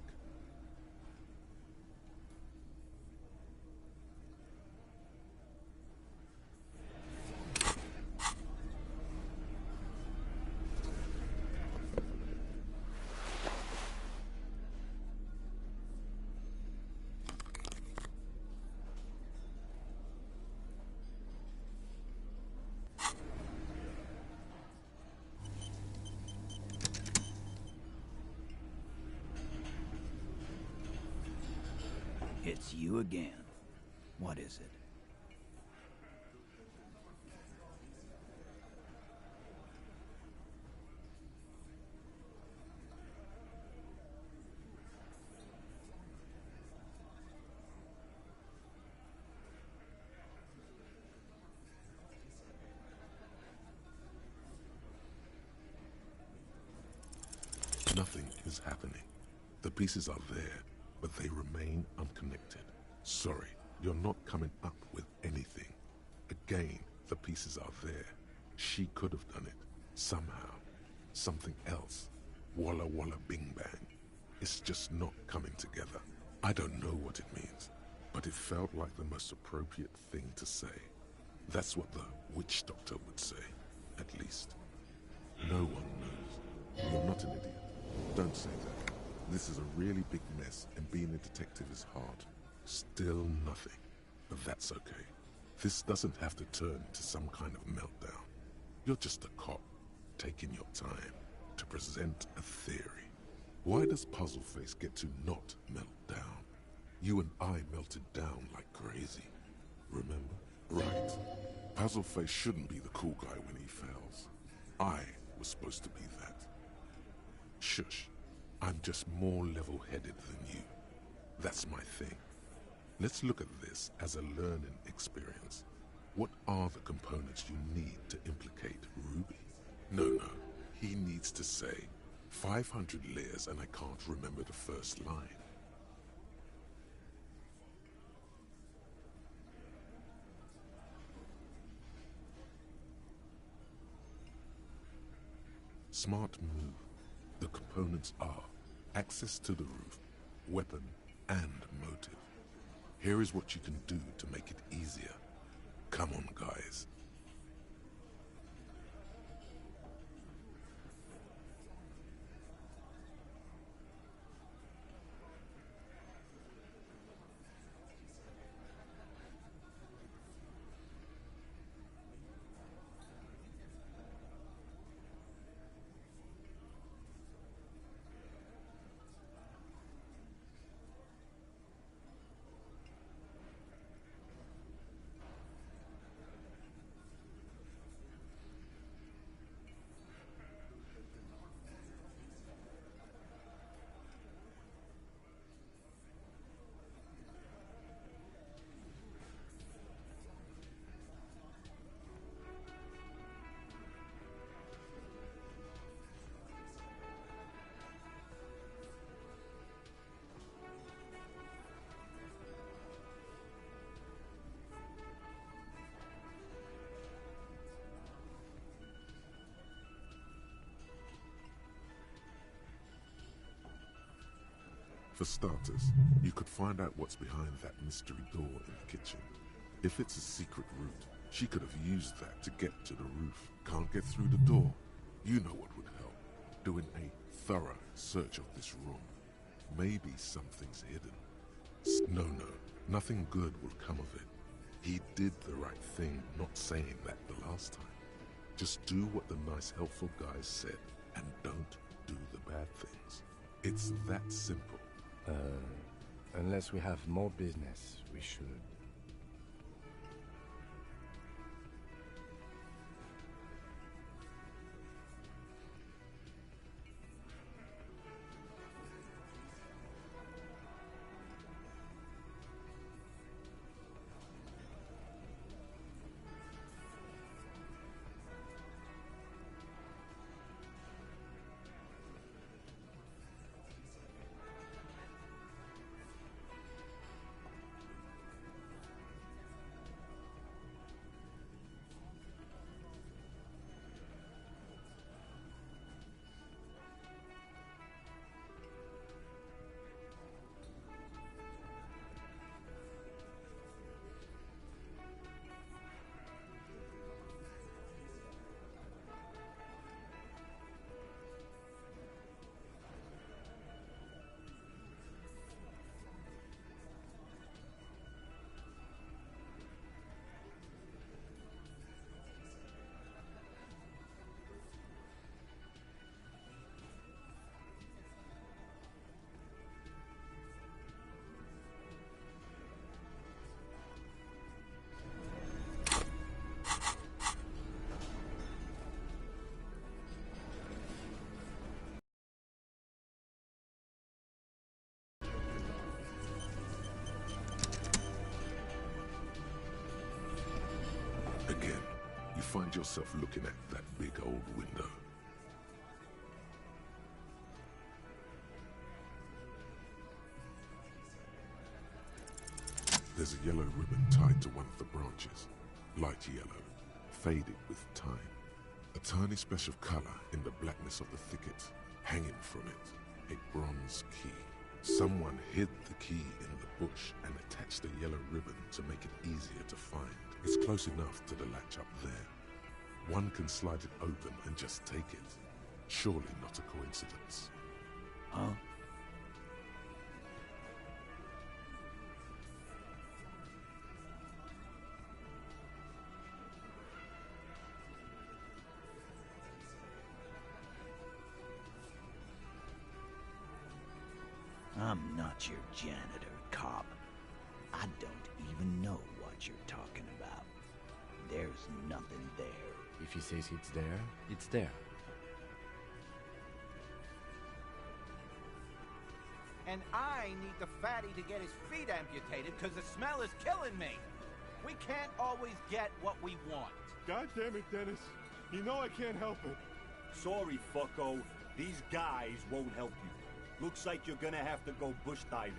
It's you again. What is it? Nothing is happening. The pieces are there, but they remain unconnected. Sorry, you're not coming up with anything. Again, the pieces are there. She could have done it. Somehow. Something else. Walla walla bing bang. It's just not coming together. I don't know what it means, but it felt like the most appropriate thing to say. That's what the witch doctor would say, at least. No one knows. You're not an idiot. Don't say that. This is a really big mess, and being a detective is hard. Still nothing. But that's okay. This doesn't have to turn into some kind of meltdown. You're just a cop, taking your time to present a theory. Why does Puzzleface get to not melt down? You and I melted down like crazy. Remember? Right. Puzzleface shouldn't be the cool guy when he fails. I was supposed to be that. Shush. I'm just more level-headed than you. That's my thing. Let's look at this as a learning experience. What are the components you need to implicate Ruby? No. He needs to say, 500 layers and I can't remember the first line. Smart move. The components are access to the roof, weapon, and motive. Here is what you can do to make it easier. Come on, guys. For starters, you could find out what's behind that mystery door in the kitchen. If it's a secret route, she could have used that to get to the roof. Can't get through the door? You know what would help. Doing a thorough search of this room. Maybe something's hidden. No, nothing good will come of it. He did the right thing not saying that the last time. Just do what the nice helpful guys said and don't do the bad things. It's that simple. Unless we have more business, we should. Again, you find yourself looking at that big old window. There's a yellow ribbon tied to one of the branches. Light yellow, faded with time. A tiny splash of color in the blackness of the thicket. Hanging from it, a bronze key. Someone hid the key in the bush and attached a yellow ribbon to make it easier to find. It's close enough to the latch up there. One can slide it open and just take it. Surely not a coincidence. Huh? I'm not your janitor, cop. I don't even know what you're talking about. There's nothing there. If he says it's there, it's there. And I need the fatty to get his feet amputated because the smell is killing me. We can't always get what we want. God damn it, Dennis. You know I can't help it. Sorry, fucko. These guys won't help you. Looks like you're gonna have to go bush diving.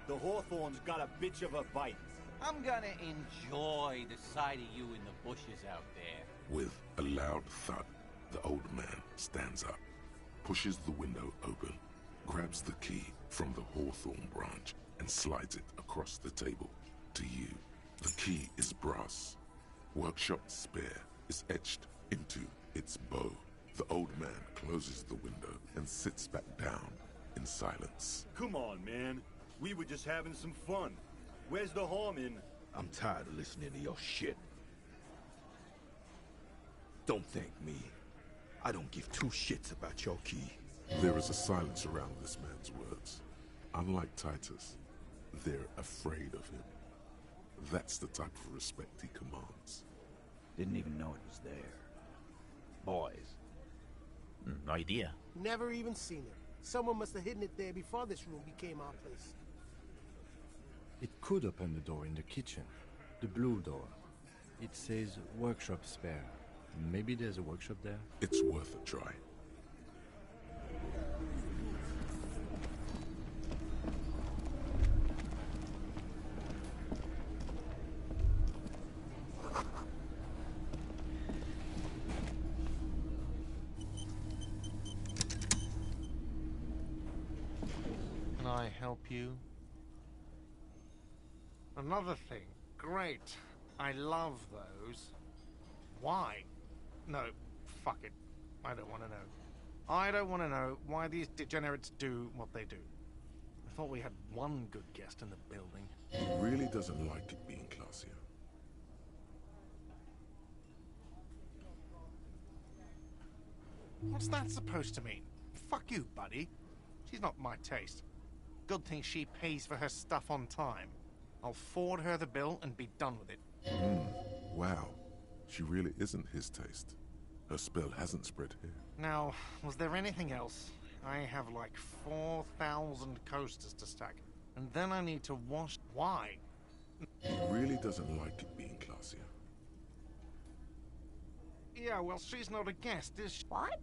The Hawthorne's got a bitch of a bite. I'm gonna enjoy the sight of you in the bushes out there. With a loud thud, the old man stands up, pushes the window open, grabs the key from the hawthorn branch and slides it across the table to you. The key is brass. Workshop spare is etched into its bow. The old man closes the window and sits back down in silence. Come on, man. We were just having some fun. Where's the harm in... I'm tired of listening to your shit. Don't thank me. I don't give two shits about your key. There is a silence around this man's words. Unlike Titus, they're afraid of him. That's the type of respect he commands. Didn't even know it was there. Boys. No idea. Never even seen it. Someone must have hidden it there before this room became our place. It could open the door in the kitchen. The blue door. It says workshop spare. Maybe there's a workshop there? It's worth a try. Can I help you? Another thing. Great. I love those. Why? No, fuck it. I don't want to know. I don't want to know why these degenerates do what they do. I thought we had one good guest in the building. He really doesn't like it being classier. What's that supposed to mean? Fuck you, buddy. She's not my taste. Good thing she pays for her stuff on time. I'll forward her the bill and be done with it. Wow. She really isn't his taste. Her spell hasn't spread here. Now, was there anything else? I have like 4,000 coasters to stack. And then I need to wash... Why? He really doesn't like it being classier. Yeah, well, she's not a guest, is she? What?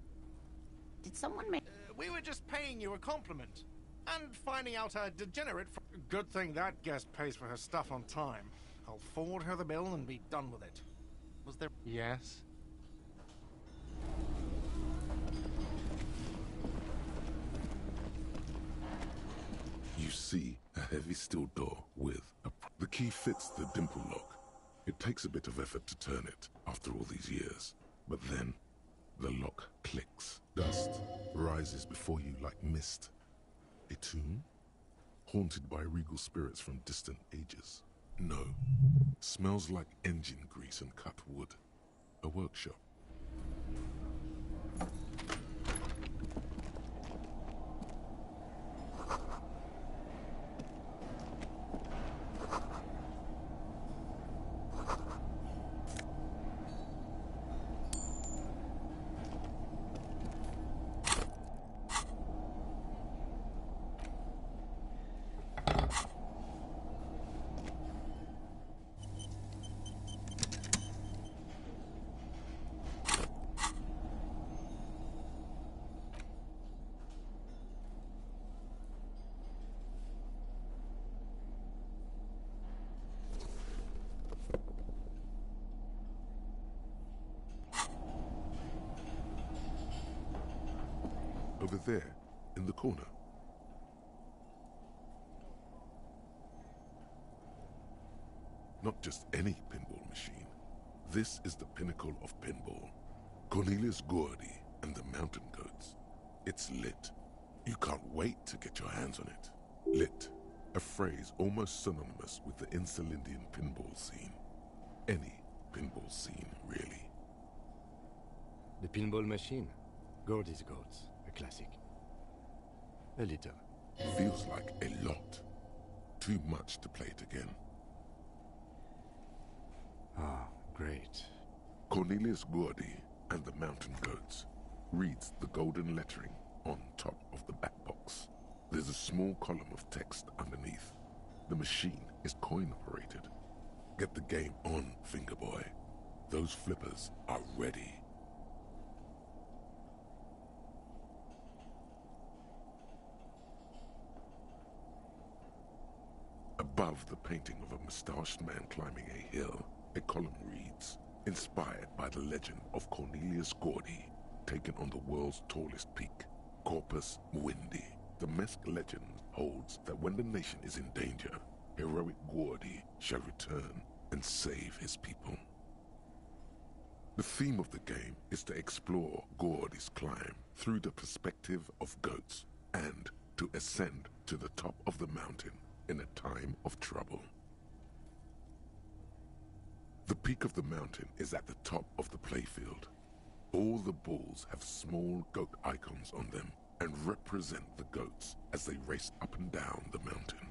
Did someone make... we were just paying you a compliment. And finding out a degenerate... Good thing that guest pays for her stuff on time. I'll forward her the bill and be done with it. Was there... Yes? You see a heavy steel door with the key fits the dimple lock. It takes a bit of effort to turn it after all these years. But then, the lock clicks. Dust rises before you like mist. A tomb? Haunted by regal spirits from distant ages. No. Smells like engine grease and cut wood. A workshop. Over there, in the corner. Not just any pinball machine. This is the pinnacle of pinball. Cornelius Gordy and the Mountain Goats. It's lit. You can't wait to get your hands on it. Lit, a phrase almost synonymous with the Insulindian pinball scene. Any pinball scene, really. The pinball machine. Gordy's Goats, a classic. A little. Feels like a lot. Too much to play it again. Ah, great. Cornelius Gordy and the Mountain Goats reads the golden lettering on top of the back box. There's a small column of text underneath. The machine is coin-operated. Get the game on, Fingerboy. Those flippers are ready. Above the painting of a mustached man climbing a hill, a column reads, inspired by the legend of Cornelius Gordy, taken on the world's tallest peak, Corpus Muindi. The Mesk legend holds that when the nation is in danger, heroic Gordy shall return and save his people. The theme of the game is to explore Gordy's climb through the perspective of goats and to ascend to the top of the mountain in a time of trouble. The peak of the mountain is at the top of the playfield. All the balls have small goat icons on them and represent the goats as they race up and down the mountain.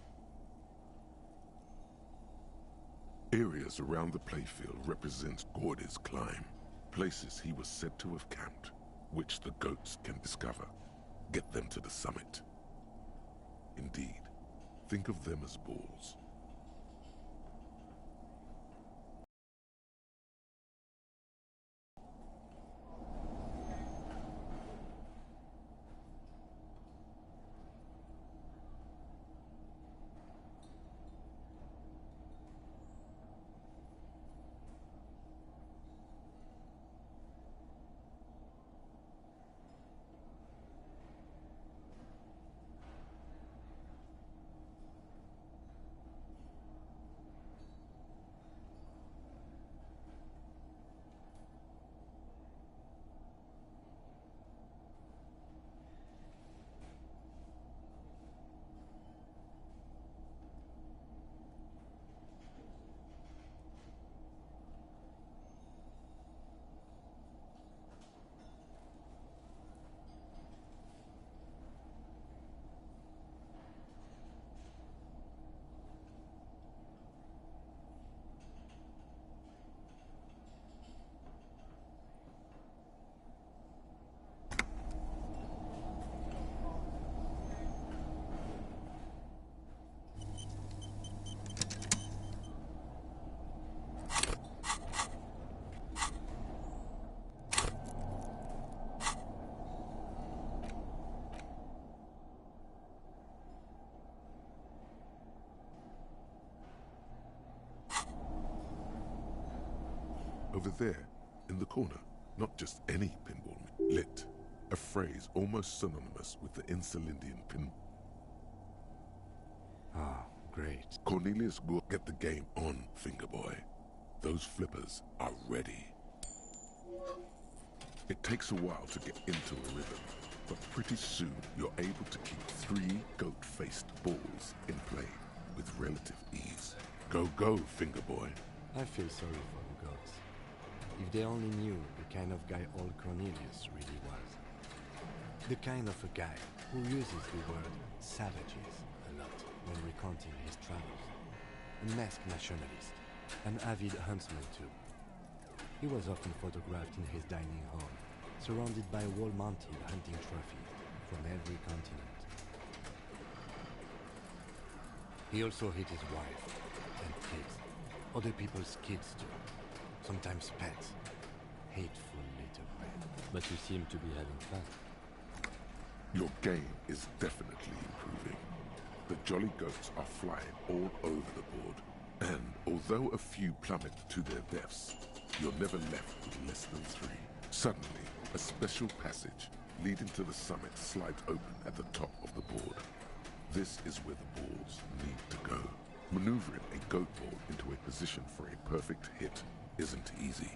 Areas around the playfield represent Gordy's climb, places he was said to have camped, which the goats can discover. Get them to the summit. Indeed, think of them as balls. Over there, in the corner, not just any pinball, lit, a phrase almost synonymous with the Insulindian pin. Ah, great. Cornelius Gore, get the game on, Fingerboy. Those flippers are ready. It takes a while to get into a rhythm, but pretty soon you're able to keep 3 goat-faced balls in play with relative ease. Go, go, Fingerboy. I feel sorry for the gods. If they only knew the kind of guy old Cornelius really was. The kind of a guy who uses the word savages a lot when recounting his travels. A masked nationalist, an avid huntsman too. He was often photographed in his dining hall, surrounded by wall-mounted hunting trophies from every continent. He also hit his wife and kids, other people's kids too, sometimes pets. Hateful little man. But you seem to be having fun. Your game is definitely improving. The Jolly Goats are flying all over the board, and although a few plummet to their deaths, you're never left with less than 3. Suddenly, a special passage leading to the summit slides open at the top of the board. This is where the balls need to go. Maneuvering a goat ball into a position for a perfect hit isn't easy.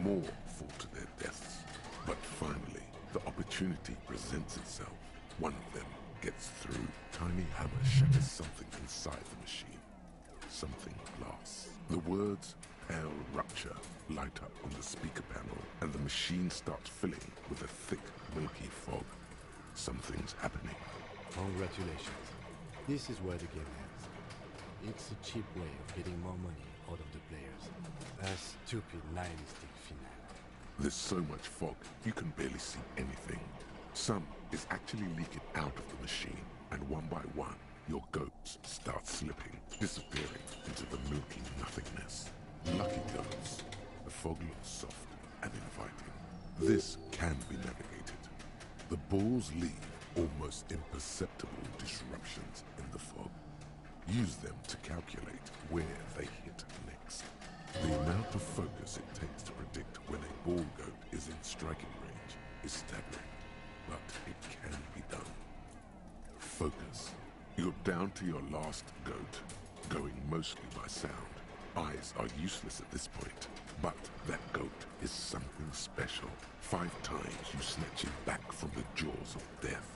More fall to their deaths. But finally, the opportunity presents itself. One of them gets through. Tiny hammer shatters something inside the machine. Something lasts. The words "pale rupture" light up on the speaker panel, and the machine starts filling with a thick, milky fog. Something's happening. Congratulations. This is where the game ends. It's a cheap way of getting more money out of the players. A stupid, nihilistic finale. There's so much fog, you can barely see anything. Some is actually leaking out of the machine, and one by one, your goats start slipping, disappearing into the milky nothingness. Lucky goats. The fog looks soft and inviting. This can be navigated. The balls leave almost imperceptible disruptions in the fog. Use them to calculate where they hit next. The amount of focus it takes to predict when a ball goat is in striking range is staggering, but it can be done. Focus. You're down to your last goat, going mostly by sound. Eyes are useless at this point, but that goat is something special. 5 times you snatch it back from the jaws of death.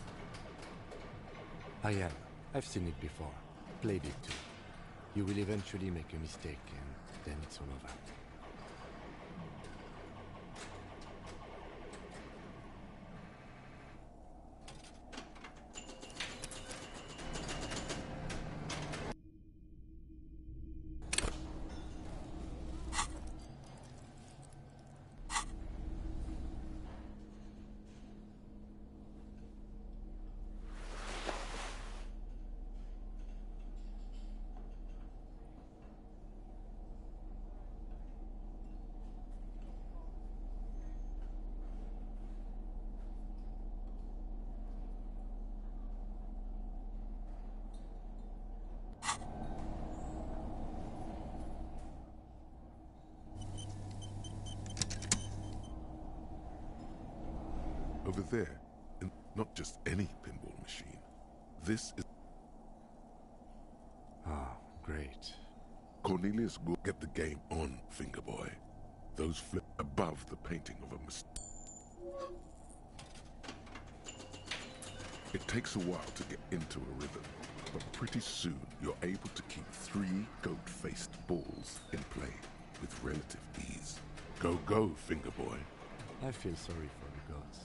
I am. I've seen it before. Played it too. You will eventually make a mistake, and then it's all over. Over there, and not just any pinball machine. This is... Ah, great. Cornelius will get the game on, Fingerboy. Those flip above the painting of a mistake. It takes a while to get into a rhythm, but pretty soon you're able to keep 3 goat-faced balls in play with relative ease. Go, go, Fingerboy. I feel sorry for the gods.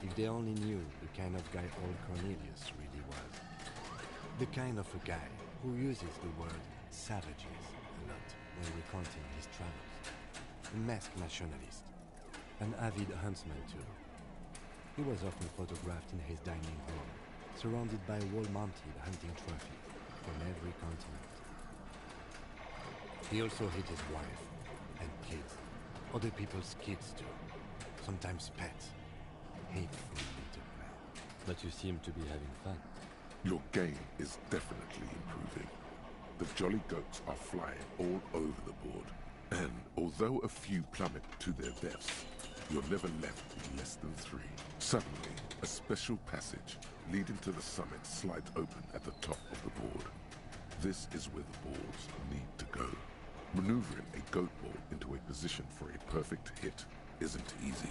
If they only knew the kind of guy old Cornelius really was. The kind of a guy who uses the word savages a lot when recounting his travels. A masked nationalist. An avid huntsman too. He was often photographed in his dining hall, surrounded by wall-mounted hunting trophy from every continent. He also hit his wife and kids. Other people's kids too. Sometimes pets. Hateful little man. But you seem to be having fun. Your game is definitely improving. The jolly goats are flying all over the board, and although a few plummet to their deaths, you're never left with less than 3. Suddenly, a special passage leading to the summit slides open at the top of the board. This is where the balls need to go. Maneuvering a goat ball into a position for a perfect hit isn't easy.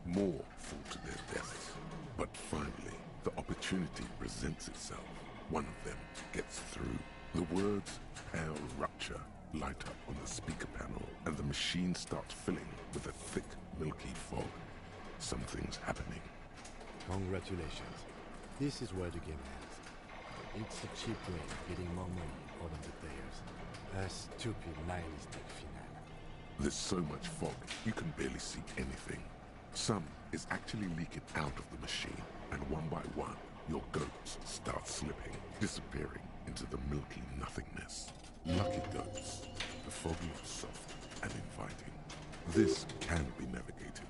More fall to their deaths. But finally, the opportunity presents itself. One of them gets through. The words "pale rupture" light up on the speaker panel, and the machine starts filling with a thick, milky fog. Something's happening. Congratulations. This is where the game ends. It's a cheap way of getting more money out of the players. A stupid, nihilistic finale. There's so much fog, you can barely see anything. Some is actually leaking out of the machine, and one by one, your goats start slipping, disappearing into the milky nothingness. Lucky goats. The fog looks soft and inviting. This can be navigated.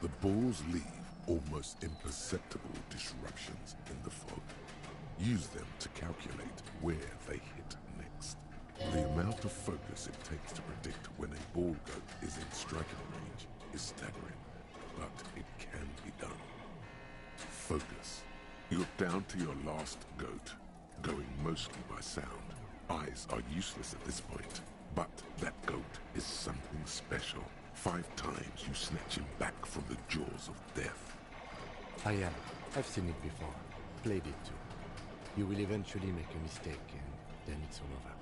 The balls leave almost imperceptible disruptions in the fog. Use them to calculate where they hit next. The amount of focus it takes to predict when a ball goat is in striking range is staggering, but it can be done. Focus. You're down to your last goat, going mostly by sound. Eyes are useless at this point, but that goat is something special. 5 times you snatch him back from the jaws of death. I am. I've seen it before. Played it too. You will eventually make a mistake, and then it's all over.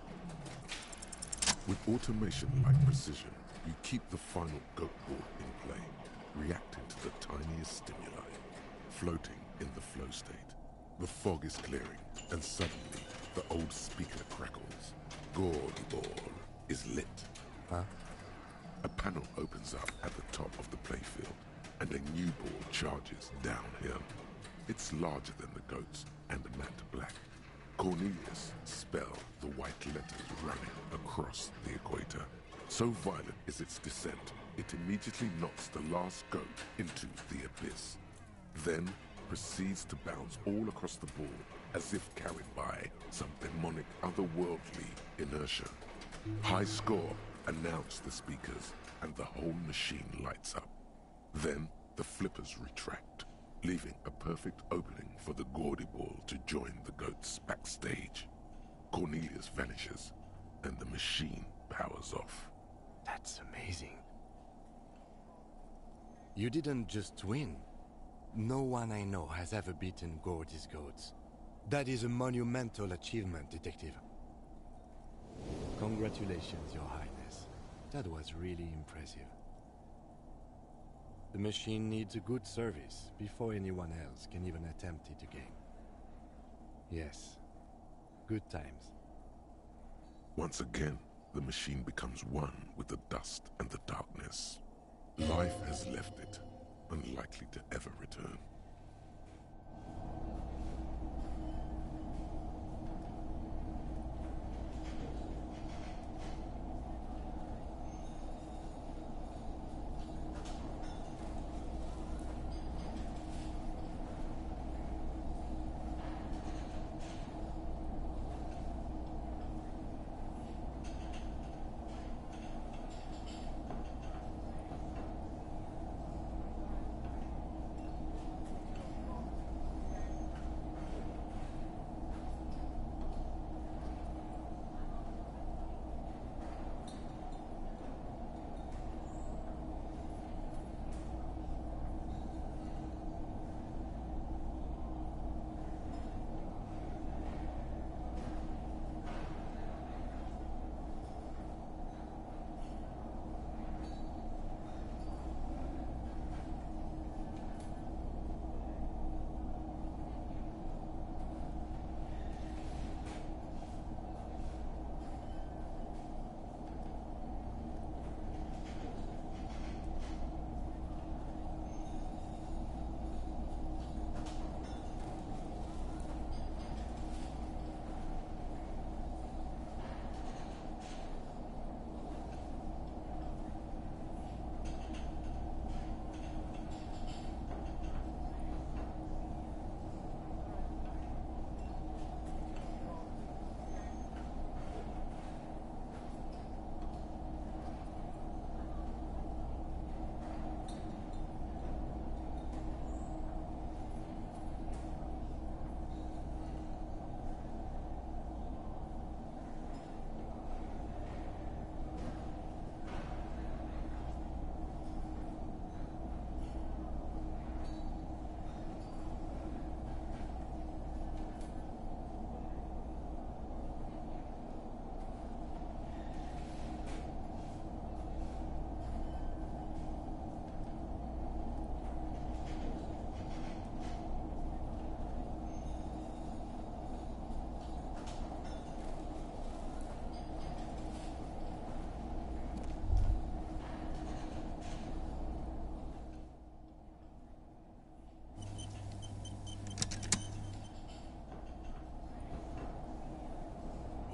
With automation-like precision, you keep the final goat board in play, reacting to the tiniest stimuli, floating in the flow state. The fog is clearing, and suddenly, the old speaker crackles. Gordy Ball is lit. Huh? A panel opens up at the top of the playfield, and a new ball charges downhill. It's larger than the goats and matte black. Cornelius spelled the white letters running across the equator. So violent is its descent, it immediately knocks the last goat into the abyss. Then proceeds to bounce all across the board as if carried by some demonic otherworldly inertia. High score, announce the speakers, and the whole machine lights up. Then the flippers retract, leaving a perfect opening for the Gordy Ball to join the goats backstage. Cornelius vanishes, and the machine powers off. That's amazing. You didn't just win. No one I know has ever beaten Gordy's goats. That is a monumental achievement, Detective. Congratulations, Your Highness. That was really impressive. The machine needs a good service before anyone else can even attempt it again. Yes, good times. Once again, the machine becomes one with the dust and the darkness. Life has left it, unlikely to ever return.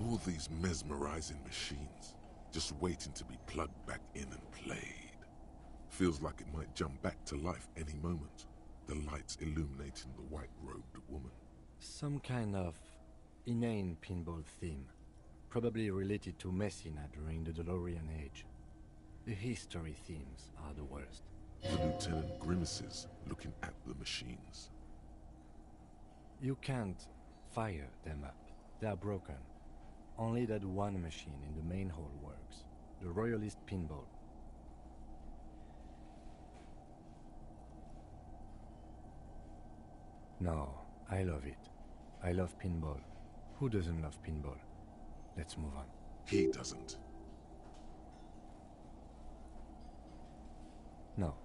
All these mesmerizing machines, just waiting to be plugged back in and played. Feels like it might jump back to life any moment, the lights illuminating the white-robed woman. Some kind of inane pinball theme, probably related to Messina during the DeLorean age. The history themes are the worst. The lieutenant grimaces, looking at the machines. You can't fire them up. They are broken. Only that one machine in the main hall works. The Royalist pinball. No, I love it. I love pinball. Who doesn't love pinball? Let's move on. He doesn't. No.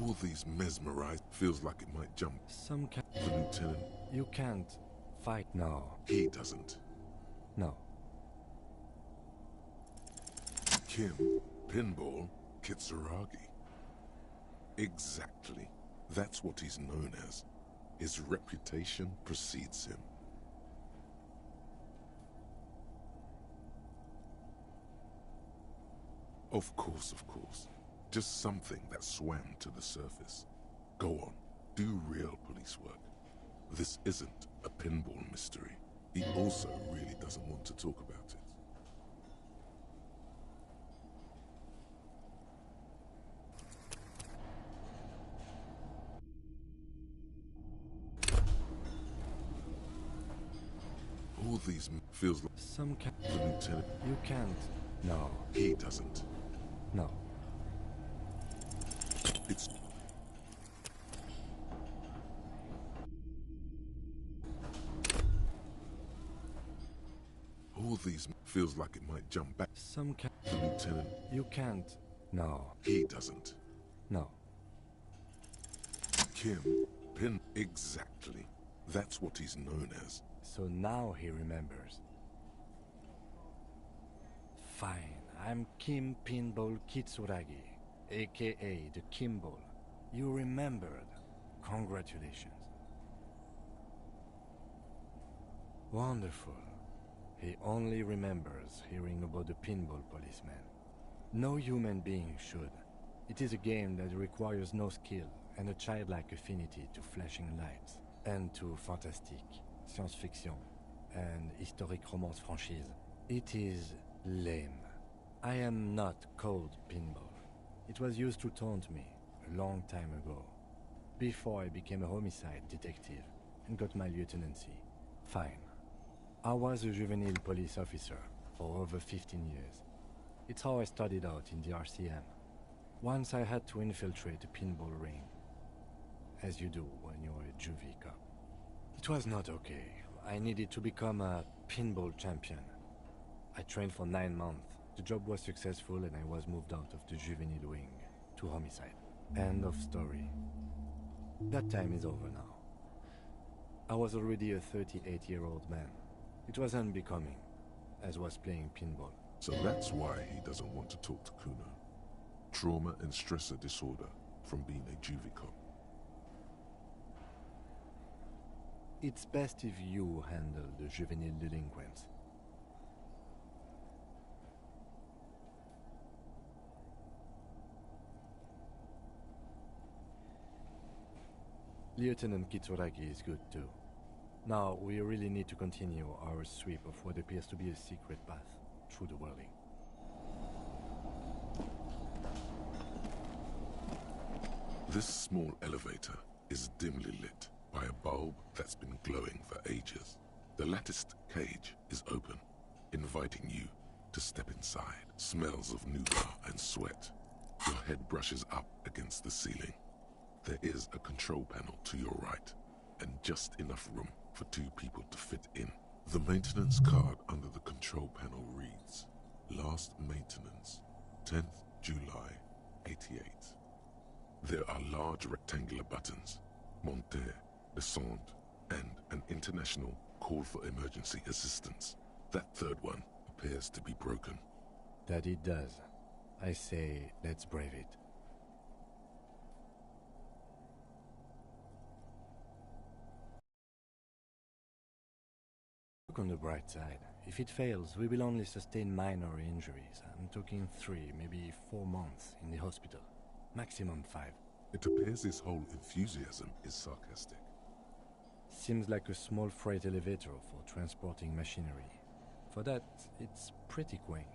All these mesmerized feels like it might jump. The lieutenant. You can't fight now. He doesn't. No. Kim, Pinball, Kitsuragi. Exactly. That's what he's known as. His reputation precedes him. Of course, of course. Just something that swam to the surface. Go on, do real police work. This isn't a pinball mystery. He also really doesn't want to talk about it. All these feels like the lieutenant. You can't. No. He doesn't. No. It's... All these feels like it might jump back. The lieutenant. You can't. No. He doesn't. No. Kim, Pin. Exactly. That's what he's known as. So now he remembers. Fine. I'm Kim Pinball Kitsuragi, aka the Kimball. You remembered. Congratulations. Wonderful. He only remembers hearing about the pinball policeman. No human being should. It is a game that requires no skill and a childlike affinity to flashing lights and to fantastique, science fiction, and historic romance franchise. It is lame. I am not called Pinball. It was used to taunt me a long time ago, before I became a homicide detective and got my lieutenancy. Fine. I was a juvenile police officer for over 15 years. It's how I started out in the RCM. Once I had to infiltrate a pinball ring, as you do when you're a juvie cop. It was not okay. I needed to become a pinball champion. I trained for 9 months. The job was successful and I was moved out of the juvenile wing to homicide. End of story. That time is over now. I was already a 38-year-old man. It was unbecoming, as was playing pinball. So that's why he doesn't want to talk to Kuno. Trauma and stressor disorder from being a juvie cop. It's best if you handle the juvenile delinquents. Lieutenant Kitsuragi is good too. Now, we really need to continue our sweep of what appears to be a secret path through the whirling. This small elevator is dimly lit by a bulb that's been glowing for ages. The latticed cage is open, inviting you to step inside. Smells of nougat and sweat. Your head brushes up against the ceiling. There is a control panel to your right, and just enough room for 2 people to fit in. The maintenance card under the control panel reads, Last maintenance, 10th July, 88. There are large rectangular buttons, monter, descend, and an international call for emergency assistance. That third one appears to be broken. That it does. I say, let's brave it. Look on the bright side. If it fails, we will only sustain minor injuries. I'm talking 3, maybe 4 months in the hospital. Maximum 5. It appears his whole enthusiasm is sarcastic. Seems like a small freight elevator for transporting machinery. For that, it's pretty quaint.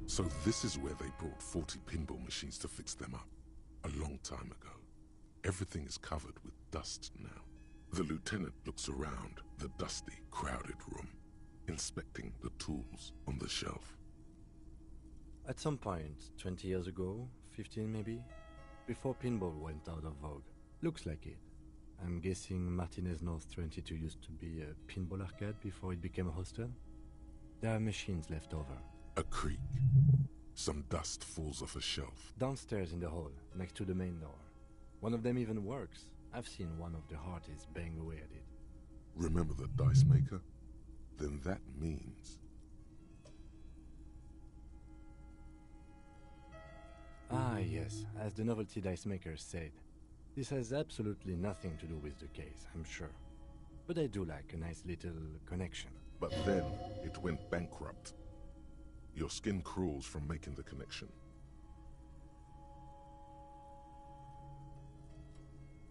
So this is where they brought 40 pinball machines to fix them up, a long time ago. Everything is covered with dust now. The lieutenant looks around the dusty, crowded room, inspecting the tools on the shelf. At some point, 20 years ago, 15 maybe, before pinball went out of vogue. Looks like it. I'm guessing Martinez North 22 used to be a pinball arcade before it became a hostel. There are machines left over. A creak. Some dust falls off a shelf. Downstairs in the hall, next to the main door. One of them even works. I've seen one of the Hearties bang away at it. Remember the dice maker? Then that means... Ah, yes, as the novelty dice maker said. This has absolutely nothing to do with the case, I'm sure. But I do like a nice little connection. But then, it went bankrupt. Your skin crawls from making the connection.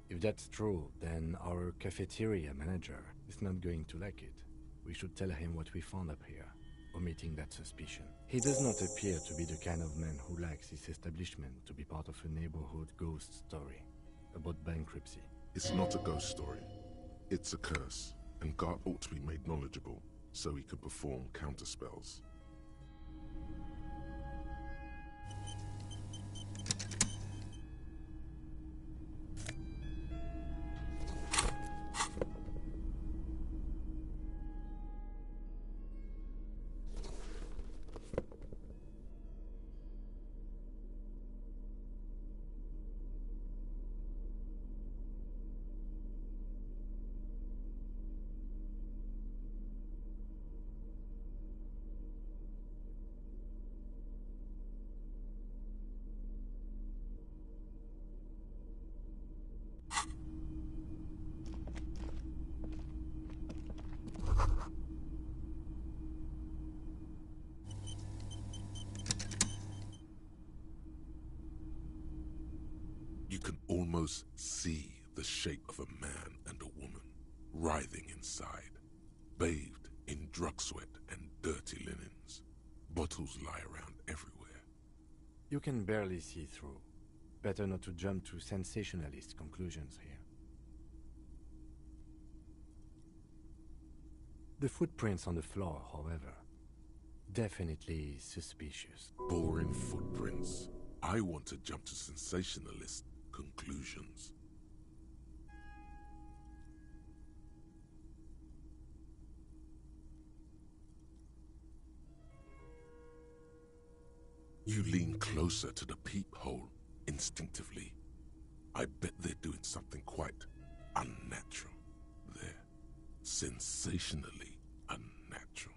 If that's true, then our cafeteria manager is not going to like it. We should tell him what we found up here, omitting that suspicion. He does not appear to be the kind of man who likes his establishment to be part of a neighborhood ghost story about bankruptcy. It's not a ghost story. It's a curse, and God ought to be made knowledgeable so he can perform counterspells. You can almost see the shape of a man and a woman, writhing inside, bathed in drug sweat and dirty linens. Bottles lie around everywhere. You can barely see through. Better not to jump to sensationalist conclusions here. The footprints on the floor, however, definitely suspicious. Boring footprints. I want to jump to sensationalist conclusions. You lean closer to the peephole instinctively. I bet they're doing something quite unnatural there. Sensationally unnatural.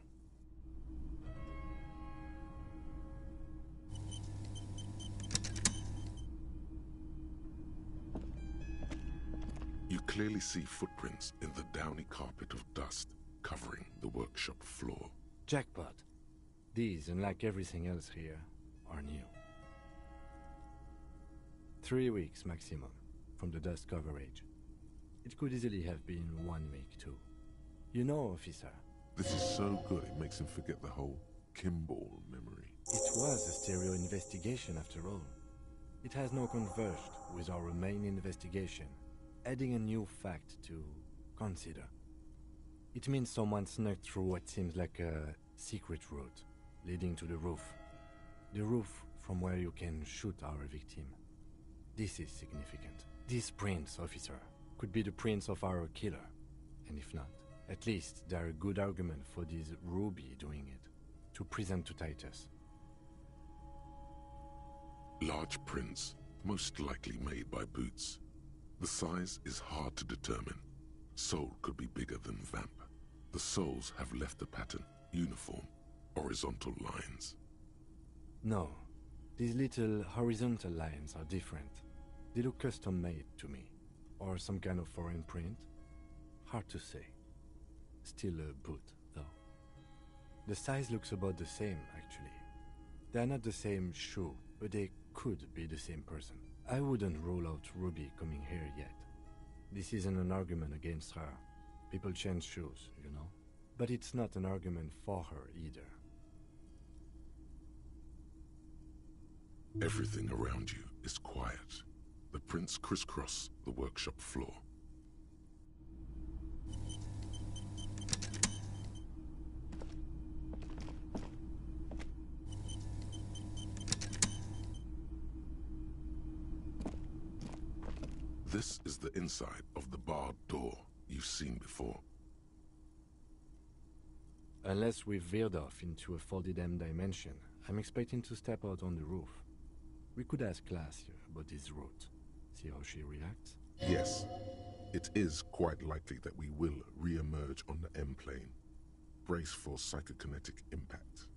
You clearly see footprints in the downy carpet of dust covering the workshop floor. Jackpot. These, unlike everything else here, are new. 3 weeks maximum from the dust coverage. It could easily have been 1 week too. You know, officer. This is so good it makes him forget the whole Kimball memory. It was a stereo investigation after all. It has now converged with our main investigation adding a new fact to consider. It means someone snuck through what seems like a secret route leading to the roof. The roof from where you can shoot our victim. This is significant. This prince, officer, could be the prince of our killer. And if not, at least there are a good argument for this Ruby doing it, to present to Titus. Large prints, most likely made by Boots. The size is hard to determine. Sole could be bigger than Vamp. The soles have left a pattern, uniform, horizontal lines. No, these little horizontal lines are different. They look custom-made to me. Or some kind of foreign print. Hard to say. Still a boot, though. The size looks about the same, actually. They're not the same shoe, but they could be the same person. I wouldn't rule out Ruby coming here yet. This isn't an argument against her. People change shoes, you know? But it's not an argument for her either. Everything around you is quiet. The prints crisscross the workshop floor. This is the inside of the barred door you've seen before. Unless we've veered off into a 4D dimension, I'm expecting to step out on the roof. We could ask Class about this route. See how she reacts? Yes, it is quite likely that we will re-emerge on the M-plane. Brace for psychokinetic impact.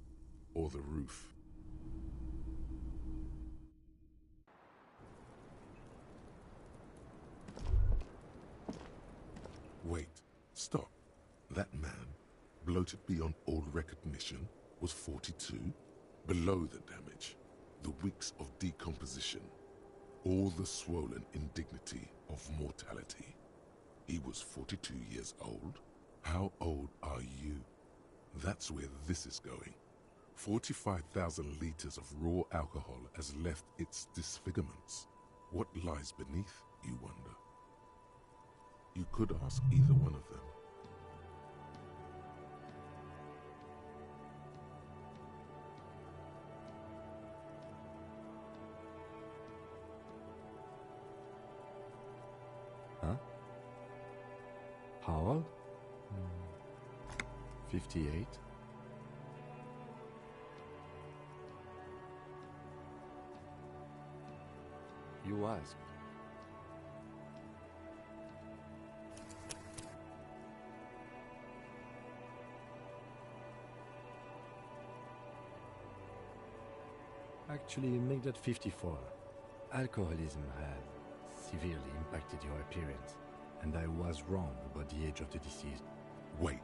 Or the roof. Wait, stop. That man, bloated beyond all recognition, was 42? Below the damage, the weeks of decomposition, all the swollen indignity of mortality. He was 42 years old? How old are you? That's where this is going. 45,000 liters of raw alcohol has left its disfigurements. What lies beneath, you wonder? You could ask either one of them. Huh? How old? 58. You asked. Actually, make that 54. Alcoholism had severely impacted your appearance, and I was wrong about the age of the deceased. Wait.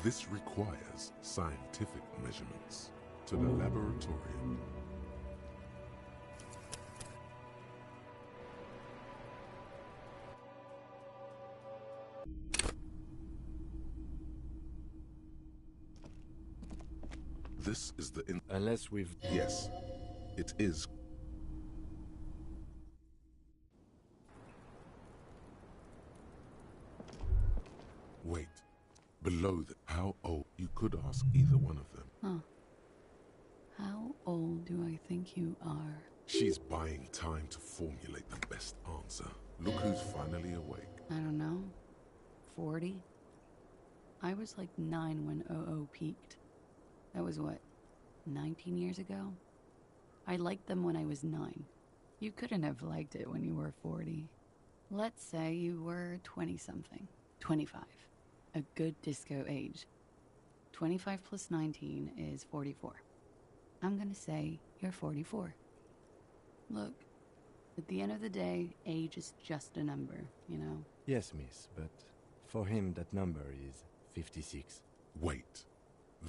This requires scientific measurements. To the laboratorium. This is the Unless we've... Yes, it is. Wait. Below the... How old? You could ask either one of them. Huh. How old do I think you are? She's buying time to formulate the best answer. Look who's finally awake. I don't know. 40? I was like 9 when OO peaked. That was what, 19 years ago? I liked them when I was 9. You couldn't have liked it when you were 40. Let's say you were 20-something. 25. A good disco age. 25 plus 19 is 44. I'm gonna say you're 44. Look, at the end of the day, age is just a number, you know? Yes, miss, but for him that number is 56. Wait.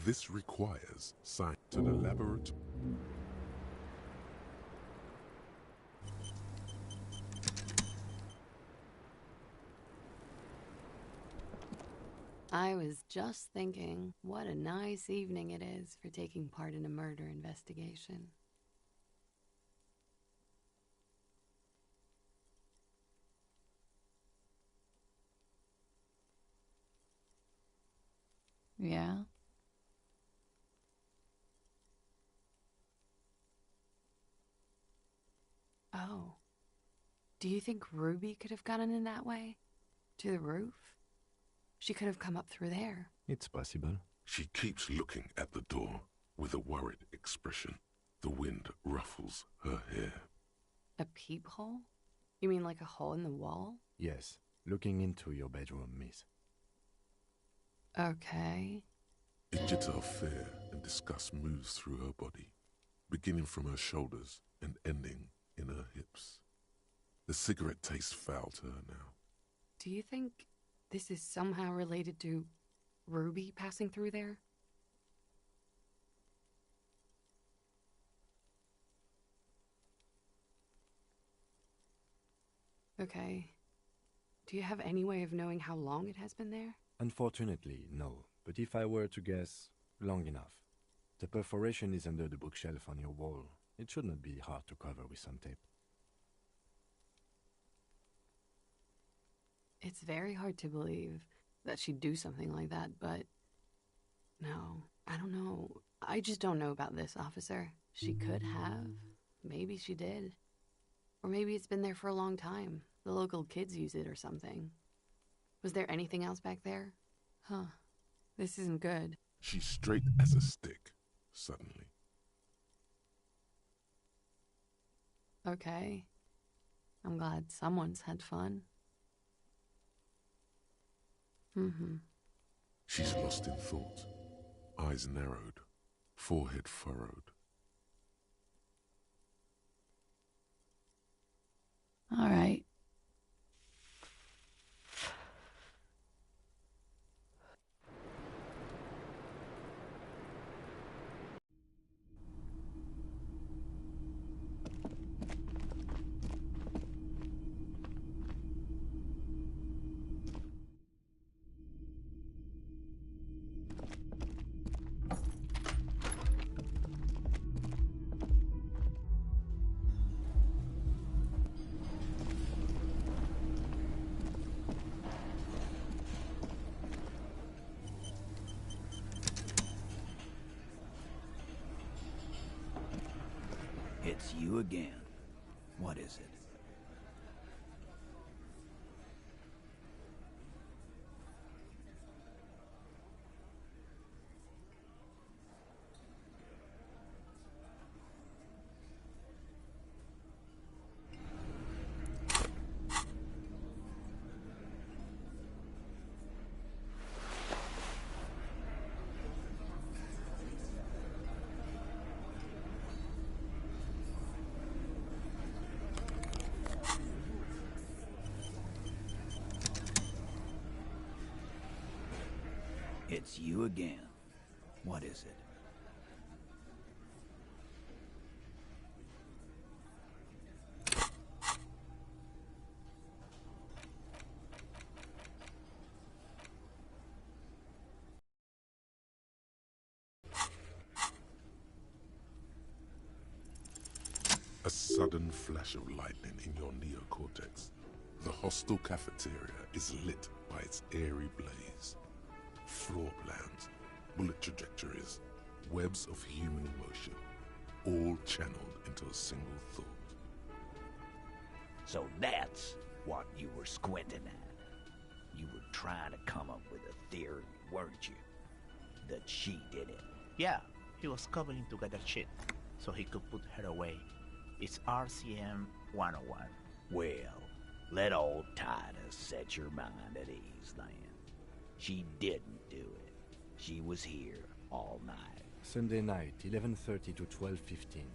This requires science to the laboratory. I was just thinking, what a nice evening it is for taking part in a murder investigation. Yeah? Oh. Do you think Ruby could have gotten in that way? To the roof? She could have come up through there. It's possible. She keeps looking at the door with a worried expression. The wind ruffles her hair. A peephole? You mean like a hole in the wall? Yes, looking into your bedroom, miss. Okay. A jitter of fear and disgust moves through her body, beginning from her shoulders and ending in her hips. The cigarette tastes foul to her now. Do you think this is somehow related to Ruby passing through there? Okay. Do you have any way of knowing how long it has been there? Unfortunately, no. But if I were to guess, long enough. The perforation is under the bookshelf on your wall. It should not be hard to cover with some tape. It's very hard to believe that she'd do something like that, but... No, I don't know. I just don't know about this, officer. She could have. Maybe she did. Or maybe it's been there for a long time. The local kids use it or something. Was there anything else back there? Huh. This isn't good. She's straight as a stick, suddenly. Okay. I'm glad someone's had fun. She's lost in thought. Eyes narrowed. Forehead furrowed. All right. It's you again. What is it? It's you again. What is it? A sudden flash of lightning in your neocortex. The hostel cafeteria is lit by its airy blaze. Floor plans, bullet trajectories, webs of human emotion, all channeled into a single thought. So that's what you were squinting at. You were trying to come up with a theory, weren't you? That she did it. Yeah, he was cobbling together shit so he could put her away. It's RCM 101. Well, let old Titus set your mind at ease then. She didn't do it. She was here all night. Sunday night, 11:30 to 12:15.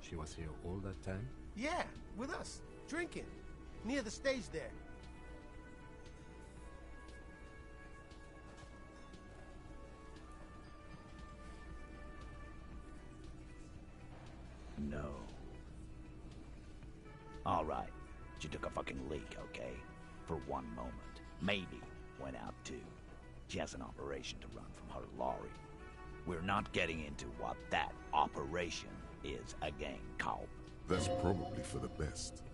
She was here all that time? Yeah, with us, drinking, near the stage there. No. All right, she took a fucking leak, okay? For one moment. Maybe went out too. She has an operation to run from her lorry. We're not getting into what that operation is again, Culp. That's probably for the best.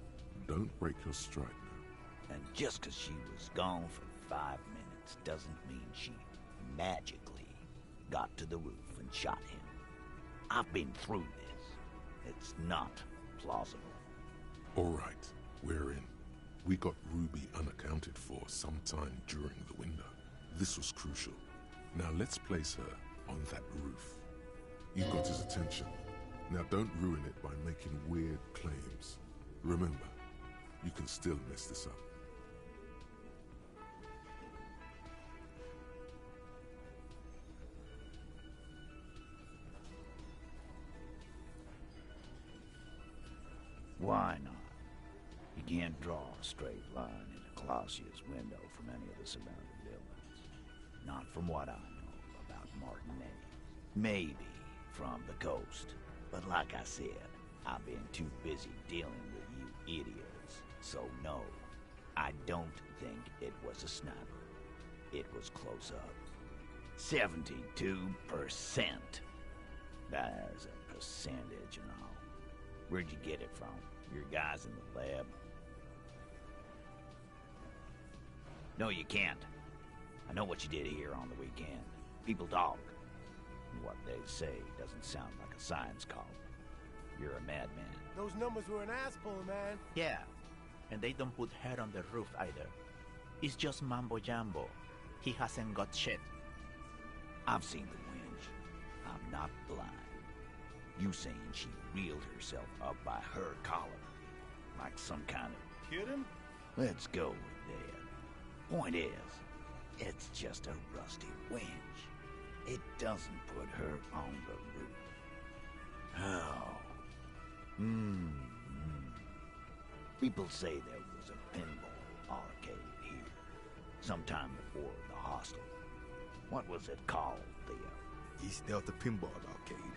Don't break your stride now. And just 'cause she was gone for 5 minutes doesn't mean she magically to the roof and shot him. I've been through this. It's not plausible. All right, we're in. We got Ruby unaccounted for sometime during the window. This was crucial. Now let's place her on that roof. You got his attention. Now don't ruin it by making weird claims. Remember, you can still mess this up. Why not? You can't draw a straight line into Clausia's window from any of the surrounding buildings. Not from what I know about Martinet. Maybe from the coast. But like I said, I've been too busy dealing with you idiots. So no, I don't think it was a sniper. It was close up. 72%. There's a percentage and all. Where'd you get it from? Your guys in the lab? No, you can't. I know what you did here on the weekend. People talk. And what they say doesn't sound like a science call. You're a madman. Those numbers were an ass pull, man. Yeah, and they don't put hair on the roof either. It's just mambo jumbo. He hasn't got shit. I've seen the winch. I'm not blind. You saying she reeled herself up by her collar. Like some kind of... Kidding? Let's go with that. Point is, it's just a rusty winch. It doesn't put her on the roof. How? People say there was a pinball arcade here, sometime before the hostel. What was it called, Theo? East Delta Pinball Arcade.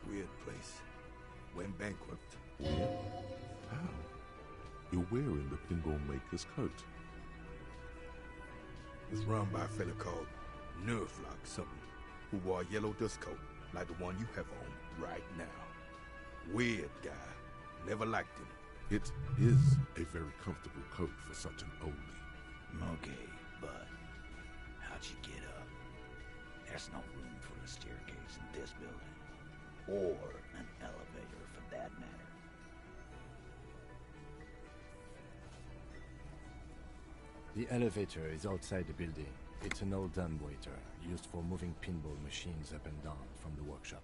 Weird place. Went bankrupt. Weird? How? You're wearing the pinball maker's coat. It's run by a fella called Nerflock something, who wore a yellow dust coat, like the one you have on right now. Weird guy. Never liked him. It is a very comfortable coat for such an oldie. Okay, but how'd you get up? There's no room for a staircase in this building. Or an elevator, for that matter. The elevator is outside the building. It's an old dumbwaiter, used for moving pinball machines up and down from the workshop.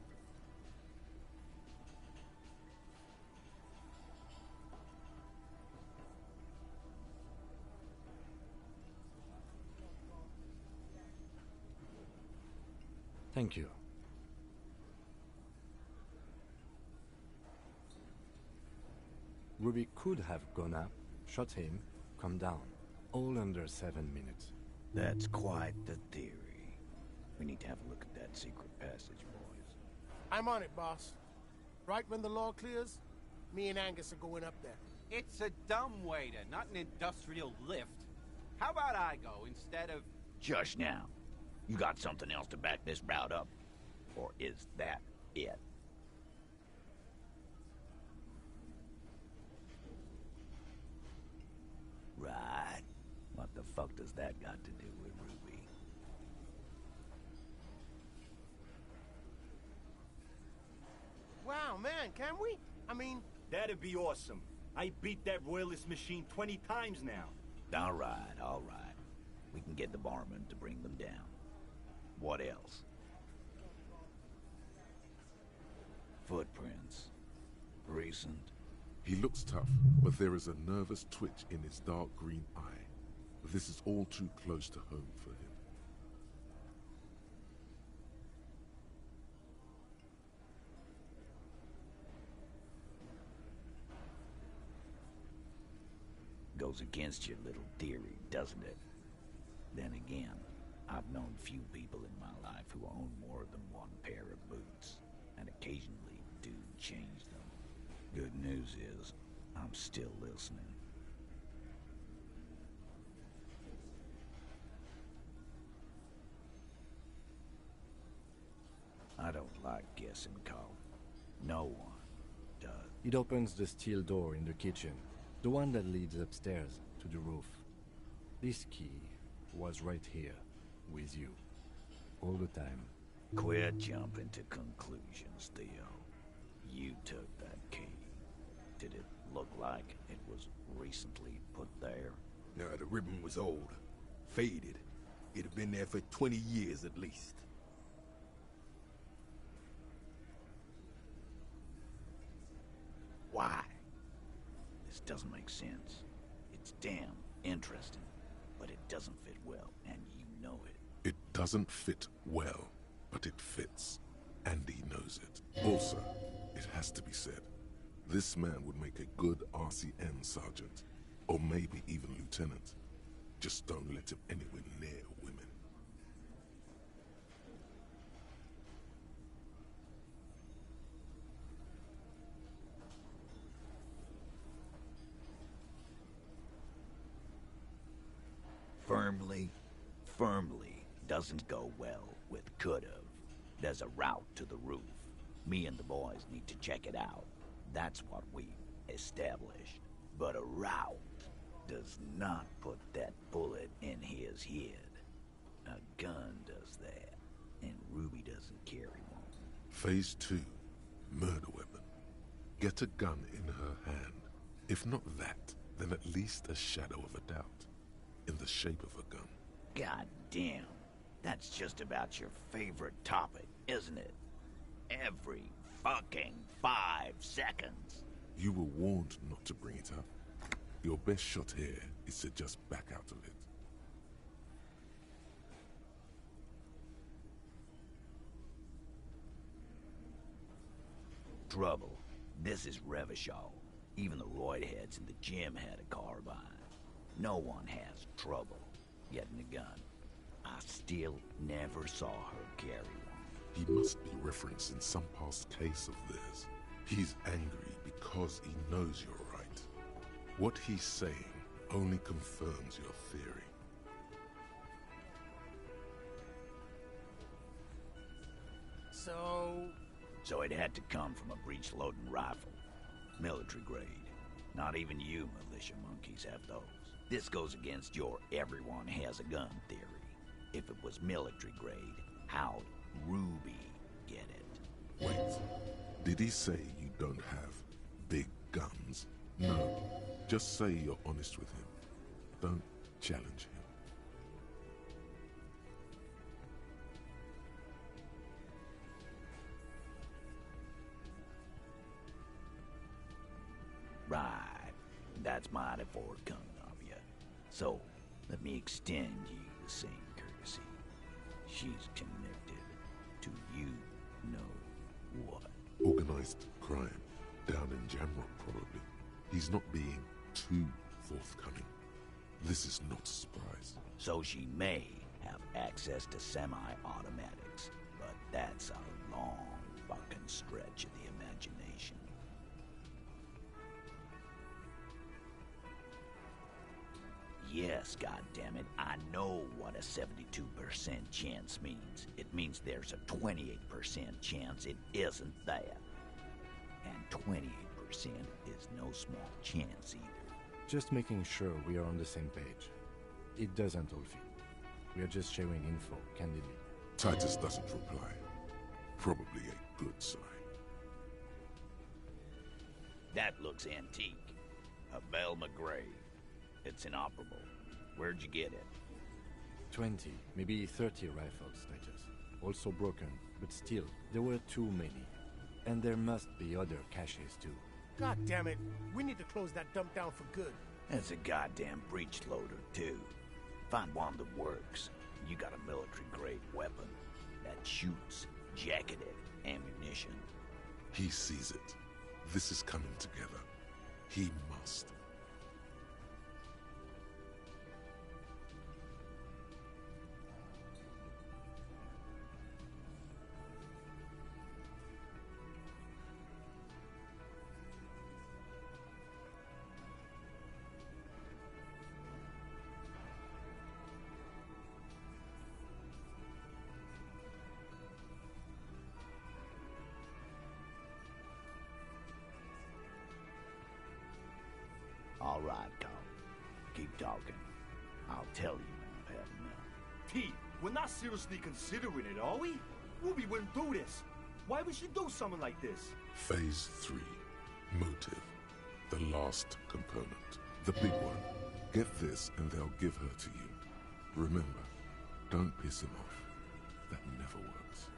Thank you. Ruby could have gone up, shot him, come down. All under 7 minutes. That's quite the theory. We need to have a look at that secret passage, boys. I'm on it, boss. Right when the law clears, me and Angus are going up there. It's a dumbwaiter, not an industrial lift. How about I go instead of... Just now. You got something else to back this route up? Or is that it? Right. What the fuck does that got to do with Ruby? Wow, man, can we? I mean... That'd be awesome. I beat that royalist machine 20 times now. All right. We can get the barman to bring them down. What else? Footprints. Recent. He looks tough, but there is a nervous twitch in his dark green eye. This is all too close to home for him. Goes against your little theory, doesn't it? Then again, I've known few people in my life who own more than one pair of boots, and occasionally do change them. Good news is, I'm still listening. I don't like guessing, Carl. No one does. It opens the steel door in the kitchen, the one that leads upstairs to the roof. This key was right here, with you. all the time. Quit jumping to conclusions, Theo. You took that key. Did it look like it was recently put there? No, the ribbon was old. Faded. It'd have been there for 20 years at least. Why? This doesn't make sense. It's damn interesting, but it doesn't fit well, and you know it. It doesn't fit well, but it fits. And he knows it. Also, it has to be said, this man would make a good RCN sergeant, or maybe even lieutenant. Just don't let him anywhere near women. Firmly doesn't go well with could've. There's a route to the roof. Me and the boys need to check it out. That's what we established. But a route does not put that bullet in his head. A gun does that, and Ruby doesn't carry one. Phase 2, murder weapon. Get a gun in her hand. If not that, then at least a shadow of a doubt. In the shape of a gun. God damn. That's just about your favorite topic, isn't it? Every fucking 5 seconds. You were warned not to bring it up. Your best shot here is to just back out of it. Trouble. This is Revachol. Even the roidheads in the gym had a carbine. No one has trouble getting a gun. I still never saw her carry one. He must be referencing some past case of theirs. He's angry because he knows you're right. What he's saying only confirms your theory. So it had to come from a breech-loading rifle. Military grade. Not even you militia monkeys have those. This goes against your everyone has a gun theory. If it was military grade, how'd Ruby get it? Wait, did he say you don't have big guns? No, just say you're honest with him. Don't challenge him. Right, that's mighty forthcoming of you. So, let me extend you the same courtesy. She's connected to you know what. Organized crime. Down in Jamrock, probably. He's not being too forthcoming. This is not a surprise. So she may have access to semi-automatics, but that's a long fucking stretch of the imagination. Yes, goddammit, I know what a 72% chance means. It means there's a 28% chance it isn't that. And 28% is no small chance either. Just making sure we are on the same page. It doesn't all fit. We are just sharing info, candidly. Titus doesn't reply. Probably a good sign. That looks antique. A Bell McGray. It's inoperable. Where'd you get it? 20, maybe 30 rifles, Titus. Also broken, but still, there were too many. And there must be other caches too. God damn it. We need to close that dump down for good. That's a goddamn breech loader, too. Find one that works. You got a military-grade weapon that shoots jacketed ammunition. He sees it. This is coming together. He must. All right, Carl. Keep talking. I'll tell you when I've had enough. Teeth! We're not seriously considering it, are we? Ruby wouldn't do this. Why would she do something like this? Phase 3. Motive. The last component. The big one. Get this and they'll give her to you. Remember, don't piss him off. That never works.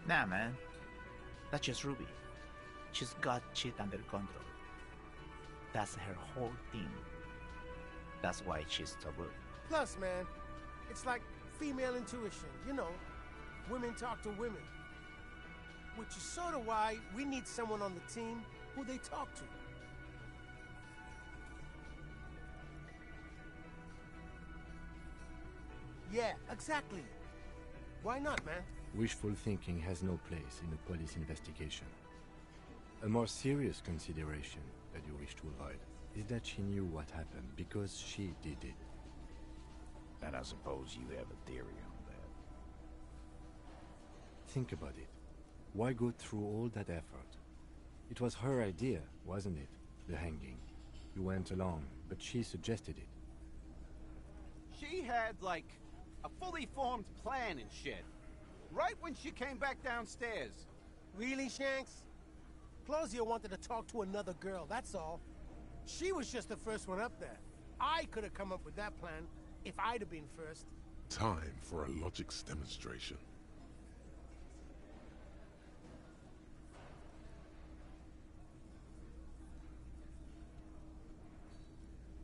Nah, man. That's just Ruby. She's got shit under control. That's her whole thing. That's why she's so good. Plus, man, it's like female intuition. You know, women talk to women. Which is sort of why we need someone on the team who they talk to. Yeah, exactly. Why not, man? Wishful thinking has no place in a police investigation. A more serious consideration that you wish to avoid is that she knew what happened because she did it. And I suppose you have a theory on that. Think about it. Why go through all that effort? It was her idea, wasn't it? The hanging. You went along, but she suggested it. She had, like, a fully formed plan and shit. Right when she came back downstairs. Really, Shanks? Claudia wanted to talk to another girl, that's all. She was just the first one up there. I could have come up with that plan if I'd have been first. Time for a logics demonstration.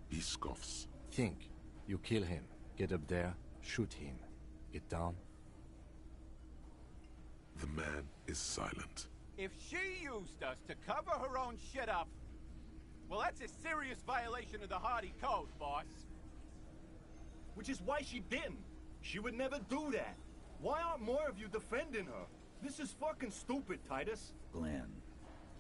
He scoffs. Think. You kill him. Get up there. Shoot him. Get down. The man is silent. If she used us to cover her own shit up, well, that's a serious violation of the Hardy Code, boss. Which is why she didn't. She would never do that. Why aren't more of you defending her? This is fucking stupid, Titus. Glenn,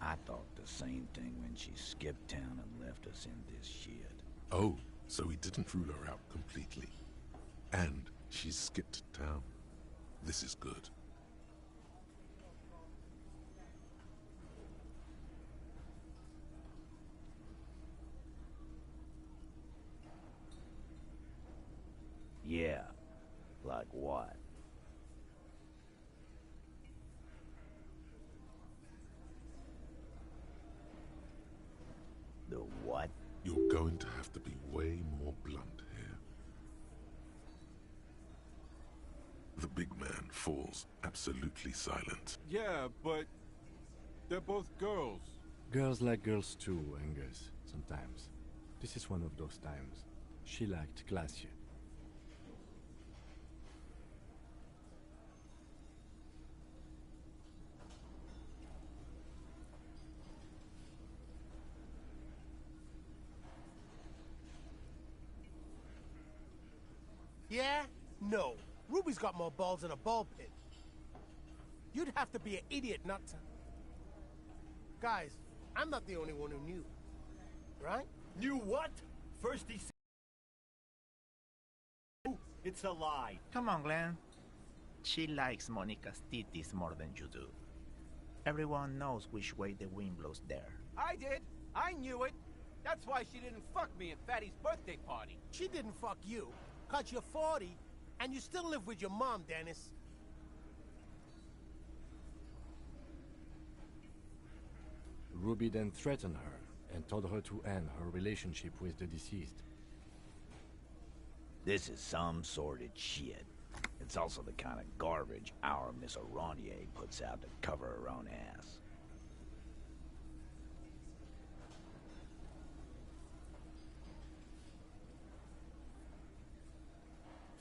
I thought the same thing when she skipped town and left us in this shit. Oh, so he didn't rule her out completely. And she skipped town. This is good. Yeah, like what? The what? You're going to have to be way more blunt here. The big man falls absolutely silent. Yeah, but they're both girls. Girls like girls too, Angus, sometimes. This is one of those times. She liked Glacier. Yeah? No. Ruby's got more balls than a ball pit. You'd have to be an idiot not to... Guys, I'm not the only one who knew. Right? Knew what? First he said... It's a lie. Come on, Glenn. She likes Monica's titties more than you do. Everyone knows which way the wind blows there. I did. I knew it. That's why she didn't fuck me at Fatty's birthday party. She didn't fuck you. 'Cause you're 40, and you still live with your mom, Dennis. Ruby then threatened her and told her to end her relationship with the deceased. This is some sordid shit. It's also the kind of garbage our Miss Aronier puts out to cover her own ass.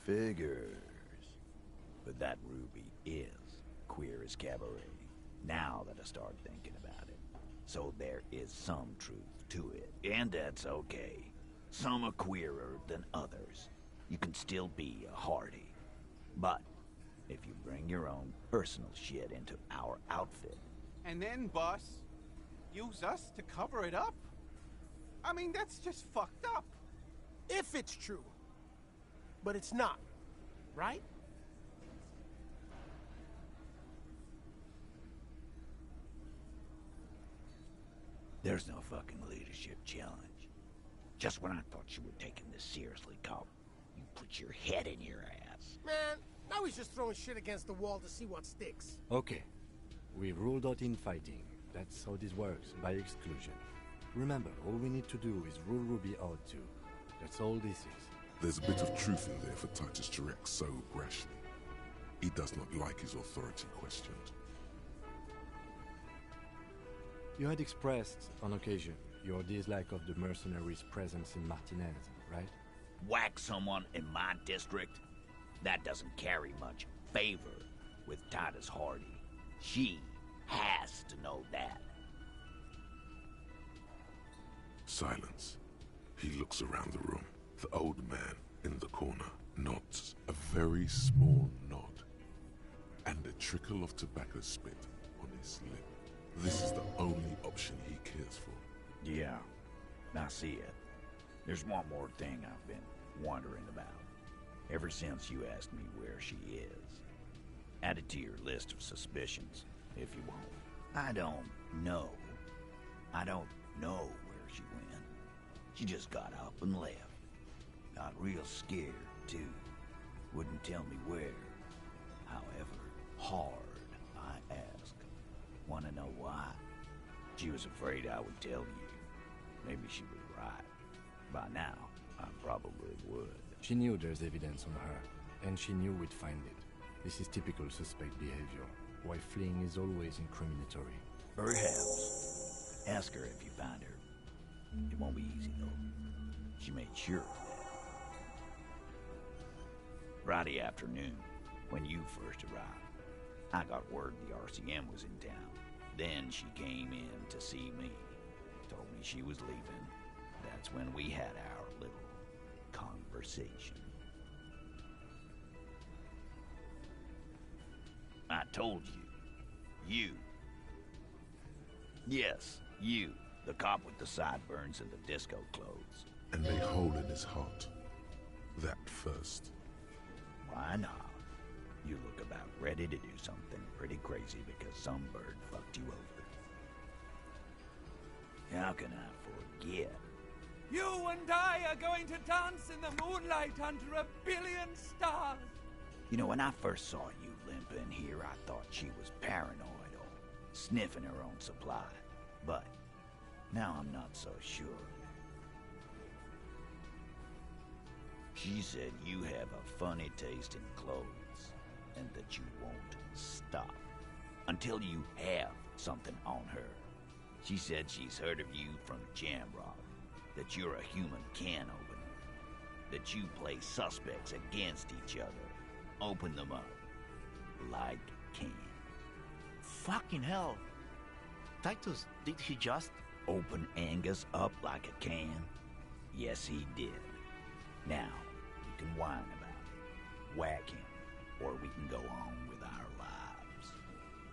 Figures. But that Ruby is queer as cabaret, now that I start thinking about it. So there is some truth to it, and that's okay. Some are queerer than others. You can still be a Hardy. But if you bring your own personal shit into our outfit... And then, boss, use us to cover it up? I mean, that's just fucked up. If it's true. But it's not. Right? There's no fucking leadership challenge. Just when I thought you were taking this seriously, cop, you put your head in your ass. Man, now he's just throwing shit against the wall to see what sticks. Okay. We ruled out infighting. That's how this works, by exclusion. Remember, all we need to do is rule Ruby out too. That's all this is. There's a bit of truth in there for Titus to react so brashly. He does not like his authority questioned. You had expressed, on occasion, your dislike of the mercenaries' presence in Martinez, right? Whack someone in my district? That doesn't carry much favor with Titus Hardy. She has to know that. Silence. He looks around the room. The old man in the corner nods a very small nod, and a trickle of tobacco spit on his lip. This is the only option he cares for. Yeah, I see it. There's one more thing I've been wondering about. Ever since you asked me where she is. Add it to your list of suspicions, if you want. I don't know where she went. She just got up and left. Got real scared, too. Wouldn't tell me where. However, hard I ask. Wanna know why? She was afraid I would tell you. Maybe she was right. By now, I probably would. She knew there's evidence on her, and she knew we'd find it. This is typical suspect behavior, why fleeing is always incriminatory. Perhaps. Ask her if you find her. It won't be easy, though. She made sure of that. Friday afternoon, when you first arrived, I got word the RCM was in town. Then she came in to see me. Told me she was leaving. That's when we had our little conversation. I told you. You. Yes, you. The cop with the sideburns and the disco clothes. And a hole in his heart. That first. Why not? You look about ready to do something pretty crazy because some bird fucked you over. How can I forget? You and I are going to dance in the moonlight under 1 billion stars. You know, when I first saw you limping here, I thought she was paranoid or sniffing her own supply. But now I'm not so sure. She said you have a funny taste in clothes, and that you won't stop until you have something on her. She said she's heard of you from Jamrock, that you're a human can opener, that you play suspects against each other, open them up like cans. Fucking hell. Titus, did he just... Open Angus up like a can? Yes, he did. Now, you can whine about it, whack him, or we can go on with our lives.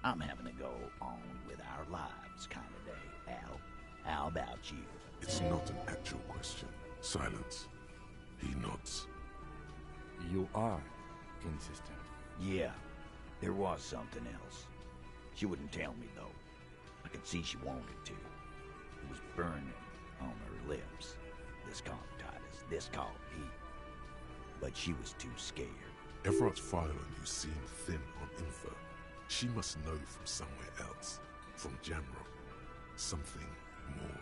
I'm having to go on with our lives kind of day, Al. How about you? It's not an actual question. Silence. He nods. You are consistent. Yeah, there was something else. She wouldn't tell me, though. I could see she wanted to. It was burning on her lips. This called Titus, this called Pete. But she was too scared. Everard's file on you seemed thin on info. She must know from somewhere else. From Jamrock. Something more.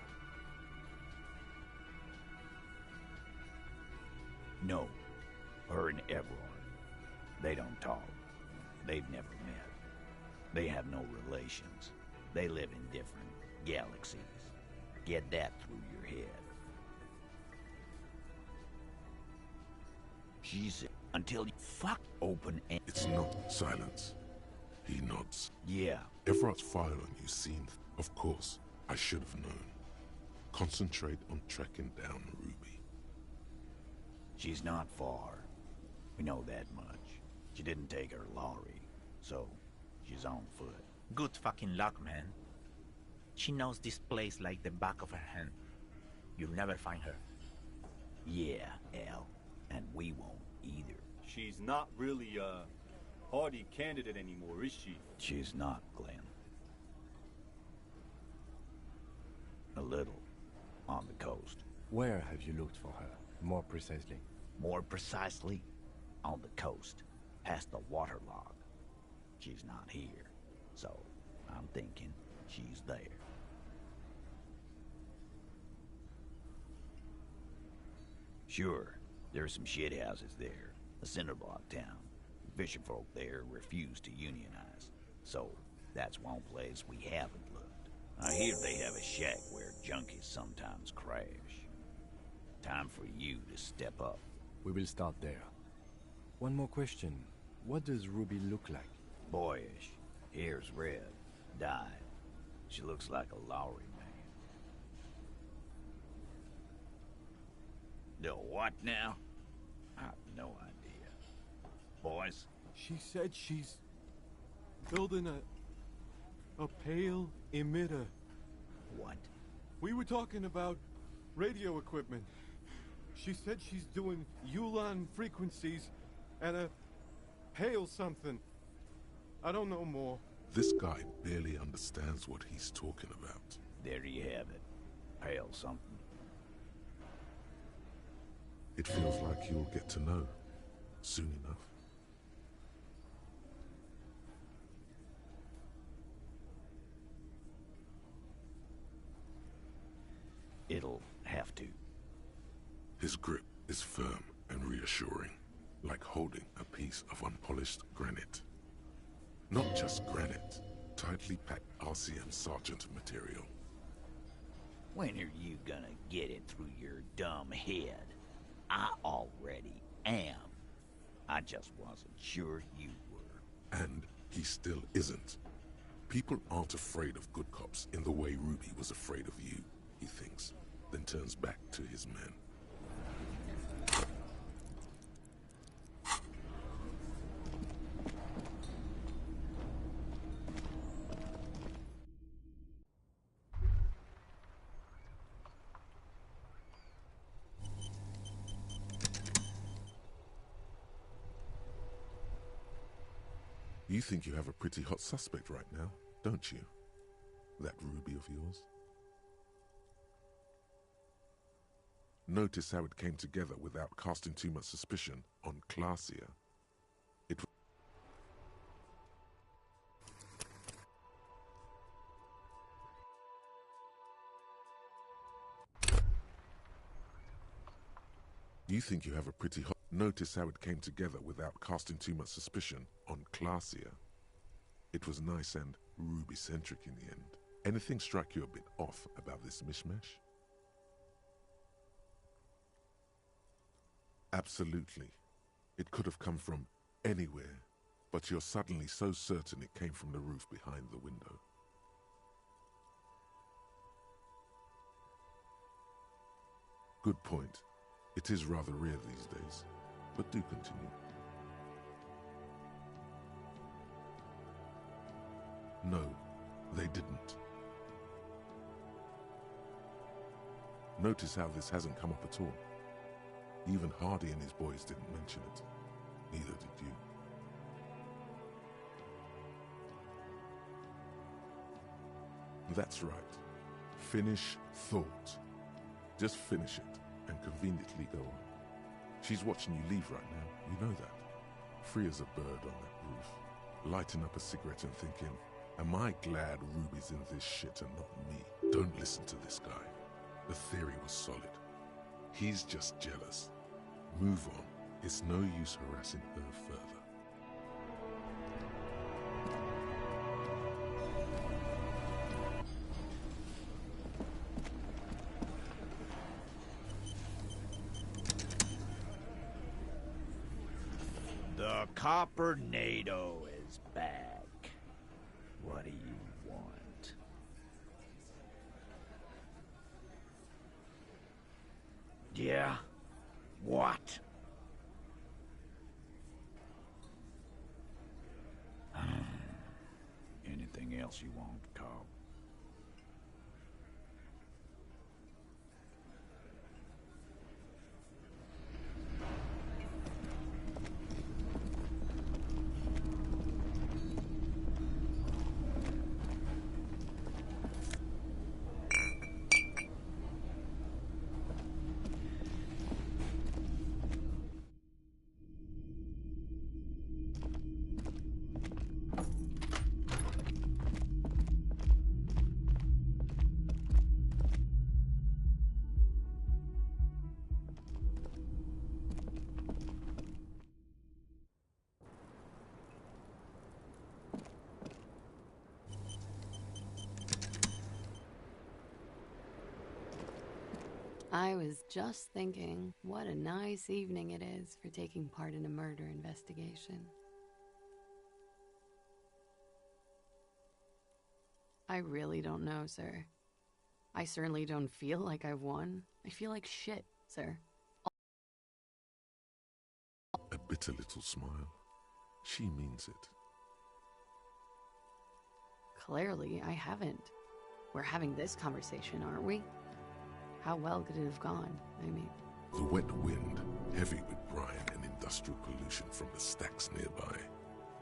No. Her and Everard. They don't talk. They've never met. They have no relations. They live in different galaxies. Get that through your head. She said, until you fuck open and... It's not silence. He nods. Yeah. Everard's file on you seemed... Of course, I should have known. Concentrate on tracking down Ruby. She's not far. We know that much. She didn't take her lorry, so she's on foot. Good fucking luck, man. She knows this place like the back of her hand. You'll never find her. Yeah, Al. And we won't either. She's not really a Hardy candidate anymore, is she? She's not, Glenn. little. On the coast. Where have you looked for her, more precisely? More precisely, on the coast, past the waterlog. She's not here, so I'm thinking she's there. Sure, there's some shithouses there. A cinderblock town. Fisher folk there refuse to unionize. So, that's one place we haven't looked. I hear they have a shack where junkies sometimes crash. Time for you to step up. We will start there. One more question. What does Ruby look like? Boyish. Hair's red. Dyed. She looks like a Lowry man. The what now? I have no idea. Boys? She said she's building a pale emitter. What? We were talking about radio equipment. She said she's doing Ulan frequencies and a pale something. I don't know more. This guy barely understands what he's talking about. There you have it. Pale something. It feels like you'll get to know soon enough. It'll have to. His grip is firm and reassuring, like holding a piece of unpolished granite. Not just granite, tightly packed RCM Sergeant material. When are you gonna get it through your dumb head? I already am. I just wasn't sure you were. And he still isn't. People aren't afraid of good cops in the way Ruby was afraid of you, he thinks, then turns back to his men. You think you have a pretty hot suspect right now, don't you? That Ruby of yours? Notice how it came together without casting too much suspicion on Clasia. You think you have a pretty hot... Notice how it came together without casting too much suspicion on Clasia. It was nice and Ruby-centric in the end. Anything strike you a bit off about this mishmash? Absolutely. It could have come from anywhere, but you're suddenly so certain it came from the roof behind the window. Good point. It is rather rare these days, but do continue. No, they didn't. Notice how this hasn't come up at all. Even Hardy and his boys didn't mention it. Neither did you. That's right. Finish thought. Just finish it and conveniently go on. She's watching you leave right now, you know that. Free as a bird on that roof, lighting up a cigarette and thinking, am I glad Ruby's in this shit and not me? Don't listen to this guy. The theory was solid. He's just jealous. Move on. It's no use harassing her further. The Coppernado is back. What do you want? Yeah? What? Anything else you want, Cobb? I was just thinking, what a nice evening it is for taking part in a murder investigation. I really don't know, sir. I certainly don't feel like I've won. I feel like shit, sir. A bitter little smile. She means it. Clearly, I haven't. We're having this conversation, aren't we? How well could it have gone? I mean... The wet wind, heavy with brine and industrial pollution from the stacks nearby,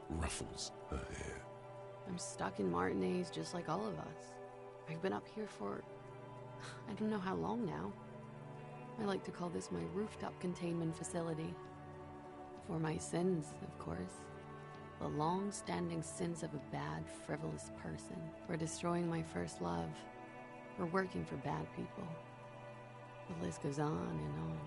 ruffles her hair. I'm stuck in Martinez just like all of us. I've been up here for... I don't know how long now. I like to call this my rooftop containment facility. For my sins, of course. The long-standing sins of a bad, frivolous person. For destroying my first love. For working for bad people. The list goes on and on.